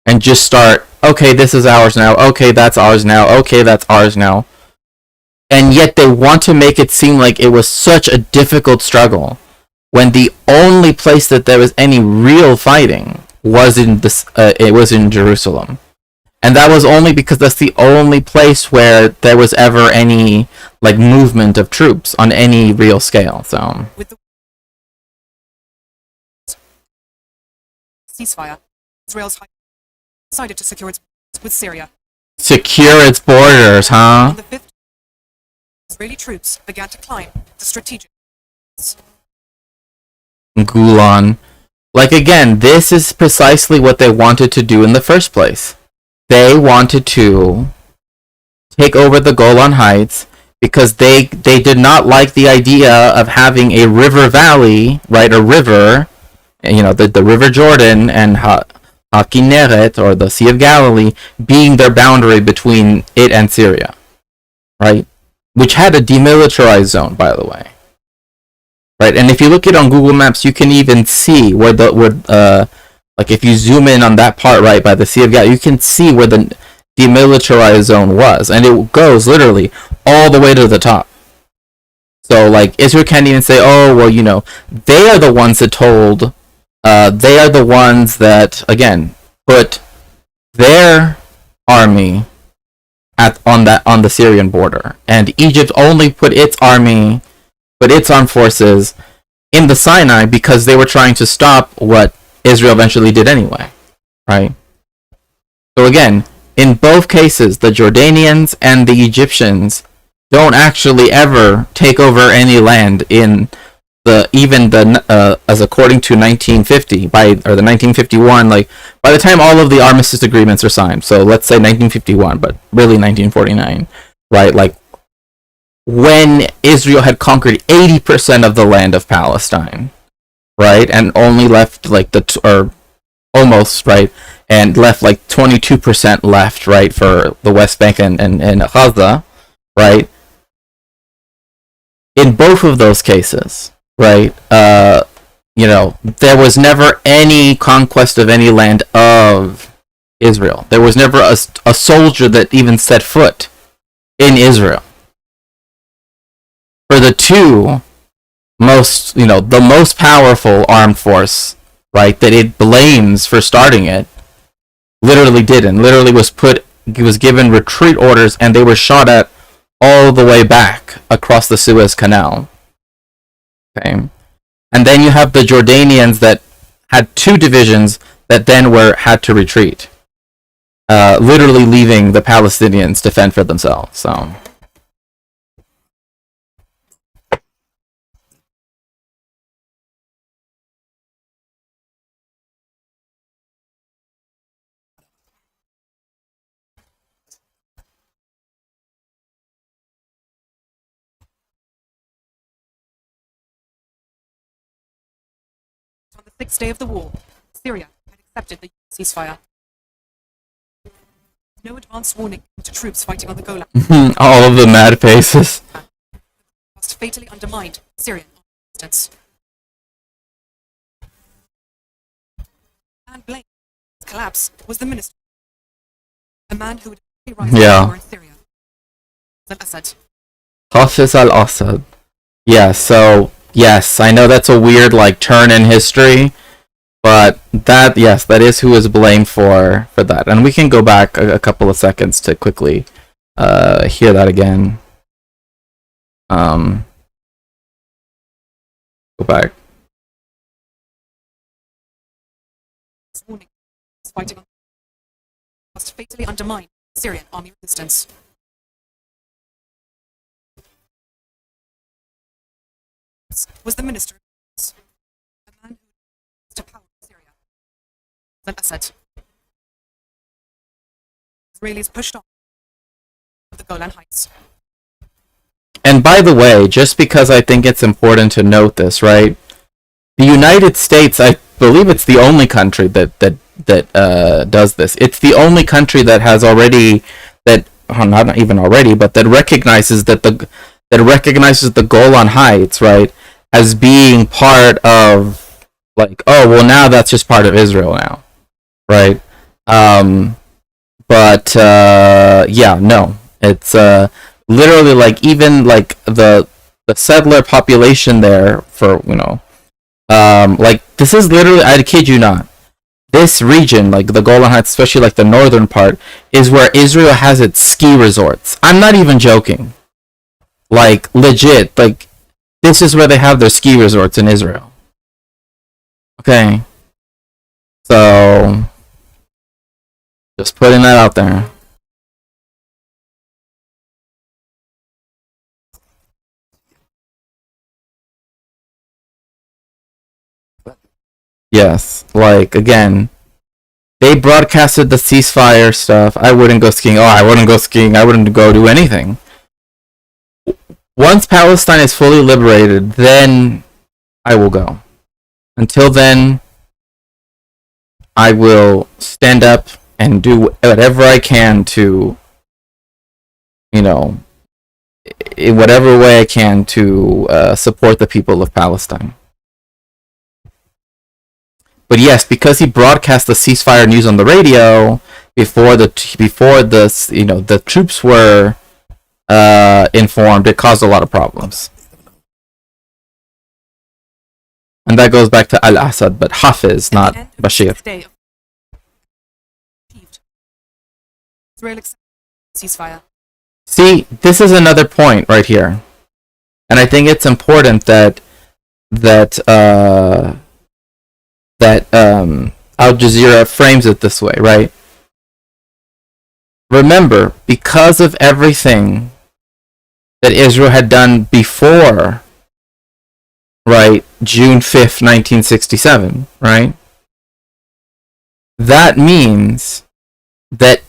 and just start, okay, this is ours now. Okay, that's ours now. Okay, that's ours now. And yet they want to make it seem like it was such a difficult struggle when the only place that there was any real fighting was in Jerusalem. And that was only because that's the only place where there was ever any movement of troops on any real scale. So with the ceasefire, Israel's decided to secure its with Syria. Secure its borders, huh? On the 5th, Israeli troops began to climb the strategic Gulan. Again, this is precisely what they wanted to do in the first place. They wanted to take over the Golan Heights because they did not like the idea of having a river valley, right? A river, the River Jordan and Kinneret, or the Sea of Galilee, being their boundary between it and Syria, right? Which had a demilitarized zone, by the way. Right, and if you look at it on Google Maps, you can even see where if you zoom in on that part right by the Sea of Galilee, you can see where the demilitarized zone was, and it goes literally all the way to the top. So Israel can't even say, oh well, they are the ones that told, they are the ones that again put their army on the Syrian border, and Egypt only put its armed forces in the Sinai because they were trying to stop what Israel eventually did anyway, right? So again, in both cases, the Jordanians and the Egyptians don't actually ever take over any land in as according to 1950 or the 1951, by the time all of the armistice agreements are signed. So let's say 1951, but really 1949, right? When Israel had conquered 80% of the land of Palestine, right, and only left almost, right, and left 22% left, right, for the West Bank and Gaza, right. In both of those cases, right, there was never any conquest of any land of Israel. There was never a soldier that even set foot in Israel. For the two the most powerful armed force, right, that it blames for starting it, literally was given retreat orders, and they were shot at all the way back across the Suez Canal. Okay. And then you have the Jordanians that had two divisions that then had to retreat, literally leaving the Palestinians to fend for themselves. So 6th day of the war, Syria had accepted the ceasefire. No advance warning to troops fighting on the Golan. All of the mad faces. Must fatally undermined Syrian resistance. And blamed its collapse was the minister, a man who would rise to power in Syria, al-Assad. Hafiz al-Assad. Yeah, so, yes, I know that's a weird, like, turn in history, but that, yes, that is who is blamed for that. And we can go back a couple of seconds to quickly hear that again. Go back. Warning, fighting on must fatally undermine Syrian army resistance. Was the minister, a man who rose to power in Syria, al-Assad. Israelis pushed on the Golan Heights. And by the way, just because I think it's important to note this, right? The United States, I believe it's the only country that does this. It's the only country that has already not even already, but that recognizes the Golan Heights, right, as being part of, like, oh well, now that's just part of Israel now, right? But yeah, no, it's literally, like, even like the settler population there, for like, this is literally, I kid you not, this region, like the Golan Heights, especially like the northern part, is where Israel has its ski resorts. I'm not even joking. Like, legit, like, this is where they have their ski resorts in Israel. Okay. So, just putting that out there. Yes, like, again, they broadcasted the ceasefire stuff. I wouldn't go skiing. Oh, I wouldn't go skiing. I wouldn't go do anything. Once Palestine is fully liberated, then I will go. Until then, I will stand up and do whatever I can to, in whatever way I can to support the people of Palestine. But yes, because he broadcast the ceasefire news on the radio before the troops were informed, it caused a lot of problems. And that goes back to al-Assad, but Hafiz, not Bashir. Israel accepted ceasefire. See, this is another point right here, and I think it's important that Al Jazeera frames it this way, right? Remember, because of everything that Israel had done before, right, June 5th, 1967, right? That means that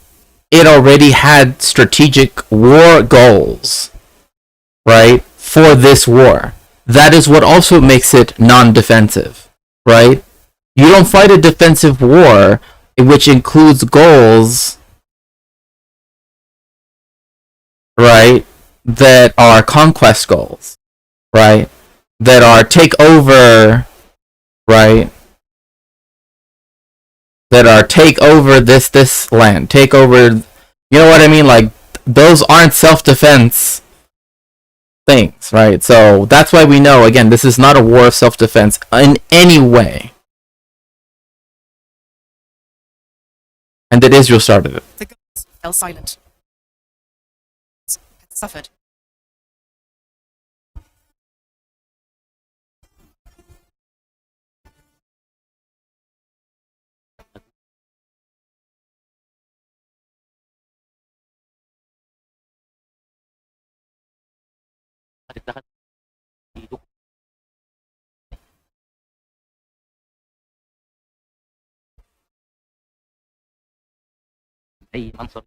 it already had strategic war goals, right, for this war. That is what also makes it non-defensive, right? You don't fight a defensive war which includes goals, right, that are conquest goals, right, that are take over, right, that are take over this land, take over, you know what I mean? Like, those aren't self-defense things, right? So that's why we know, again, this is not a war of self-defense in any way. And that Israel started it. The guns fell silent. Had suffered. أي منصب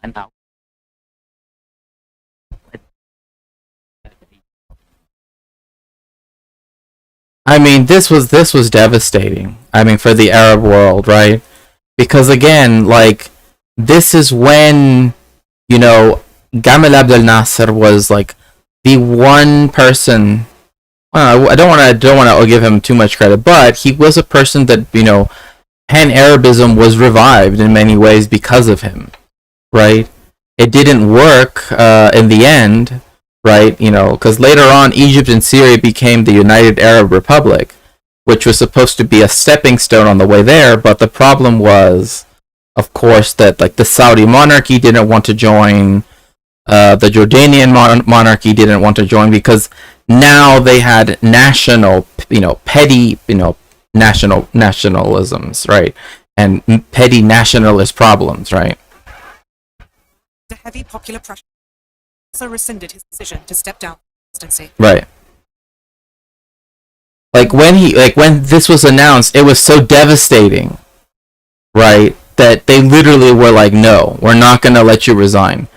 أنت I mean, this was devastating. I mean, for the Arab world, right? Because again, like this is when you know Gamal Abdel Nasser was like the one person. I don't want to give him too much credit, but he was a person that Pan Arabism was revived in many ways because of him, right? It didn't work in the end, right? Because later on, Egypt and Syria became the United Arab Republic, which was supposed to be a stepping stone on the way there. But the problem was, of course, that like the Saudi monarchy didn't want to join, the Jordanian monarchy didn't want to join because now they had national, petty, nationalisms, right, and petty nationalist problems, right. The heavy popular pressure also rescinded his decision to step down from the presidency. Right. Like when this was announced, it was so devastating, right? That they literally were like, "No, we're not going to let you resign."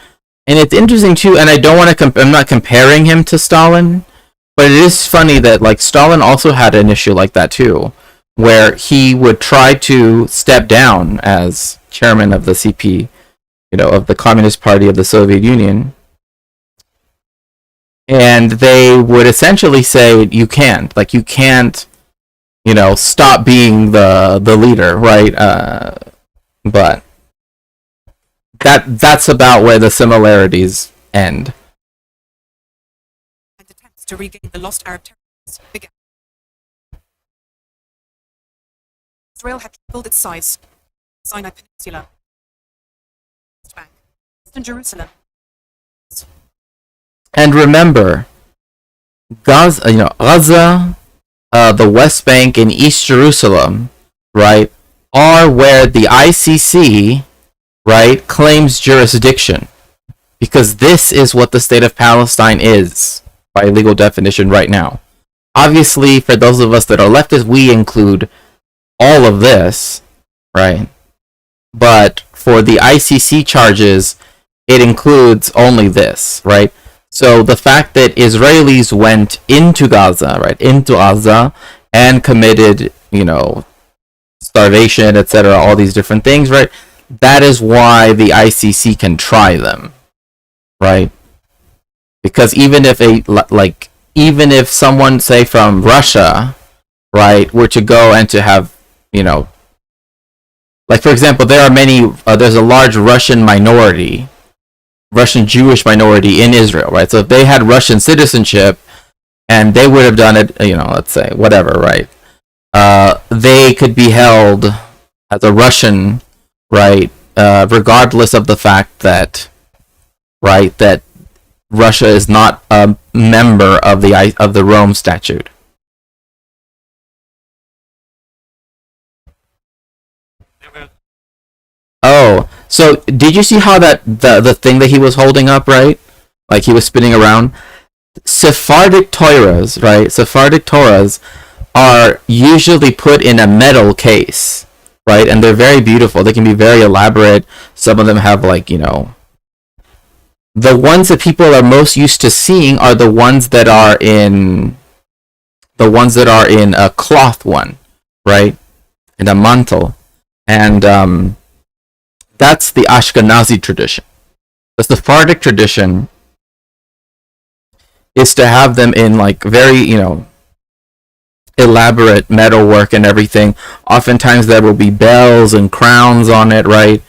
And it's interesting too. And I don't want to. I'm not comparing him to Stalin, but it is funny that like Stalin also had an issue like that too, where he would try to step down as chairman of the CP, of the Communist Party of the Soviet Union, and they would essentially say you can't stop being the leader, right. But that's about where the similarities end. And attempts to regain the lost Arab territories began. Israel had tripled its size. Sinai Peninsula, West Bank, Eastern Jerusalem. And remember, Gaza, the West Bank, and East Jerusalem, right, are where the ICC, right, claims jurisdiction. Because this is what the state of Palestine is, by legal definition right now. Obviously, for those of us that are leftists, we include all of this, right? But for the ICC charges, it includes only this, right? So the fact that Israelis went into Gaza, right, and committed, starvation, etc., all these different things, right? That is why the ICC can try them, right? Because even if someone, say from Russia, right, were to go and to have, like for example, there's a large Russian Jewish minority in Israel, right? So if they had Russian citizenship and they would have done it, let's say, whatever, right? They could be held as a Russian, right? Regardless of the fact that, right, that Russia is not a member of the Rome Statute. Oh, so did you see how that the thing that he was holding up, right? Like he was spinning around? Sephardic Torahs, right? Sephardic Torahs are usually put in a metal case, right? And they're very beautiful. They can be very elaborate. Some of them have the ones that people are most used to seeing are the ones that are in a cloth one, right? In a mantle. And that's the Ashkenazi tradition. The Sephardic tradition is to have them in very, elaborate metalwork and everything. Oftentimes there will be bells and crowns on it, right?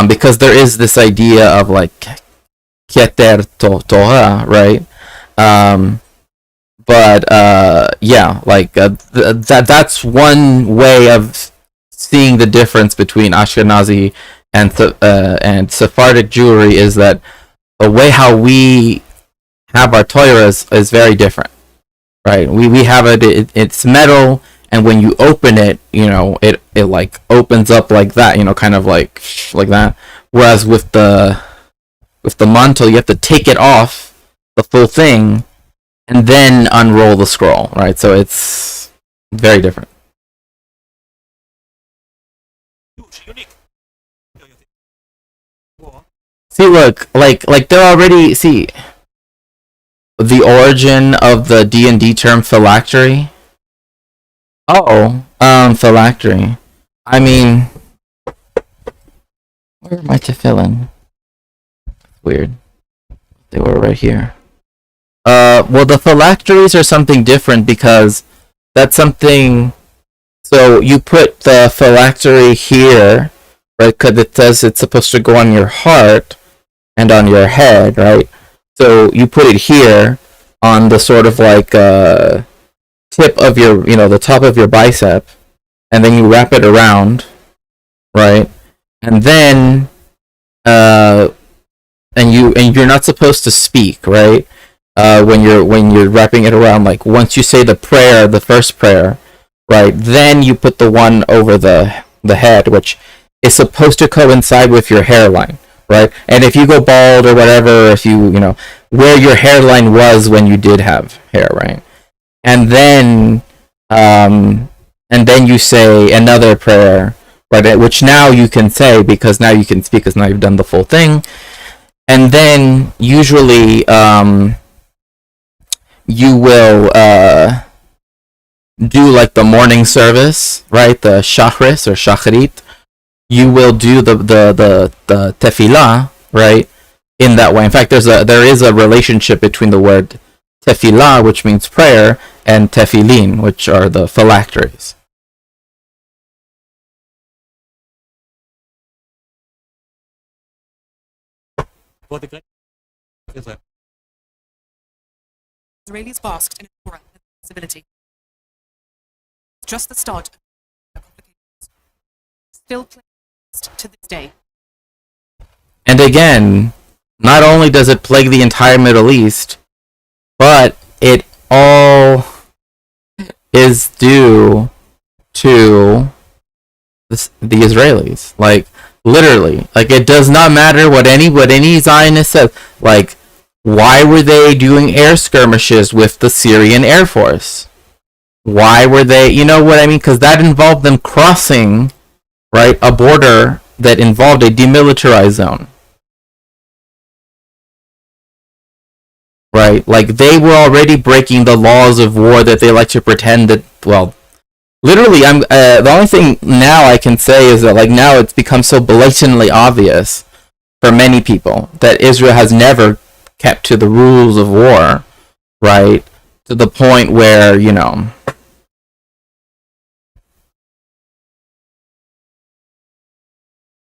Because there is this idea of Keter Torah, right? That's one way of seeing the difference between Ashkenazi and Sephardic Jewry, is that the way how we have our Torahs is very different, right? We have it's metal, and when you open it, it opens up like that, kind of like that. Whereas with the mantle, you have to take it off, the full thing, and then unroll the scroll, right? So it's very different. See, look, they're already, see, the origin of the D&D term phylactery, Oh, phylactery. I mean, where are my tefillin? Weird. They were right here. Well, the phylacteries are something different because that's something. So you put the phylactery here, right? Because it says it's supposed to go on your heart and on your head, right? So you put it here on the sort of like tip of your, the top of your bicep, and then you wrap it around, right? And then uh, and you're not supposed to speak, right? When you're wrapping it around, like once you say the prayer, the first prayer, right? Then you put the one over the head, which is supposed to coincide with your hairline, right? And if you go bald or whatever, if where your hairline was when you did have hair, right? And then and then you say another prayer, right? Which now you can say because now you can speak because now you've done the full thing. And then usually you will do like the morning service, right? The shachris or shacharit. You will do the tefillah, right? In that way. In fact, there is a relationship between the word tefillah, which means prayer, and tefillin, which are the phylacteries. For the great Israel. Israelis basked in a Torah visibility. Just the start of complications. Still plagued to this day. And again, not only does it plague the entire Middle East, but it all is due to the Israelis. Like, literally. Like, it does not matter what any Zionist says. Like, why were they doing air skirmishes with the Syrian Air Force? Why were they, you know what I mean? Because that involved them crossing, right, a border that involved a demilitarized zone. Right? Like, they were already breaking the laws of war that they like to pretend that, well, literally, the only thing now I can say is that, like, now it's become so blatantly obvious for many people that Israel has never kept to the rules of war, right? To the point where,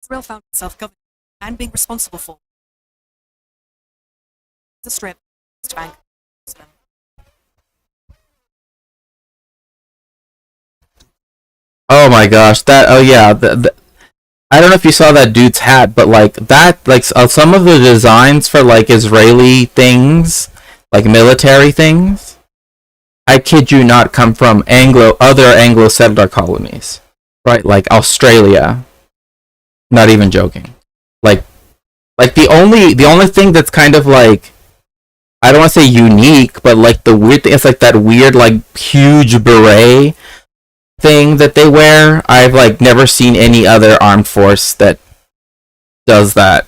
Israel found itself governing and being responsible for the Strip, West Bank, Jerusalem. oh my gosh, oh yeah, I don't know if you saw that dude's hat, but like that, like some of the designs for like Israeli things, like military things, I kid you not, come from other Anglo settler colonies, right? Like Australia. Not even joking. Like, the only thing that's kind of like, I don't want to say unique, but like the weird thing, it's like that weird like huge beret thing that they wear. I've like never seen any other armed force that does that.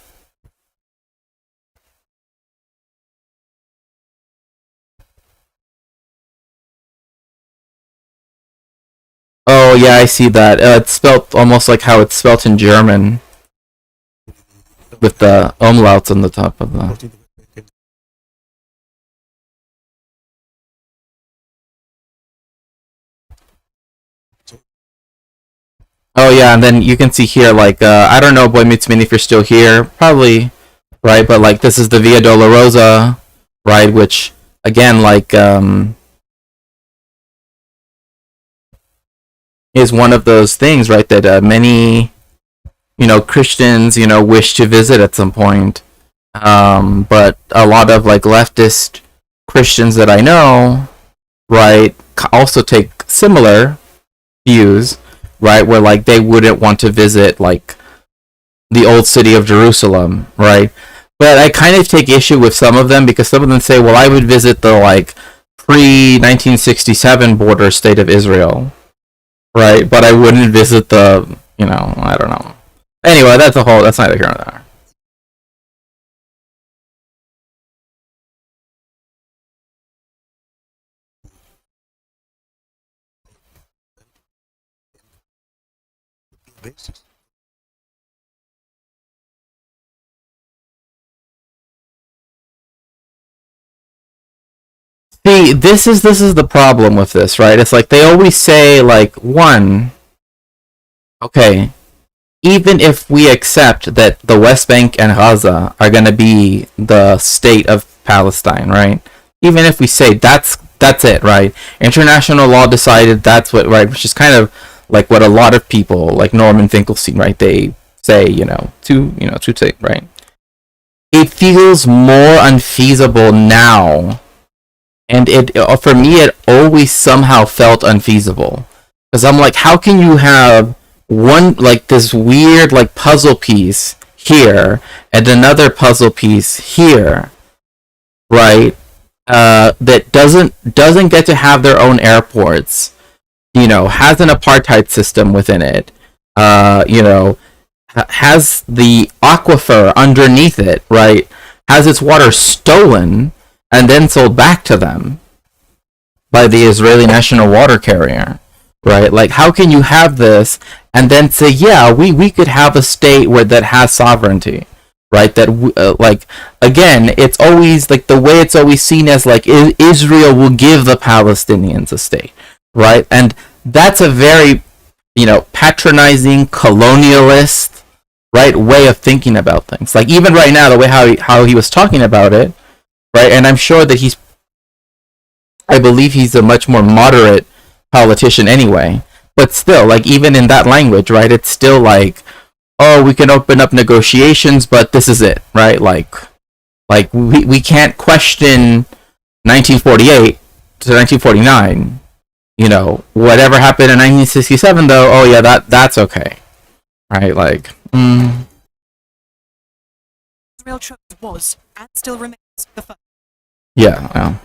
Oh yeah, I see that. It's spelt almost like how it's spelt in German, with the umlauts on the top of the. Oh yeah, and then you can see here, like, I don't know, Boy Meets Mini, if you're still here, probably, right? But like, this is the Via Dolorosa, right? Which again, like, is one of those things, right? That many, Christians, wish to visit at some point. But a lot of like leftist Christians that I know, right, also take similar views, right? Where like they wouldn't want to visit like the old city of Jerusalem, right? But I kind of take issue with some of them because some of them say, well, I would visit the like pre 1967 border state of Israel, right? But I wouldn't visit the, I don't know. Anyway, that's neither here nor there. basis. See, this is the problem with this, right? It's like they always say, like, one, okay, even if we accept that the West Bank and Gaza are going to be the state of Palestine, right? Even if we say that's it, right? International law decided that's what, right? Which is kind of like what a lot of people, like Norman Finkelstein, right? They say, to say, right? It feels more unfeasible now, and it for me it always somehow felt unfeasible because I'm like, how can you have one like this weird like puzzle piece here and another puzzle piece here, right? That doesn't get to have their own airports, has an apartheid system within it, has the aquifer underneath it, right? Has its water stolen and then sold back to them by the Israeli National Water Carrier, right? Like, how can you have this and then say, yeah, we could have a state where that has sovereignty, right? That like, again, it's always like the way it's always seen as like Israel will give the Palestinians a state, right? And that's a very patronizing colonialist, right, way of thinking about things. Like even right now, the way how he was talking about it, right? And I'm sure that I believe he's a much more moderate politician anyway. But still, like even in that language, right? It's still like, oh, we can open up negotiations, but this is it, right? Like we can't question 1948 to 1949. Whatever happened in 1967, though, oh yeah, that's okay, right? Like, Israel chose was and still remains the first. Yeah.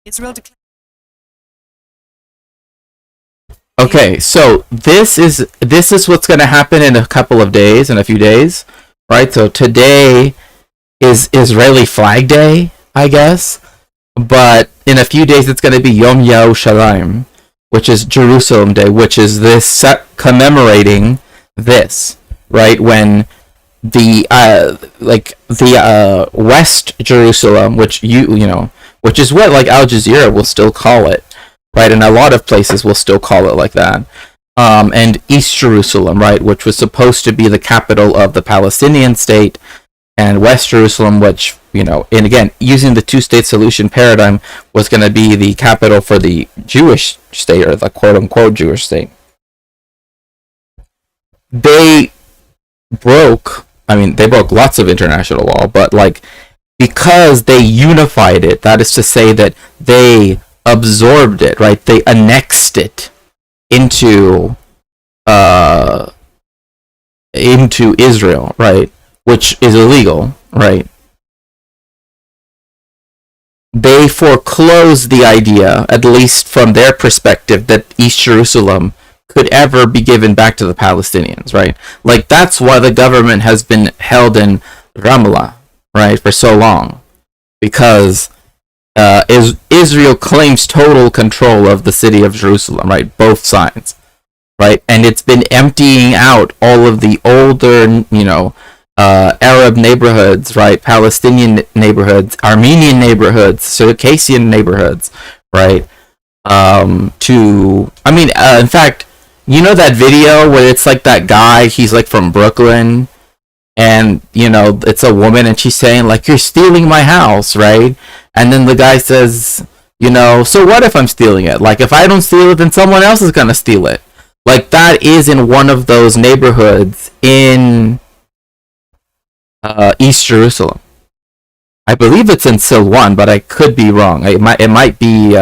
Israel declared. Okay, so this is what's going to happen in a few days, right? So today is Israeli Flag Day, I guess, but in a few days it's going to be Yom Yerushalayim, which is Jerusalem Day, which is this commemorating this, right? When the West Jerusalem, which which is what like Al Jazeera will still call it, right? And a lot of places will still call it like that. And East Jerusalem, right, which was supposed to be the capital of the Palestinian state, and West Jerusalem, which, and again, using the two-state solution paradigm, was going to be the capital for the Jewish state, or the quote-unquote Jewish state. They broke lots of international law, but, like, because they unified it, that is to say that they absorbed it, right? They annexed it into Israel, right? Which is illegal, right? They foreclosed the idea, at least from their perspective, that East Jerusalem could ever be given back to the Palestinians, right? Like, that's why the government has been held in Ramallah, right, for so long. Because Israel claims total control of the city of Jerusalem, right? Both sides, right? And it's been emptying out all of the older, Arab neighborhoods, right? Palestinian neighborhoods, Armenian neighborhoods, Circassian neighborhoods, right? In fact, that video where it's like that guy, he's like from Brooklyn, and it's a woman and she's saying like, you're stealing my house, right? And then the guy says, so what if I'm stealing it? Like, if I don't steal it, then someone else is gonna steal it. Like, that is in one of those neighborhoods in East Jerusalem. I believe it's in Silwan, but I could be wrong. It might be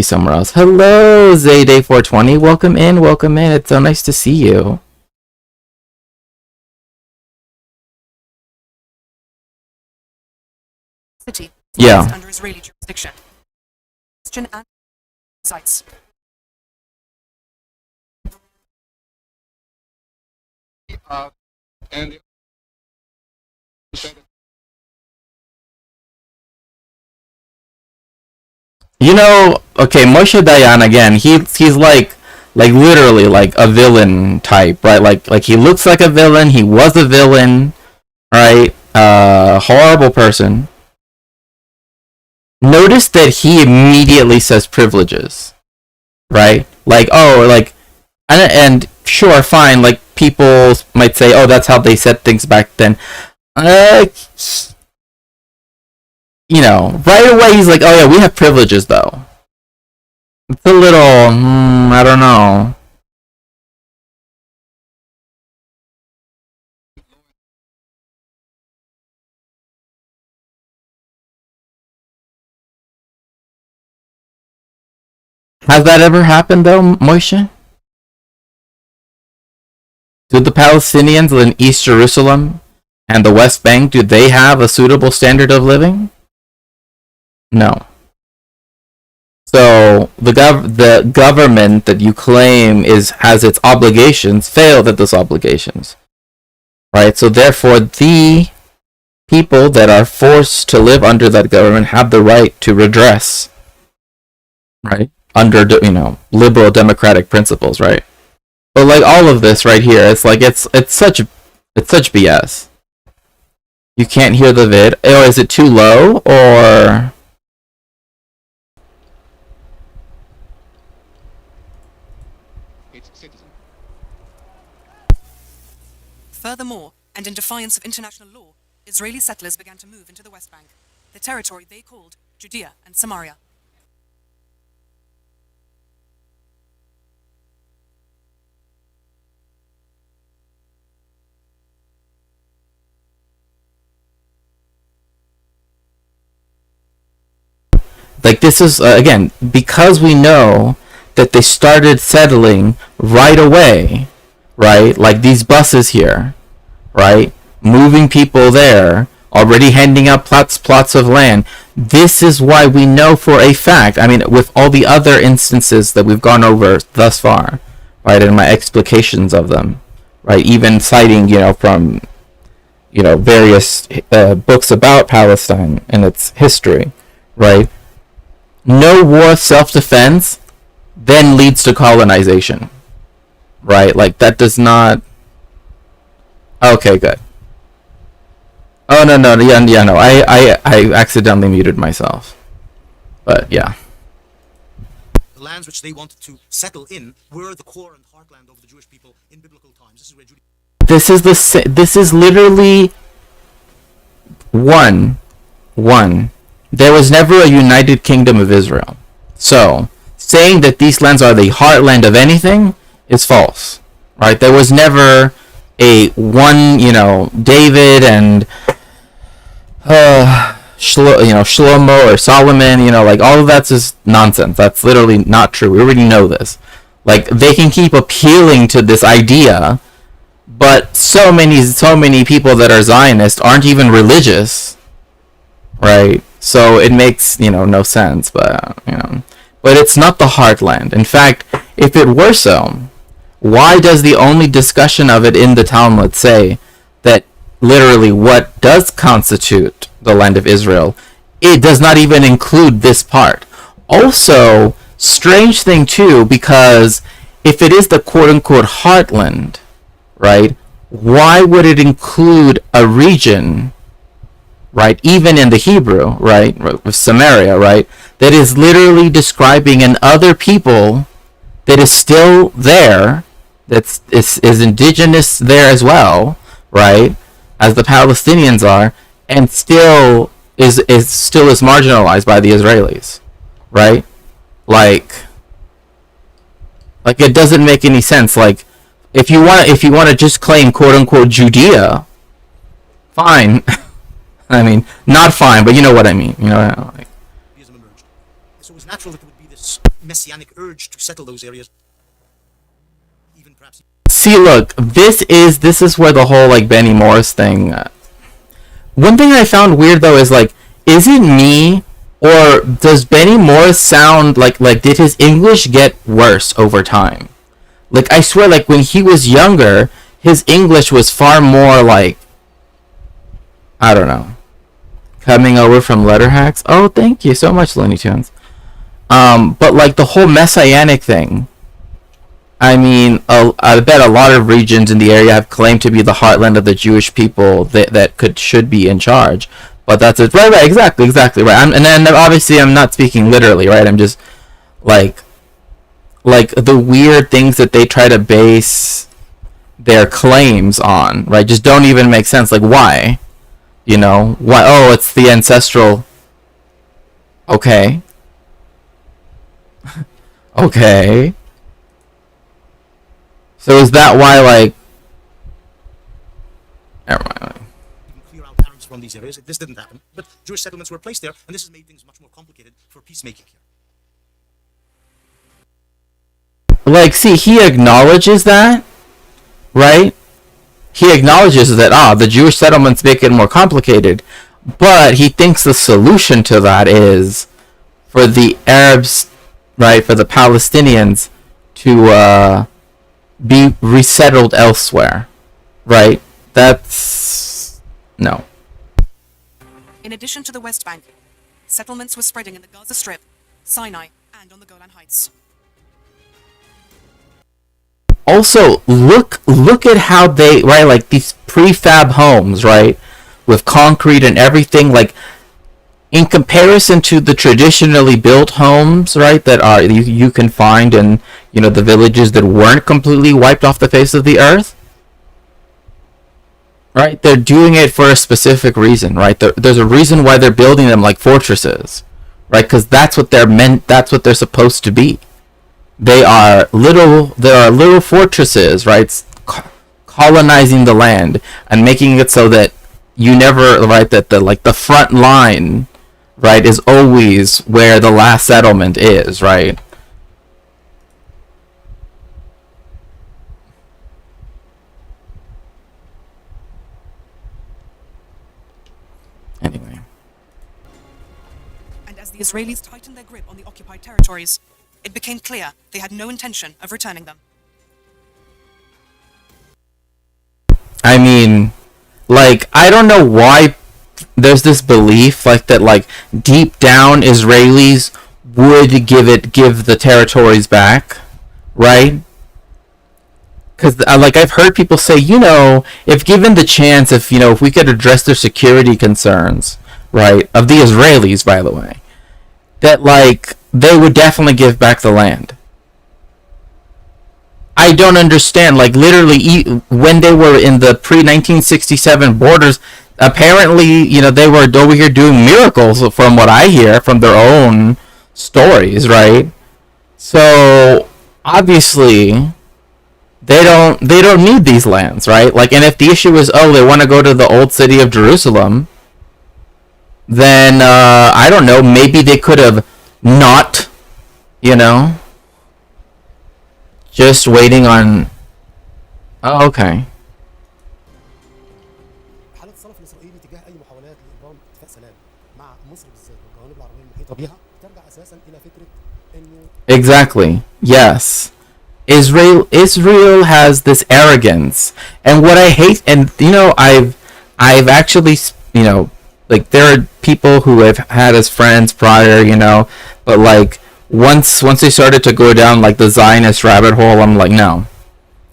somewhere else. Hello, Zayday420. Welcome in. It's so nice to see you. City. Yeah. Under Israeli jurisdiction. Christian and sites. And You know, okay, Moshe Dayan again. He's like literally like a villain type, right? Like he looks like a villain. He was a villain, right? Horrible person. Notice that he immediately says privileges, right? Like, oh, like, and sure, fine. Like people might say, oh, that's how they said things back then. Uh, you know, right away he's like, oh yeah, we have privileges though. It's a little, I don't know. Has that ever happened though, Moshe? Do the Palestinians in East Jerusalem and the West Bank, do they have a suitable standard of living? No. So the government that you claim has its obligations failed at those obligations, right? So therefore, the people that are forced to live under that government have the right to redress, right? Under liberal democratic principles, right? But like all of this right here, it's like it's such BS. You can't hear the vid, or is it too low, or? Furthermore, and in defiance of international law, Israeli settlers began to move into the West Bank, the territory they called Judea and Samaria. Like this is again because we know that they started settling right away, right? Like these buses here, right? Moving people there, already handing out plots of land. This is why we know for a fact. I mean, with all the other instances that we've gone over thus far, right? And my explications of them, right? Even citing, from, various books about Palestine and its history, right? No war self-defense then leads to colonization, right? Like that does not. Okay, good. Oh no, yeah, no. I accidentally muted myself, but yeah. The lands which they wanted to settle in were the core and heartland of the Jewish people in biblical times. This is where This is literally one. There was never a united kingdom of Israel. So, saying that these lands are the heartland of anything is false, right? There was never a one, David and Shlomo or Solomon, like all of that's just nonsense. That's literally not true. We already know this. Like they can keep appealing to this idea, but so many people that are Zionist aren't even religious, right? So it makes, no sense, but it's not the heartland. In fact, if it were so, why does the only discussion of it in the Talmud say that literally what does constitute the land of Israel, it does not even include this part? Also, strange thing too, because if it is the quote-unquote heartland, right, why would it include a region, right, even in the Hebrew, right, with Samaria, right, that is literally describing an other people that is still there, that is indigenous there as well, right, as the Palestinians are, and still is marginalized by the Israelis, right? Like it doesn't make any sense. Like if you want to just claim quote unquote Judea, fine. I mean, not fine, but you know what I mean. Like. So it was natural that there would be this messianic urge to settle those areas. Even perhaps. See, look, this is where the whole like Benny Morris thing. One thing I found weird though is like, is it me or does Benny Morris sound like did his English get worse over time? Like I swear, like when he was younger, his English was far more like, I don't know. Coming over from Letterhacks. Oh, thank you so much, Looney Tunes. But like the whole messianic thing, I mean, I bet a lot of regions in the area have claimed to be the heartland of the Jewish people that should be in charge. But that's it. Right, exactly, right. And then obviously I'm not speaking literally, right? I'm just like the weird things that they try to base their claims on, right? Just don't even make sense. Like, why? You know, why? Oh, it's the ancestral. Okay. Okay. So is that why, like... Never mind. Clear out Arabs from these areas. This didn't happen, but Jewish settlements were placed there, and this has made things much more complicated for peacemaking here. Like, see, he acknowledges that, right? He acknowledges that, the Jewish settlements make it more complicated, but he thinks the solution to that is for the Arabs, right, for the Palestinians to be resettled elsewhere, right? That's... no. In addition to the West Bank, settlements were spreading in the Gaza Strip, Sinai, and on the Golan Heights. Also, look at how they, right, like these prefab homes, right, with concrete and everything, like in comparison to the traditionally built homes, right, that are you can find in, you know, the villages that weren't completely wiped off the face of the earth, right? They're doing it for a specific reason, right? There's a reason why they're building them like fortresses, right? Because that's what that's what they're supposed to be. There are little fortresses, right, colonizing the land and making it so that you never, right, that the front line, right, is always where the last settlement is, right? Anyway. And as the Israelis tightened their grip on the occupied territories, it became clear they had no intention of returning them. I mean, like, I don't know why there's this belief, like, that, like, deep down Israelis would give the territories back, right? Because, like, I've heard people say, you know, if given the chance, if we could address their security concerns, right, of the Israelis, by the way, that, like, they would definitely give back the land. I don't understand. Like, literally, when they were in the pre-1967 borders, apparently, they were over here doing miracles, from what I hear from their own stories, right? So, obviously, they don't need these lands, right? Like, and if the issue is, they want to go to the old city of Jerusalem, then, I don't know, maybe they could have not, just waiting on... Oh, okay. حالة الصرف الإسرائيلي تجاه أي محاولات لإبرام اتفاق سلام مع مصر بالذات والجوانب العربية المحيطة بها ترجع أساسا إلى فكرة إنه... Exactly. Yes. Israel has this arrogance, and what I hate, and I've actually, like, there are people who I've had as friends prior, but like once they started to go down like the Zionist rabbit hole, I'm like, no,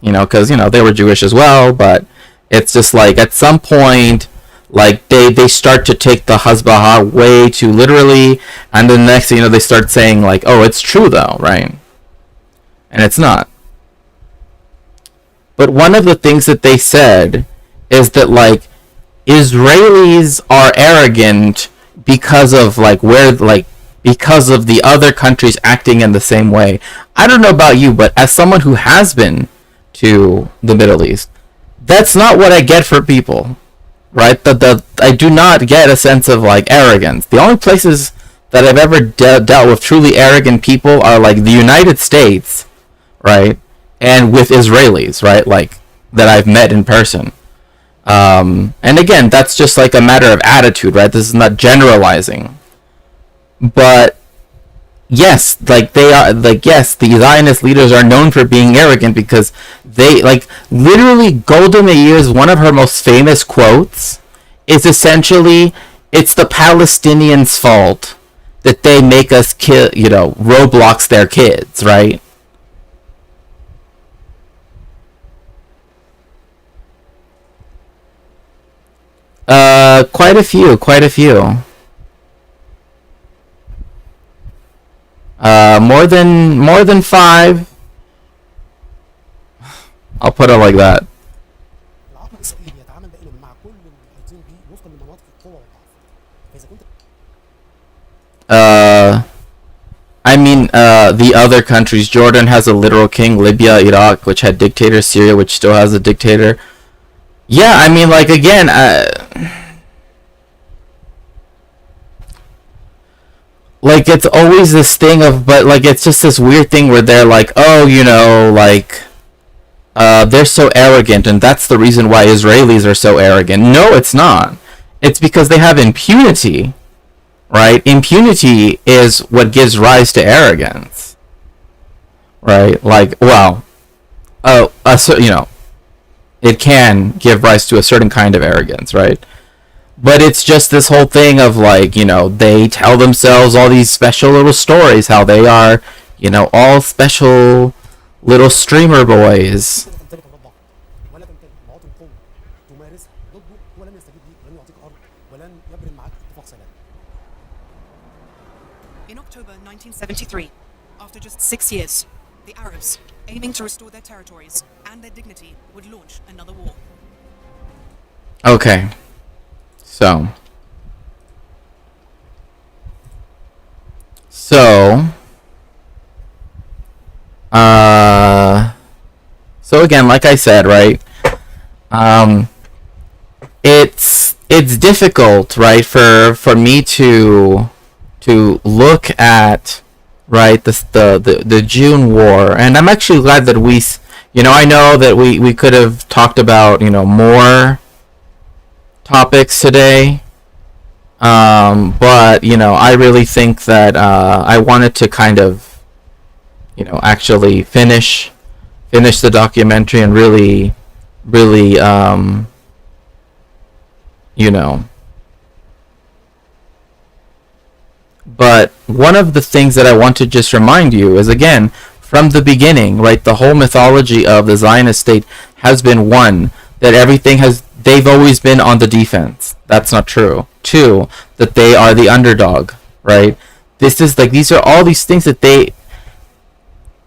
because they were Jewish as well, but it's just like at some point, like they start to take the Hasbah way too literally, and then next thing they start saying like, oh, it's true though, right? And it's not. But one of the things that they said is that like Israelis are arrogant because of because of the other countries acting in the same way. I don't know about you, but as someone who has been to the Middle East, that's not what I get for people, right? I do not get a sense of like arrogance. The only places that I've ever dealt with truly arrogant people are like the United States, right? And with Israelis, right? Like that I've met in person. And again, that's just like a matter of attitude, right? This is not generalizing. But yes, like they are, like, yes, the Zionist leaders are known for being arrogant because they, like, literally Golda Meir's, one of her most famous quotes is essentially, it's the Palestinians' fault that they make us kill, Roblox their kids, right? Quite a few, quite a few. More than 5. I'll put it like that. العقل الاسرائيلي يتعامل دائما مع كل المحيطين به وفقا لمناطق القوه والضعف. فاذا كنت I mean, the other countries. Jordan has a literal king. Libya, Iraq, which had dictators. Syria, which still has a dictator. Yeah, I mean, like, again, like, it's always this thing of, but, like, it's just this weird thing where they're like, oh, like, they're so arrogant, and that's the reason why Israelis are so arrogant. No, it's not. It's because they have impunity, right? Impunity is what gives rise to arrogance, right? Like, well, it can give rise to a certain kind of arrogance, right? But it's just this whole thing of, like, they tell themselves all these special little stories, how they are, all special little streamer boys. تمتلك الرضا ولا تمتلك مواطن قوه تمارسها ضده هو لن يستجيب ليك ولن يعطيك ارض ولن يبرم معك اتفاق سلام. In October 1973, after just 6 years, the Arabs, aiming to restore their territories and their dignity, would launch another war. Okay. So, so again, like I said, right? It's difficult, right, for me to look at, right, the June War, and I'm actually glad that I know that we could have talked about, more topics today, but I really think that I wanted to kind of, actually finish the documentary and really but one of the things that I want to just remind you is, again, from the beginning, right, the whole mythology of the Zionist state has been, one, that they've always been on the defense. That's not true. 2, that they are the underdog, right? These are all these things that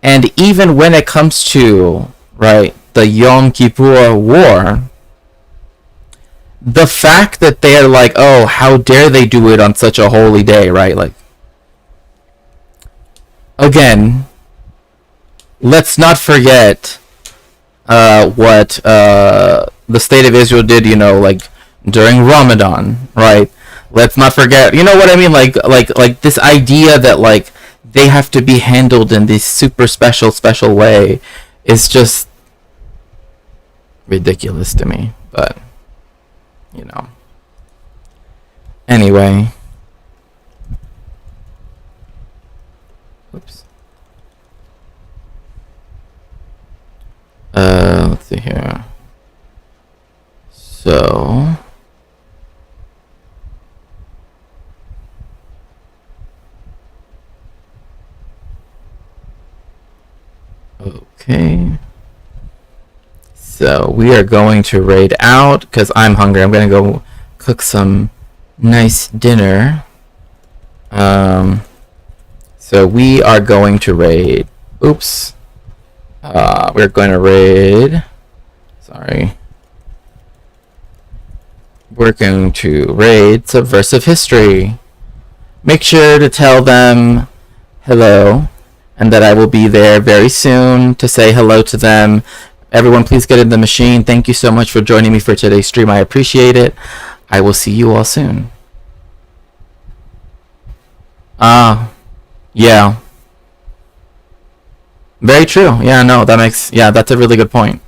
and even when it comes to, right, the Yom Kippur War, the fact that they're like, oh, how dare they do it on such a holy day, right? Like, again, let's not forget what the state of Israel did, like, during Ramadan, right? Let's not forget, you know what I mean? Like this idea that, like, they have to be handled in this super special way is just ridiculous to me. But, anyway. Oops. Let's see here. So, okay. So we are going to raid out because I'm hungry. I'm gonna go cook some nice dinner. So we are going to raid. Oops. We're going to raid. Sorry. We're going to raid Subversive History. Make sure to tell them hello, and that I will be there very soon to say hello to them. Everyone, please get in the machine. Thank you so much for joining me for today's stream. I appreciate it. I will see you all soon. Yeah. Very true. Yeah, no, that's a really good point.